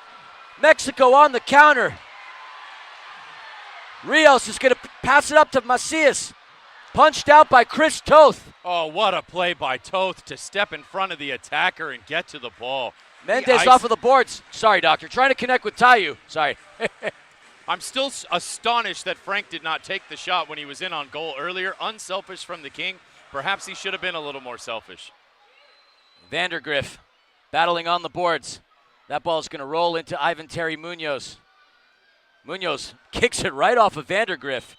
S2: Mexico on the counter. Rios is going to pass it up to Macias. Punched out by Chris Toth.
S3: Oh, what a play by Toth to step in front of the attacker and get to the ball.
S2: Mendez off of the boards. Sorry, Doctor. Trying to connect with Tayu. Sorry.
S3: I'm still astonished that Frank did not take the shot when he was in on goal earlier. Unselfish from the King. Perhaps he should have been a little more selfish.
S2: Vandergriff battling on the boards. That ball is going to roll into Ivan Terry Munoz. Munoz kicks it right off of Vandergriff.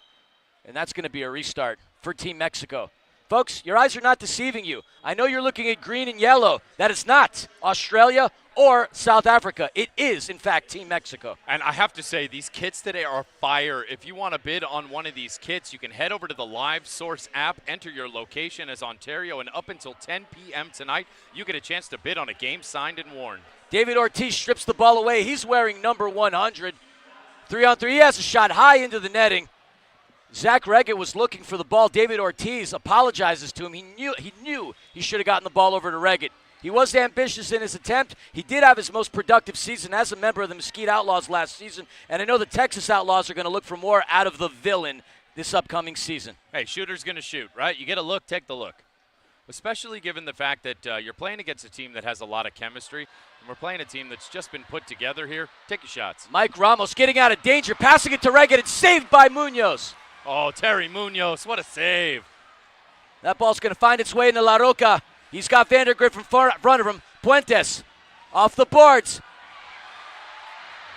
S2: And that's going to be a restart for Team Mexico. Folks, your eyes are not deceiving you. I know you're looking at green and yellow. That is not Australia or South Africa. It is, in fact, Team Mexico.
S3: And I have to say, these kits today are fire. If you want to bid on one of these kits, you can head over to the Live Source app, enter your location as Ontario, and up until 10 p.m. tonight, you get a chance to bid on a game signed and worn.
S2: David Ortiz strips the ball away. He's wearing number 100. 3-on-3. He has a shot high into the netting. Zach Reggett was looking for the ball. David Ortiz apologizes to him. He knew he should have gotten the ball over to Reggett. He was ambitious in his attempt. He did have his most productive season as a member of the Mesquite Outlaws last season, and I know the Texas Outlaws are going to look for more out of the villain this upcoming season.
S3: Hey, shooter's going to shoot, right? You get a look, take the look. Especially given the fact that you're playing against a team that has a lot of chemistry, and we're playing a team that's just been put together here. Take your shots.
S2: Mike Ramos getting out of danger, passing it to Reggett. It's saved by Munoz.
S3: Oh, Terry Munoz, what a save.
S2: That ball's going to find its way into La Roca. He's got Vandergrift in front of him. Puentes off the boards.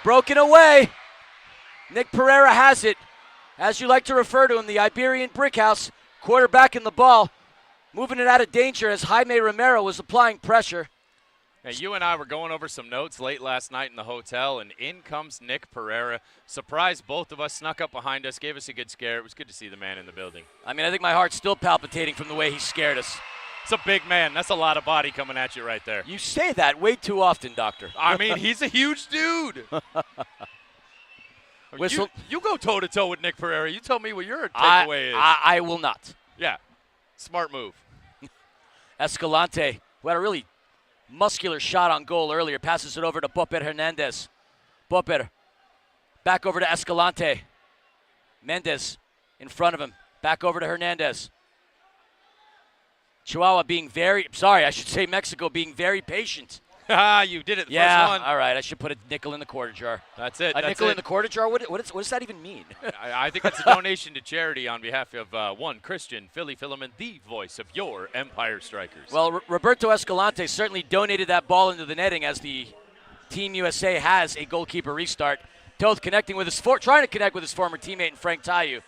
S2: Broken away. Nick Pereira has it. As you like to refer to him, the Iberian Brickhouse, quarterback in the ball. Moving it out of danger as Jaime Romero was applying pressure.
S3: Hey, you and I were going over some notes late last night in the hotel, and in comes Nick Pereira. Surprised both of us, snuck up behind us, gave us a good scare. It was good to see the man in the building.
S2: I mean, I think my heart's still palpitating from the way he scared us.
S3: It's a big man. That's a lot of body coming at you right there.
S2: You say that way too often, Doctor.
S3: I mean, he's a huge dude.
S2: Whistle.
S3: You go toe-to-toe with Nick Pereira. You tell me what your takeaway is.
S2: I will not.
S3: Yeah, smart move.
S2: Escalante, who had a really muscular shot on goal earlier, passes it over to Popper Hernandez. Popper back over to Escalante. Mendez in front of him. Back over to Hernandez. Chihuahua Mexico being very patient.
S3: You did it the first one.
S2: All right. I should put a nickel in the quarter jar.
S3: That's it.
S2: A nickel in the quarter jar? What does that even mean?
S3: I think that's a donation to charity on behalf of one Christian Philly Filament, the voice of your Empire Strikers.
S2: Well, Roberto Escalante certainly donated that ball into the netting as the Team USA has a goalkeeper restart. Toth trying to connect with his former teammate in Frank Tayu.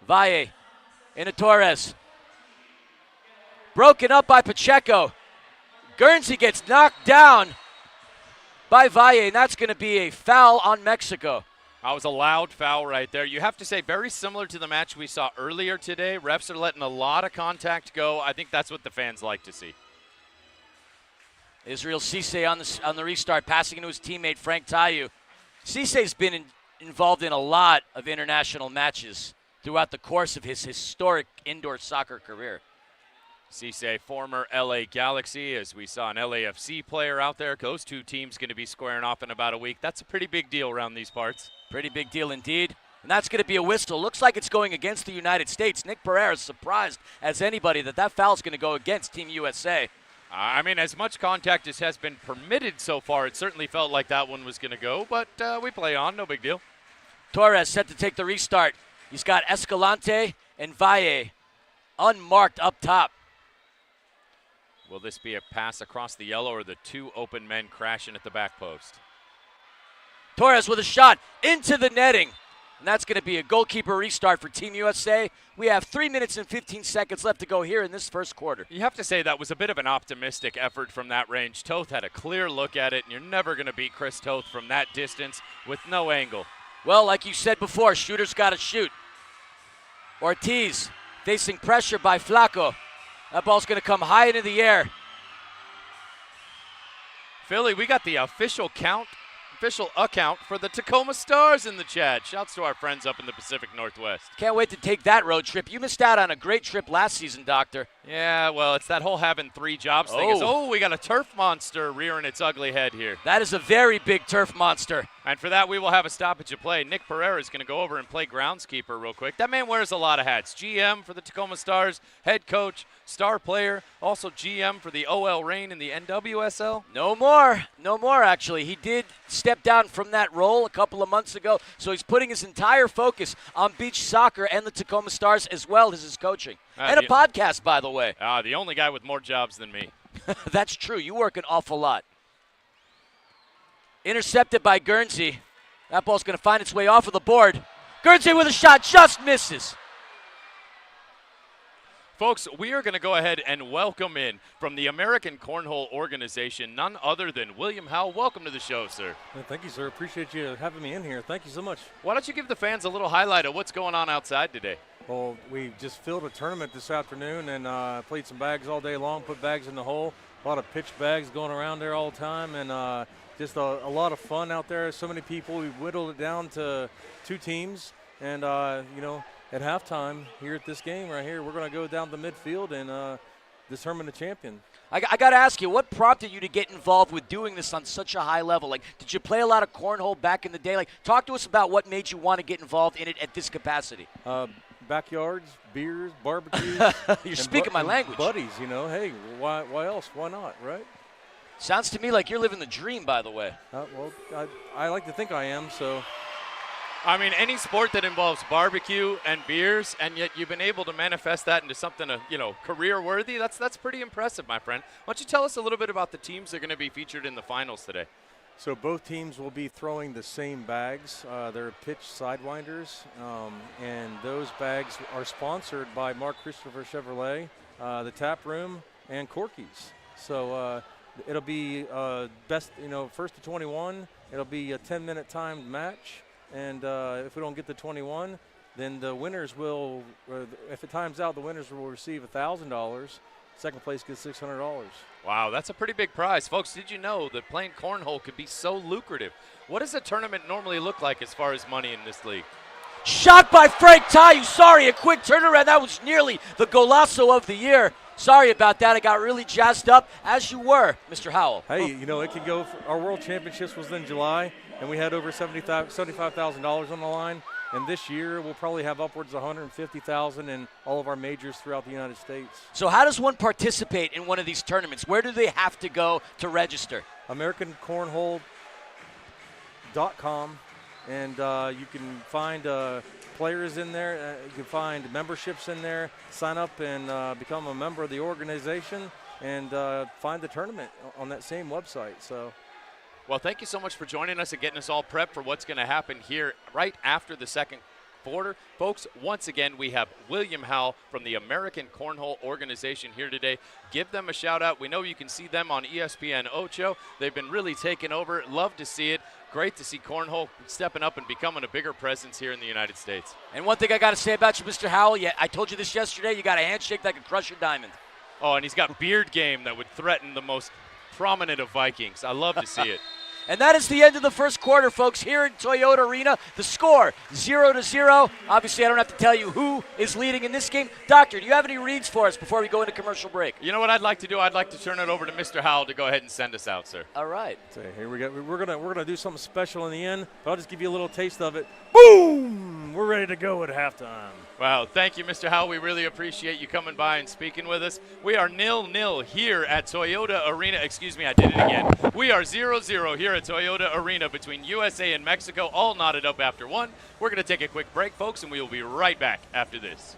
S2: Valle into Torres. Broken up by Pacheco. Guernsey gets knocked down by Valle, and that's going to be a foul on Mexico.
S3: That was a loud foul right there. You have to say, very similar to the match we saw earlier today. Refs are letting a lot of contact go. I think that's what the fans like to see.
S2: Israel Cisse on the restart, passing into his teammate Frank Tayu. Cisse's been involved in a lot of international matches throughout the course of his historic indoor soccer career.
S3: Cisse, former LA Galaxy, as we saw an LAFC player out there. Those two teams going to be squaring off in about a week. That's a pretty big deal around these parts.
S2: Pretty big deal indeed. And that's going to be a whistle. Looks like it's going against the United States. Nick Pereira is surprised as anybody that foul is going to go against Team USA.
S3: I mean, as much contact as has been permitted so far, it certainly felt like that one was going to go, but we play on, no big deal.
S2: Torres set to take the restart. He's got Escalante and Valle unmarked up top.
S3: Will this be a pass across the yellow or the two open men crashing at the back post?
S2: Torres with a shot into the netting. And that's going to be a goalkeeper restart for Team USA. We have 3 minutes and 15 seconds left to go here in this first quarter.
S3: You have to say that was a bit of an optimistic effort from that range. Toth had a clear look at it, and you're never going to beat Chris Toth from that distance with no angle.
S2: Well, like you said before, shooters got to shoot. Ortiz facing pressure by Flaco. That ball's going to come high into the air.
S3: Philly, we got the official account for the Tacoma Stars in the chat. Shouts to our friends up in the Pacific Northwest.
S2: Can't wait to take that road trip. You missed out on a great trip last season, Doctor.
S3: Yeah, well, it's that whole having 3 jobs thing. We got a turf monster rearing its ugly head here.
S2: That is a very big turf monster.
S3: And for that, we will have a stoppage of play. Nick Pereira is going to go over and play groundskeeper real quick. That man wears a lot of hats. GM for the Tacoma Stars, head coach, star player, also GM for the OL Reign in the NWSL.
S2: No more, actually. He did step down from that role a couple of months ago, so he's putting his entire focus on beach soccer and the Tacoma Stars as well as his coaching. And a podcast, by the way.
S3: The only guy with more jobs than me.
S2: That's true. You work an awful lot. Intercepted by Guernsey. That ball's going to find its way off of the board. Guernsey with a shot, just misses.
S3: Folks, we are going to go ahead and welcome in from the American Cornhole Organization, none other than William Howell. Welcome to the show, sir.
S19: Thank you, sir. Appreciate you having me in here. Thank you so much.
S3: Why don't you give the fans a little highlight of what's going on outside today?
S19: Well, we just filled a tournament this afternoon and played some bags all day long, put bags in the hole. A lot of pitch bags going around there all the time, and just a lot of fun out there. So many people. We whittled it down to 2 teams, and, you know, at halftime here at this game right here, we're going to go down the midfield and determine the champion.
S2: I got to ask you, what prompted you to get involved with doing this on such a high level? Like, did you play a lot of cornhole back in the day? Like, talk to us about what made you want to get involved in it at this capacity.
S19: Backyards, beers, barbecues.
S2: You're speaking my language.
S19: Buddies, you know. Hey, why else? Why not, right?
S2: Sounds to me like you're living the dream, by the way.
S19: Well, I like to think I am, so.
S3: I mean, any sport that involves barbecue and beers, and yet you've been able to manifest that into something, career-worthy, that's pretty impressive, my friend. Why don't you tell us a little bit about the teams that are going to be featured in the finals today?
S19: So both teams will be throwing the same bags. They're pitch sidewinders, and those bags are sponsored by Mark Christopher Chevrolet, the Tap Room, and Corky's. So it'll be best, first to 21. It'll be a 10-minute timed match. And if we don't get the 21, then the winners will, if it times out, the winners will receive $1,000. Second place gets $600.
S3: Wow, that's a pretty big prize. Folks, did you know that playing cornhole could be so lucrative? What does a tournament normally look like as far as money in this league?
S2: Shot by Frank Tayu. Sorry, a quick turnaround. That was nearly the golazo of the year. Sorry about that. I got really jazzed up, as you were, Mr. Howell.
S19: Hey, it can go. Our World Championships was in July, and we had over $75,000 on the line. And this year, we'll probably have upwards of $150,000 in all of our majors throughout the United States.
S2: So how does one participate in one of these tournaments? Where do they have to go to register?
S19: AmericanCornhole.com, and you can find players in there. You can find memberships in there. Sign up and become a member of the organization, and find the tournament on that same website. So.
S3: Well, thank you so much for joining us and getting us all prepped for what's going to happen here right after the second quarter. Folks, once again, we have William Howell from the American Cornhole Organization here today. Give them a shout out. We know you can see them on ESPN Ocho. They've been really taking over. Love to see it. Great to see cornhole stepping up and becoming a bigger presence here in the United States.
S2: And one thing I got to say about you, Mr. Howell, I told you this yesterday, you got a handshake that could crush your diamond.
S3: Oh, and he's got beard game that would threaten the most prominent of Vikings. I love to see it.
S2: And that is the end of the first quarter, folks, here in Toyota Arena. The score, 0-0. Obviously, I don't have to tell you who is leading in this game. Doctor, do you have any reads for us before we go into commercial break?
S3: You know what I'd like to do? I'd like to turn it over to Mr. Howell to go ahead and send us out, sir.
S2: All right.
S19: So here we go. We're gonna do something special in the end, but I'll just give you a little taste of it. Boom! We're ready to go at halftime.
S3: Wow, thank you, Mr. Howell. We really appreciate you coming by and speaking with us. We are 0-0 here at Toyota Arena. Excuse me, I did it again. We are 0-0 here at Toyota Arena between USA and Mexico, all knotted up after one. We're going to take a quick break, folks, and we will be right back after this.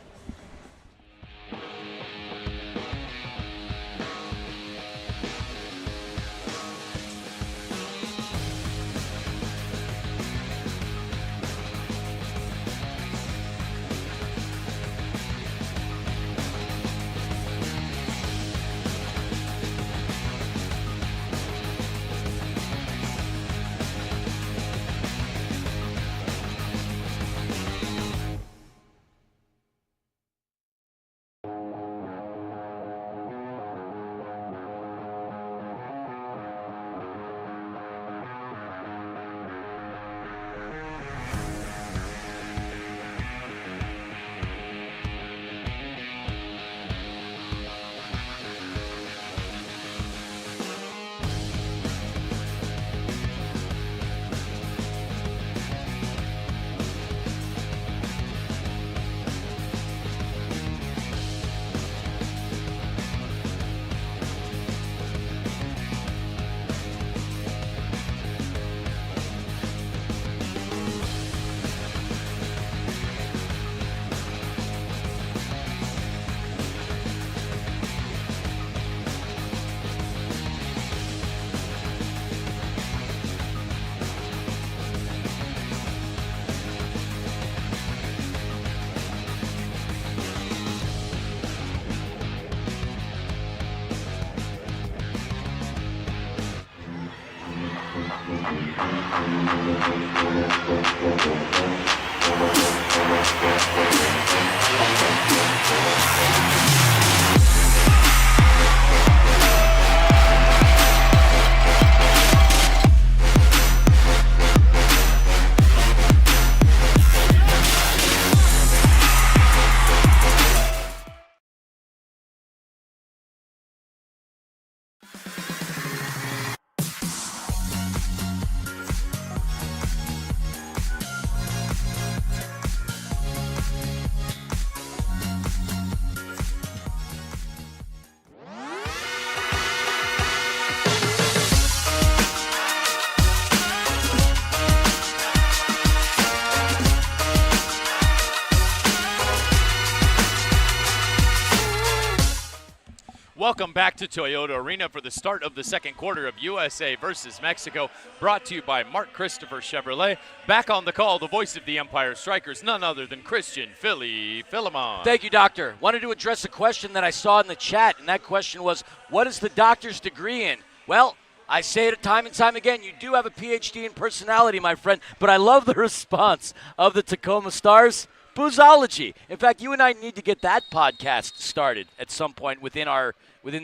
S3: Welcome back to Toyota Arena for the start of the second quarter of USA versus Mexico, brought to you by Mark Christopher Chevrolet. Back on the call, the voice of the Empire Strikers, none other than Christian Philly Philemon.
S2: Thank you, Doctor. Wanted to address a question that I saw in the chat, and that question was, what is the doctor's degree in? Well, I say it time and time again, you do have a PhD in personality, my friend, but I love the response of the Tacoma Stars. Boozology. In fact, you and I need to get that podcast started at some point within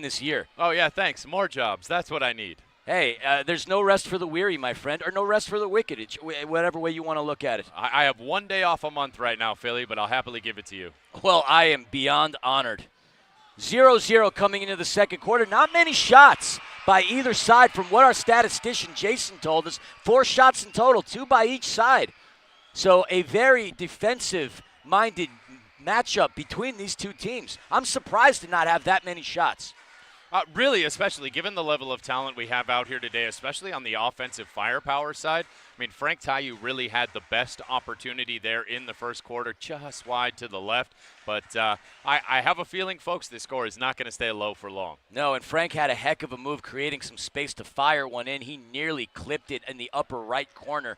S2: this year.
S3: Oh, yeah, thanks. More jobs. That's what I need.
S2: Hey, there's no rest for the weary, my friend, or no rest for the wicked, whatever way you want to look at it.
S3: I have 1 day off a month right now, Philly, but I'll happily give it to you.
S2: Well, I am beyond honored. 0-0 coming into the second quarter. Not many shots by either side from what our statistician Jason told us. 4 shots in total, 2 by each side. So a very defensive-minded matchup between these two teams. I'm surprised to not have that many shots.
S3: Really, especially given the level of talent we have out here today, especially on the offensive firepower side. I mean, Frank Tayu really had the best opportunity there in the first quarter, just wide to the left. But I have a feeling, folks, this score is not going to stay low for long.
S2: No, and Frank had a heck of a move creating some space to fire one in. He nearly clipped it in the upper right corner.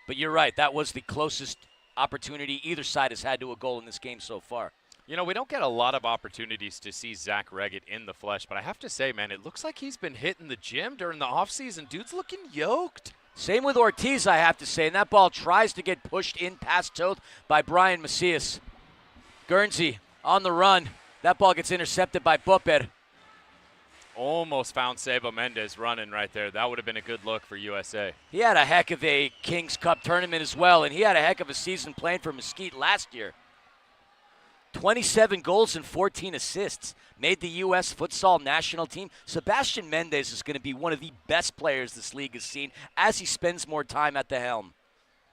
S2: But you're right, that was the closest opportunity either side has had to a goal in this game so far.
S3: You know, we don't get a lot of opportunities to see Zach Reggett in the flesh, but I have to say, man, it looks like he's been hitting the gym during the offseason. Dude's looking yoked.
S2: Same with Ortiz, I have to say, and that ball tries to get pushed in past Toth by Brian Macias. Guernsey on the run. That ball gets intercepted by Boper.
S3: Almost found Seba Mendez running right there. That would have been a good look for USA.
S2: He had a heck of a Kings Cup tournament as well, and he had a heck of a season playing for Mesquite last year. 27 goals and 14 assists. Made the U.S. futsal national team. Sebastian Mendez is going to be one of the best players this league has seen as he spends more time at the helm.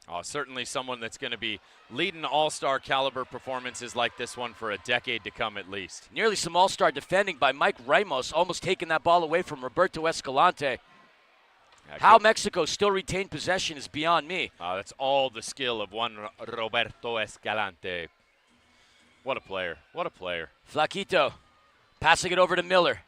S3: Oh, certainly someone that's going to be leading all-star caliber performances like this one for a decade to come at least.
S2: Nearly some all-star defending by Mike Ramos, almost taking that ball away from Roberto Escalante. How Mexico still retained possession is beyond me.
S3: That's all the skill of one Roberto Escalante. What a player. What a player.
S2: Flaquito passing it over to Miller.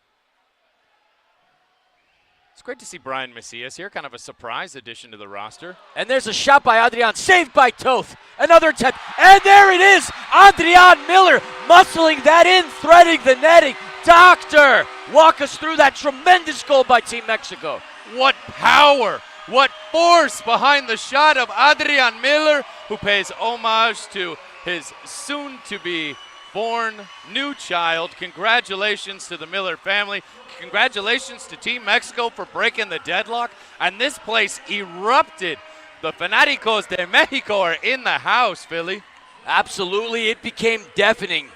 S3: It's great to see Brian Macias here, kind of a surprise addition to the roster.
S2: And there's a shot by Adrian, saved by Toth. Another attempt, and there it is! Adrian Miller muscling that in, threading the netting. Doctor, walk us through that tremendous goal by Team Mexico.
S3: What power, what force behind the shot of Adrian Miller, who pays homage to his soon-to-be born new child. Congratulations to the Miller family. Congratulations to Team Mexico for breaking the deadlock. And this place erupted. The Fanaticos de Mexico are in the house, Philly.
S2: Absolutely, it became deafening.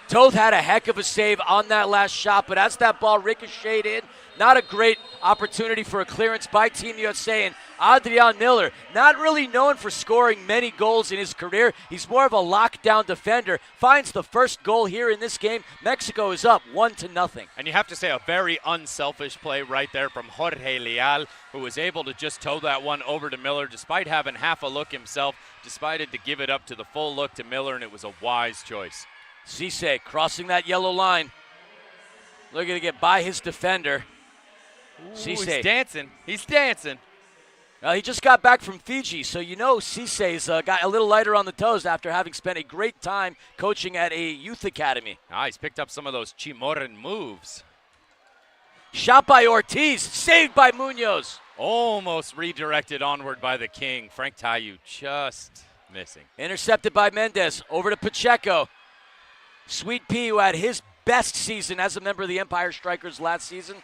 S2: Toth had a heck of a save on that last shot, but as that ball ricocheted in, not a great opportunity for a clearance by Team USA. And Adrian Miller, not really known for scoring many goals in his career. He's more of a lockdown defender. Finds the first goal here in this game. Mexico is up 1-0.
S3: And you have to say a very unselfish play right there from Jorge Leal, who was able to just toe that one over to Miller despite having half a look himself. Decided to give it up to the full look to Miller, and it was a wise choice.
S2: Cisse crossing that yellow line. Looking to get by his defender.
S3: He's dancing. He's dancing.
S2: He just got back from Fiji, so you know Cisse's got a little lighter on the toes after having spent a great time coaching at a youth academy.
S3: He's picked up some of those Chimoran moves.
S2: Shot by Ortiz, saved by Munoz.
S3: Almost redirected onward by the King. Frank Tayu just missing.
S2: Intercepted by Mendez. Over to Pacheco. Sweet Pea, who had his best season as a member of the Empire Strikers last season,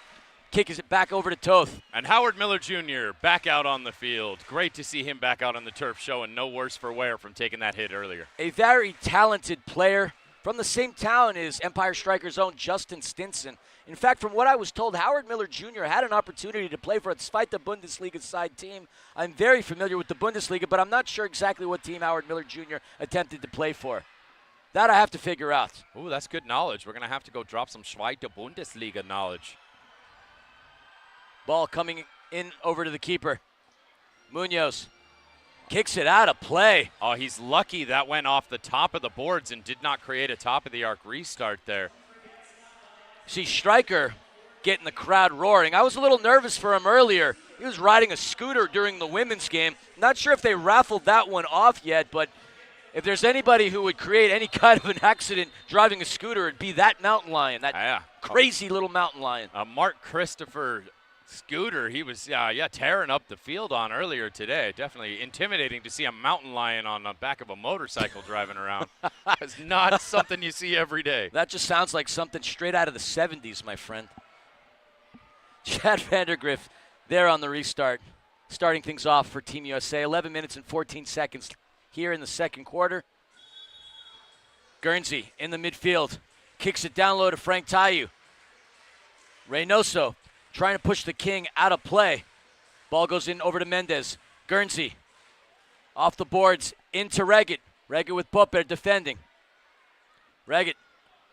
S2: kicks it back over to Toth.
S3: And Howard Miller Jr. back out on the field. Great to see him back out on the turf, showing no worse for wear from taking that hit earlier.
S2: A very talented player from the same town as Empire Strikers' own Justin Stinson. In fact, from what I was told, Howard Miller Jr. had an opportunity to play for a Zweite Bundesliga side team. I'm very familiar with the Bundesliga, but I'm not sure exactly what team Howard Miller Jr. attempted to play for. That I have to figure out.
S3: Ooh, that's good knowledge. We're going to have to go drop some Zweite Bundesliga knowledge.
S2: Ball coming in over to the keeper. Munoz kicks it out of play.
S3: Oh, he's lucky that went off the top of the boards and did not create a top-of-the-arc restart there.
S2: See Stryker getting the crowd roaring. I was a little nervous for him earlier. He was riding a scooter during the women's game. Not sure if they raffled that one off yet, but if there's anybody who would create any kind of an accident driving a scooter, it'd be that mountain lion, that crazy little mountain lion.
S3: Mark Christopher Scooter, he was tearing up the field on earlier today. Definitely intimidating to see a mountain lion on the back of a motorcycle driving around. It's not something you see every day.
S2: That just sounds like something straight out of the 70s, my friend. Chad Vandergriff there on the restart, starting things off for Team USA. 11 minutes and 14 seconds here in the second quarter. Guernsey in the midfield, kicks it down low to Frank Tayu. Reynoso trying to push the King out of play. Ball goes in over to Mendez. Guernsey off the boards into Reggett. Reggett with Popper defending. Reggett,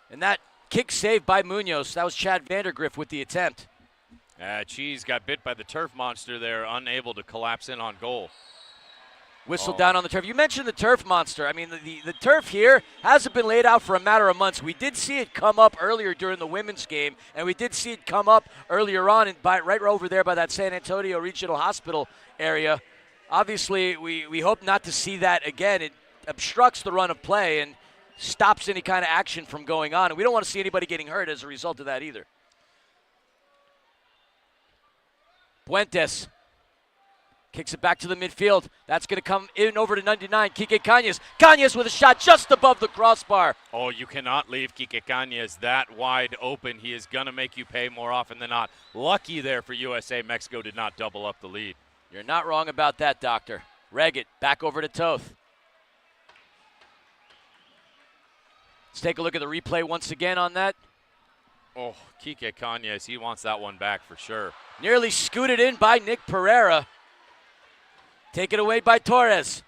S2: and that kick saved by Munoz. That was Chad Vandergriff with the attempt.
S3: Cheese got bit by the turf monster there, unable to collapse in on goal.
S2: Whistle down on the turf. You mentioned the turf monster. I mean, the turf here hasn't been laid out for a matter of months. We did see it come up earlier during the women's game, and we did see it come up earlier on right over there by that San Antonio Regional Hospital area. Obviously, we hope not to see that again. It obstructs the run of play and stops any kind of action from going on, and we don't want to see anybody getting hurt as a result of that either. Puentes kicks it back to the midfield. That's going to come in over to 99, Kike Cañas. Cañas with a shot just above the crossbar.
S3: Oh, you cannot leave Kike Cañas that wide open. He is going to make you pay more often than not. Lucky there for USA. Mexico did not double up the lead.
S2: You're not wrong about that, Doctor. Reggett back over to Toth. Let's take a look at the replay once again on that.
S3: Oh, Kike Cañas, he wants that one back for sure.
S2: Nearly scooted in by Nick Pereira. Taken away by Torres.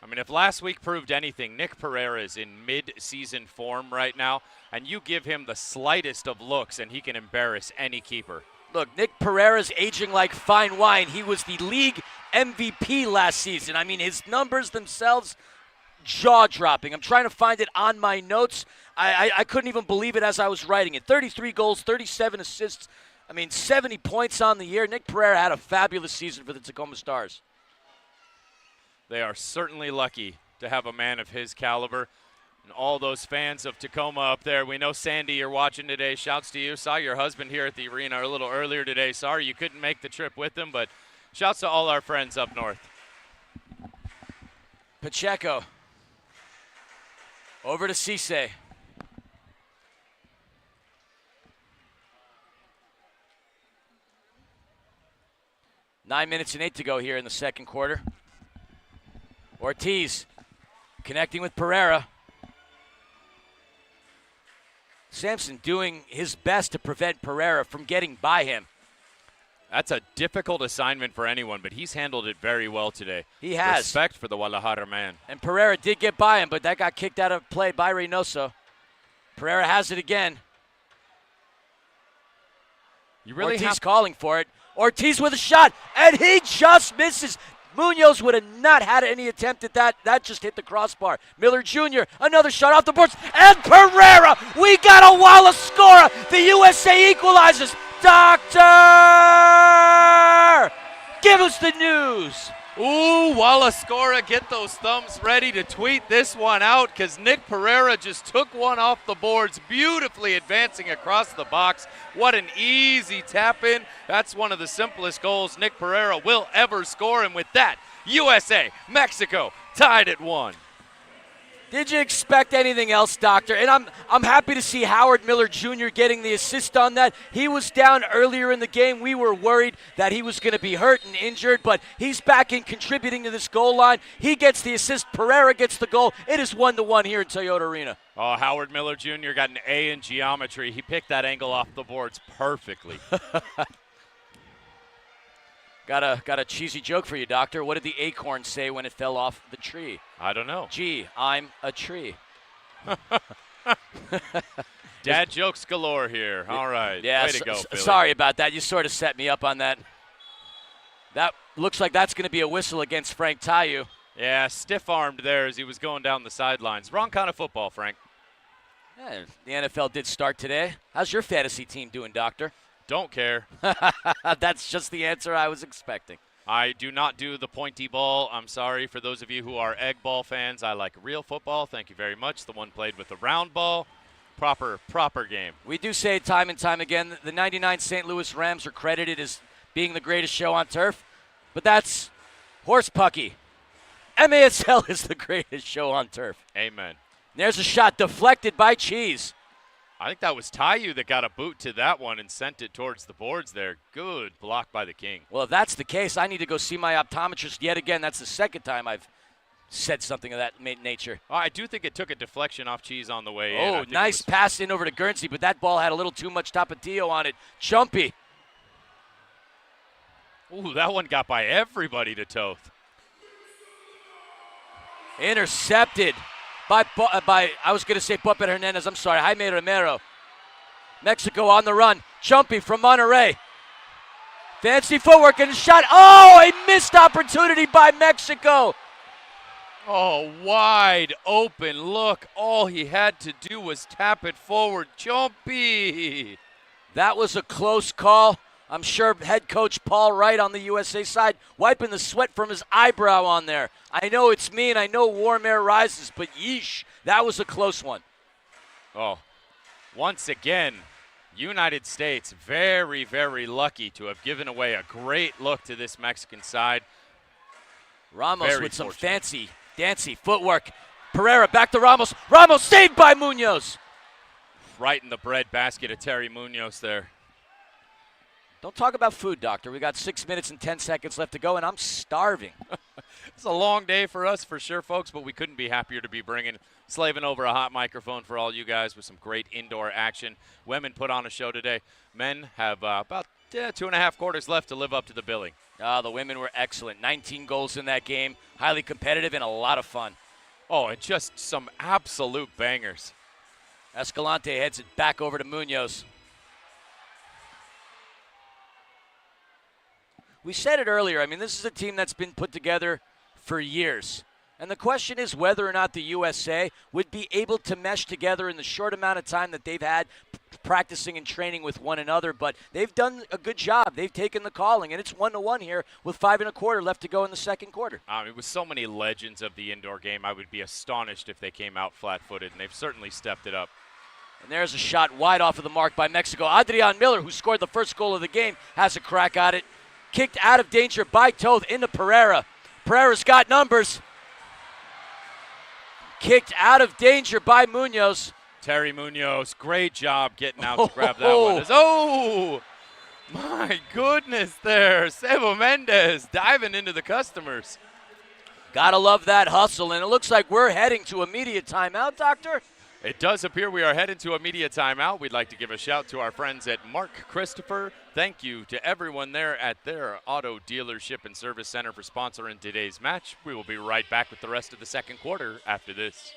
S3: I mean, if last week proved anything, Nick Pereira is in mid-season form right now, and you give him the slightest of looks, and he can embarrass any keeper.
S2: Look, Nick Pereira's aging like fine wine. He was the league MVP last season. I mean, his numbers themselves, jaw-dropping. I'm trying to find it on my notes. I couldn't even believe it as I was writing it. 33 goals, 37 assists. I mean, 70 points on the year. Nick Pereira had a fabulous season for the Tacoma Stars.
S3: They are certainly lucky to have a man of his caliber. And all those fans of Tacoma up there. We know, Sandy, you're watching today. Shouts to you. Saw your husband here at the arena a little earlier today. Sorry you couldn't make the trip with him, but shouts to all our friends up north.
S2: Pacheco. Over to Cisse. Nine minutes and 8 to go here in the second quarter. Ortiz connecting with Pereira. Sampson doing his best to prevent Pereira from getting by him.
S3: That's a difficult assignment for anyone, but he's handled it very well today.
S2: He has.
S3: Respect for the Guadalajara man.
S2: And Pereira did get by him, but that got kicked out of play by Reynoso. Pereira has it again.
S3: You really
S2: Ortiz calling for it. Ortiz with a shot, and he just misses. Munoz would have not had any attempt at that. That just hit the crossbar. Miller Jr., another shot off the boards, and Pereira! We got a Wallace scorer! The USA equalizes! Doctor! Give us the news!
S6: Ooh, Wallaskora, get those thumbs ready to tweet this one out because Nick Pereira just took one off the boards, beautifully advancing across the box. What an easy tap in. That's one of the simplest goals Nick Pereira will ever score. And with that, USA, Mexico tied at 1.
S16: Did you expect anything else, Doctor? And I'm happy to see Howard Miller Jr. getting the assist on that. He was down earlier in the game. We were worried that he was going to be hurt and injured, but he's back in contributing to this goal line. He gets the assist. Pereira gets the goal. It is 1-1 here in Toyota Arena.
S6: Oh, Howard Miller Jr. got an A in geometry. He picked that angle off the boards perfectly.
S2: Got a cheesy joke for you, Doctor. What did the acorn say when it fell off the tree?
S6: I don't know.
S2: Gee, I'm a tree.
S6: Dad jokes galore here. All right.
S2: Yeah,
S6: way to go, Philly.
S2: Sorry about that. You sort of set me up on that. That looks like that's going to be a whistle against Frank Tayu.
S6: Yeah, stiff-armed there as he was going down the sidelines. Wrong kind of football, Frank.
S2: Yeah, the NFL did start today. How's your fantasy team doing, Doctor?
S6: Don't care.
S2: That's just the answer I was expecting.
S6: I do not do the pointy ball. I'm sorry for those of you who are egg ball fans. I like real football. Thank you very much. The one played with the round ball. Proper game.
S2: We do say time and time again, the 99 St. Louis Rams are credited as being the greatest show on turf, but that's horse pucky. MASL is the greatest show on turf.
S6: Amen.
S2: There's a shot deflected by Cheese.
S6: I think that was Tayu that got a boot to that one and sent it towards the boards there. Good block by the King.
S2: Well, if that's the case, I need to go see my optometrist yet again. That's the second time I've said something of that nature.
S6: Oh, I do think it took a deflection off Cheese on the way in.
S2: Oh, nice pass in over to Guernsey, but that ball had a little too much Tapatio on it. Chumpy.
S6: Ooh, that one got by everybody to Toth.
S2: Intercepted by I was going to say Puppet Hernandez. I'm sorry, Jaime Romero. Mexico on the run. Chumpy from Monterrey. Fancy footwork and a shot. Oh, a missed opportunity by Mexico.
S6: Oh, wide open look. All he had to do was tap it forward. Chumpy.
S2: That was a close call. I'm sure head coach Paul Wright on the USA side wiping the sweat from his eyebrow on there. I know it's me and I know warm air rises, but yeesh, that was a close one.
S6: Oh, once again, United States very, very lucky to have given away a great look to this Mexican side.
S2: Ramos
S6: very
S2: with some
S6: fortunate.
S2: fancy, dancy footwork. Pereira back to Ramos. Ramos saved by Munoz.
S6: Right in the bread basket of Terry Munoz there.
S2: Don't talk about food, Doctor. We got 6 minutes and 10 seconds left to go, and I'm starving.
S6: It's a long day for us for sure, folks, but we couldn't be happier to be slaving over a hot microphone for all you guys with some great indoor action. Women put on a show today. Men have about 2.5 quarters left to live up to the billing.
S2: The women were excellent. 19 goals in that game. Highly competitive and a lot of fun.
S6: Oh, and just some absolute bangers.
S2: Escalante heads it back over to Munoz. We said it earlier. I mean, this is a team that's been put together for years. And the question is whether or not the USA would be able to mesh together in the short amount of time that they've had practicing and training with one another. But they've done a good job. They've taken the calling, and it's 1-1 here with 5 1/4 left to go in the second quarter.
S6: With so many legends of the indoor game, I would be astonished if they came out flat-footed, and they've certainly stepped it up.
S2: And there's a shot wide off of the mark by Mexico. Adrian Miller, who scored the first goal of the game, has a crack at it. Kicked out of danger by Toth into Pereira. Pereira's got numbers. Kicked out of danger by Munoz.
S6: Terry Munoz, great job getting out to grab that one. Oh, my goodness there. Sebo Mendez diving into the customers.
S2: Gotta love that hustle, and it looks like we're heading to immediate timeout, Doctor.
S6: It does appear we are headed to a media timeout. We'd like to give a shout to our friends at Mark Christopher. Thank you to everyone there at their auto dealership and service center for sponsoring today's match. We will be right back with the rest of the second quarter after this.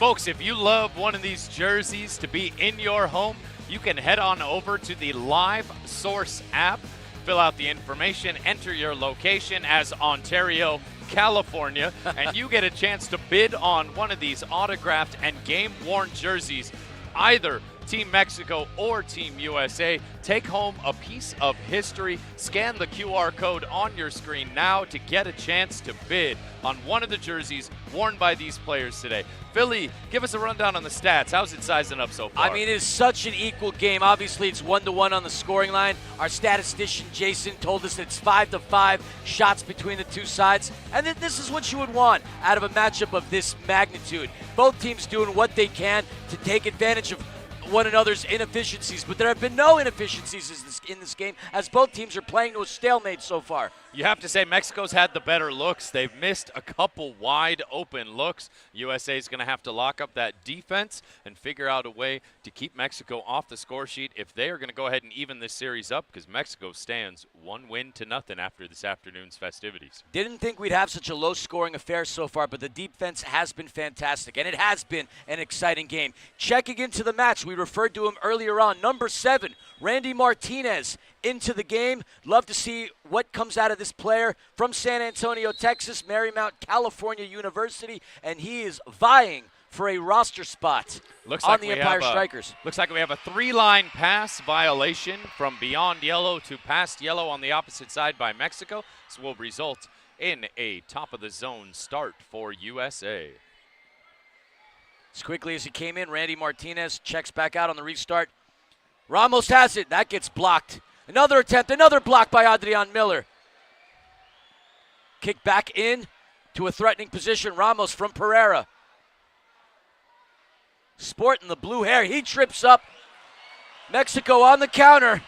S6: Folks, if you love one of these jerseys to be in your home, you can head on over to the Live Source app, fill out the information, enter your location as Ontario, California, and you get a chance to bid on one of these autographed and game-worn jerseys, either Team Mexico or Team USA. Take home a piece of history. Scan the QR code on your screen now to get a chance to bid on one of the jerseys worn by these players today. Philly, give us a rundown on the stats. How's it sizing up so far?
S2: I mean, it is such an equal game. Obviously, it's 1-1 on the scoring line. Our statistician, Jason, told us it's 5-5 shots between the two sides. And this is what you would want out of a matchup of this magnitude. Both teams doing what they can to take advantage of one another's inefficiencies, but there have been no inefficiencies in this game as both teams are playing to a stalemate so far.
S6: You have to say Mexico's had the better looks. They've missed a couple wide open looks. USA is going to have to lock up that defense and figure out a way to keep Mexico off the score sheet if they are going to go ahead and even this series up, because Mexico stands 1-0 after this afternoon's festivities.
S2: Didn't think we'd have such a low-scoring affair so far, but the defense has been fantastic, and it has been an exciting game. Checking into the match, we referred to him earlier on, number 7, Randy Martinez into the game. Love to see what comes out of this player from San Antonio, Texas, Marymount, California University, and he is vying for a roster spot on the Empire Strikers.
S6: Looks like we have a 3-line pass violation from beyond yellow to past yellow on the opposite side by Mexico. This will result in a top-of-the-zone start for USA.
S2: As quickly as he came in, Randy Martinez checks back out on the restart. Ramos has it. That gets blocked. Another attempt, another block by Adrian Miller. Kick back in to a threatening position. Ramos from Pereira. Sporting the blue hair. He trips up. Mexico on the counter.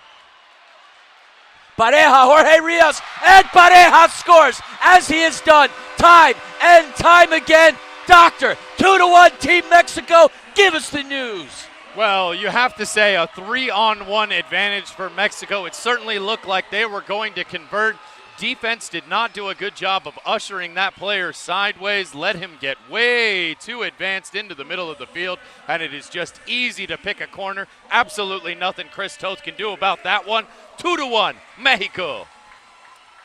S2: Pareja, Jorge Rios, and Pareja scores as he has done time and time again. Doctor, 2-1 Team Mexico. Give us the news.
S6: Well, you have to say a 3-on-1 advantage for Mexico. It certainly looked like they were going to convert. Defense did not do a good job of ushering that player sideways, let him get way too advanced into the middle of the field, and it is just easy to pick a corner. Absolutely nothing Chris Toth can do about that one. 2-1, Mexico.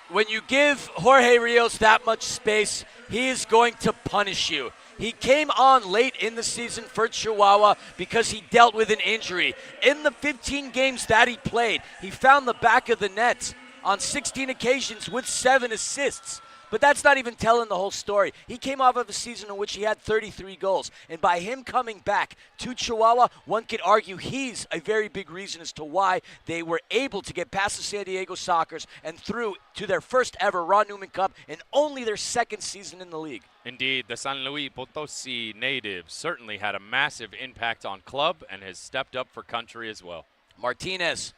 S2: When you give Jorge Rios that much space, he is going to punish you. He came on late in the season for Chihuahua because he dealt with an injury. In the 15 games that he played, he found the back of the net on 16 occasions with 7 assists. But that's not even telling the whole story. He came off of a season in which he had 33 goals. And by him coming back to Chihuahua, one could argue he's a very big reason as to why they were able to get past the San Diego Sockers and through to their first ever Ron Newman Cup and only their second season in the league.
S6: Indeed, the San Luis Potosi native certainly had a massive impact on club and has stepped up for country as well.
S2: Martinez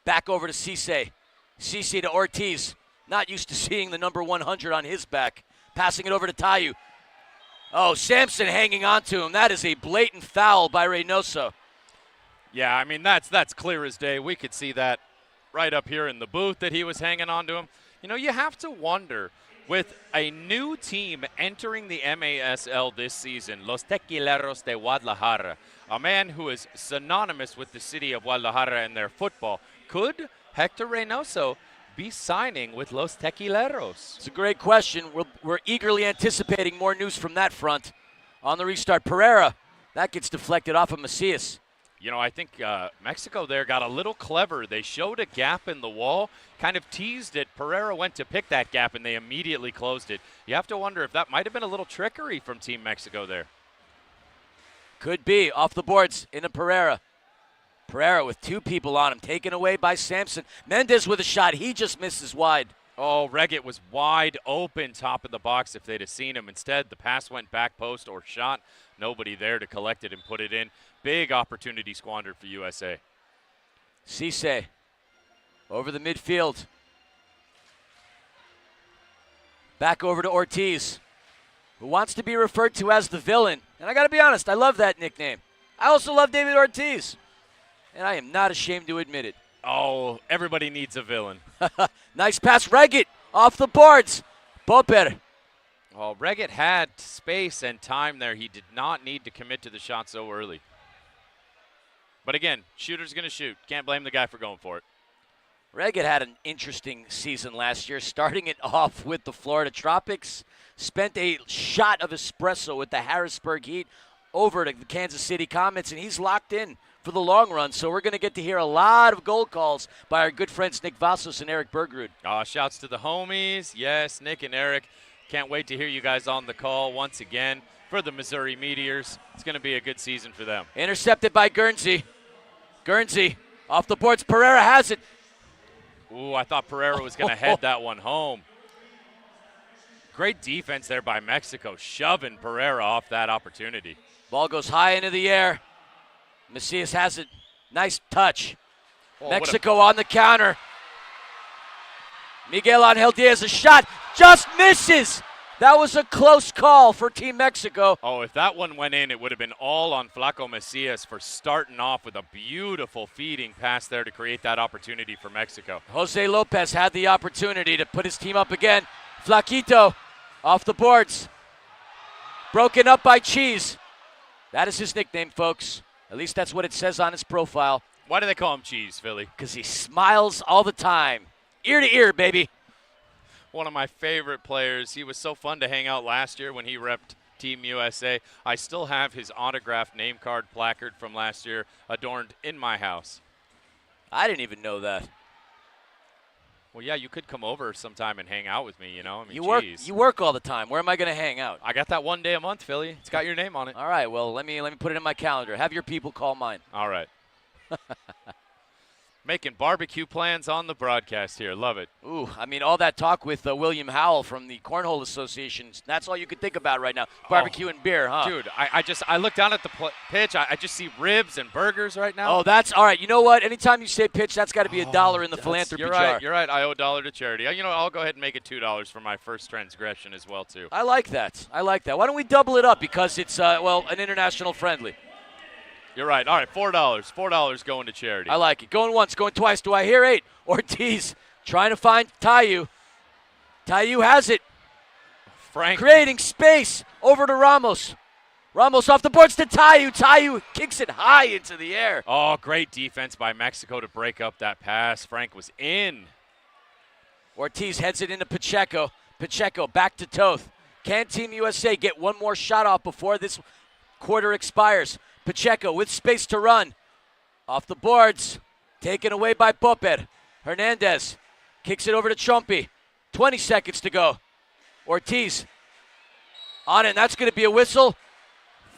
S2: back over to Cisse. Cisse to Ortiz. Not used to seeing the number 100 on his back. Passing it over to Tayu. Oh, Sampson hanging on to him. That is a blatant foul by Reynoso.
S6: Yeah, I mean, that's clear as day. We could see that right up here in the booth that he was hanging on to him. You know, you have to wonder, with a new team entering the MASL this season, Los Tequileros de Guadalajara, a man who is synonymous with the city of Guadalajara and their football, could Hector Reynoso be signing with Los Tequileros?
S2: It's a great question. We're eagerly anticipating more news from that front. On the restart, Pereira. That gets deflected off of Macias.
S6: You know, I think Mexico there got a little clever. They showed a gap in the wall, kind of teased it. Pereira went to pick that gap, and they immediately closed it. You have to wonder if that might have been a little trickery from Team Mexico there.
S2: Could be. Off the boards into Pereira. Pereira with 2 people on him, taken away by Sampson. Mendez with a shot. He just misses wide.
S6: Oh, Reggett was wide open top of the box if they'd have seen him. Instead, the pass went back post or shot. Nobody there to collect it and put it in. Big opportunity squandered for USA.
S2: Cisse over the midfield. Back over to Ortiz, who wants to be referred to as the villain. And I got to be honest, I love that nickname. I also love David Ortiz. And I am not ashamed to admit it.
S6: Oh, everybody needs a villain.
S2: Nice pass, Reggett, off the boards. Popper
S3: Well, Reggett had space and time there. He did not need to commit to the shot so early. But again, shooter's going to shoot. Can't blame the guy for going for it.
S2: Reggett had an interesting season last year, starting it off with the Florida Tropics, spent a shot of espresso with the Harrisburg Heat over to the Kansas City Comets, and he's locked in for the long run. So we're going to get to hear a lot of goal calls by our good friends Nick Vassos and Eric Bergrud.
S3: Shouts to the homies. Yes, Nick and Eric. Can't wait to hear you guys on the call once again for the Missouri Meteors. It's going to be a good season for them.
S2: Intercepted by Guernsey. Guernsey off the boards. Pereira has it.
S3: Ooh, I thought Pereira was going to head that one home. Great defense there by Mexico, shoving Pereira off that opportunity.
S2: Ball goes high into the air. Macias has it. Nice touch. Mexico on the counter. Miguel Angel Diaz, a shot. Just misses. That was a close call for Team Mexico.
S3: Oh, if that one went in, it would have been all on Flaco Macias for starting off with a beautiful feeding pass there to create that opportunity for Mexico.
S2: Jose Lopez had the opportunity to put his team up again. Flaquito off the boards. Broken up by Cheese. That is his nickname, folks. At least that's what it says on his profile.
S3: Why do they call him Cheese, Philly?
S2: Because he smiles all the time. Ear to ear, baby.
S3: One of my favorite players. He was so fun to hang out last year when he repped Team USA. I still have his autographed name card placard from last year adorned in my house.
S2: I didn't even know that.
S3: Well, yeah, you could come over sometime and hang out with me, you know. I mean,
S2: you work all the time. Where am I going to hang out?
S3: I got that one day a month, Philly. It's got your name on it.
S2: All right, well, let me put it in my calendar. Have your people call mine.
S3: All right. Making barbecue plans on the broadcast here. Love it.
S2: Ooh, I mean, all that talk with William Howell from the Cornhole Association, that's all you could think about right now. Barbecue and beer, huh?
S3: Dude, I look down at the pitch. I just see ribs and burgers right now.
S2: Oh, that's all right. You know what? Anytime you say pitch, that's got to be $1 in the philanthropy jar.
S3: You're right. I owe $1 to charity. You know, I'll go ahead and make it $2 for my first transgression as well, too.
S2: I like that. Why don't we double it up because it's, an international friendly.
S3: You're right. All right, $4. $4 going to charity.
S2: I like it. Going once, going twice. Do I hear 8? Ortiz trying to find Tayu. Tayu has it.
S3: Frank
S2: creating space over to Ramos. Ramos off the boards to Tayu. Tayu kicks it high into the air.
S3: Oh, great defense by Mexico to break up that pass. Frank was in.
S2: Ortiz heads it into Pacheco. Pacheco back to Toth. Can Team USA get one more shot off before this quarter expires? Pacheco with space to run. Off the boards. Taken away by Popper. Hernandez kicks it over to Chompy. 20 seconds to go. Ortiz on it. And that's going to be a whistle.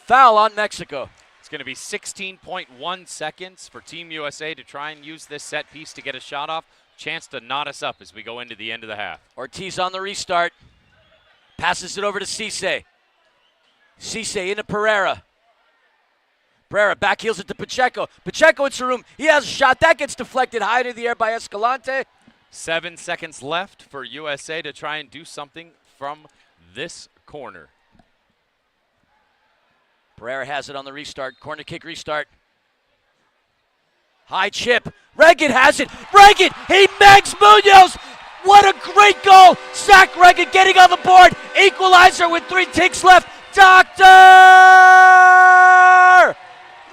S2: Foul on Mexico.
S3: It's going to be 16.1 seconds for Team USA to try and use this set piece to get a shot off. Chance to knot us up as we go into the end of the half.
S2: Ortiz on the restart. Passes it over to Cisse. Cisse into Pereira. Pereira backheels it to Pacheco. Pacheco into room. He has a shot. That gets deflected high into the air by Escalante.
S3: 7 seconds left for USA to try and do something from this corner.
S2: Pereira has it on the restart. Corner kick restart. High chip. Reggett has it. Reggett, he mags Munoz. What a great goal. Zach Reggett getting on the board. Equalizer with 3 ticks left. Doctor!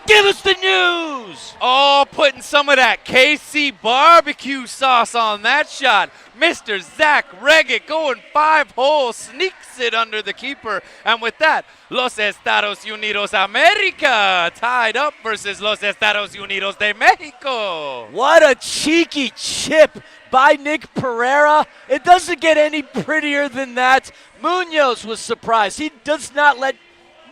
S2: Give us the news!
S6: Oh, putting some of that KC barbecue sauce on that shot. Mr. Zach Reggett going 5 holes, sneaks it under the keeper. And with that, Los Estados Unidos America tied up versus Los Estados Unidos de Mexico.
S2: What a cheeky chip by Nick Pereira. It doesn't get any prettier than that. Munoz was surprised. He does not let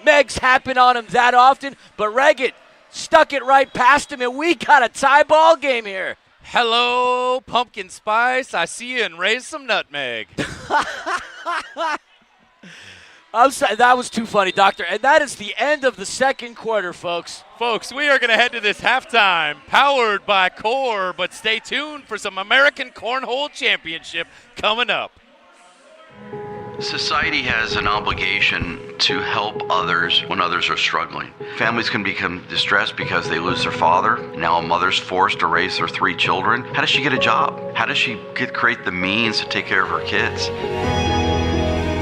S2: Megs happen on him that often, but Reggett stuck it right past him, and we got a tie ball game here.
S6: Hello, pumpkin spice. I see you, and raise some nutmeg.
S2: I'm sorry, that was too funny, Doctor. And that is the end of the second quarter, folks.
S6: Folks, we are going to head to this halftime, powered by Core, but stay tuned for some American Cornhole Championship coming up.
S20: Society has an obligation to help others when others are struggling. Families can become distressed because they lose their father. Now a mother's forced to raise their 3 children. How does she get a job? How does she create the means to take care of her kids?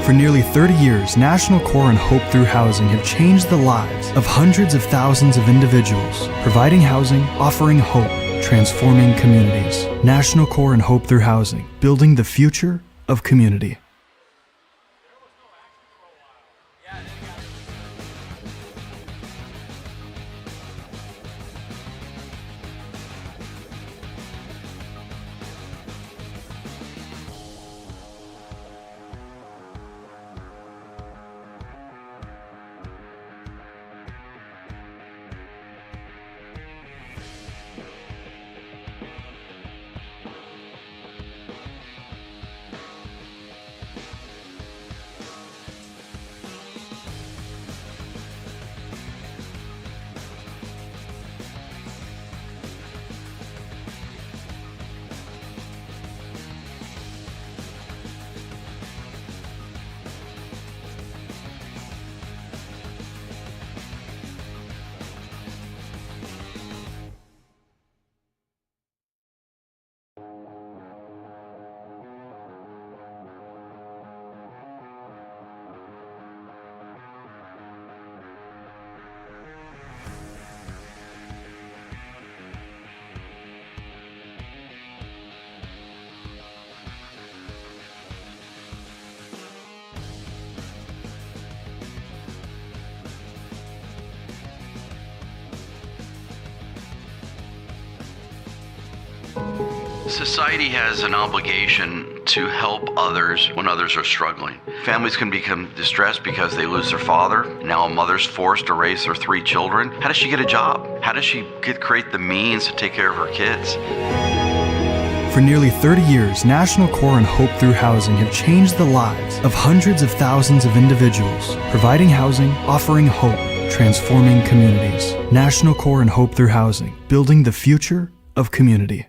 S19: For nearly 30 years, National Core and Hope Through Housing have changed the lives of hundreds of thousands of individuals, providing housing, offering hope, transforming communities. National Core and Hope Through Housing, building the future of community.
S20: Society has an obligation to help others when others are struggling. Families can become distressed because they lose their father. Now a mother's forced to raise their 3 children. How does she get a job? How does she create the means to take care of her kids?
S19: For nearly 30 years, National Core and Hope Through Housing have changed the lives of hundreds of thousands of individuals, providing housing, offering hope, transforming communities. National Core and Hope Through Housing, building the future of community.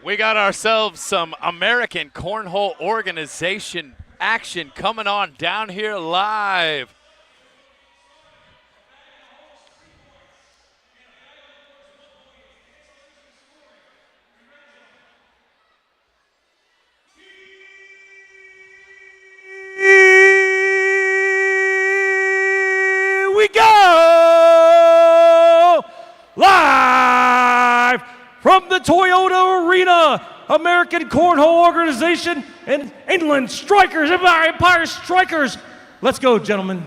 S6: We got ourselves some American Cornhole Organization action coming on down here live.
S16: Here we go! Live from the Toyota Arena, American Cornhole Organization
S19: and England Strikers, Empire Strikers. Let's go, gentlemen.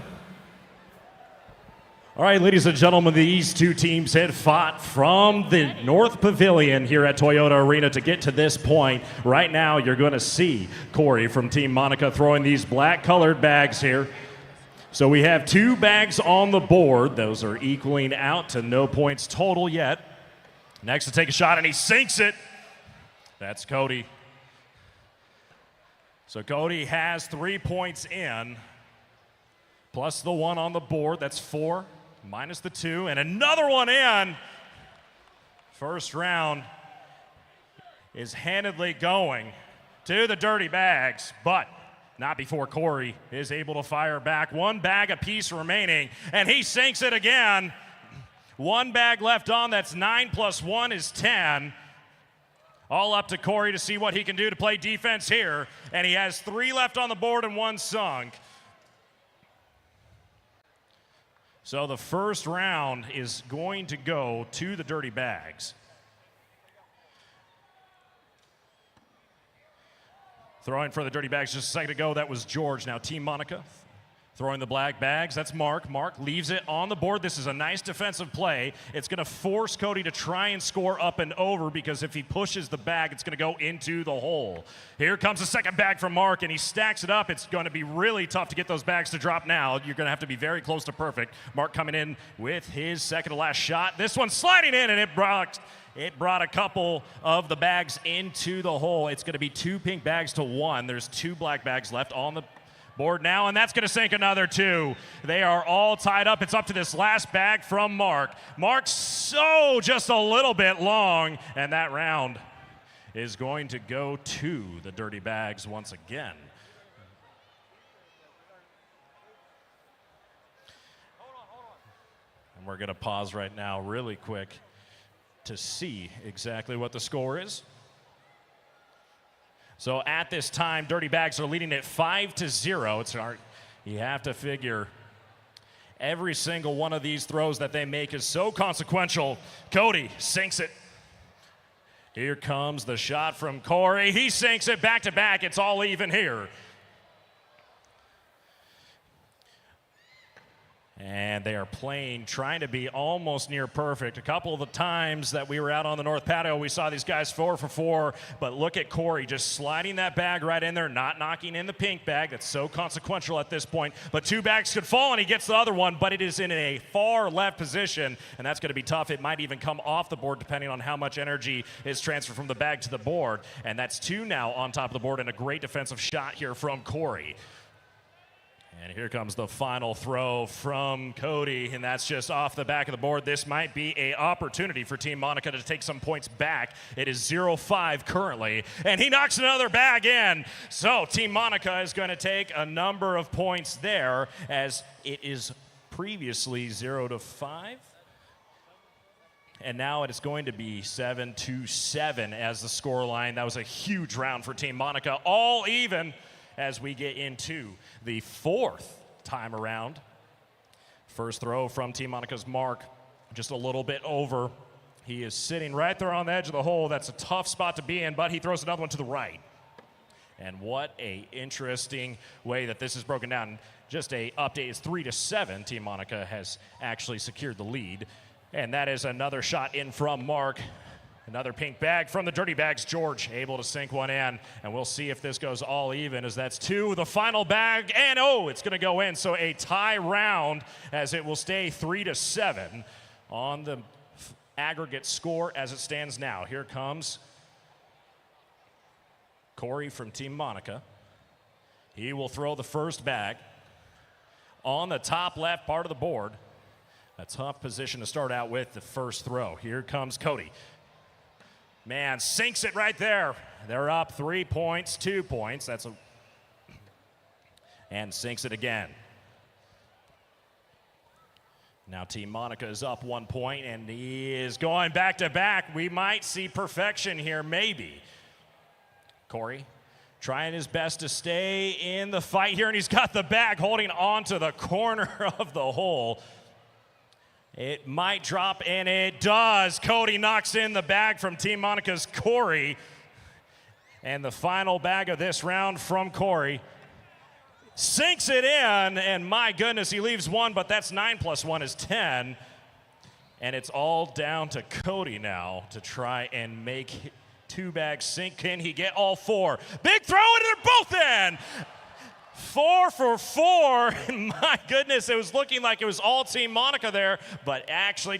S21: All right, ladies and gentlemen, these two teams had fought from the North Pavilion here at Toyota Arena to get to this point. Right now, you're going to see Corey from Team Monica throwing these black-colored bags here. So we have 2 bags on the board. Those are equaling out to no points total yet. Next to take a shot, and he sinks it. That's Cody. So Cody has 3 points in, plus the 1 on the board. That's 4. Minus the 2, and another one in. First round is handedly going to the dirty bags, but not before Corey is able to fire back. 1 bag apiece remaining, and he sinks it again. 1 bag left on, that's 9 plus 1 is 10. All up to Corey to see what he can do to play defense here, and he has 3 left on the board and 1 sunk. So the first round is going to go to the dirty bags. Throwing for the dirty bags just a second ago, that was George. Now Team Monica throwing the black bags. That's Mark. Mark leaves it on the board. This is a nice defensive play. It's going to force Cody to try and score up and over, because if he pushes the bag, it's going to go into the hole. Here comes the second bag from Mark, and he stacks it up. It's going to be really tough to get those bags to drop now. You're going to have to be very close to perfect. Mark coming in with his second to last shot. This one sliding in, and it brought a couple of the bags into the hole. It's going to be 2 pink bags to 1. There's 2 black bags left on the board now, and that's going to sink another 2. They are all tied up. It's up to this last bag from Mark. Mark's so just a little bit long, and that round is going to go to the dirty bags once again. And we're going to pause right now really quick to see exactly what the score is. So at this time, Dirty Bags are leading it 5-0. You have to figure every single one of these throws that they make is so consequential. Cody sinks it. Here comes the shot from Corey. He sinks it back to back. It's all even here. And they are playing, trying to be almost near perfect. A couple of the times that we were out on the North Patio, we saw these guys 4 for 4. But look at Corey just sliding that bag right in there, not knocking in the pink bag. That's so consequential at this point. But 2 bags could fall, and he gets the other one, but it is in a far left position, and that's going to be tough. It might even come off the board depending on how much energy is transferred from the bag to the board. And that's 2 now on top of the board, and a great defensive shot here from Corey. And here comes the final throw from Cody, and that's just off the back of the board. This might be an opportunity for Team Monica to take some points back. It is 0-5 currently, and he knocks another bag in. So Team Monica is going to take a number of points there, as it is previously 0-5. And now it is going to be 7-7 as the scoreline. That was a huge round for Team Monica, all even as we get into the 4th time around. First throw from Team Monica's Mark, just a little bit over. He is sitting right there on the edge of the hole. That's a tough spot to be in, but he throws another one to the right. And what a interesting way that this is broken down. Just a update is 3-7. Team Monica has actually secured the lead. And that is another shot in from Mark. Another pink bag from the Dirty Bags. George able to sink one in, and we'll see if this goes all even, as that's 2. The final bag, and it's going to go in. So a tie round, as it will stay 3-7 on the aggregate score as it stands now. Here comes Corey from Team Monica. He will throw the first bag on the top left part of the board. A tough position to start out with the first throw. Here comes Cody. Man, sinks it right there. They're up 3 points, 2 points. And sinks it again. Now Team Monica is up 1 point, and he is going back to back. We might see perfection here, maybe. Corey trying his best to stay in the fight here, and he's got the bag holding on to the corner of the hole. It might drop, and it does. Cody knocks in the bag from Team Monica's Corey. And the final bag of this round from Corey. Sinks it in, and my goodness, he leaves one, but that's 9 plus 1 is 10. And it's all down to Cody now to try and make 2 bags sink. Can he get all 4? Big throw, and they're both in! 4 for 4. My goodness, it was looking like it was all Team Monica there, but actually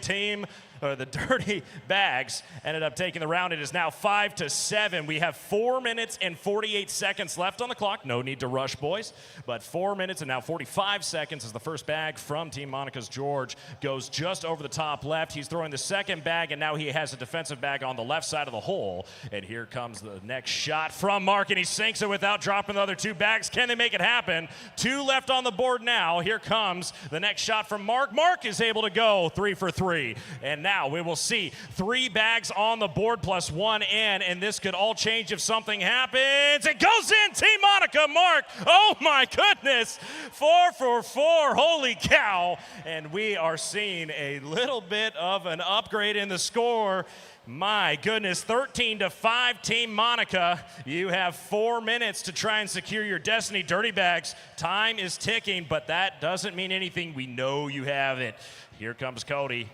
S21: the Dirty Bags ended up taking the round. It is now 5-7. We have 4 minutes and 48 seconds left on the clock. No need to rush, boys. But 4 minutes and now 45 seconds as the first bag from Team Monica's George goes just over the top left. He's throwing the second bag, and now he has a defensive bag on the left side of the hole. And here comes the next shot from Mark, and he sinks it without dropping the other 2 bags. Can they make it happen? 2 left on the board now. Here comes the next shot from Mark. Mark is able to go 3 for 3. And now we will see 3 bags on the board plus 1 in, and this could all change if something happens. It goes in, Team Monica, Mark. Oh my goodness, 4 for 4, holy cow. And we are seeing a little bit of an upgrade in the score. My goodness, 13-5, Team Monica. You have 4 minutes to try and secure your Destiny Dirty Bags. Time is ticking, but that doesn't mean anything. We know you have it. Here comes Cody.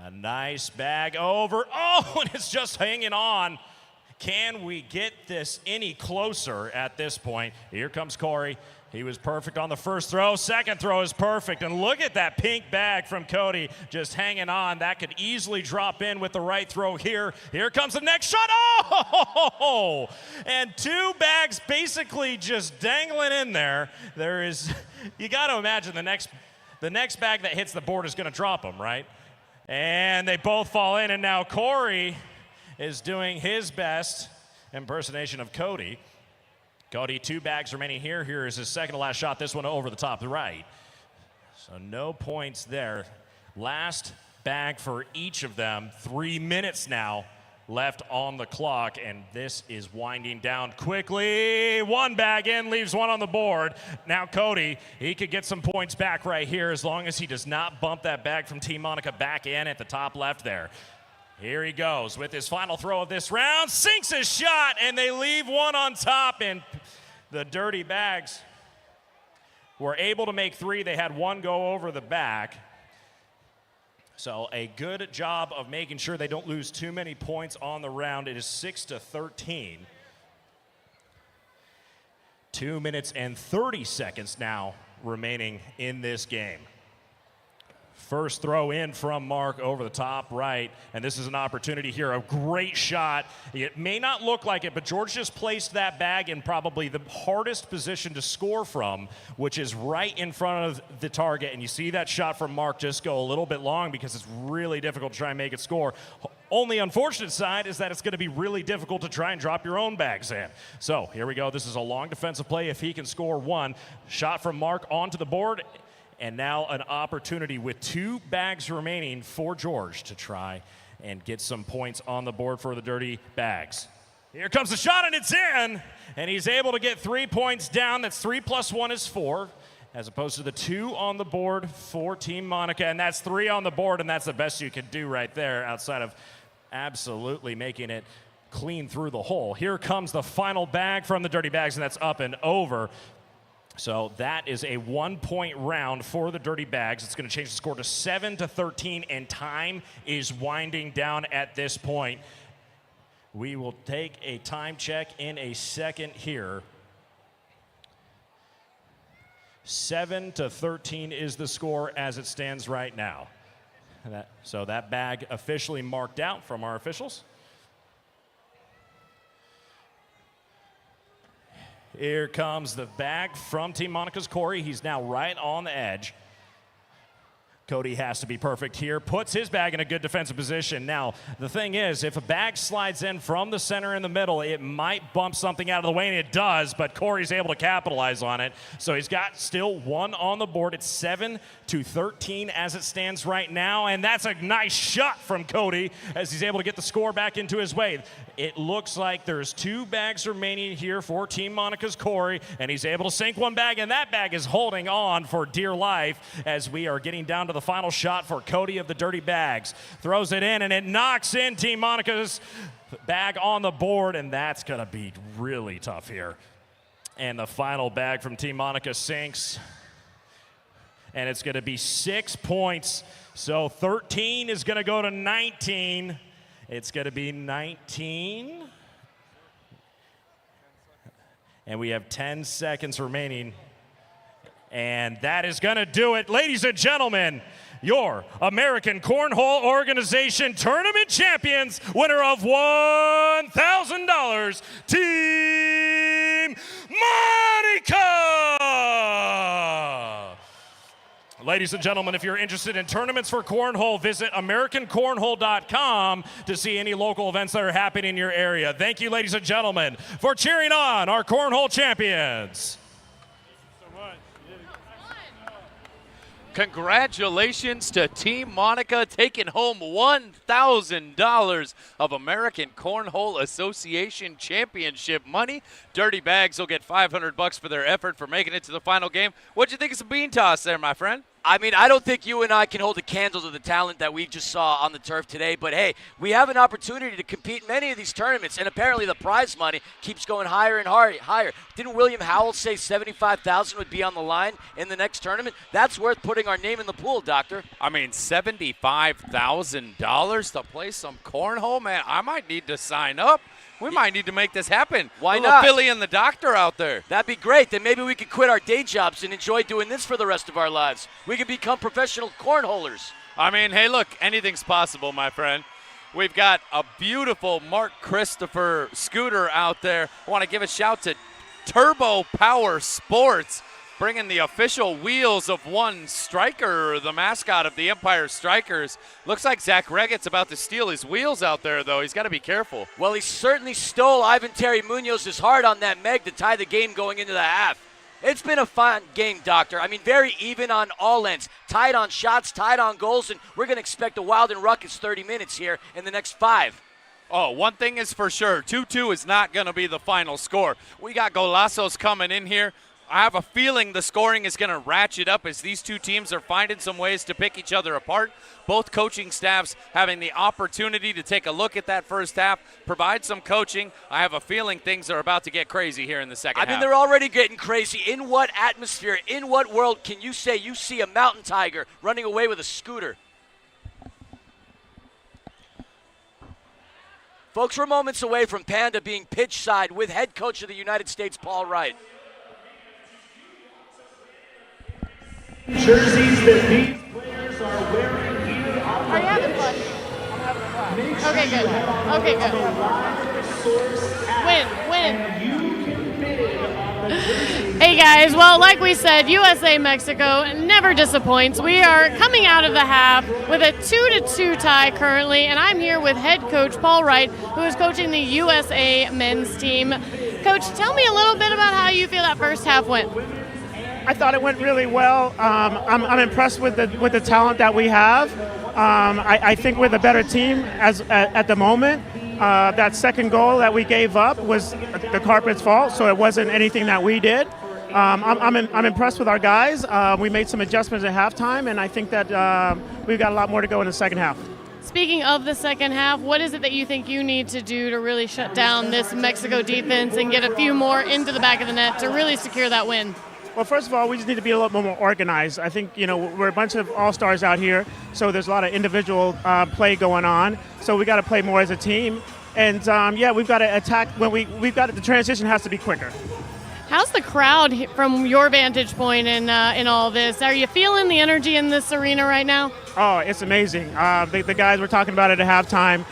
S21: A nice bag over. Oh, and it's just hanging on. Can we get this any closer at this point? Here comes Corey. He was perfect on the first throw. Second throw is perfect. And look at that pink bag from Cody just hanging on. That could easily drop in with the right throw here. Here comes the next shot. Oh! And 2 bags basically just dangling in there. You got to imagine the next bag that hits the board is going to drop them, right? And they both fall in, and now Corey is doing his best impersonation of Cody. Cody, 2 bags remaining here. Here is his second to last shot, this one over the top right. So no points there. Last bag for each of them. 3 minutes now left on the clock, and this is winding down quickly. 1 bag in, leaves 1 on the board. Now Cody, he could get some points back right here as long as he does not bump that bag from Team Monica back in at the top left there. Here he goes with his final throw of this round, sinks his shot, and they leave 1 on top, and the Dirty Bags were able to make 3. They had 1 go over the back. So a good job of making sure they don't lose too many points on the round. It is 6-13. 2 minutes and 30 seconds now remaining in this game. First throw in from Mark over the top right, and this is an opportunity here. A great shot. It may not look like it, but George just placed that bag in probably the hardest position to score from, which is right in front of the target. And you see that shot from Mark just go a little bit long because it's really difficult to try and make it score. Only unfortunate side is that it's going to be really difficult to try and drop your own bags in. So here we go. This is a long defensive play if he can score 1. Shot from Mark onto the board. And now an opportunity with 2 bags remaining for George to try and get some points on the board for the Dirty Bags. Here comes the shot, and it's in. And he's able to get 3 points down. That's 3 plus 1 is 4, as opposed to the 2 on the board for Team Monica. And that's 3 on the board, and that's the best you could do right there outside of absolutely making it clean through the hole. Here comes the final bag from the Dirty Bags, and that's up and over. So that is a 1-point round for the Dirty Bags. It's going to change the score to 7-13, and time is winding down at this point. We will take a time check in a second here. 7-13 is the score as it stands right now. So that bag officially marked out from our officials. Here comes the bag from Team Monica's Corey. He's now right on the edge. Cody has to be perfect here, puts his bag in a good defensive position. Now, the thing is, if a bag slides in from the center in the middle, it might bump something out of the way, and it does, but Corey's able to capitalize on it. So he's got still 1 on the board. It's 7-13 as it stands right now, and that's a nice shot from Cody as he's able to get the score back into his way. It looks like there's 2 bags remaining here for Team Monica's Corey, and he's able to sink 1 bag, and that bag is holding on for dear life as we are getting down to the final shot for Cody of the Dirty Bags. Throws it in, and it knocks in Team Monica's bag on the board, and that's going to be really tough here. And the final bag from Team Monica sinks, and it's going to be 6 points. So 13 is going to go to 19. It's going to be 19. And we have 10 seconds remaining. And that is going to do it. Ladies and gentlemen, your American Cornhole Organization Tournament Champions, winner of $1,000, Team Monica! Ladies and gentlemen, if you're interested in tournaments for cornhole, visit AmericanCornhole.com to see any local events that are happening in your area. Thank you, ladies and gentlemen, for cheering on our cornhole champions.
S3: Congratulations to Team Monica taking home $1,000 of American Cornhole Association Championship money. Dirty Bags will get $500 for their effort for making it to the final game. What'd you think of some bean toss there, my friend?
S2: I mean, I don't think you and I can hold a candle to the talent that we just saw on the turf today, but hey, we have an opportunity to compete in many of these tournaments, and apparently the prize money keeps going higher and higher. Didn't William Howell say $75,000 would be on the line in the next tournament? That's worth putting our name in the pool, Doctor.
S3: I mean, $75,000 to play some cornhole? Man, I might need to sign up. We might need to make this happen.
S2: Why not?
S3: Philly and the Doctor out there.
S2: That'd be great. Then maybe we could quit our day jobs and enjoy doing this for the rest of our lives. We could become professional cornholers.
S3: I mean, hey, look, anything's possible, my friend. We've got a beautiful Mark Christopher scooter out there. I want to give a shout to Turbo Power Sports, bringing the official wheels of one Striker, the mascot of the Empire Strikers. Looks like Zach Reggett's about to steal his wheels out there, though. He's got to be careful.
S2: Well, he certainly stole Ivan Terry Munoz's heart on that Meg to tie the game going into the half. It's been a fun game, Doctor. I mean, very even on all ends. Tied on shots, tied on goals, and we're going to expect a wild and ruckus 30 minutes here in the next 5.
S3: Oh, one thing is for sure. 2-2 is not going to be the final score. We got golazos coming in here. I have a feeling the scoring is going to ratchet up as these two teams are finding some ways to pick each other apart. Both coaching staffs having the opportunity to take a look at that first half, provide some coaching. I have a feeling things are about to get crazy here in the second half.
S2: I mean, they're already getting crazy. In what atmosphere, in what world can you say you see a mountain tiger running away with a scooter? Folks, we're moments away from Panda being pitch side with head coach of the United States, Paul Wright.
S5: Jerseys that these players are wearing here on
S1: Are you having fun? Okay, good. Okay, good. Win. Hey guys, well, like we said, USA-Mexico never disappoints. We are coming out of the half with a 2-2 tie currently, and I'm here with head coach Paul Wright, who is coaching the USA men's team. Coach, tell me a little bit about how you feel that first half went.
S4: I thought it went really well. I'm impressed with the talent that we have. I think we're the better team at the moment. That second goal that we gave up was the carpet's fault, so it wasn't anything that we did. I'm impressed with our guys. We made some adjustments at halftime, and I think that we've got a lot more to go in the second half.
S1: Speaking of the second half, what is it that you think you need to do to really shut down this Mexico defense and get a few more into the back of the net to really secure that win?
S4: Well, first of all, we just need to be a little more organized. I think, we're a bunch of all-stars out here, so there's a lot of individual play going on. So we got to play more as a team. And, we've got to attack when the transition has to be quicker.
S1: How's the crowd from your vantage point in all this? Are you feeling the energy in this arena right now?
S4: Oh, it's amazing. The guys were talking about it at halftime.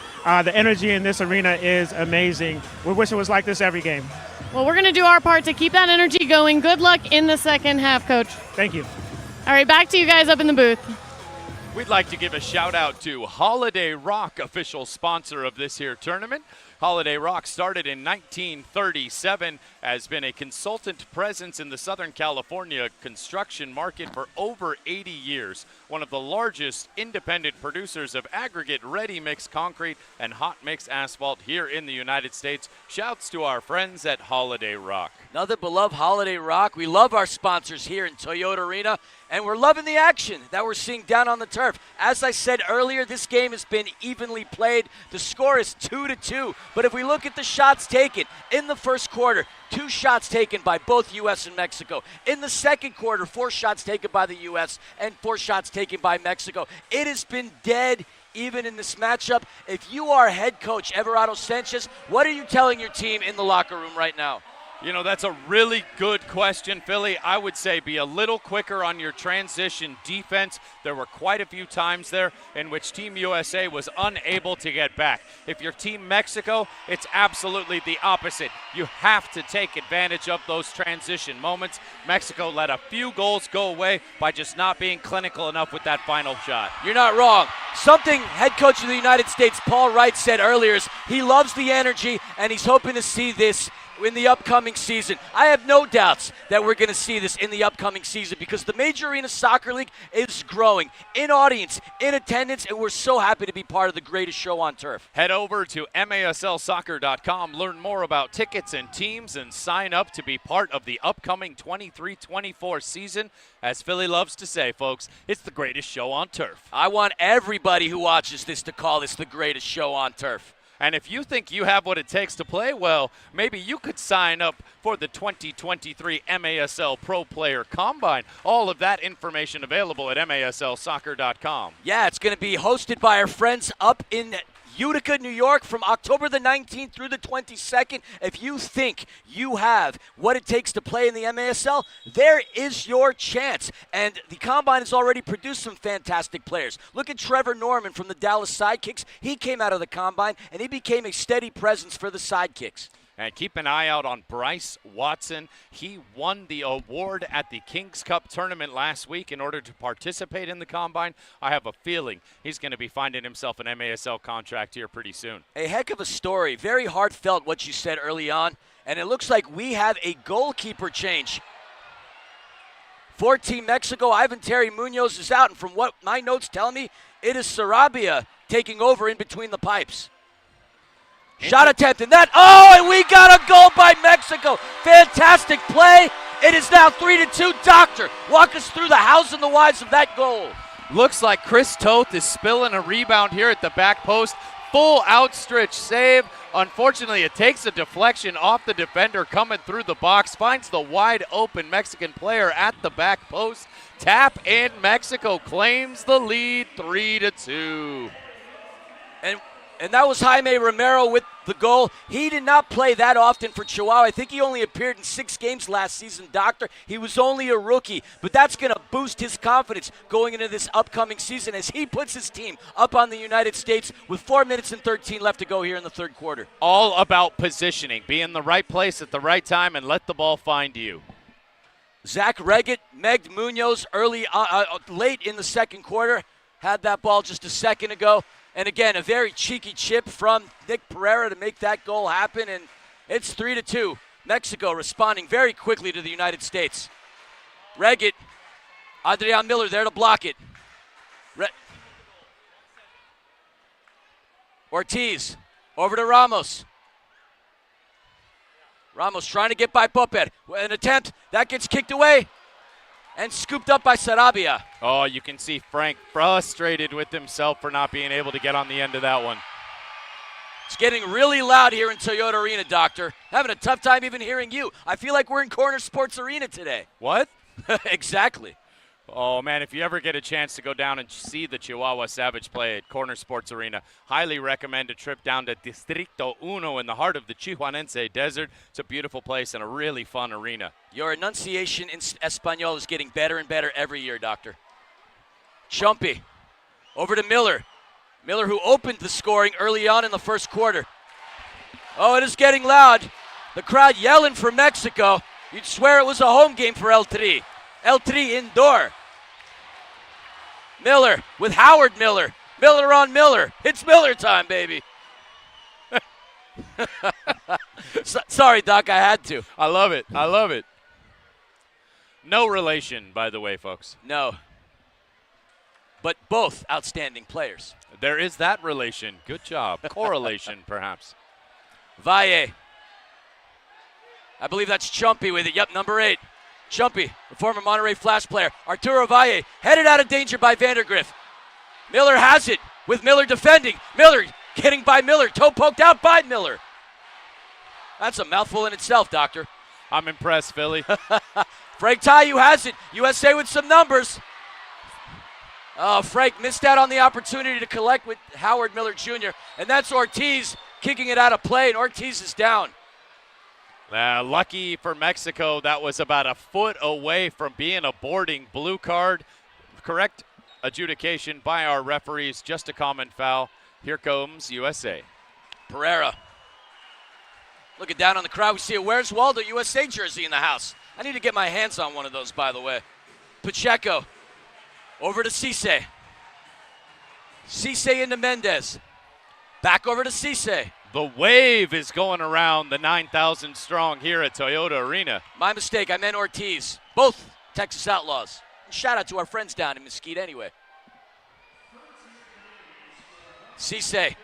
S4: The energy in this arena is amazing. We wish it was like this every game.
S1: Well, we're going to do our part to keep that energy going. Good luck in the second half, Coach.
S4: Thank you.
S1: All right, back to you guys up in the booth.
S3: We'd like to give a shout out to Holiday Rock, official sponsor of this here tournament. Holiday Rock started in 1937, has been a consultant presence in the Southern California construction market for over 80 years. One of the largest independent producers of aggregate ready-mix concrete and hot mix asphalt here in the United States. Shouts to our friends at Holiday Rock.
S2: Nothing but love Holiday Rock. We love our sponsors here in Toyota Arena, and we're loving the action that we're seeing down on the turf. As I said earlier, this game has been evenly played. The score is 2-2. But if we look at the shots taken in the first quarter, 2 shots taken by both U.S. and Mexico. In the second quarter, 4 shots taken by the U.S. and 4 shots taken by Mexico. It has been dead even in this matchup. If you are head coach Everardo Sanchez, what are you telling your team in the locker room right now?
S3: You know, that's a really good question, Philly. I would say be a little quicker on your transition defense. There were quite a few times there in which Team USA was unable to get back. If you're Team Mexico, it's absolutely the opposite. You have to take advantage of those transition moments. Mexico let a few goals go away by just not being clinical enough with that final shot.
S2: You're not wrong. Something head coach of the United States, Paul Wright, said earlier is he loves the energy and he's hoping to see this in the upcoming season. I have no doubts that we're going to see this in the upcoming season because the Major Arena Soccer League is growing in audience, in attendance, and we're so happy to be part of the greatest show on turf.
S3: Head over to maslsoccer.com, learn more about tickets and teams, and sign up to be part of the upcoming 23-24 season. As Philly loves to say, folks, it's the greatest show on turf.
S2: I want everybody who watches this to call this the greatest show on turf.
S3: And if you think you have what it takes to play well, maybe you could sign up for the 2023 MASL Pro Player Combine. All of that information available at maslsoccer.com.
S2: Yeah, it's going to be hosted by our friends up in Utica, New York, from October the 19th through the 22nd. If you think you have what it takes to play in the MASL, there is your chance. And the Combine has already produced some fantastic players. Look at Trevor Norman from the Dallas Sidekicks. He came out of the Combine, and he became a steady presence for the Sidekicks.
S3: And keep an eye out on Bryce Watson. He won the award at the Kings Cup tournament last week in order to participate in the Combine. I have a feeling he's going to be finding himself an MASL contract here pretty soon.
S2: A heck of a story. Very heartfelt what you said early on. And it looks like we have a goalkeeper change. For Team Mexico, Ivan Terry Munoz is out. And from what my notes tell me, it is Sarabia taking over in between the pipes. Shot attempt and that, and we got a goal by Mexico. Fantastic play. It is now 3-2. Doctor, walk us through the hows and the whys of that goal.
S3: Looks like Chris Toth is spilling a rebound here at the back post. Full outstretched save. Unfortunately, it takes a deflection off the defender coming through the box. Finds the wide open Mexican player at the back post. Tap in. Mexico claims the lead 3-2.
S2: And that was Jaime Romero with the goal. He did not play that often for Chihuahua. I think he only appeared in 6 games last season, Doctor. He was only a rookie, but that's going to boost his confidence going into this upcoming season as he puts his team up on the United States with 4 minutes and 13 left to go here in the third quarter.
S3: All about positioning. Be in the right place at the right time and let the ball find you.
S2: Zach Reggett, Meg Munoz late in the second quarter. Had that ball just a second ago. And again, a very cheeky chip from Nick Pereira to make that goal happen, and it's 3-2. Mexico responding very quickly to the United States. Reggett, Adrian Miller there to block it. Ortiz, over to Ramos. Ramos trying to get by Popper. An attempt, that gets kicked away. And scooped up by Sarabia.
S3: Oh, you can see Frank frustrated with himself for not being able to get on the end of that one.
S2: It's getting really loud here in Toyota Arena, Doctor. Having a tough time even hearing you. I feel like we're in Corner Sports Arena today.
S3: What?
S2: Exactly.
S3: Oh, man, if you ever get a chance to go down and see the Chihuahua Savage play at Corner Sports Arena, highly recommend a trip down to Distrito Uno in the heart of the Chihuahuense Desert. It's a beautiful place and a really fun arena.
S2: Your enunciation in Espanol is getting better and better every year, Doctor. Chumpy, over to Miller. Miller, who opened the scoring early on in the first quarter. Oh, it is getting loud. The crowd yelling for Mexico. You'd swear it was a home game for El Tri. El Tri indoor. Miller with Howard Miller. Miller on Miller. It's Miller time, baby. Sorry, Doc, I had to.
S3: I love it. I love it. No relation, by the way, folks.
S2: No. But both outstanding players.
S3: There is that relation. Good job. Correlation, perhaps.
S2: Valle. I believe that's Chumpy with it. Yep, number 8. Chumpy, the former Monterrey Flash player. Arturo Valle, headed out of danger by Vandergriff. Miller has it, with Miller defending. Miller Getting by Miller. Toe poked out by Miller. That's a mouthful in itself, Doctor.
S6: I'm impressed, Philly.
S2: Frank Tayu has it. USA with some numbers. Oh, Frank missed out on the opportunity to collect with Howard Miller Jr. And that's Ortiz kicking it out of play, and Ortiz is down.
S6: Lucky for Mexico, that was about a foot away from being a boarding blue card. Correct adjudication by our referees, just a common foul. Here comes USA.
S2: Pereira. Looking down on the crowd, we see a Where's Waldo USA jersey in the house. I need to get my hands on one of those, by the way. Pacheco. Over to Cisse. Cisse into Mendez. Back over to Cisse.
S6: The wave is going around the 9,000 strong here at Toyota Arena.
S2: My mistake, I meant Ortiz. Both Texas Outlaws. And shout out to our friends down in Mesquite anyway. Cisse.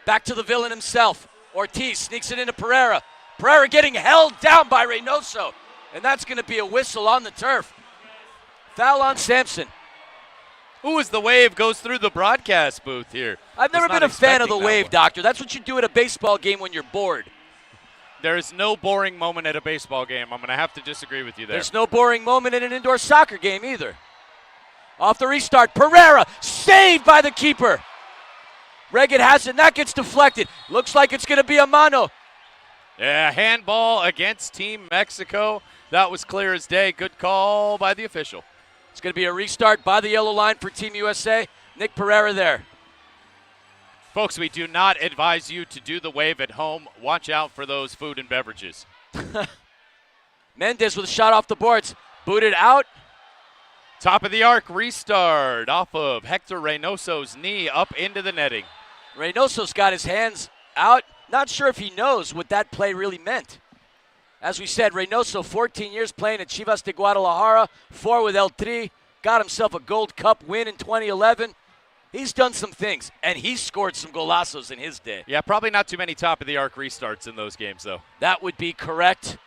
S2: Back to the villain himself. Ortiz sneaks it into Pereira. Pereira getting held down by Reynoso. And that's going to be a whistle on the turf. Foul on Sampson.
S6: Ooh, as the wave goes through the broadcast booth here.
S2: I've never been a fan of the wave, Doctor. That's what you do at a baseball game when you're bored.
S6: There is no boring moment at a baseball game. I'm going to have to disagree with you there.
S2: There's no boring moment in an indoor soccer game either. Off the restart, Pereira saved by the keeper. Reagan has it, and that gets deflected. Looks like it's going to be a mano.
S6: Yeah, handball against Team Mexico. That was clear as day. Good call by the official.
S2: It's going to be a restart by the yellow line for Team USA. Nick Pereira there.
S6: Folks, we do not advise you to do the wave at home. Watch out for those food and beverages.
S2: Mendez with a shot off the boards. Booted out.
S6: Top of the arc restart off of Hector Reynoso's knee up into the netting.
S2: Reynoso's got his hands out. Not sure if he knows what that play really meant. As we said, Reynoso, 14 years playing at Chivas de Guadalajara, 4 with El Tri, got himself a Gold Cup win in 2011. He's done some things, and he scored some golazos in his day.
S6: Yeah, probably not too many top-of-the-arc restarts in those games, though.
S2: That would be correct.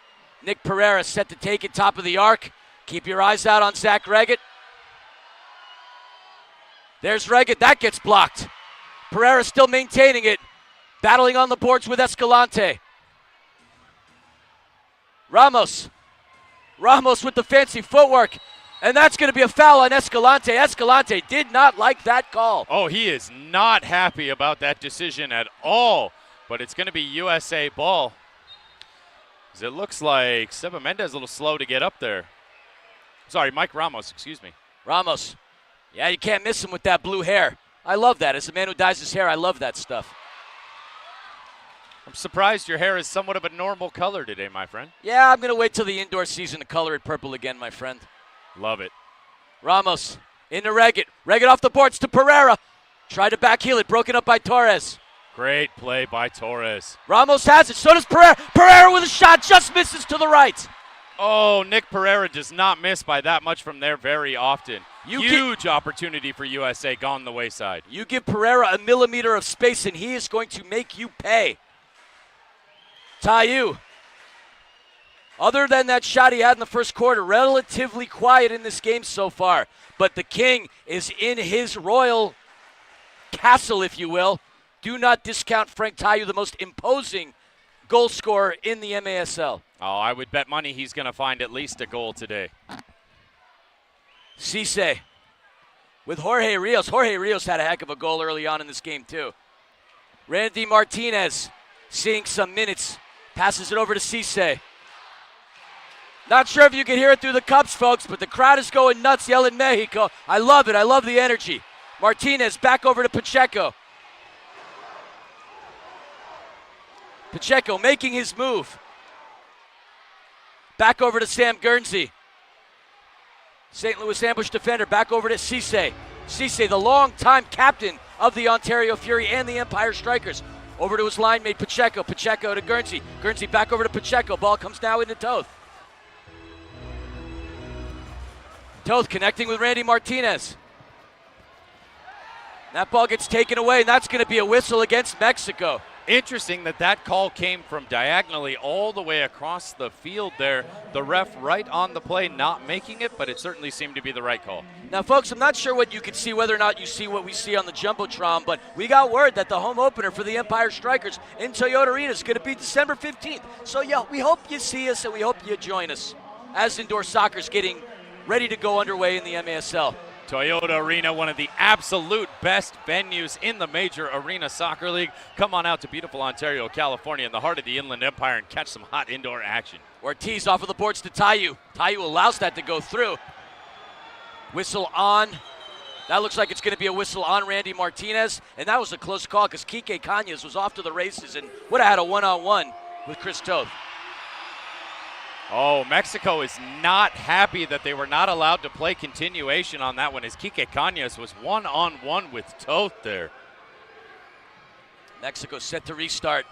S2: Nick Pereira set to take it top of the arc. Keep your eyes out on Zach Reggett. There's Reggett. That gets blocked. Pereira still maintaining it. Battling on the boards with Escalante. Ramos with the fancy footwork. And that's going to be a foul on Escalante. Escalante did not like that call.
S6: Oh, he is not happy about that decision at all. But it's going to be USA ball. As it looks like Seba Mendez a little slow to get up there. Sorry, Mike Ramos, excuse me.
S2: Ramos. Yeah, you can't miss him with that blue hair. I love that. As a man who dyes his hair, I love that stuff.
S6: I'm surprised your hair is somewhat of a normal color today, my friend.
S2: Yeah, I'm going to wait till the indoor season to color it purple again, my friend.
S6: Love it.
S2: Ramos into Reggett. Reggett off the boards to Pereira. Tried to backheel it, broken up by Torres.
S6: Great play by Torres.
S2: Ramos has it, so does Pereira. Pereira with a shot, just misses to the right.
S6: Oh, Nick Pereira does not miss by that much from there very often. Huge opportunity for USA gone the wayside.
S2: You give Pereira a millimeter of space and he is going to make you pay. Tayu. Other than that shot he had in the first quarter, relatively quiet in this game so far. But the King is in his royal castle, if you will. Do not discount Frank Tayu, the most imposing goal scorer in the MASL.
S6: Oh, I would bet money he's going to find at least a goal today.
S2: Cisse with Jorge Rios. Jorge Rios had a heck of a goal early on in this game, too. Randy Martinez seeing some minutes. Passes it over to Cisse. Not sure if you can hear it through the cups, folks, but the crowd is going nuts yelling Mexico. I love it. I love the energy. Martinez back over to Pacheco. Pacheco making his move. Back over to Sam Guernsey. St. Louis ambush defender back over to Cisse. Cisse, the longtime captain of the Ontario Fury and the Empire Strikers. Over to his line mate, Pacheco. Pacheco to Guernsey. Guernsey back over to Pacheco. Ball comes now into Toth. Toth connecting with Randy Martinez. That ball gets taken away, and that's going to be a whistle against Mexico.
S3: Interesting that call came from diagonally all the way across the field there. The ref right on the play, not making it, but it certainly seemed to be the right call.
S2: Now, folks, I'm not sure what you can see, whether or not you see what we see on the Jumbotron, but we got word that the home opener for the Empire Strikers in Toyota Arena is going to be December 15th. So, yeah, we hope you see us and we hope you join us as indoor soccer is getting ready to go underway in the MASL.
S3: Toyota Arena, one of the absolute best venues in the Major Arena Soccer League. Come on out to beautiful Ontario, California, in the heart of the Inland Empire and catch some hot indoor action.
S2: Ortiz off of the boards to Tayu. Tayu allows that to go through. Whistle on. That looks like it's going to be a whistle on Randy Martinez, and that was a close call because Kike Cañas was off to the races and would have had a one-on-one with Chris Toth.
S3: Oh, Mexico is not happy that they were not allowed to play continuation on that one, as Kike Cañas was one-on-one with Toth there.
S2: Mexico set to restart.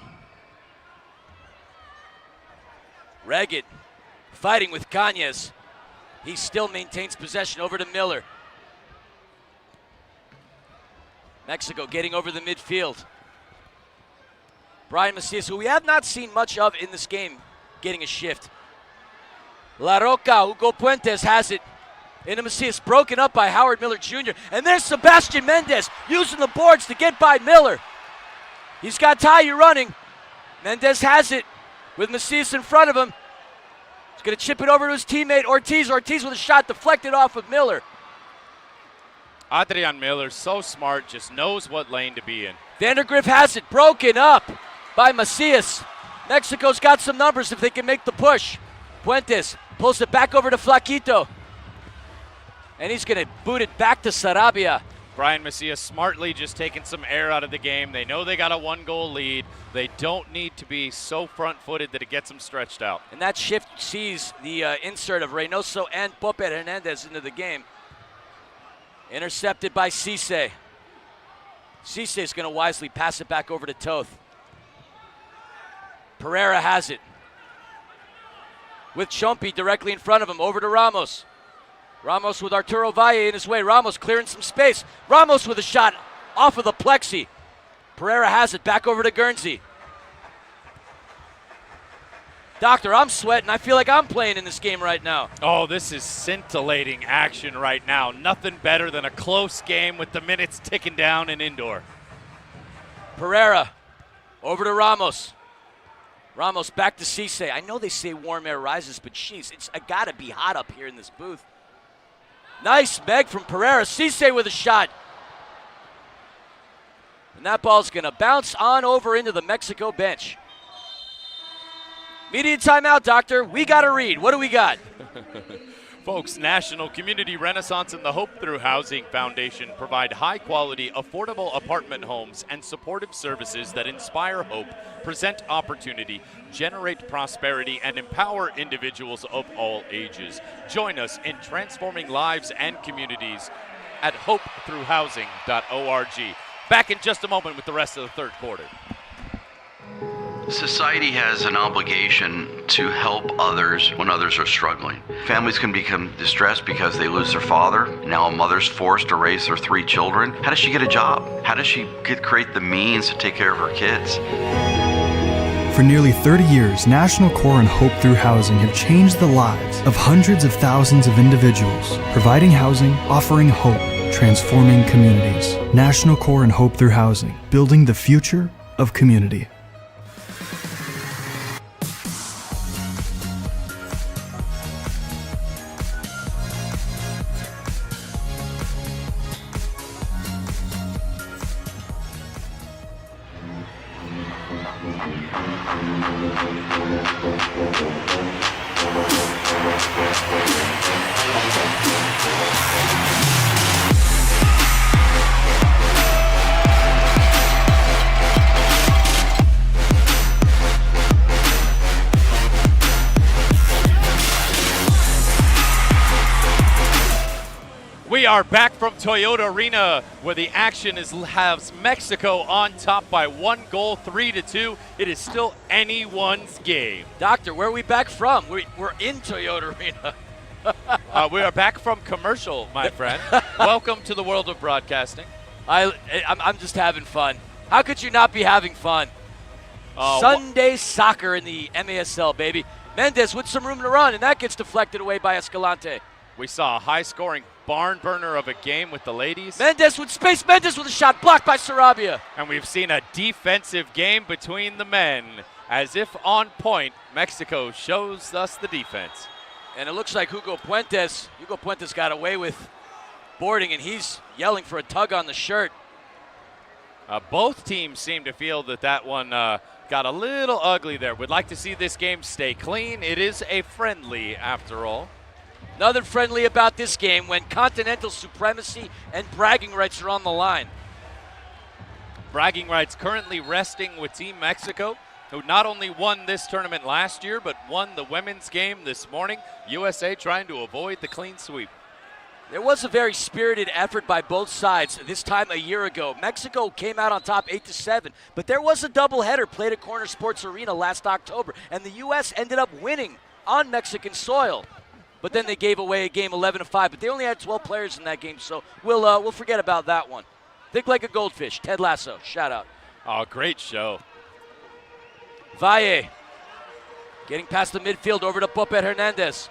S2: Regged fighting with Cañas. He still maintains possession over to Miller. Mexico getting over the midfield. Brian Macias, who we have not seen much of in this game, getting a shift. La Roca, Hugo Puentes has it into Macias, broken up by Howard Miller Jr. And there's Sebastian Mendez using the boards to get by Miller. He's got Tayu running. Mendez has it with Macias in front of him. He's going to chip it over to his teammate Ortiz. Ortiz with a shot deflected off of Miller.
S3: Adrian Miller, so smart, just knows what lane to be in.
S2: Vandergriff has it, broken up by Macias. Mexico's got some numbers if they can make the push. Puentes pulls it back over to Flaquito. And he's going to boot it back to Sarabia.
S3: Brian Macias smartly just taking some air out of the game. They know they got a one-goal lead. They don't need to be so front-footed that it gets them stretched out.
S2: And that shift sees the insert of Reynoso and Pope Hernandez into the game. Intercepted by Cisse. Cisse is going to wisely pass it back over to Toth. Pereira has it. With Chompi directly in front of him, over to Ramos. Ramos with Arturo Valle in his way. Ramos clearing some space. Ramos with a shot off of the plexi. Pereira has it, back over to Guernsey. Doctor, I'm sweating. I feel like I'm playing in this game right now.
S3: Oh, this is scintillating action right now. Nothing better than a close game with the minutes ticking down in indoor.
S2: Pereira over to Ramos. Ramos back to Cisse. I know they say warm air rises, but jeez, it's got to be hot up here in this booth. Nice meg from Pereira. Cisse with a shot. And that ball's going to bounce on over into the Mexico bench. Media timeout, Doctor. We got to read. What do we got?
S3: Folks, National Community Renaissance and the Hope Through Housing Foundation provide high-quality, affordable apartment homes and supportive services that inspire hope, present opportunity, generate prosperity, and empower individuals of all ages. Join us in transforming lives and communities at hopethroughhousing.org. Back in just a moment with the rest of the third quarter.
S20: Society has an obligation to help others when others are struggling. Families can become distressed because they lose their father. Now a mother's forced to raise their 3 children. How does she get a job? How does she create the means to take care of her kids?
S9: For nearly 30 years, National Core and Hope Through Housing have changed the lives of hundreds of thousands of individuals, providing housing, offering hope, transforming communities. National Core and Hope Through Housing, building the future of community.
S3: We are back from Toyota Arena, where the action has Mexico on top by 1 goal, 3-2. It is still anyone's game.
S2: Doctor, where are we back from? We're in Toyota Arena.
S3: We are back from commercial, my friend. Welcome to the world of broadcasting.
S2: I'm just having fun. How could you not be having fun? Sunday soccer in the MASL, baby. Mendez with some room to run, and that gets deflected away by Escalante.
S6: We saw a high-scoring barn burner of a game with the ladies.
S2: Mendez with space. Mendez with a shot blocked by Sarabia.
S6: And we've seen a defensive game between the men. As if on point, Mexico shows us the defense.
S2: And it looks like Hugo Puentes got away with boarding, and he's yelling for a tug on the shirt.
S6: Both teams seem to feel that one got a little ugly there. We'd like to see this game stay clean. It is a friendly, after all.
S2: Nothing friendly about this game when continental supremacy and bragging rights are on the line.
S6: Bragging rights currently resting with Team Mexico, who not only won this tournament last year, but won the women's game this morning. USA trying to avoid the clean sweep.
S2: There was a very spirited effort by both sides this time a year ago. Mexico came out on top 8-7, but there was a doubleheader played at Corner Sports Arena last October, and the U.S. ended up winning on Mexican soil. But then they gave away a game 11-5, but they only had 12 players in that game, so we'll forget about that one. Think like a goldfish. Ted Lasso, shout out.
S6: Oh, great show.
S2: Valle getting past the midfield over to Popet Hernandez.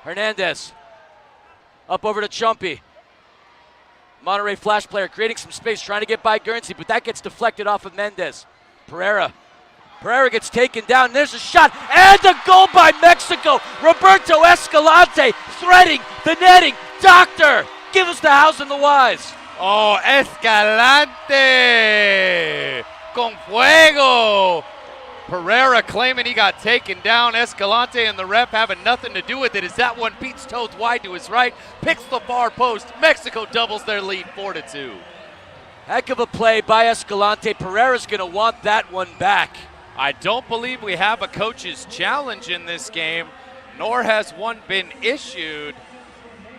S2: Hernandez up over to Chumpy. Monterrey Flash player creating some space, trying to get by Guernsey, but that gets deflected off of Mendez. Pereira gets taken down. There's a shot and a goal by Mexico. Roberto Escalante threading the netting. Doctor, give us the hows and the whys.
S6: Oh, Escalante con fuego. Pereira claiming he got taken down. Escalante and the ref having nothing to do with it as that one beats toes wide to his right, picks the far post. Mexico doubles their lead 4-2.
S2: Heck of a play by Escalante. Pereira's going to want that one back.
S6: I don't believe we have a coach's challenge in this game, nor has one been issued.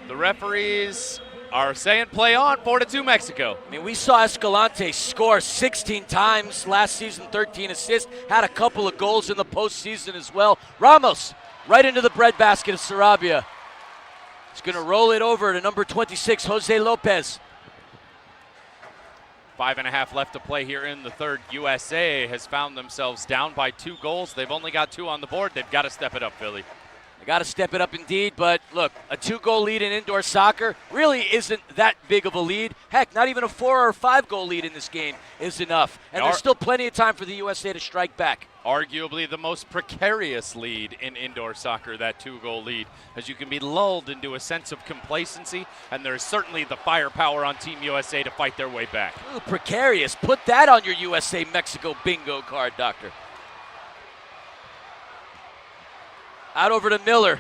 S6: The referees are saying play on, 4-2 Mexico.
S2: I mean, we saw Escalante score 16 times last season, 13 assists, had a couple of goals in the postseason as well. Ramos right into the breadbasket of Sarabia. He's going to roll it over to number 26, Jose Lopez.
S6: 5.5 left to play here in the third. USA has found themselves down by 2 goals. They've only got 2 on the board. They've got to step it up, Philly.
S2: They got to step it up indeed, but look, a 2-goal lead in indoor soccer really isn't that big of a lead. Heck, not even a 4 or 5-goal lead in this game is enough. And there's still plenty of time for the USA to strike back.
S6: Arguably the most precarious lead in indoor soccer, that 2-goal lead, as you can be lulled into a sense of complacency, and there's certainly the firepower on Team USA to fight their way back.
S2: Ooh, precarious. Put that on your USA-Mexico bingo card, Doctor. Out over to Miller.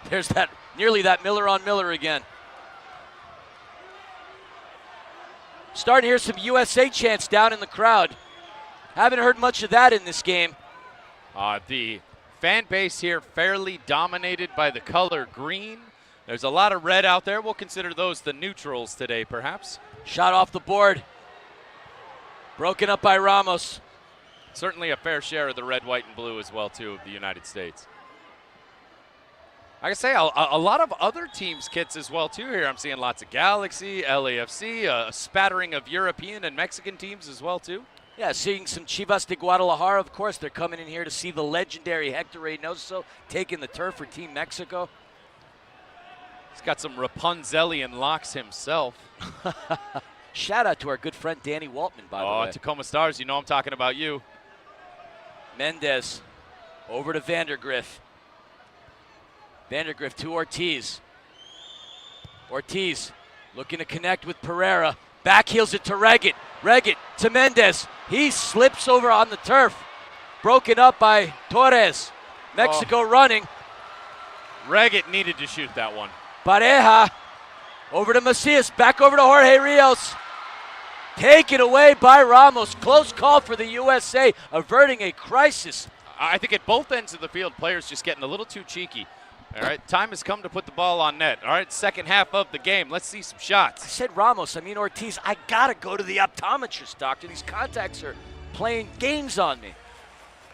S2: There's nearly that Miller on Miller again. Starting to hear some USA chants down in the crowd. Haven't heard much of that in this game.
S6: The fan base here fairly dominated by the color green. There's a lot of red out there. We'll consider those the neutrals today, perhaps.
S2: Shot off the board. Broken up by Ramos.
S6: Certainly a fair share of the red, white, and blue as well, too, of the United States. I can say a lot of other teams' kits as well, too, here. I'm seeing lots of Galaxy, LAFC, a spattering of European and Mexican teams as well, too.
S2: Yeah, seeing some Chivas de Guadalajara, of course. They're coming in here to see the legendary Hector Reynoso taking the turf for Team Mexico.
S6: He's got some Rapunzelian locks himself.
S2: Shout out to our good friend Danny Waltman, by the way.
S6: Oh, Tacoma Stars, you know I'm talking about you.
S2: Mendez over to Vandergriff. Vandergriff to Ortiz. Ortiz looking to connect with Pereira. Backheels it to Reggett. Reggett to Mendez. He slips over on the turf. Broken up by Torres. Mexico running.
S6: Reggett needed to shoot that one.
S2: Pareja over to Macias. Back over to Jorge Rios. Taken away by Ramos. Close call for the USA, averting a crisis.
S6: I think at both ends of the field, players just getting a little too cheeky. All right, time has come to put the ball on net. All right, second half of the game. Let's see some shots.
S2: I said Ramos. I mean Ortiz. I got to go to the optometrist, doctor. These contacts are playing games on me.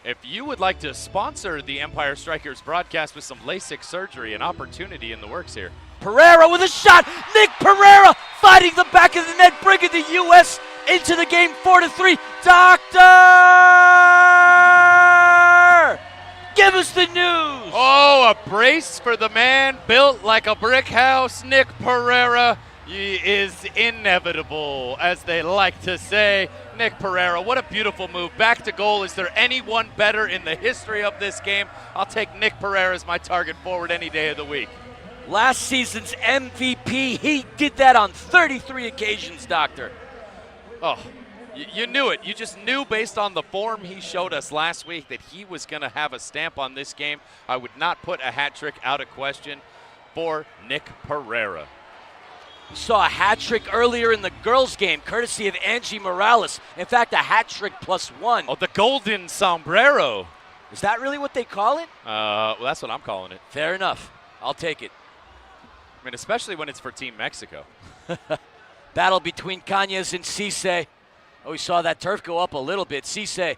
S6: If you would like to sponsor the Empire Strikers broadcast with some LASIK surgery, an opportunity in the works here.
S2: Pereira with a shot. Nick Pereira fighting the back of the net, bringing the U.S. into the game, 4-3. Doctor! Give us the news.
S6: Oh, a brace for the man built like a brick house, Nick Pereira. He is inevitable, as they like to say. Nick Pereira, what a beautiful move. Back to goal. Is there anyone better in the history of this game? I'll take Nick Pereira as my target forward any day of the week.
S2: Last season's MVP, he did that on 33 occasions, Doctor.
S6: Oh, you knew it. You just knew based on the form he showed us last week that he was going to have a stamp on this game. I would not put a hat trick out of question for Nick Pereira.
S2: We saw a hat trick earlier in the girls' game, courtesy of Angie Morales. In fact, a hat trick +1.
S6: Oh, the golden sombrero.
S2: Is that really what they call it?
S6: Well, that's what I'm calling it.
S2: Fair enough. I'll take it.
S6: I mean, especially when it's for Team Mexico.
S2: Battle between Cañas and Cisse. Oh, we saw that turf go up a little bit. Cisse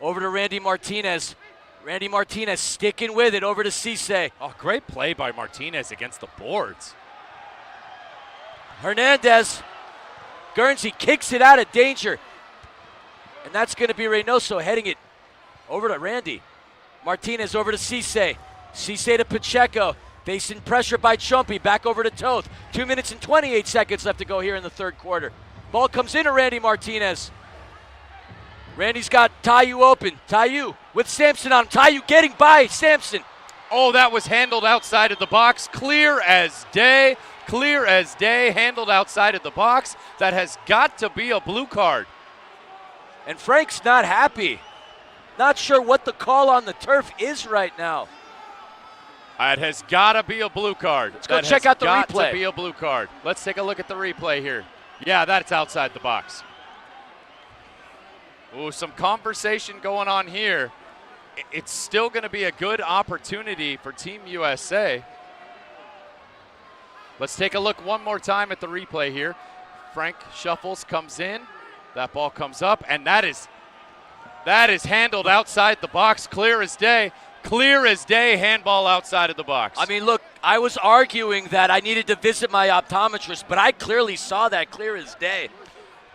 S2: over to Randy Martinez. Randy Martinez sticking with it over to Cisse.
S6: Oh, great play by Martinez against the boards.
S2: Hernandez. Guernsey kicks it out of danger. And that's going to be Reynoso heading it over to Randy. Martinez over to Cisse. Cisse to Pacheco. Facing pressure by Chumpy. Back over to Toth. 2 minutes and 28 seconds left to go here in the third quarter. Ball comes into Randy Martinez. Randy's got Tayu open. Tayu with Sampson on him. Tayu getting by Sampson.
S6: Oh, that was handled outside of the box. Clear as day. Clear as day. Handled outside of the box. That has got to be a blue card.
S2: And Frank's not happy. Not sure what the call on the turf is right now.
S6: It has got to be a blue card.
S2: Let's go check out the replay.
S6: Got to be a blue card. Let's take a look at the replay here. Yeah, that's outside the box. Ooh, some conversation going on here. It's still going to be a good opportunity for Team USA. Let's take a look one more time at the replay here. Frank shuffles, comes in. That ball comes up, and that is handled outside the box, clear as day. Clear as day, handball outside of the box.
S2: I mean, look, I was arguing that I needed to visit my optometrist, but I clearly saw that clear as day.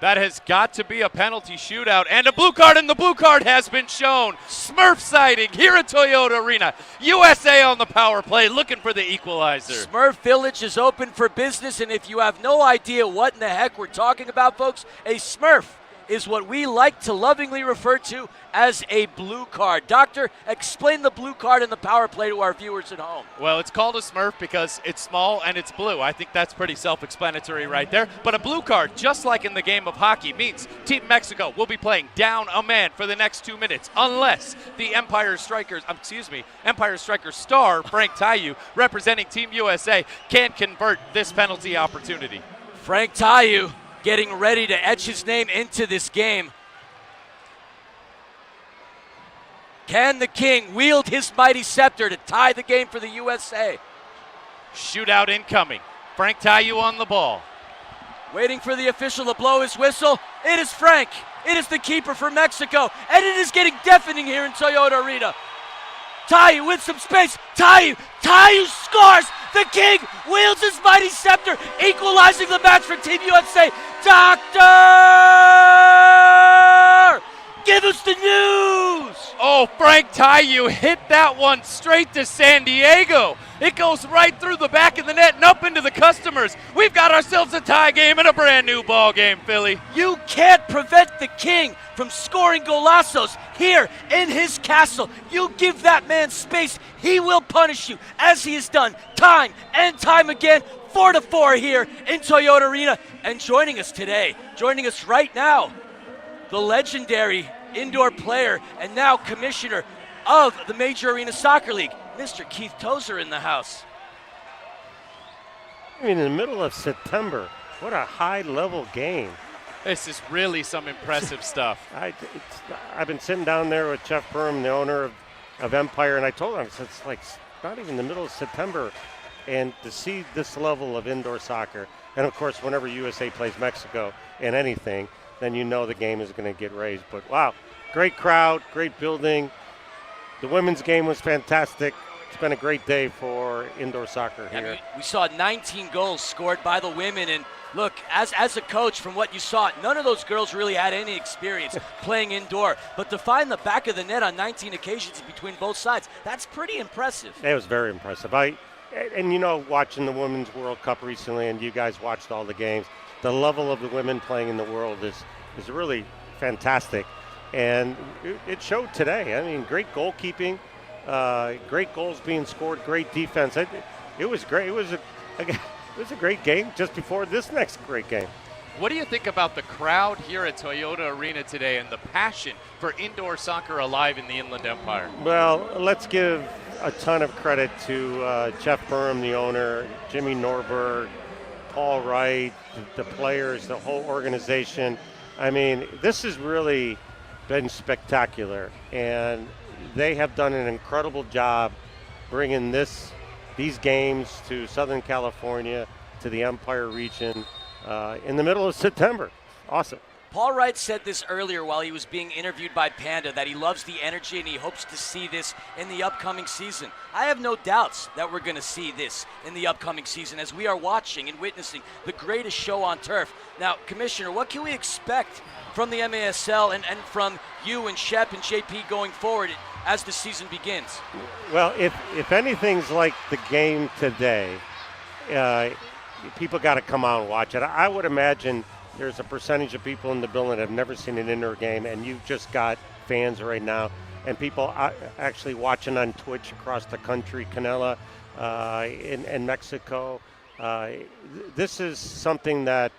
S6: That has got to be a penalty shootout, and a blue card, and the blue card has been shown. Smurf sighting here at Toyota Arena. USA on the power play, looking for the equalizer.
S2: Smurf Village is open for business, and if you have no idea what in the heck we're talking about, folks, a Smurf is what we like to lovingly refer to as a blue card. Doctor, explain the blue card and the power play to our viewers at home.
S6: Well, it's called a Smurf because it's small and it's blue. I think that's pretty self-explanatory right there. But a blue card, just like in the game of hockey, means Team Mexico will be playing down a man for the next 2 minutes unless the Empire Striker star, Frank Tayu, representing Team USA, can convert this penalty opportunity.
S2: Frank Tayu getting ready to etch his name into this game. Can the King wield his mighty scepter to tie the game for the USA?
S6: Shootout incoming. Frank Tayu on the ball.
S2: Waiting for the official to blow his whistle. It is Frank. It is the keeper for Mexico. And it is getting deafening here in Toyota Arena. Tayu with some space. Tayu scores. The King wields his mighty scepter, equalizing the match for Team USA. Doctor, give us the news.
S6: Oh, Frank Tayu hit that one straight to San Diego. It goes right through the back of the net and up into the customers. We've got ourselves a tie game and a brand new ball game, Philly.
S2: You can't prevent the King from scoring golazos here in his castle. You give that man space, he will punish you, as he has done time and time again. 4-4 here in Toyota Arena. And joining us today, joining us right now, the legendary indoor player and now commissioner of the Major Arena Soccer League, Mr. Keith Tozer in the house.
S11: I mean, in the middle of September, what a high-level game.
S6: This is really some impressive stuff.
S11: I've been sitting down there with Jeff Perm, the owner of Empire, and I told him, it's like not even the middle of September, and to see this level of indoor soccer, and of course, whenever USA plays Mexico in anything, then you know the game is going to get raised. But wow, great crowd, great building. The women's game was fantastic. it's been a great day for indoor soccer here.
S2: I mean, we saw 19 goals scored by the women, and look, as a coach, from what you saw, none of those girls really had any experience playing indoor. But to find the back of the net on 19 occasions between both sides, that's pretty impressive.
S11: It was very impressive. And you know, watching the Women's World Cup recently, and you guys watched all the games, the level of the women playing in the world is really fantastic. And it showed today. I mean, great goalkeeping, great goals being scored, great defense. It was great. It was a great game just before this next great game.
S3: What do you think about the crowd here at Toyota Arena today and the passion for indoor soccer alive in the Inland Empire?
S11: Well, let's give a ton of credit to Jeff Burham, the owner, Jimmy Norberg, Paul Wright, the players, the whole organization. I mean, this has really been spectacular, and they have done an incredible job bringing these games to Southern California, to the Empire region in the middle of September. Awesome.
S2: Paul Wright said this earlier while he was being interviewed by Panda, that he loves the energy and he hopes to see this in the upcoming season. I have no doubts that we're going to see this in the upcoming season as we are watching and witnessing the greatest show on turf. Now, Commissioner, what can we expect from the MASL and from you and Shep and JP going forward as the season begins?
S11: Well, if anything's like the game today, people got to come out and watch it. I would imagine there's a percentage of people in the building that have never seen an indoor game, and you've just got fans right now, and people actually watching on Twitch across the country, Canela, in Mexico. This is something that,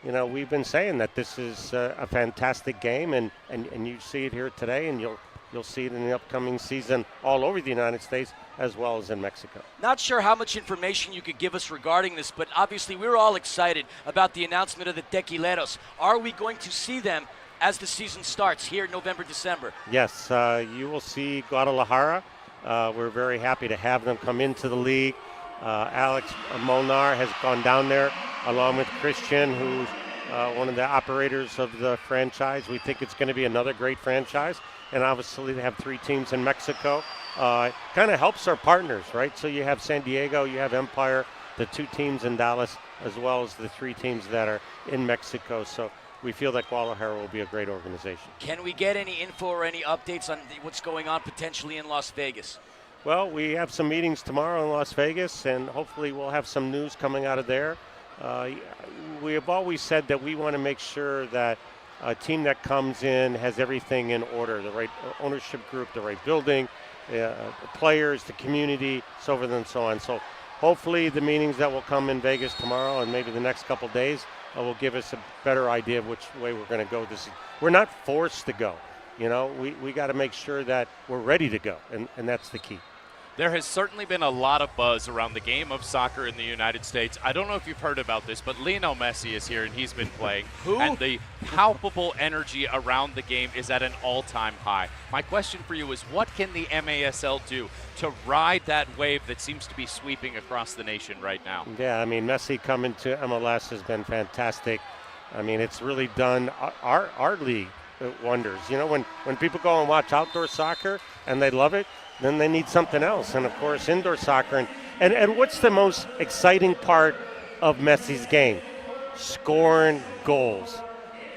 S11: you know, we've been saying that this is a fantastic game, and you see it here today, and you'll see it in the upcoming season all over the United States as well as in Mexico.
S2: Not sure how much information you could give us regarding this, but obviously we're all excited about the announcement of the Tequileros. Are we going to see them as the season starts here in November, December?
S11: Yes, you will see Guadalajara. We're very happy to have them come into the league. Alex Molnar has gone down there along with Christian, who's one of the operators of the franchise. We think it's going to be another great franchise. And obviously they have 3 teams in Mexico. Kind of helps our partners, right? So you have San Diego, you have Empire, the 2 teams in Dallas, as well as the 3 teams that are in Mexico. So we feel that Guadalajara will be a great organization.
S2: Can we get any info or any updates on what's going on potentially in Las Vegas?
S11: Well, we have some meetings tomorrow in Las Vegas, and hopefully we'll have some news coming out of there. We have always said that we want to make sure that a team that comes in has everything in order, the right ownership group, the right building, the players, the community, so forth and so on. So hopefully the meetings that will come in Vegas tomorrow and maybe the next couple days will give us a better idea of which way we're going to go. We're not forced to go. You know, we got to make sure that we're ready to go, and that's the key.
S3: There has certainly been a lot of buzz around the game of soccer in the United States. I don't know if you've heard about this, but Lionel Messi is here and he's been playing.
S2: Who?
S3: And the palpable energy around the game is at an all-time high. My question for you is, what can the MASL do to ride that wave that seems to be sweeping across the nation right now?
S11: Yeah, I mean, Messi coming to MLS has been fantastic. I mean, it's really done our league wonders. You know, when people go and watch outdoor soccer and they love it, then they need something else. And, of course, indoor soccer. And what's the most exciting part of Messi's game? Scoring goals.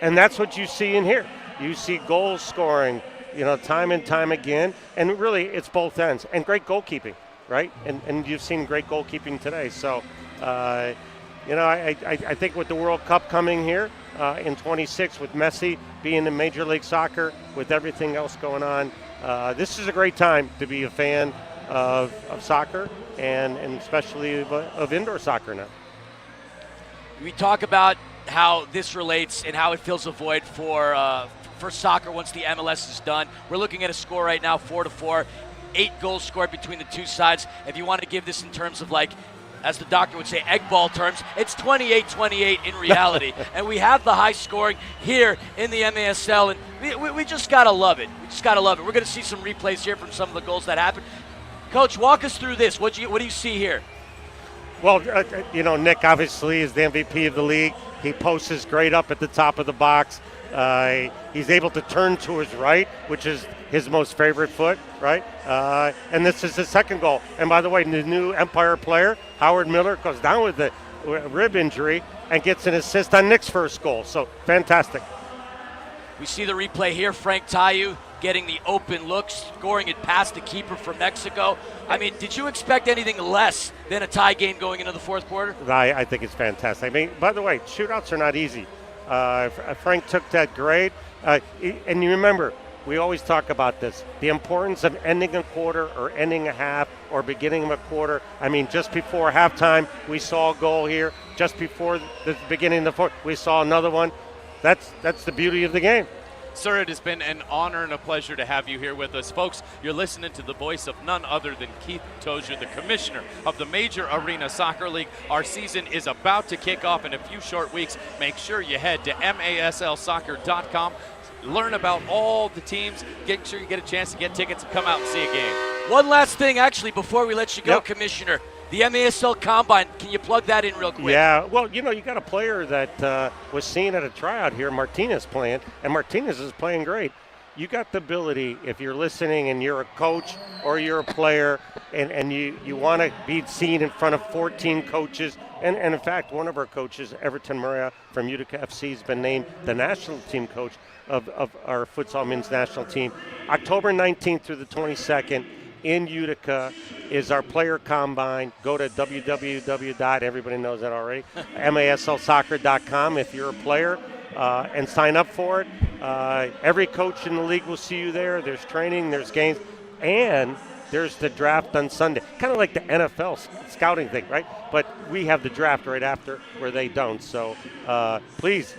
S11: And that's what you see in here. You see goals scoring, you know, time and time again. And really, it's both ends. And great goalkeeping, right? And you've seen great goalkeeping today. So, you know, I think with the World Cup coming here in 26, with Messi being in Major League Soccer, with everything else going on, this is a great time to be a fan of soccer and especially of indoor soccer now.
S2: We talk about how this relates and how it fills a void for soccer once the MLS is done. We're looking at a score right now, 4-4, 8 goals scored between the two sides. If you want to give this in terms of, like, as the doctor would say, egg ball terms, it's 28-28 in reality. And we have the high scoring here in the MASL, and we just got to love it. We just got to love it. We're going to see some replays here from some of the goals that happened. Coach, walk us through this. What do you see here?
S11: Well, you know, Nick obviously is the MVP of the league. He posts great up at the top of the box. He's able to turn to his right, which is his most favorite foot, right? And this is his second goal. And by the way, the new Empire player, Howard Miller, goes down with the rib injury and gets an assist on Nick's first goal. So fantastic.
S2: We see the replay here. Frank Tayu getting the open look, scoring it past the keeper from Mexico. I mean, did you expect anything less than a tie game going into the fourth quarter?
S11: I think it's fantastic. I mean, by the way, shootouts are not easy. Frank took that great. And you remember, we always talk about this, the importance of ending a quarter or ending a half or beginning of a quarter. I mean, just before halftime, we saw a goal here. Just before the beginning of the fourth, we saw another one. That's the beauty of the game.
S3: Sir, it has been an honor and a pleasure to have you here with us. Folks, you're listening to the voice of none other than Keith Tozier, the commissioner of the Major Arena Soccer League. Our season is about to kick off in a few short weeks. Make sure you head to maslsoccer.com. Learn about all the teams. Make sure you get a chance to get tickets and come out and see a game.
S2: One last thing, actually, before we let you go,
S11: Yep.
S2: Commissioner. The MASL Combine, can you plug that in real quick?
S11: Yeah, well, you got a player that was seen at a tryout here, Martinez playing, and Martinez is playing great. You got the ability, if you're listening and you're a coach or you're a player and you want to be seen in front of 14 coaches, and in fact, one of our coaches, Everton Maria from Utica FC, has been named the national team coach of our futsal men's national team. October 19th through the 22nd in Utica is our player combine. Go to everybody knows that already, maslsoccer.com if you're a player, and sign up for it. Every coach in the league will see you there. There's training, there's games, and there's the draft on Sunday. Kind of like the NFL scouting thing, right? But we have the draft right after where they don't. So please,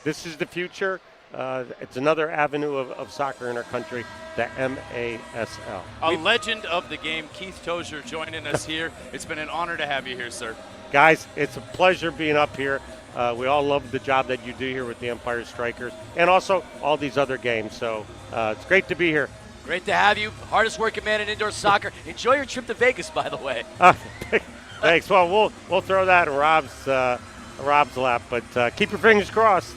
S11: this is the future. It's another avenue of soccer in our country, the MASL.
S3: A legend of the game, Keith Tozier, joining us here. It's been an honor to have you here, sir.
S11: Guys, it's a pleasure being up here. We all love the job that you do here with the Empire Strikers and also all these other games. So it's great to be here.
S2: Great to have you. Hardest working man in indoor soccer. Enjoy your trip to Vegas, by the way.
S11: Thanks. Well, we'll throw that in Rob's lap, but keep your fingers crossed.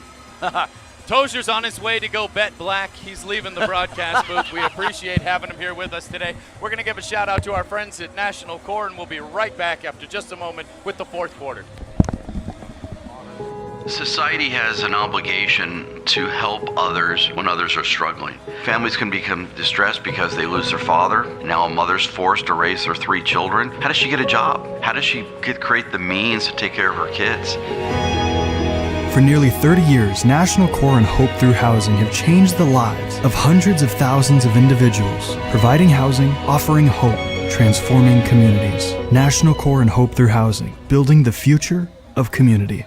S3: Tozier's on his way to go bet black. He's leaving the broadcast booth. We appreciate having him here with us today. We're going to give a shout out to our friends at National Core, and we'll be right back after just a moment with the fourth quarter.
S20: Society has an obligation to help others when others are struggling. Families can become distressed because they lose their father. Now a mother's forced to raise their 3 children. How does she get a job? How does she create the means to take care of her kids?
S9: For nearly 30 years, National Core and Hope Through Housing have changed the lives of hundreds of thousands of individuals, providing housing, offering hope, transforming communities. National Core and Hope Through Housing, building the future of community.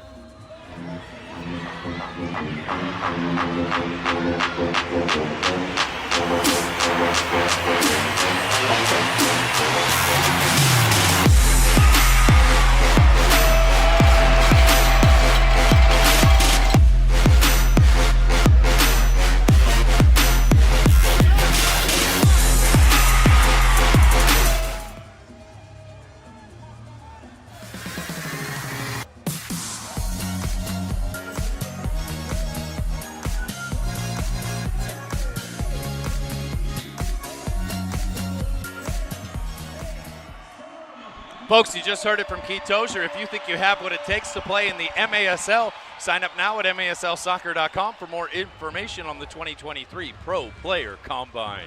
S3: Folks, you just heard it from Keith Tozier. If you think you have what it takes to play in the MASL, sign up now at maslsoccer.com for more information on the 2023 Pro Player Combine.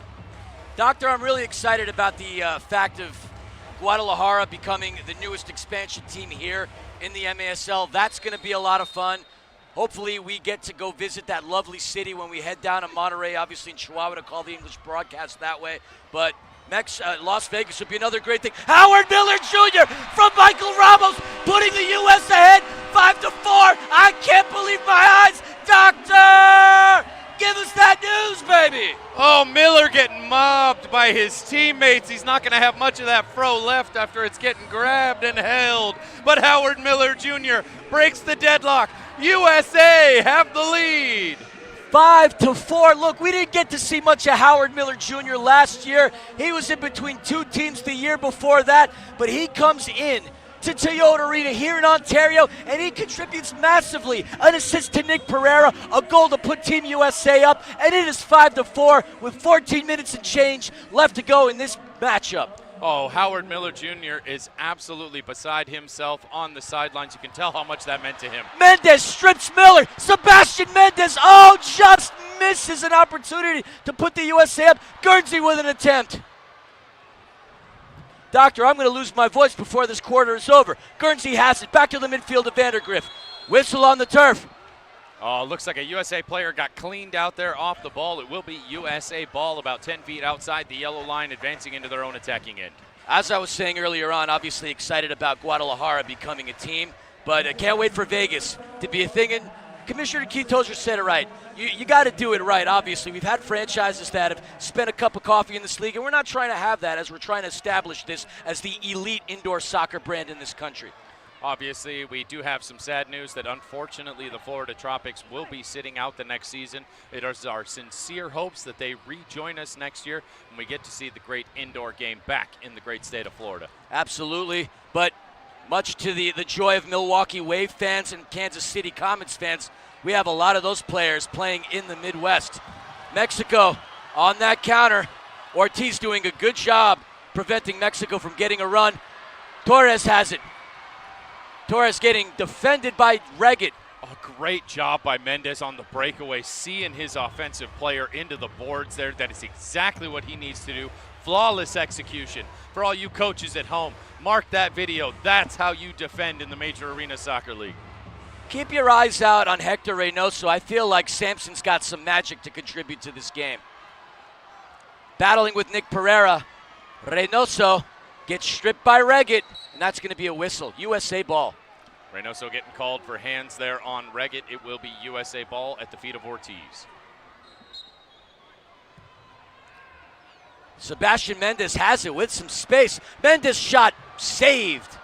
S2: Doctor, I'm really excited about the fact of Guadalajara becoming the newest expansion team here in the MASL. That's going to be a lot of fun. Hopefully we get to go visit that lovely city when we head down to Monterrey, obviously in Chihuahua, to call the English broadcast that way. But Las Vegas would be another great thing. Howard Miller Jr. from Michael Ramos putting the U.S. ahead 5-4. I can't believe my eyes. Doctor, give us that news, baby.
S6: Oh, Miller getting mobbed by his teammates. He's not going to have much of that fro left after it's getting grabbed and held. But Howard Miller Jr. breaks the deadlock. USA have the lead.
S2: 5-4. Look, we didn't get to see much of Howard Miller Jr. last year. He was in between two teams the year before that, but he comes in
S12: to Toyota Arena here in Ontario, and he contributes massively. An assist to Nick Pereira, a goal to put Team USA up, and it is 5-4 with 14 minutes and change left to go in this matchup.
S3: Oh, Howard Miller Jr. is absolutely beside himself on the sidelines. You can tell how much that meant to him.
S12: Mendez strips Miller. Sebastian Mendez, just misses an opportunity to put the USA up. Guernsey with an attempt. Doctor, I'm going to lose my voice before this quarter is over. Guernsey has it. Back to the midfield of Vandergriff. Whistle on the turf.
S3: Oh, looks like a USA player got cleaned out there off the ball. It will be USA ball about 10 feet outside the yellow line, advancing into their own attacking end.
S12: As I was saying earlier on, obviously excited about Guadalajara becoming a team, but I can't wait for Vegas to be a thing. And Commissioner Keith Tozer said it right. You got to do it right, obviously. We've had franchises that have spent a cup of coffee in this league, and we're not trying to have that as we're trying to establish this as the elite indoor soccer brand in this country.
S3: Obviously, we do have some sad news that unfortunately the Florida Tropics will be sitting out the next season. It is our sincere hopes that they rejoin us next year and we get to see the great indoor game back in the great state of Florida.
S12: Absolutely, but much to the joy of Milwaukee Wave fans and Kansas City Comets fans, we have a lot of those players playing in the Midwest. Mexico on that counter. Ortiz doing a good job preventing Mexico from getting a run. Torres has it. Torres getting defended by Reggett.
S3: A great job by Mendez on the breakaway, seeing his offensive player into the boards there. That is exactly what he needs to do. Flawless execution. For all you coaches at home, mark that video. That's how you defend in the Major Arena Soccer League.
S12: Keep your eyes out on Hector Reynoso. I feel like Sampson's got some magic to contribute to this game. Battling with Nick Pereira. Reynoso gets stripped by Reggett, and that's going to be a whistle. USA ball.
S3: Reynoso getting called for hands there on Reggett. It will be USA ball at the feet of Ortiz.
S12: Sebastian Mendez has it with some space. Mendez shot saved.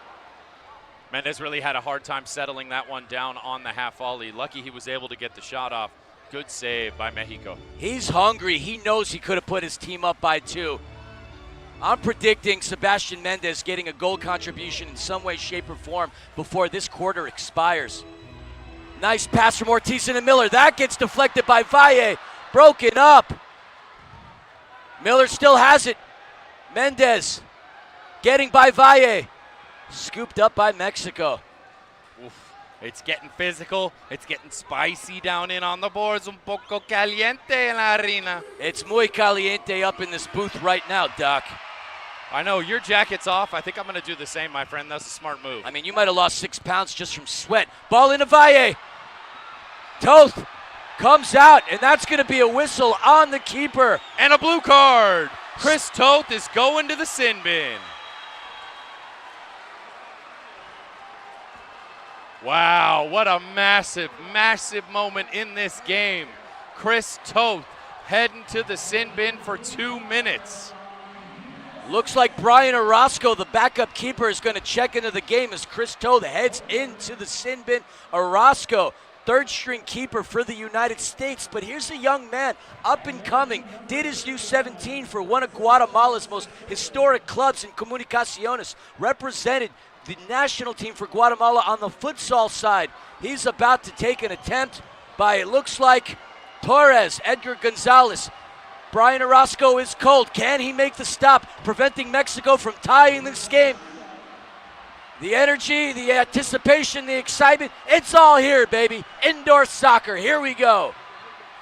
S3: Mendez really had a hard time settling that one down on the half volley. Lucky he was able to get the shot off. Good save by Mexico.
S12: He's hungry. He knows he could have put his team up by 2. I'm predicting Sebastian Mendez getting a goal contribution in some way, shape, or form before this quarter expires. Nice pass from Ortiz and Miller. That gets deflected by Valle. Broken up. Miller still has it. Mendez getting by Valle. Scooped up by Mexico.
S3: Oof. It's getting physical. It's getting spicy down in on the boards. Un poco caliente en la arena.
S12: It's muy caliente up in this booth right now, Doc.
S3: I know, your jacket's off. I think I'm going to do the same, my friend. That's a smart move.
S12: I mean, you might have lost 6 pounds just from sweat. Ball into Valle. Toth comes out, and that's going to be a whistle on the keeper.
S3: And a blue card. Chris Toth is going to the sin bin. Wow, what a massive, massive moment in this game. Chris Toth heading to the sin bin for 2 minutes.
S12: Looks like Brian Orozco, the backup keeper, is going to check into the game as Chris Toth heads into the sin bin. Orozco, third-string keeper for the United States, but here's a young man, up and coming, did his U17 for one of Guatemala's most historic clubs in Comunicaciones, represented the national team for Guatemala on the futsal side. He's about to take an attempt by, it looks like, Torres, Edgar Gonzalez. Brian Orozco is cold. Can he make the stop, preventing Mexico from tying this game? The energy, the anticipation, the excitement, it's all here, baby. Indoor soccer, here we go.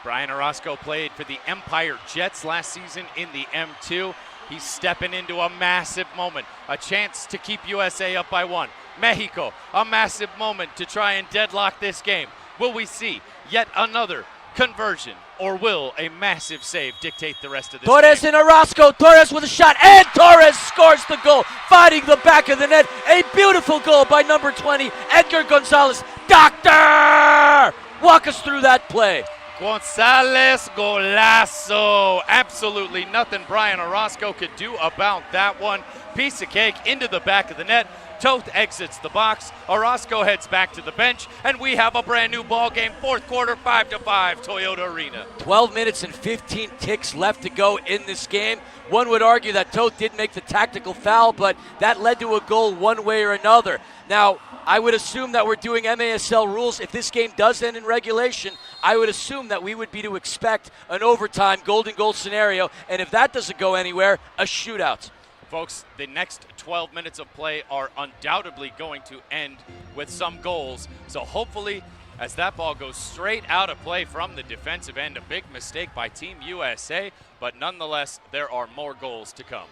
S3: Brian Orozco played for the Empire Jets last season in the M2. He's stepping into a massive moment, a chance to keep USA up by 1. Mexico, a massive moment to try and deadlock this game. Will we see yet another conversion, or will a massive save dictate the rest of this
S12: Torres
S3: game?
S12: and Orozco. Torres with a shot, and Torres scores the goal, fighting the back of the net. A beautiful goal by number 20, Edgar Gonzalez. Doctor, walk us through that play.
S3: Gonzalez golazo. Absolutely nothing Brian Orozco could do about that one. Piece of cake into the back of the net.
S6: Toth exits the box. Orozco heads back to the bench, and we have a brand new ball game. Fourth quarter, 5-5, Toyota Arena.
S12: 12 minutes and 15 ticks left to go in this game. One would argue that Toth did make the tactical foul, but that led to a goal one way or another. Now, I would assume that we're doing MASL rules. If this game does end in regulation, I would assume that we would be to expect an overtime golden goal scenario, and if that doesn't go anywhere, a shootout.
S6: Folks, the next 12 minutes of play are undoubtedly going to end with some goals. So hopefully, as that ball goes straight out of play from the defensive end, a big mistake by Team USA, but nonetheless, there are more goals to come.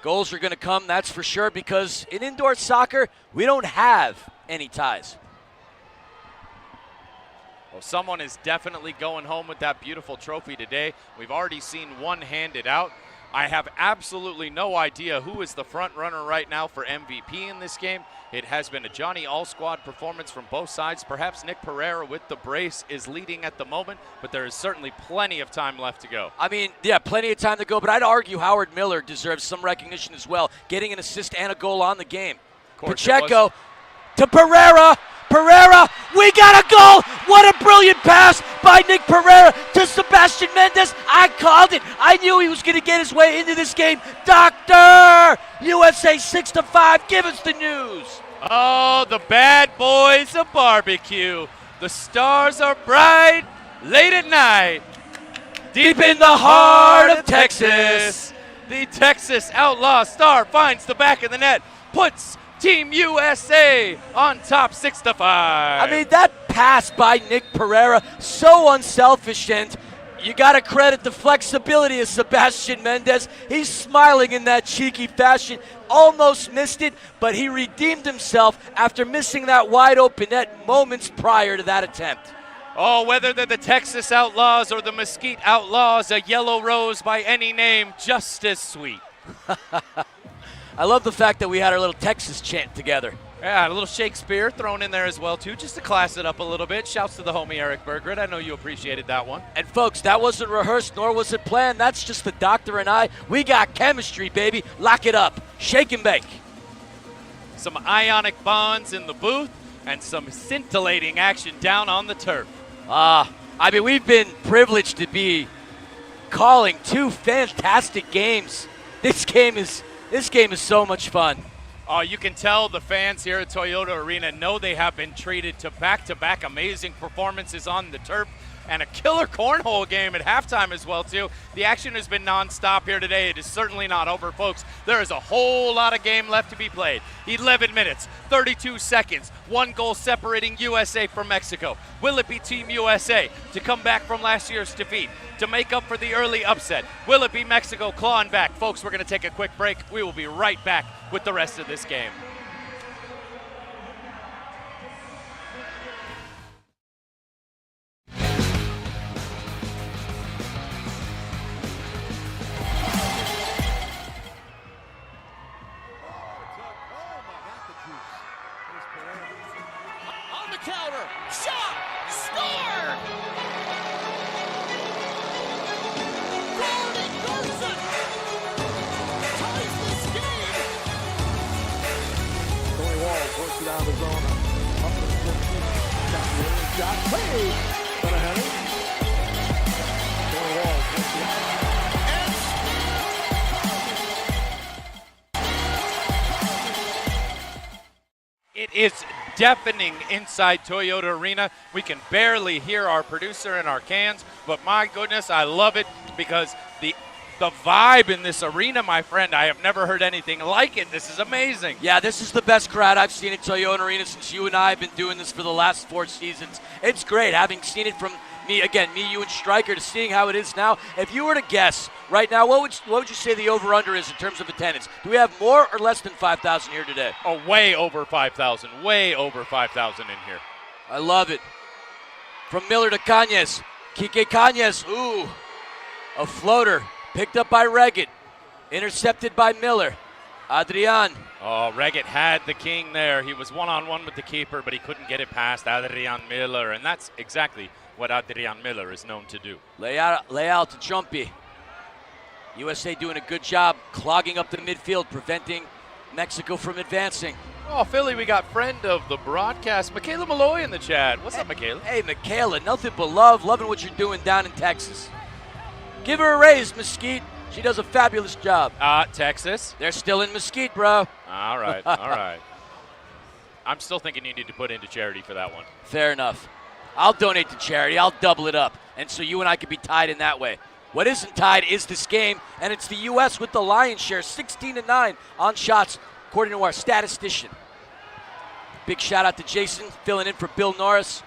S12: Goals are going to come, that's for sure, because in indoor soccer, we don't have any ties.
S6: Well, someone is definitely going home with that beautiful trophy today. We've already seen one handed out. I have absolutely no idea who is the front runner right now for MVP in this game. It has been a Johnny All-Squad performance from both sides. Perhaps Nick Pereira with the brace is leading at the moment, but there is certainly plenty of time left to go.
S12: I mean, yeah, plenty of time to go, but I'd argue Howard Miller deserves some recognition as well, getting an assist and a goal on the game. Pacheco to Pereira. Pereira, we got a goal! What a brilliant pass by Nick Pereira to Sebastian Mendes. I called it. I knew he was going to get his way into this game. Doctor! USA 6-5. Give us the news.
S6: Oh, the bad boys of barbecue. The stars are bright late at night.
S12: Deep in the heart of Texas.
S6: The Texas Outlaw Star finds the back of the net, puts Team USA on top 6-5.
S12: I mean, that pass by Nick Pereira, so unselfish, and you got to credit the flexibility of Sebastian Mendes. He's smiling in that cheeky fashion. Almost missed it, but he redeemed himself after missing that wide open net moments prior to that attempt.
S6: Oh, whether they're the Texas Outlaws or the Mesquite Outlaws, a yellow rose by any name, just as sweet.
S12: I love the fact that we had our little Texas chant together.
S6: Yeah, a little Shakespeare thrown in there as well, too, just to class it up a little bit. Shouts to the homie Eric Berggren. I know you appreciated that one.
S12: And, folks, that wasn't rehearsed, nor was it planned. That's just the doctor and I. We got chemistry, baby. Lock it up. Shake and bake.
S6: Some ionic bonds in the booth and some scintillating action down on the turf.
S12: I mean, we've been privileged to be calling two fantastic games. This game is so much fun.
S6: Oh, you can tell the fans here at Toyota Arena know they have been treated to back-to-back amazing performances on the turf and a killer cornhole game at halftime as well, too. The action has been nonstop here today. It is certainly not over, folks. There is a whole lot of game left to be played. 11 minutes, 32 seconds, one goal separating USA from Mexico. Will it be Team USA to come back from last year's defeat, to make up for the early upset? Will it be Mexico clawing back? Folks, we're going to take a quick break. We will be right back with the rest of this game.
S7: On the counter, shot, score! Gordon Gerson ties this game.
S8: Tony Walls works it out of the zone. Up to the 15. Got the early shot. Played. But a header. Tony Walls works it out.
S6: It is deafening inside Toyota Arena. We can barely hear our producer and our cans, but my goodness, I love it because the vibe in this arena, my friend, I have never heard anything like it. This is amazing.
S12: Yeah, this is the best crowd I've seen at Toyota Arena since you and I have been doing this for the last 4 seasons. It's great having seen it from me, you and Stryker, to seeing how it is now. If you were to guess right now, what would you say the over-under is in terms of attendance? Do we have more or less than 5,000 here today?
S6: Oh, way over 5,000. Way over 5,000 in here.
S12: I love it. From Miller to Cañas. Quique Cañas, ooh. A floater picked up by Reggett. Intercepted by Miller. Adrian.
S6: Oh, Reggett had the king there. He was one-on-one with the keeper, but he couldn't get it past Adrian Miller, and that's exactly what Adrian Miller is known to do.
S12: Leal to Jumpy. USA doing a good job clogging up the midfield, preventing Mexico from advancing.
S3: Oh, Philly, we got friend of the broadcast, Michaela Malloy in the chat. What's up, Michaela?
S12: Hey, Michaela, nothing but love. Loving what you're doing down in Texas. Give her a raise, Mesquite. She does a fabulous job.
S3: Texas?
S12: They're still in Mesquite, bro.
S3: All right, all right. I'm still thinking you need to put into charity for that one.
S12: Fair enough. I'll donate to charity. I'll double it up. And so you and I could be tied in that way. What isn't tied is this game, and it's the U.S. with the lion's share, 16-9 on shots, according to our statistician. Big shout out to Jason, filling in for Bill Norris.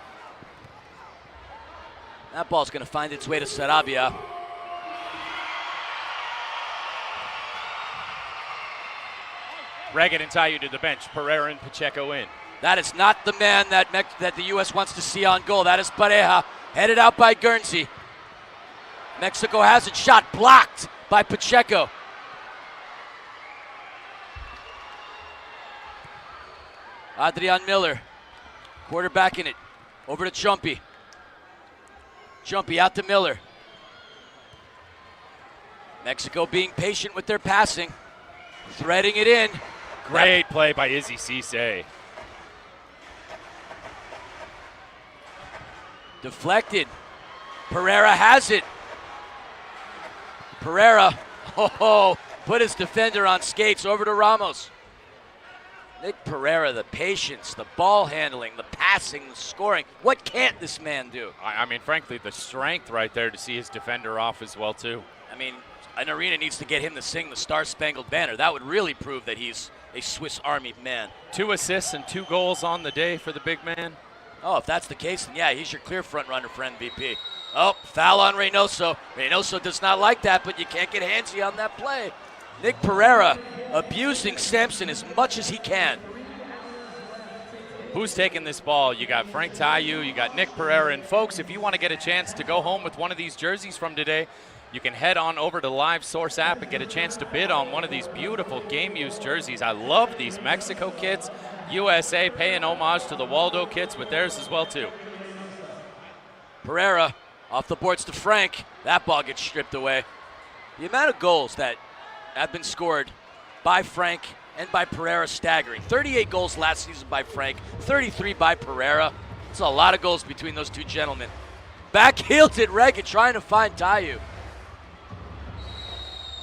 S12: That ball's going to find its way to Sarabia.
S3: Regan and Tayu to the bench. Pereira and Pacheco in.
S12: That is not the man that the U.S. wants to see on goal. That is Pareja, headed out by Guernsey. Mexico has it, shot blocked by Pacheco. Adrian Miller, quarterbacking it, over to Jumpy. Jumpy out to Miller. Mexico being patient with their passing, threading it in.
S3: Great play by Izzy Cisse.
S12: Deflected. Pereira has it. Pereira, put his defender on skates, over to Ramos. Nick Pereira, the patience, the ball handling, the passing, the scoring. What can't this man do?
S3: I mean, frankly, the strength right there to see his defender off as well, too.
S12: I mean, an arena needs to get him to sing the Star-Spangled Banner. That would really prove that he's a Swiss Army man.
S3: 2 assists and 2 goals on the day for the big man.
S12: Oh, if that's the case, then yeah, he's your clear front runner for MVP. Oh, foul on Reynoso. Reynoso does not like that, but you can't get handsy on that play. Nick Pereira abusing Sampson as much as he can.
S3: Who's taking this ball? You got Frank Tayu, you got Nick Pereira. And folks, if you want to get a chance to go home with one of these jerseys from today, you can head on over to the Live Source app and get a chance to bid on one of these beautiful game-used jerseys. I love these Mexico kits. USA paying homage to the Waldo kits with theirs as well, too.
S12: Pereira off the boards to Frank. That ball gets stripped away. The amount of goals that have been scored by Frank and by Pereira staggering. 38 goals last season by Frank, 33 by Pereira. It's a lot of goals between those two gentlemen. Backheeled it, Regan trying to find Tayu.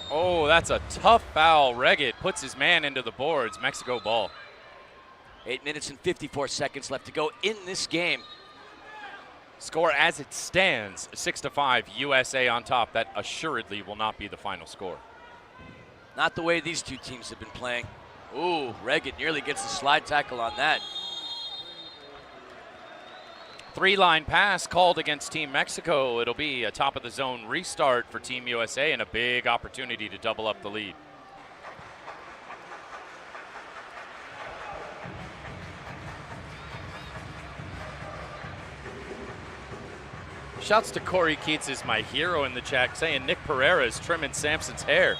S3: Oh, that's a tough foul. Reggett puts his man into the boards. Mexico ball.
S12: 8 minutes and 54 seconds left to go in this game.
S3: Score as it stands, 6-5, USA on top. That assuredly will not be the final score.
S12: Not the way these two teams have been playing. Ooh, Regan nearly gets the slide tackle on that.
S3: 3-line pass called against Team Mexico. It'll be a top of the zone restart for Team USA and a big opportunity to double up the lead. Shouts to Corey Keats is my hero in the chat, saying Nick Pereira is trimming Sampson's hair.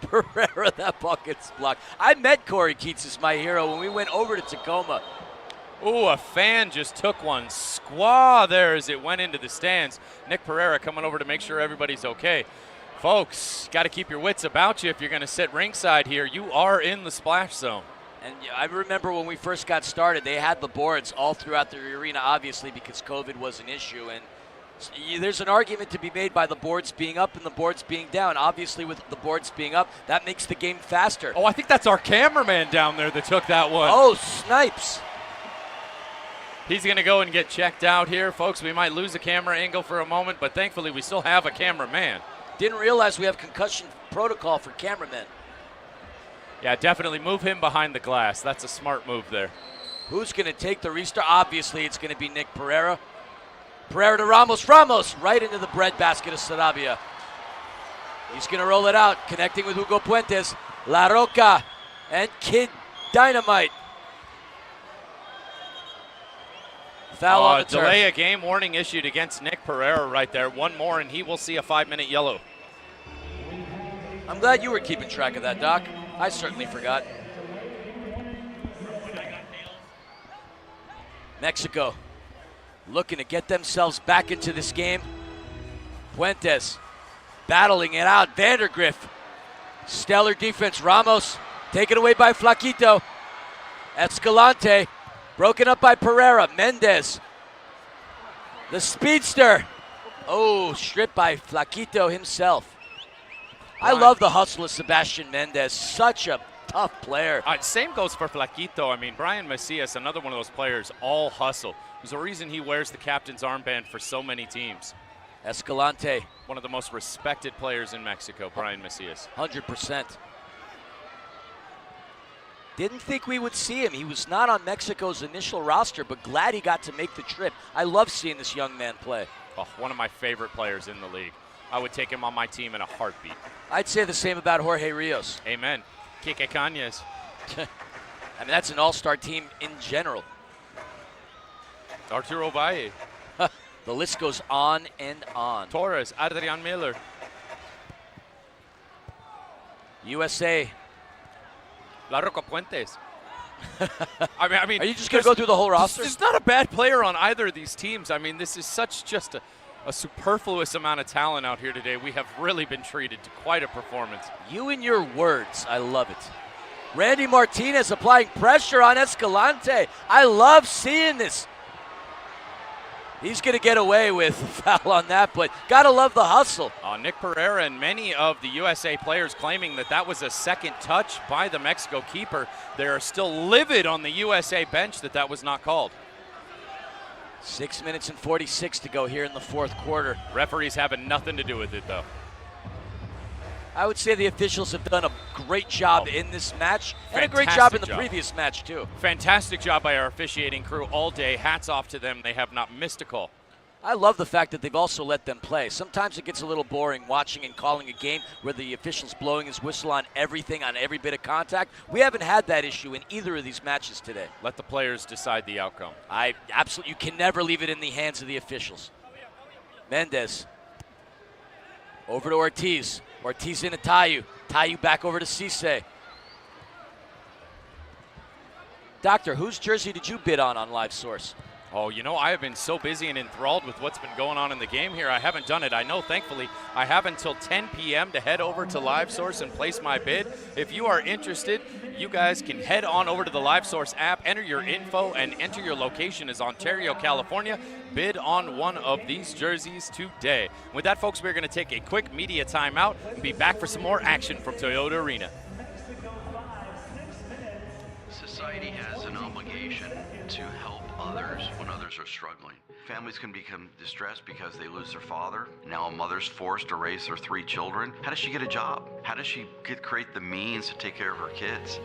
S12: Pereira, that ball gets blocked. I met Corey Keats as my hero when we went over to Tacoma.
S3: Ooh, a fan just took one squaw there as it went into the stands. Nick Pereira coming over to make sure everybody's okay. Folks, got to keep your wits about you if you're going to sit ringside here. You are in the splash zone.
S12: And I remember when we first got started, they had the boards all throughout the arena, obviously, because COVID was an issue. And there's an argument to be made by the boards being up and the boards being down. Obviously, with the boards being up, that makes the game faster.
S3: Oh, I think that's our cameraman down there that took that one.
S12: Oh, snipes.
S3: He's going to go and get checked out here. Folks, we might lose a camera angle for a moment, but thankfully we still have a cameraman.
S12: Didn't realize we have concussion protocol for cameramen.
S3: Yeah, definitely move him behind the glass. That's a smart move there.
S12: Who's going to take the restart? Obviously, it's going to be Nick Pereira. Pereira to Ramos. Ramos right into the breadbasket of Sarabia. He's going to roll it out, connecting with Hugo Puentes. La Roca and Kid Dynamite. Foul on the turf.
S3: Delay a game warning issued against Nick Pereira right there. One more and he will see a 5-minute yellow.
S12: I'm glad you were keeping track of that, Doc. I certainly forgot. Mexico looking to get themselves back into this game. Puentes battling it out. Vandergriff. Stellar defense. Ramos Taken away by Flaquito. Escalante. Broken up by Pereira. Mendez. The speedster. Oh, stripped by Flaquito himself. I love the hustle of Sebastian Mendez. Such a tough player.
S3: Same goes for Flaquito. I mean, Brian Macias, another one of those players, all hustle. There's a reason he wears the captain's armband for so many teams.
S12: Escalante.
S3: One of the most respected players in Mexico, Brian Macias.
S12: 100%. Didn't think we would see him. He was not on Mexico's initial roster, but glad he got to make the trip. I love seeing this young man play.
S3: Oh, one of my favorite players in the league. I would take him on my team in a heartbeat.
S12: I'd say the same about Jorge Rios.
S3: Amen. Kike Cañas.
S12: I mean, that's an all-star team in general.
S3: Arturo Valle.
S12: The list goes on and on.
S3: Torres, Adrian Miller.
S12: USA.
S3: La Roca Puentes. I mean,
S12: are you just going to go through the whole roster?
S3: There's not a bad player on either of these teams. I mean, this is just a superfluous amount of talent out here today. We have really been treated to quite a performance.
S12: You and your words. I love it. Randy Martinez applying pressure on Escalante. I love seeing this. He's going to get away with a foul on that, but got to love the hustle.
S3: Nick Pereira and many of the USA players claiming that was a second touch by the Mexico keeper. They are still livid on the USA bench that was not called.
S12: 6 minutes and 46 to go here in the fourth quarter.
S3: Referees having nothing to do with it, though.
S12: I would say the officials have done a great job in this match and a great job in the previous match, too.
S3: Fantastic job by our officiating crew all day. Hats off to them. They have not missed a call.
S12: I love the fact that they've also let them play. Sometimes it gets a little boring watching and calling a game where the official's blowing his whistle on everything, on every bit of contact. We haven't had that issue in either of these matches today.
S3: Let the players decide the outcome.
S12: You can never leave it in the hands of the officials. Mendez. Over to Ortiz. Ortiz into Tayu. Tayu back over to Cisse. Doctor, whose jersey did you bid on Live Source?
S3: Oh, I have been so busy and enthralled with what's been going on in the game here. I haven't done it. I know, thankfully, I have until 10 p.m. to head over to Live Source and place my bid. If you are interested, you guys can head on over to the Live Source app, enter your info, and enter your location as Ontario, California. Bid on one of these jerseys today. With that, folks, we're going to take a quick media timeout and be back for some more action from Toyota Arena.
S20: Society has an obligation to help others when others are struggling. Families can become distressed because they lose their father. Now a mother's forced to raise their 3 children. How does she get a job? How does she create the means to take care of her kids?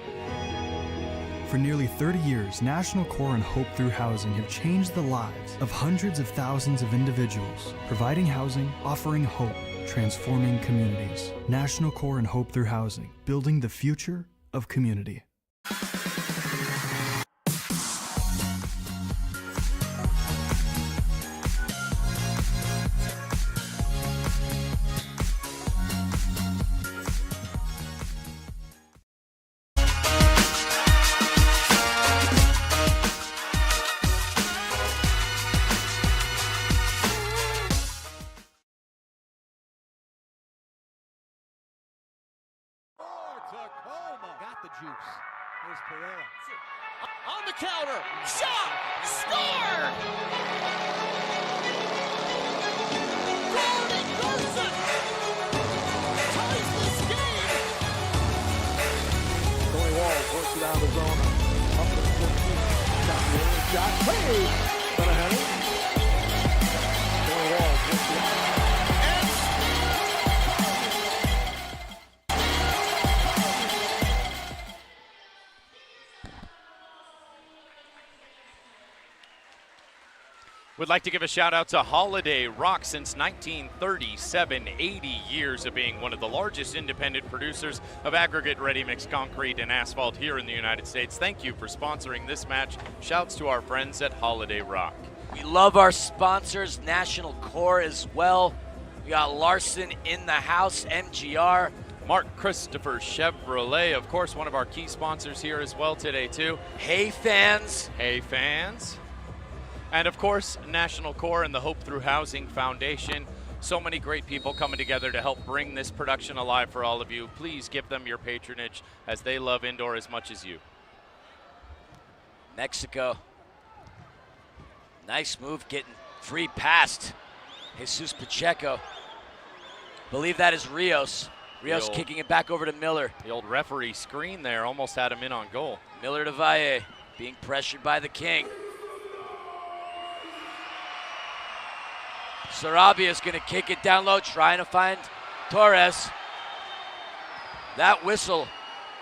S9: For nearly 30 years, National Core and Hope Through Housing have changed the lives of hundreds of thousands of individuals, providing housing, offering hope, transforming communities. National Core and Hope Through Housing, building the future of community.
S7: Got the juice. Here's Pereira.
S13: On the counter. Shot. Score! Gordon Gerson ties this game.
S8: Tony Walls works it out of the zone. Up to the 15. Got the early shot. Hey! But ahead of Tony Walls works it out.
S3: Would like to give a shout out to Holiday Rock. Since 1937, 80 years of being one of the largest independent producers of aggregate ready-mix concrete and asphalt here in the United States. Thank you for sponsoring this match. Shouts to our friends at Holiday Rock.
S12: We love our sponsors, National Core as well. We got Larson in the house, MGR.
S3: Mark Christopher Chevrolet, of course, one of our key sponsors here as well today, too.
S12: Hey, fans.
S3: Hey, fans. And of course, National Core and the Hope Through Housing Foundation So many great people coming together to help bring this production alive for all of you. Please give them your patronage as they love indoor as much as you.
S12: Mexico. Nice move getting free past Jesus Pacheco. Believe that is Rios. Rios kicking it back over to Miller.
S3: The old referee screen there almost had him in on goal.
S12: Miller to Valle, being pressured by the King. Sarabia is going to kick it down low, trying to find Torres. That whistle,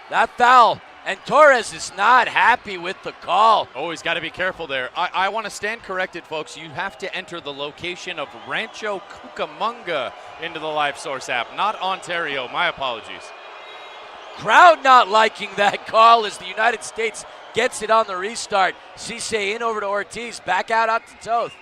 S12: that foul, and Torres is not happy with the call.
S3: Oh, he's got to be careful there. I want to stand corrected, folks. You have to enter the location of Rancho Cucamonga into the Live Source app, not Ontario. My apologies.
S12: Crowd not liking that call as the United States gets it on the restart. Cisse in over to Ortiz, back out to Toth.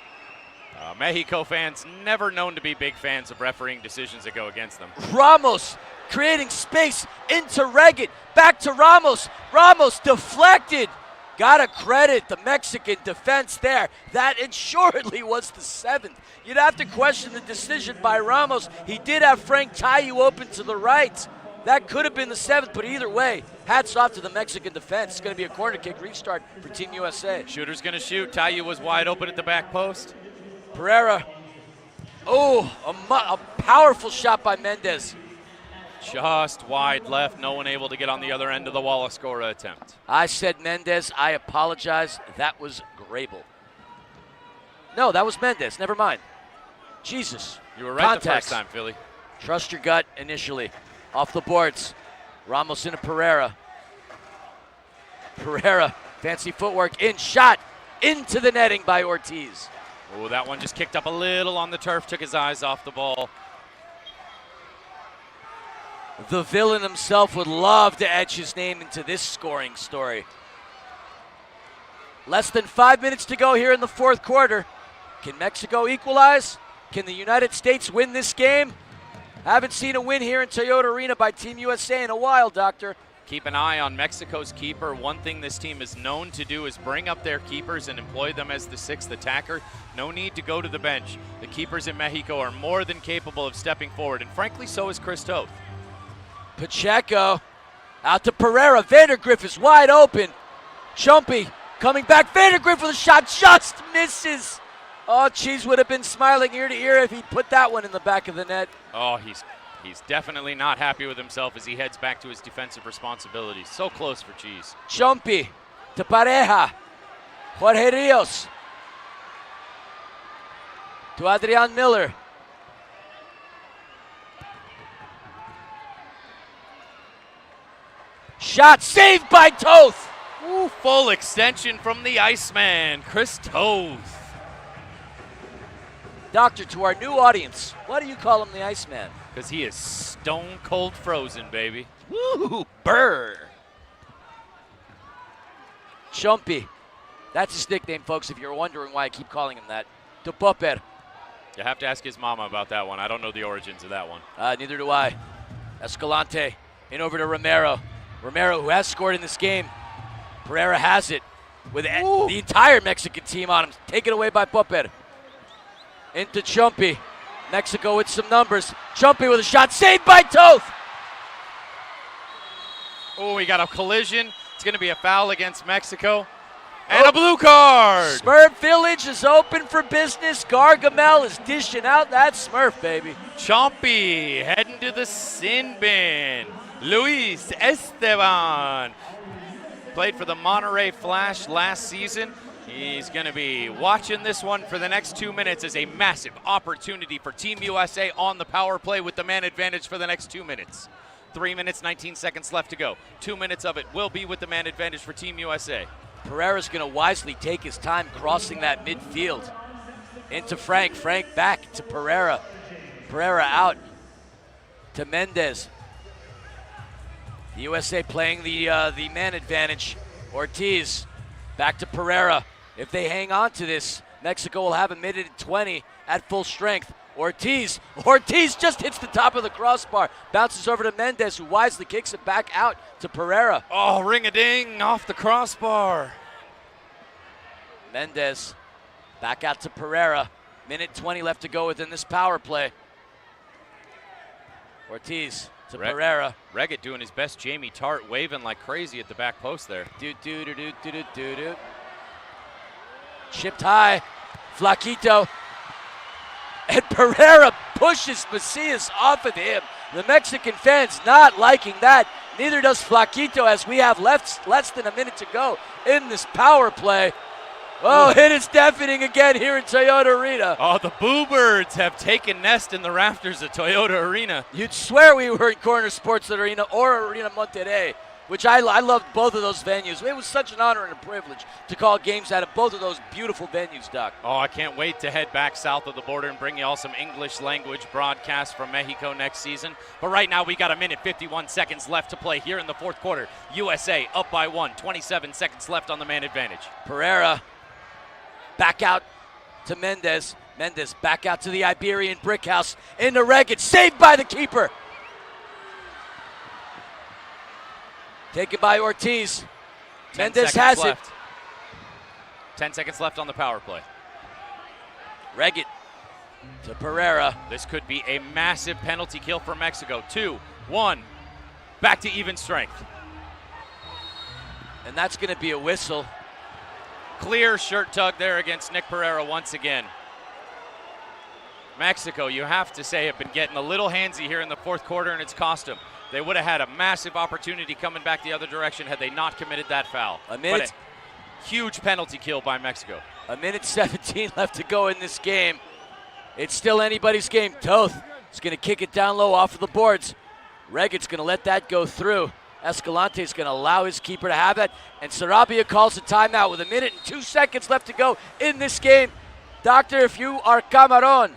S3: Mexico fans never known to be big fans of refereeing decisions that go against them.
S12: Ramos creating space into Regan. Back to Ramos. Ramos deflected. Gotta credit the Mexican defense there. That assuredly was the 7th. You'd have to question the decision by Ramos. He did have Frank Tayu open to the right. That could have been the 7th, but either way, hats off to the Mexican defense. It's going to be a corner kick restart for Team USA.
S3: Shooter's going to shoot. Tayu was wide open at the back post.
S12: Pereira. Oh, a powerful shot by Mendez.
S3: Just wide left. No one able to get on the other end of the wall a score attempt.
S12: I said Mendez. I apologize. That was Grable. No, that was Mendez. Never mind. Jesus.
S3: You were right the first time, Philly.
S12: Trust your gut initially. Off the boards. Ramos into Pereira. Pereira. Fancy footwork. In. Shot. Into the netting by Ortiz.
S3: Oh, that one just kicked up a little on the turf. Took his eyes off the ball.
S12: The villain himself would love to etch his name into this scoring story. Less than 5 minutes to go here in the 4th quarter. Can Mexico equalize? Can the United States win this game? Haven't seen a win here in Toyota Arena by Team USA in a while, Doctor.
S3: Keep an eye on Mexico's keeper. One thing this team is known to do is bring up their keepers and employ them as the 6th attacker. No need to go to the bench. The keepers in Mexico are more than capable of stepping forward, and frankly, so is Chris Toth.
S12: Pacheco out to Pereira. Vandergriff is wide open. Chumpy coming back. Vandergriff with a shot, just misses. Oh, Cheese would have been smiling ear to ear if he put that one in the back of the net.
S3: Oh, he's definitely not happy with himself as he heads back to his defensive responsibilities. So close for Cheese.
S12: Chumpy to Pareja. Jorge Rios to Adrian Miller. Shot saved by Toth.
S3: Ooh, full extension from the Iceman, Chris Toth.
S12: Doctor, to our new audience, why do you call him the Iceman?
S3: Because he is stone cold frozen, baby.
S12: Woo, burr. Chumpy. That's his nickname, folks, if you're wondering why I keep calling him that. To Popper.
S3: You have to ask his mama about that one. I don't know the origins of that one.
S12: Neither do I. Escalante in over to Romero. Romero, who has scored in this game. Pereira has it with the entire Mexican team on him. Taken away by Popper. Into Chumpy. Mexico with some numbers. Chumpy with a shot saved by Toth.
S3: Oh, we got a collision. It's going to be a foul against Mexico. And a blue card.
S12: Smurf Village is open for business. Gargamel is dishing out that Smurf, baby.
S3: Chompy heading to the sin bin. Luis Esteban played for the Monterrey Flash last season. He's going to be watching this one for the next 2 minutes as a massive opportunity for Team USA on the power play with the man advantage for the next 2 minutes. 3 minutes, 19 seconds left to go. 2 minutes of it will be with the man advantage for Team USA.
S12: Pereira's going to wisely take his time crossing that midfield. Into Frank. Frank back to Pereira. Pereira out to Mendez. The USA playing the man advantage. Ortiz back to Pereira. If they hang on to this, Mexico will have a minute and 20 at full strength. Ortiz just hits the top of the crossbar. Bounces over to Mendez, who wisely kicks it back out to Pereira.
S3: Oh, ring-a-ding off the crossbar.
S12: Mendez back out to Pereira. Minute 20 left to go within this power play. Ortiz to Pereira.
S3: Reggett doing his best Jamie Tart, waving like crazy at the back post there.
S12: Chipped high. Flaquito. And Pereira pushes Macias off of him. The Mexican fans not liking that. Neither does Flaquito, as we have less than a minute to go in this power play. Oh, it is deafening again here in Toyota Arena.
S3: Oh, the Boo Birds have taken nest in the rafters at Toyota Arena.
S12: You'd swear we were in Corner Sports Arena or Arena Monterrey, which I loved both of those venues. It was such an honor and a privilege to call games out of both of those beautiful venues, Doc.
S3: Oh, I can't wait to head back south of the border and bring you all some English language broadcasts from Mexico next season. But right now we got 1:51 seconds left to play here in the fourth quarter. USA up by 1, 27 seconds left on the man advantage.
S12: Pereira back out to Mendez. Mendez back out to the Iberian brick house. Into Reggett, saved by the keeper. Taken by Ortiz. Mendez has
S3: left.
S12: it.
S3: 10 seconds left on the power play.
S12: Reggett to Pereira.
S3: This could be a massive penalty kill for Mexico. 2-1. Back to even strength.
S12: And that's going to be a whistle.
S3: Clear shirt tug there against Nick Pereira once again. Mexico, you have to say, have been getting a little handsy here in the fourth quarter, and it's cost them. They would have had a massive opportunity coming back the other direction had they not committed that foul. But a huge penalty kill by Mexico.
S12: 1:17 left to go in this game. It's still anybody's game. Toth is going to kick it down low off of the boards. Reggett's going to let that go through. Escalante is going to allow his keeper to have it. And Sarabia calls a timeout with 1:02 seconds left to go in this game. Doctor, if you are Camarón,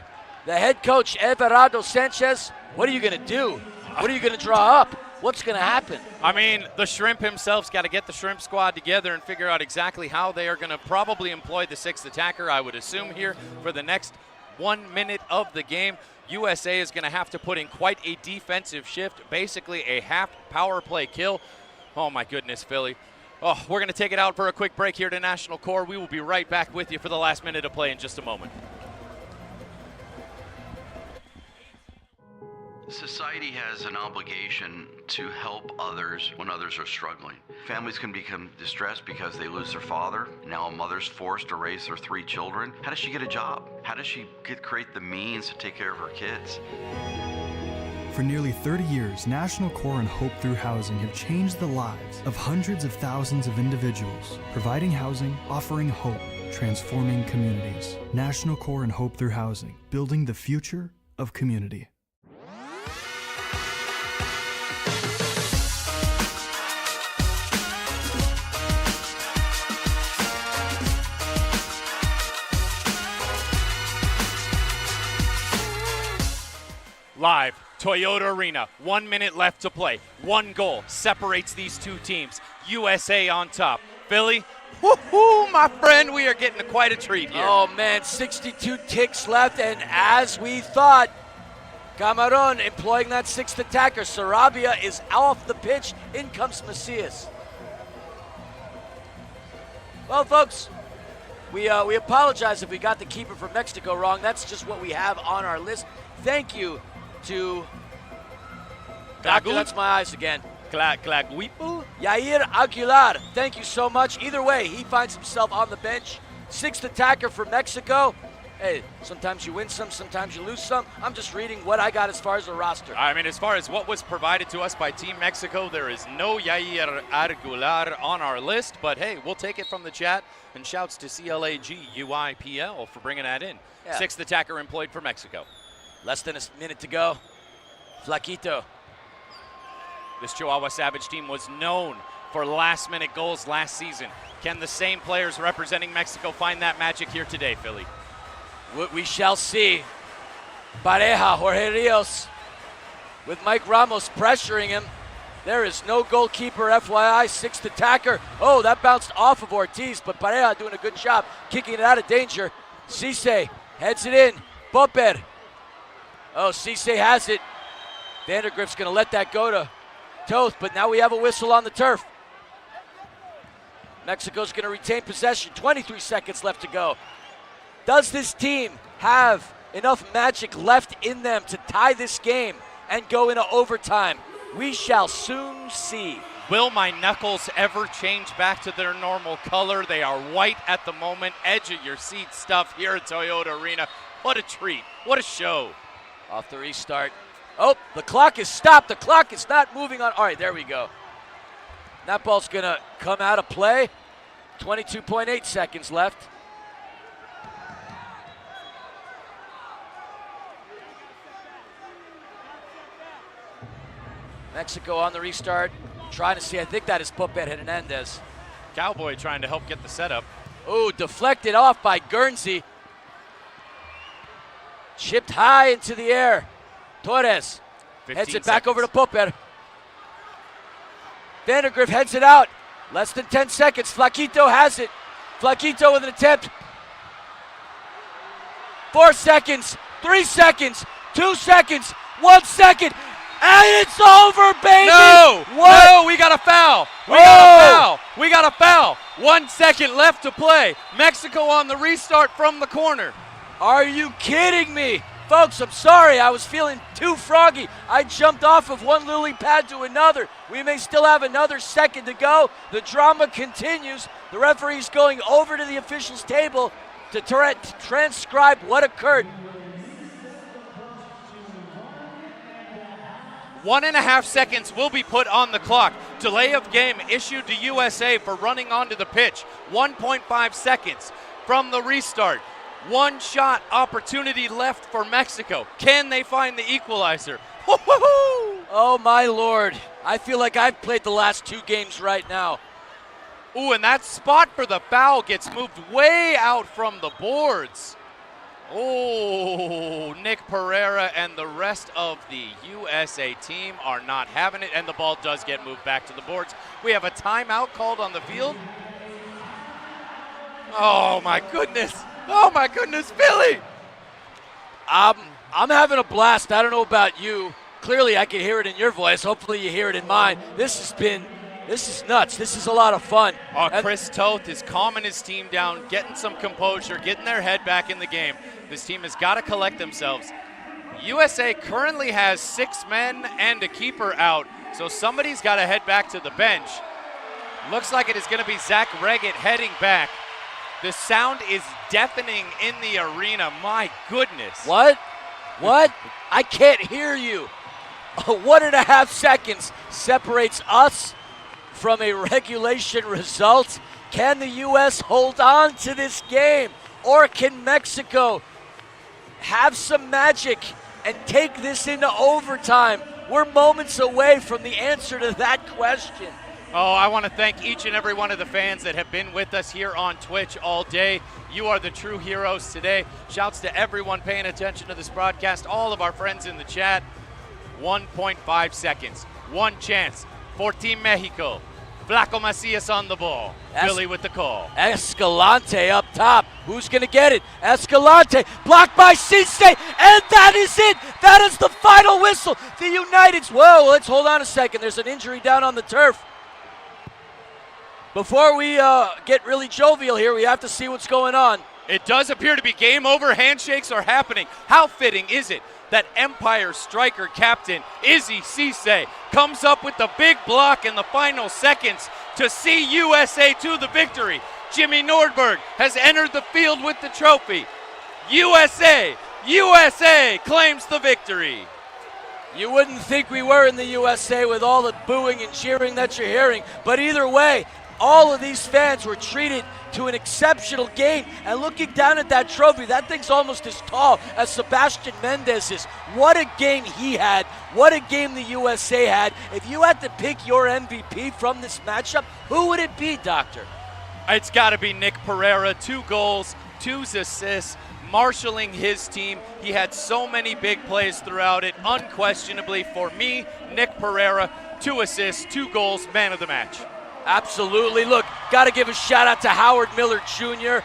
S12: the head coach Everardo Sanchez, what are you going to do? What are you going to draw up? What's going to happen?
S3: I mean, the Shrimp himself's got to get the Shrimp squad together and figure out exactly how they are going to probably employ the sixth attacker, I would assume, here for the next 1 minute of the game. USA is going to have to put in quite a defensive shift, basically a half power play kill. Oh, my goodness, Philly. Oh, we're going to take it out for a quick break here to National Core. We will be right back with you for the last minute of play in just a moment.
S20: Society has an obligation to help others when others are struggling. Families can become distressed because they lose their father. Now a mother's forced to raise their 3 children. How does she get a job? How does she create the means to take care of her kids?
S9: For nearly 30 years, National Core and Hope Through Housing have changed the lives of hundreds of thousands of individuals, providing housing, offering hope, transforming communities. National Core and Hope Through Housing, building the future of community.
S3: Live, Toyota Arena, 1 minute left to play. 1 goal separates these two teams. USA on top. Philly, woohoo, my friend, we are getting quite a treat here.
S12: Oh, man, 62 ticks left, and as we thought, Camarón employing that sixth attacker. Sarabia is off the pitch. In comes Macias. Well, folks, we apologize if we got the keeper from Mexico wrong. That's just what we have on our list. Thank you to Doctor, that's my eyes again.
S3: Claguipo?
S12: Yair Aguilar, thank you so much. Either way, he finds himself on the bench. Sixth attacker for Mexico. Hey, sometimes you win some, sometimes you lose some. I'm just reading what I got as far as the roster.
S3: I mean, as far as what was provided to us by Team Mexico, there is no Yair Aguilar on our list, but hey, we'll take it from the chat. And shouts to CLAGUIPL for bringing that in.
S12: Yeah.
S3: Sixth attacker employed for Mexico.
S12: Less than a minute to go. Flaquito.
S3: This Chihuahua Savage team was known for last-minute goals last season. Can the same players representing Mexico find that magic here today, Philly?
S12: We shall see. Pareja, Jorge Rios, with Mike Ramos pressuring him. There is no goalkeeper, FYI, sixth attacker. Oh, that bounced off of Ortiz, but Pareja doing a good job kicking it out of danger. Cisse heads it in. Popper. Oh, Cisse has it. Vandergrift's going to let that go to Toth, but now we have a whistle on the turf. Mexico's going to retain possession. 23 seconds left to go. Does this team have enough magic left in them to tie this game and go into overtime? We shall soon see.
S6: Will my knuckles ever change back to their normal color? They are white at the moment. Edge of your seat stuff here at Toyota Arena. What a treat. What a show.
S12: Off the restart. Oh, the clock is stopped. The clock is not moving on. All right, there we go. That ball's going to come out of play. 22.8 seconds left. Mexico on the restart. Trying to see, I think that is Popet Hernandez.
S6: Cowboy trying to help get the setup.
S12: Oh, deflected off by Guernsey. Chipped high into the air. Torres heads it back over to Popper. Vandergriff heads it out. Less than 10 seconds. Flaquito has it. Flaquito with an attempt. 4 seconds. 3 seconds. 2 seconds. 1 second. And it's over, baby!
S6: No!
S12: What?
S6: No, we got a foul! We got a foul! We got a foul! 1 second left to play. Mexico on the restart from the corner.
S12: Are you kidding me? Folks, I'm sorry. I was feeling too froggy. I jumped off of one lily pad to another. We may still have another second to go. The drama continues. The referee's going over to the officials' table to transcribe what occurred.
S6: 1.5 seconds will be put on the clock. Delay of game issued to USA for running onto the pitch. 1.5 seconds from the restart. One shot opportunity left for Mexico. Can they find the equalizer?
S12: Oh my Lord. I feel like I've played the last 2 games right now.
S6: Ooh, and that spot for the foul gets moved way out from the boards. Oh, Nick Pereira and the rest of the USA team are not having it, and the ball does get moved back to the boards. We have a timeout called on the field. Oh my goodness. Oh my goodness, Philly.
S12: I'm having a blast. I don't know about you. Clearly I can hear it in your voice. Hopefully you hear it in mine. This is nuts. This is a lot of fun.
S6: Oh, Chris Toth is calming his team down, getting some composure, getting their head back in the game. This team has got to collect themselves. USA currently has 6 men and a keeper out, so somebody's got to head back to the bench. Looks like it is going to be Zach Reggett heading back. The sound is deafening in the arena. My goodness.
S12: What? What? I can't hear you. 1.5 seconds separates us from a regulation result. Can the U.S. hold on to this game? Or can Mexico have some magic and take this into overtime? We're moments away from the answer to that question.
S6: Oh, I want to thank each and every one of the fans that have been with us here on Twitch all day. You are the true heroes today. Shouts to everyone paying attention to this broadcast, all of our friends in the chat. 1.5 seconds. One chance for Team Mexico. Flaco Macias on the ball. Billy with the call.
S12: Escalante up top. Who's going to get it? Escalante blocked by Cisse, and that is it. That is the final whistle. The United's. Whoa, let's hold on a second. There's an injury down on the turf. Before we get really jovial here, we have to see what's going on.
S6: It does appear to be game over. Handshakes are happening. How fitting is it that Empire striker captain Izzy Cisse comes up with the big block in the final seconds to see USA to the victory. Jimmy Nordberg has entered the field with the trophy. USA claims the victory.
S12: You wouldn't think we were in the USA with all the booing and cheering that you're hearing, but either way, all of these fans were treated to an exceptional game. And looking down at that trophy, that thing's almost as tall as Sebastian Mendez's. What a game he had. What a game the USA had. If you had to pick your MVP from this matchup, who would it be, Doctor?
S6: It's got to be Nick Pereira. 2 goals, 2 assists, marshaling his team. He had so many big plays throughout it. Unquestionably, for me, Nick Pereira, 2 assists, 2 goals, man of the match.
S12: Absolutely. Look, got to give a shout out to Howard Miller Jr.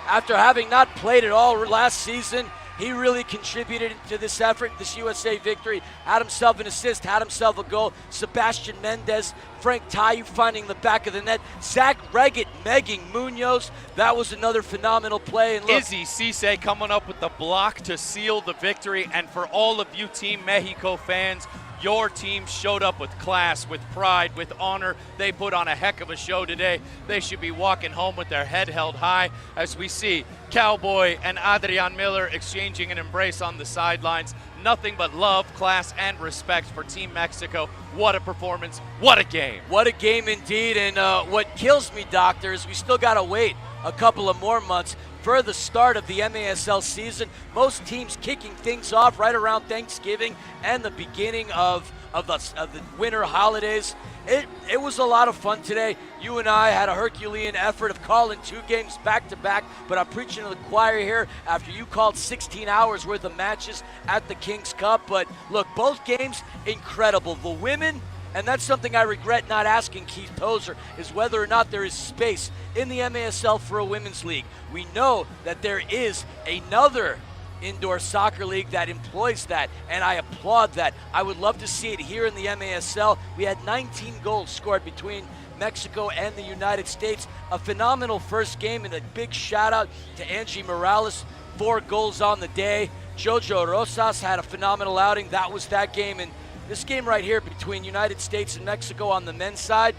S12: After having not played at all last season, He really contributed to this effort, this USA victory. Had himself an assist, had himself a goal. Sebastian Mendez, Frank Tayu finding the back of the net. Zach Reggett megging Munoz. That was another phenomenal play. And look,
S6: Izzy Cisse coming up with the block to seal the victory. And for all of you Team Mexico fans, your team showed up with class, with pride, with honor. They put on a heck of a show today. They should be walking home with their head held high as we see Cowboy and Adrian Miller exchanging an embrace on the sidelines. Nothing but love, class, and respect for Team Mexico. What a performance. What a game.
S12: What a game indeed. And what kills me, Doctor, is we still got to wait a couple of more months for the start of the MASL season. Most teams kicking things off right around Thanksgiving and the beginning of the winter holidays. It was a lot of fun today. You and I had a Herculean effort of calling 2 games back to back, but I'm preaching to the choir here after you called 16 hours worth of matches at the King's Cup. But look, both games incredible. The women, and that's something I regret not asking Keith Tozer, is whether or not there is space in the MASL for a women's league. We know that there is another indoor soccer league that employs that, and I applaud that. I would love to see it here in the MASL. We had 19 goals scored between Mexico and the United States. A phenomenal first game, and a big shout out to Angie Morales, 4 goals on the day. Jojo Rosas had a phenomenal outing. That was that game. And this game right here between United States and Mexico on the men's side,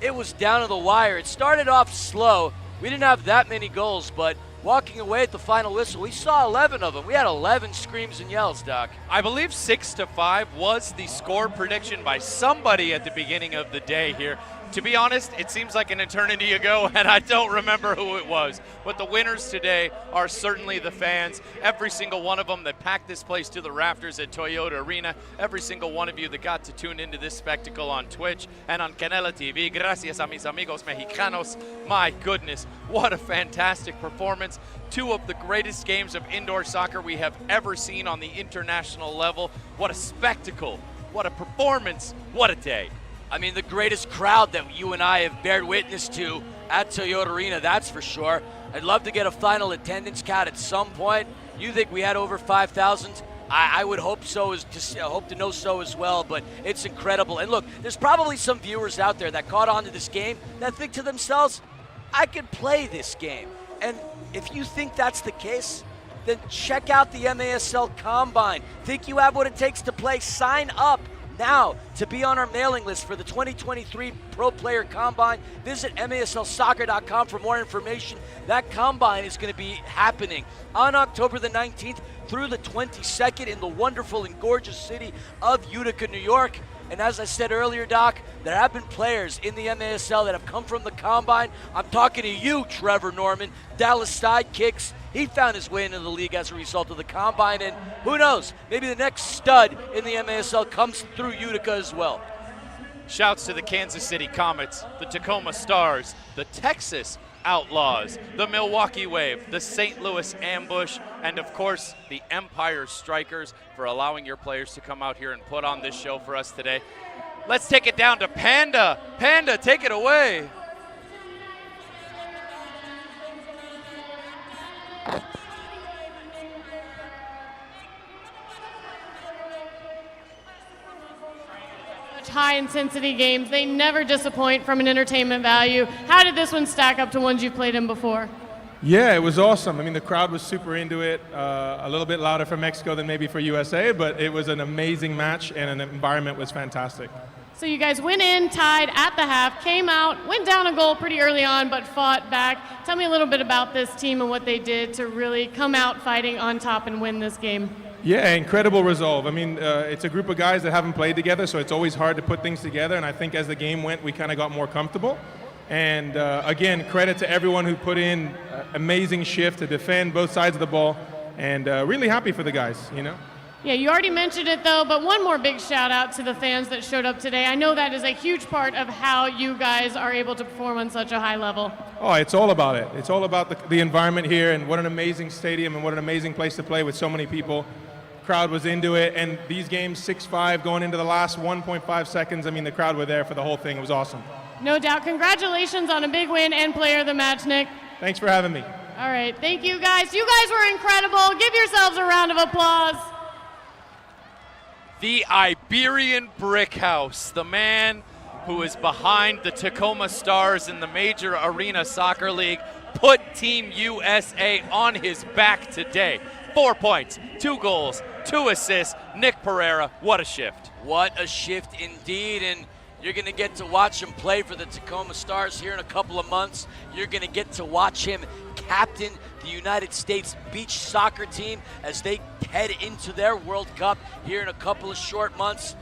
S12: it was down to the wire. It started off slow. We didn't have that many goals, but walking away at the final whistle, we saw 11 of them. We had 11 screams and yells, Doc.
S6: I believe 6-5 was the score prediction by somebody at the beginning of the day here. To be honest, it seems like an eternity ago, and I don't remember who it was. But the winners today are certainly the fans. Every single one of them that packed this place to the rafters at Toyota Arena. Every single one of you that got to tune into this spectacle on Twitch and on Canela TV. Gracias a mis amigos mexicanos. My goodness, what a fantastic performance. 2 of the greatest games of indoor soccer we have ever seen on the international level. What a spectacle. What a performance. What a day.
S12: I mean, the greatest crowd that you and I have bared witness to at Toyota Arena, that's for sure. I'd love to get a final attendance count at some point. You think we had over 5,000? I would hope so, hope to know so as well, but it's incredible. And look, there's probably some viewers out there that caught on to this game that think to themselves, I could play this game. And if you think that's the case, then check out the MASL Combine. Think you have what it takes to play? Sign up now to be on our mailing list for the 2023 Pro Player Combine. Visit MASLsoccer.com for more information. That combine is going to be happening on October the 19th through the 22nd in the wonderful and gorgeous city of Utica, New York. And as I said earlier, Doc, there have been players in the MASL that have come from the Combine. I'm talking to you, Trevor Norman, Dallas Sidekicks. He found his way into the league as a result of the Combine, and who knows, maybe the next stud in the MASL comes through Utica as well.
S6: Shouts to the Kansas City Comets, the Tacoma Stars, the Texas Outlaws, the Milwaukee Wave, the St. Louis Ambush, and of course, the Empire Strikers for allowing your players to come out here and put on this show for us today. Let's take it down to Panda. Panda, take it away.
S1: High intensity games. They never disappoint from an entertainment value. How did this one stack up to ones you've played in before?
S15: Yeah, it was awesome. I mean, the crowd was super into it. A little bit louder for Mexico than maybe for USA, but it was an amazing match and an environment was fantastic.
S1: So you guys went in, tied at the half, came out, went down a goal pretty early on, but fought back. Tell me a little bit about this team and what they did to really come out fighting on top and win this game.
S15: Yeah, incredible resolve. I mean, it's a group of guys that haven't played together, so it's always hard to put things together, and I think as the game went, we kind of got more comfortable. And again, credit to everyone who put in amazing shift to defend both sides of the ball, and really happy for the guys, you know?
S1: Yeah, you already mentioned it though, but one more big shout out to the fans that showed up today. I know that is a huge part of how you guys are able to perform on such a high level.
S15: Oh, it's all about it. It's all about the environment here, and what an amazing stadium and what an amazing place to play with so many people. Crowd was into it, and these games 6-5 going into the last 1.5 seconds, I mean, the crowd were there for the whole thing. It was awesome.
S1: No doubt. Congratulations on a big win and player of the match, Nick.
S15: Thanks for having me.
S1: All right, thank you guys. You guys were incredible. Give yourselves a round of applause.
S6: The Iberian Brick House, the man who is behind the Tacoma Stars in the Major Arena Soccer League, put Team USA on his back today. 4 points, 2 goals, 2 assists. Nick Pereira, what a shift.
S12: What a shift indeed, and you're going to get to watch him play for the Tacoma Stars here in a couple of months. You're going to get to watch him captain the United States beach soccer team as they head into their World Cup here in a couple of short months.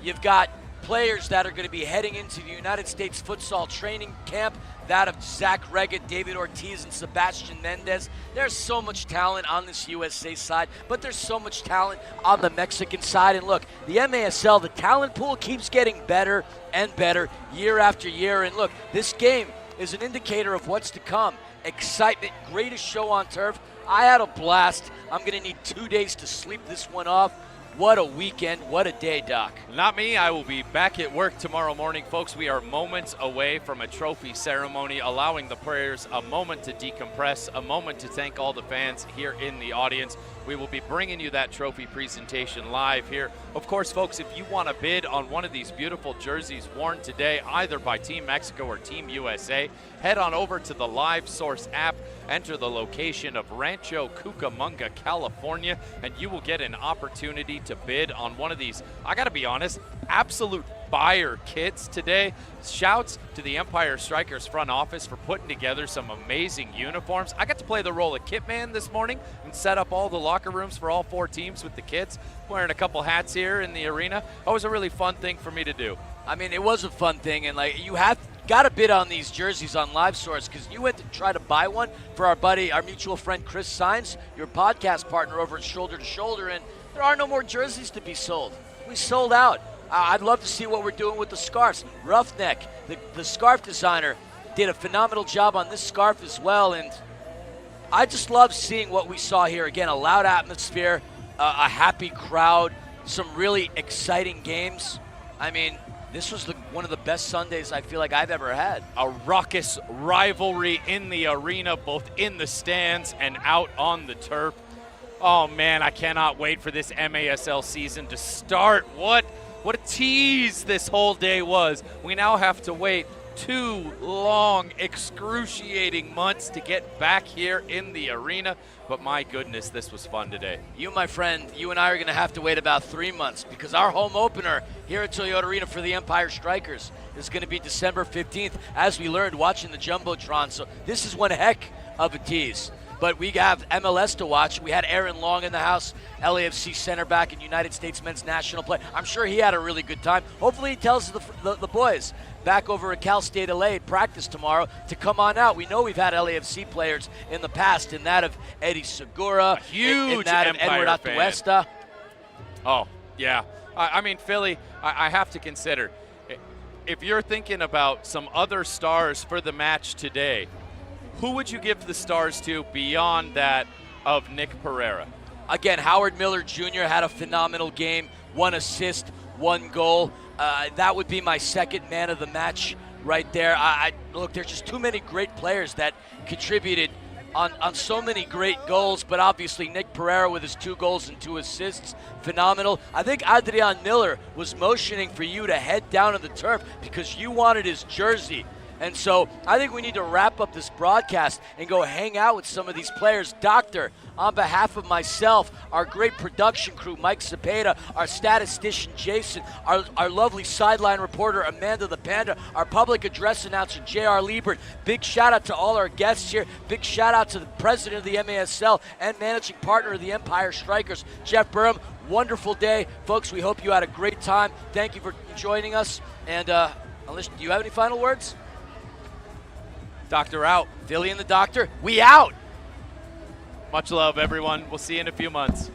S12: You've got players that are going to be heading into the United States futsal training camp, that of Zach Reggett, David Ortiz, and Sebastian Mendez. There's so much talent on this USA side, but there's so much talent on the Mexican side. And look, the MASL, the talent pool keeps getting better and better year after year. And look, this game is an indicator of what's to come. Excitement, greatest show on turf. I had a blast. I'm going to need 2 days to sleep this one off. What a weekend. What a day, Doc.
S6: Not me. I will be back at work tomorrow morning. Folks, we are moments away from a trophy ceremony, allowing the players a moment to decompress, a moment to thank all the fans here in the audience. We will be bringing you that trophy presentation live here. Of course, folks, if you want to bid on one of these beautiful jerseys worn today, either by Team Mexico or Team USA, head on over to the Live Source app, enter the location of Rancho Cucamonga, California, and you will get an opportunity to bid on one of these, I gotta be honest, absolute fire kits today. Shouts to the Empire Strikers front office for putting together some amazing uniforms. I got to play the role of kit man this morning and set up all the locker rooms for all 4 teams with the kids, wearing a couple hats here in the arena. That was a really fun thing for me to do.
S12: I mean, it was a fun thing, and like you have got to bid on these jerseys on Live Source because you went to try to buy one for our buddy, our mutual friend Chris Sainz, your podcast partner over at Shoulder to Shoulder, and there are no more jerseys to be sold. We sold out. I'd love to see what we're doing with the scarves. Roughneck, the scarf designer, did a phenomenal job on this scarf as well, and I just love seeing what we saw here. Again, a loud atmosphere, a happy crowd, some really exciting games. I mean, this was one of the best Sundays I feel like I've ever had.
S6: A raucous rivalry in the arena, both in the stands and out on the turf. Oh, man, I cannot wait for this MASL season to start. What a tease this whole day was. We now have to wait 2 long, excruciating months to get back here in the arena. But my goodness, this was fun today.
S12: You, my friend, you and I are going to have to wait about 3 months because our home opener here at Toyota Arena for the Empire Strikers is going to be December 15th, as we learned watching the Jumbotron. So this is one heck of a tease. But we have MLS to watch. We had Aaron Long in the house, LAFC center back and United States men's national player. I'm sure he had a really good time. Hopefully he tells the boys back over at Cal State LA practice tomorrow to come on out. We know we've had LAFC players in the past, in that of Eddie Segura,
S6: a huge
S12: in that
S6: Empire
S12: of Edward Atuesta.
S6: Oh, yeah. I mean, Philly, I have to consider, if you're thinking about some other stars for the match today, who would you give the stars to beyond that of Nick Pereira?
S12: Again, Howard Miller Jr. had a phenomenal game, 1 assist, 1 goal. That would be my second man of the match right there. Look, there's just too many great players that contributed on so many great goals, but obviously Nick Pereira with his 2 goals and 2 assists, phenomenal. I think Adrian Miller was motioning for you to head down to the turf because you wanted his jersey. And so I think we need to wrap up this broadcast and go hang out with some of these players. Doctor, on behalf of myself, our great production crew, Mike Cepeda, our statistician, Jason, our lovely sideline reporter, Amanda the Panda, our public address announcer, J.R. Liebert. Big shout out to all our guests here. Big shout out to the president of the MASL and managing partner of the Empire Strikers, Jeff Burham. Wonderful day. Folks, we hope you had a great time. Thank you for joining us. And do you have any final words?
S6: Doctor out.
S12: Philly and the Doctor, we out.
S6: Much love, everyone. We'll see you in a few months.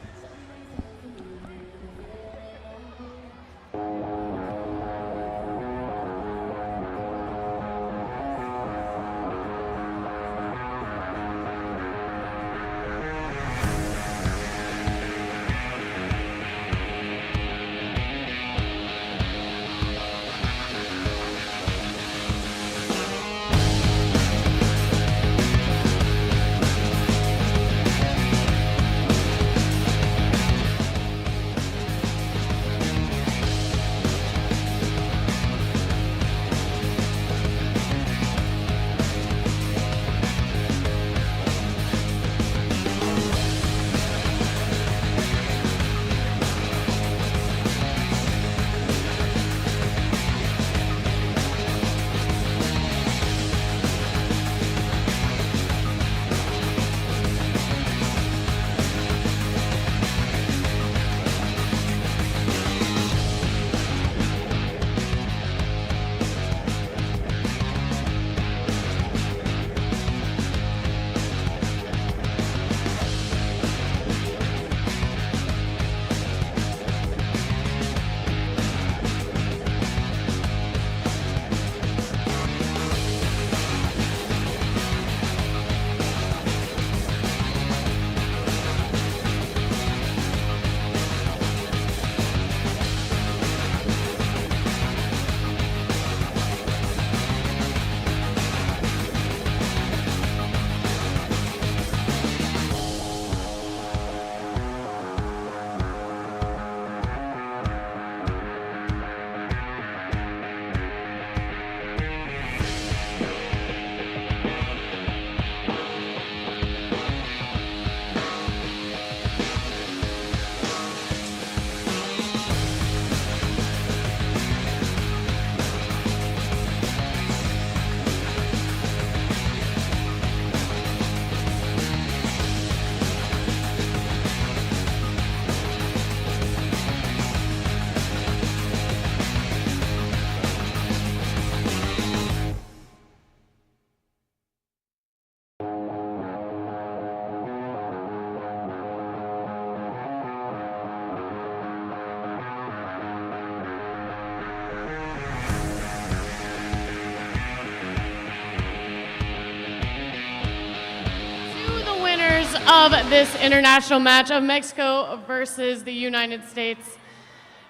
S1: of this international match of Mexico versus the United States.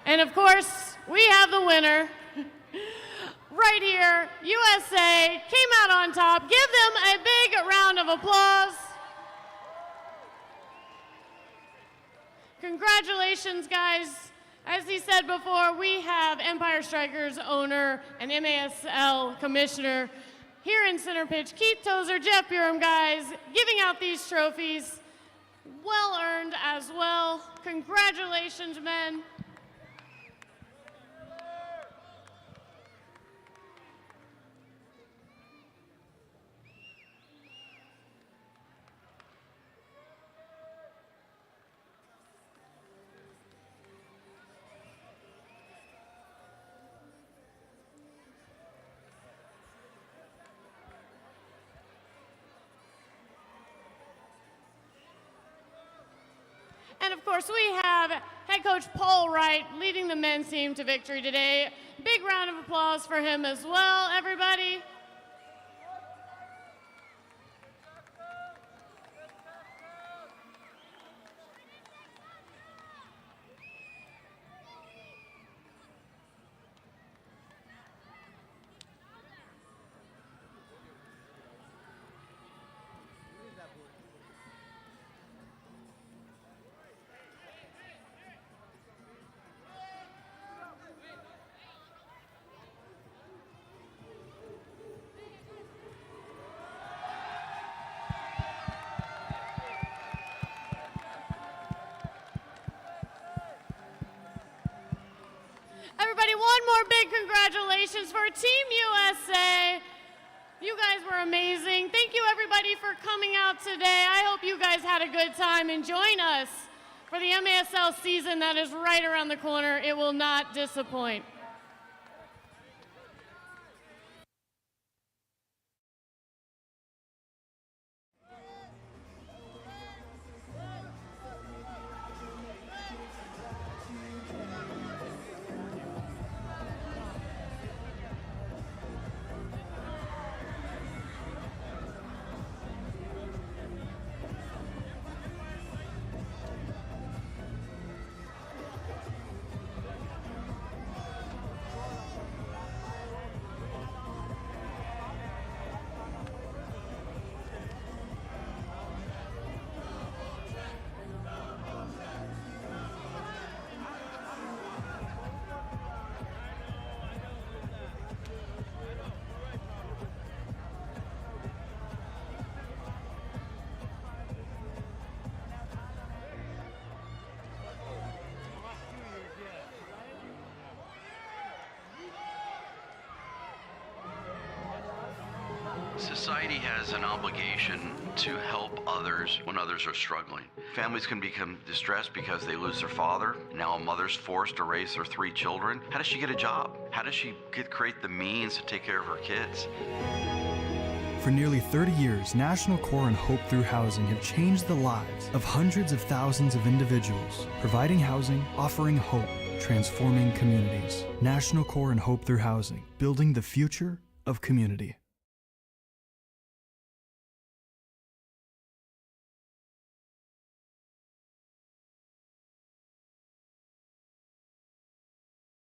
S1: And of course, we have the winner right here. USA came out on top. Give them a big round of applause. Congratulations, guys. As he said before, we have Empire Strikers owner and MASL commissioner here in center pitch, Keith Tozer, Jeff Buram, guys, giving out these trophies. Well earned as well. Congratulations, men. And of course, we have head coach Paul Wright leading the men's team to victory today. Big round of applause for him as well, everybody. Everybody, one more big congratulations for Team USA. You guys were amazing. Thank you, everybody, for coming out today. I hope you guys had a good time, and join us for the MASL season that is right around the corner. It will not disappoint.
S20: Society has an obligation to help others when others are struggling. Families can become distressed because they lose their father. Now a mother's forced to raise their 3 children. How does she get a job? How does she create the means to take care of her kids?
S9: For nearly 30 years, National Core and Hope Through Housing have changed the lives of hundreds of thousands of individuals, providing housing, offering hope, transforming communities. National Core and Hope Through Housing, building the future of community.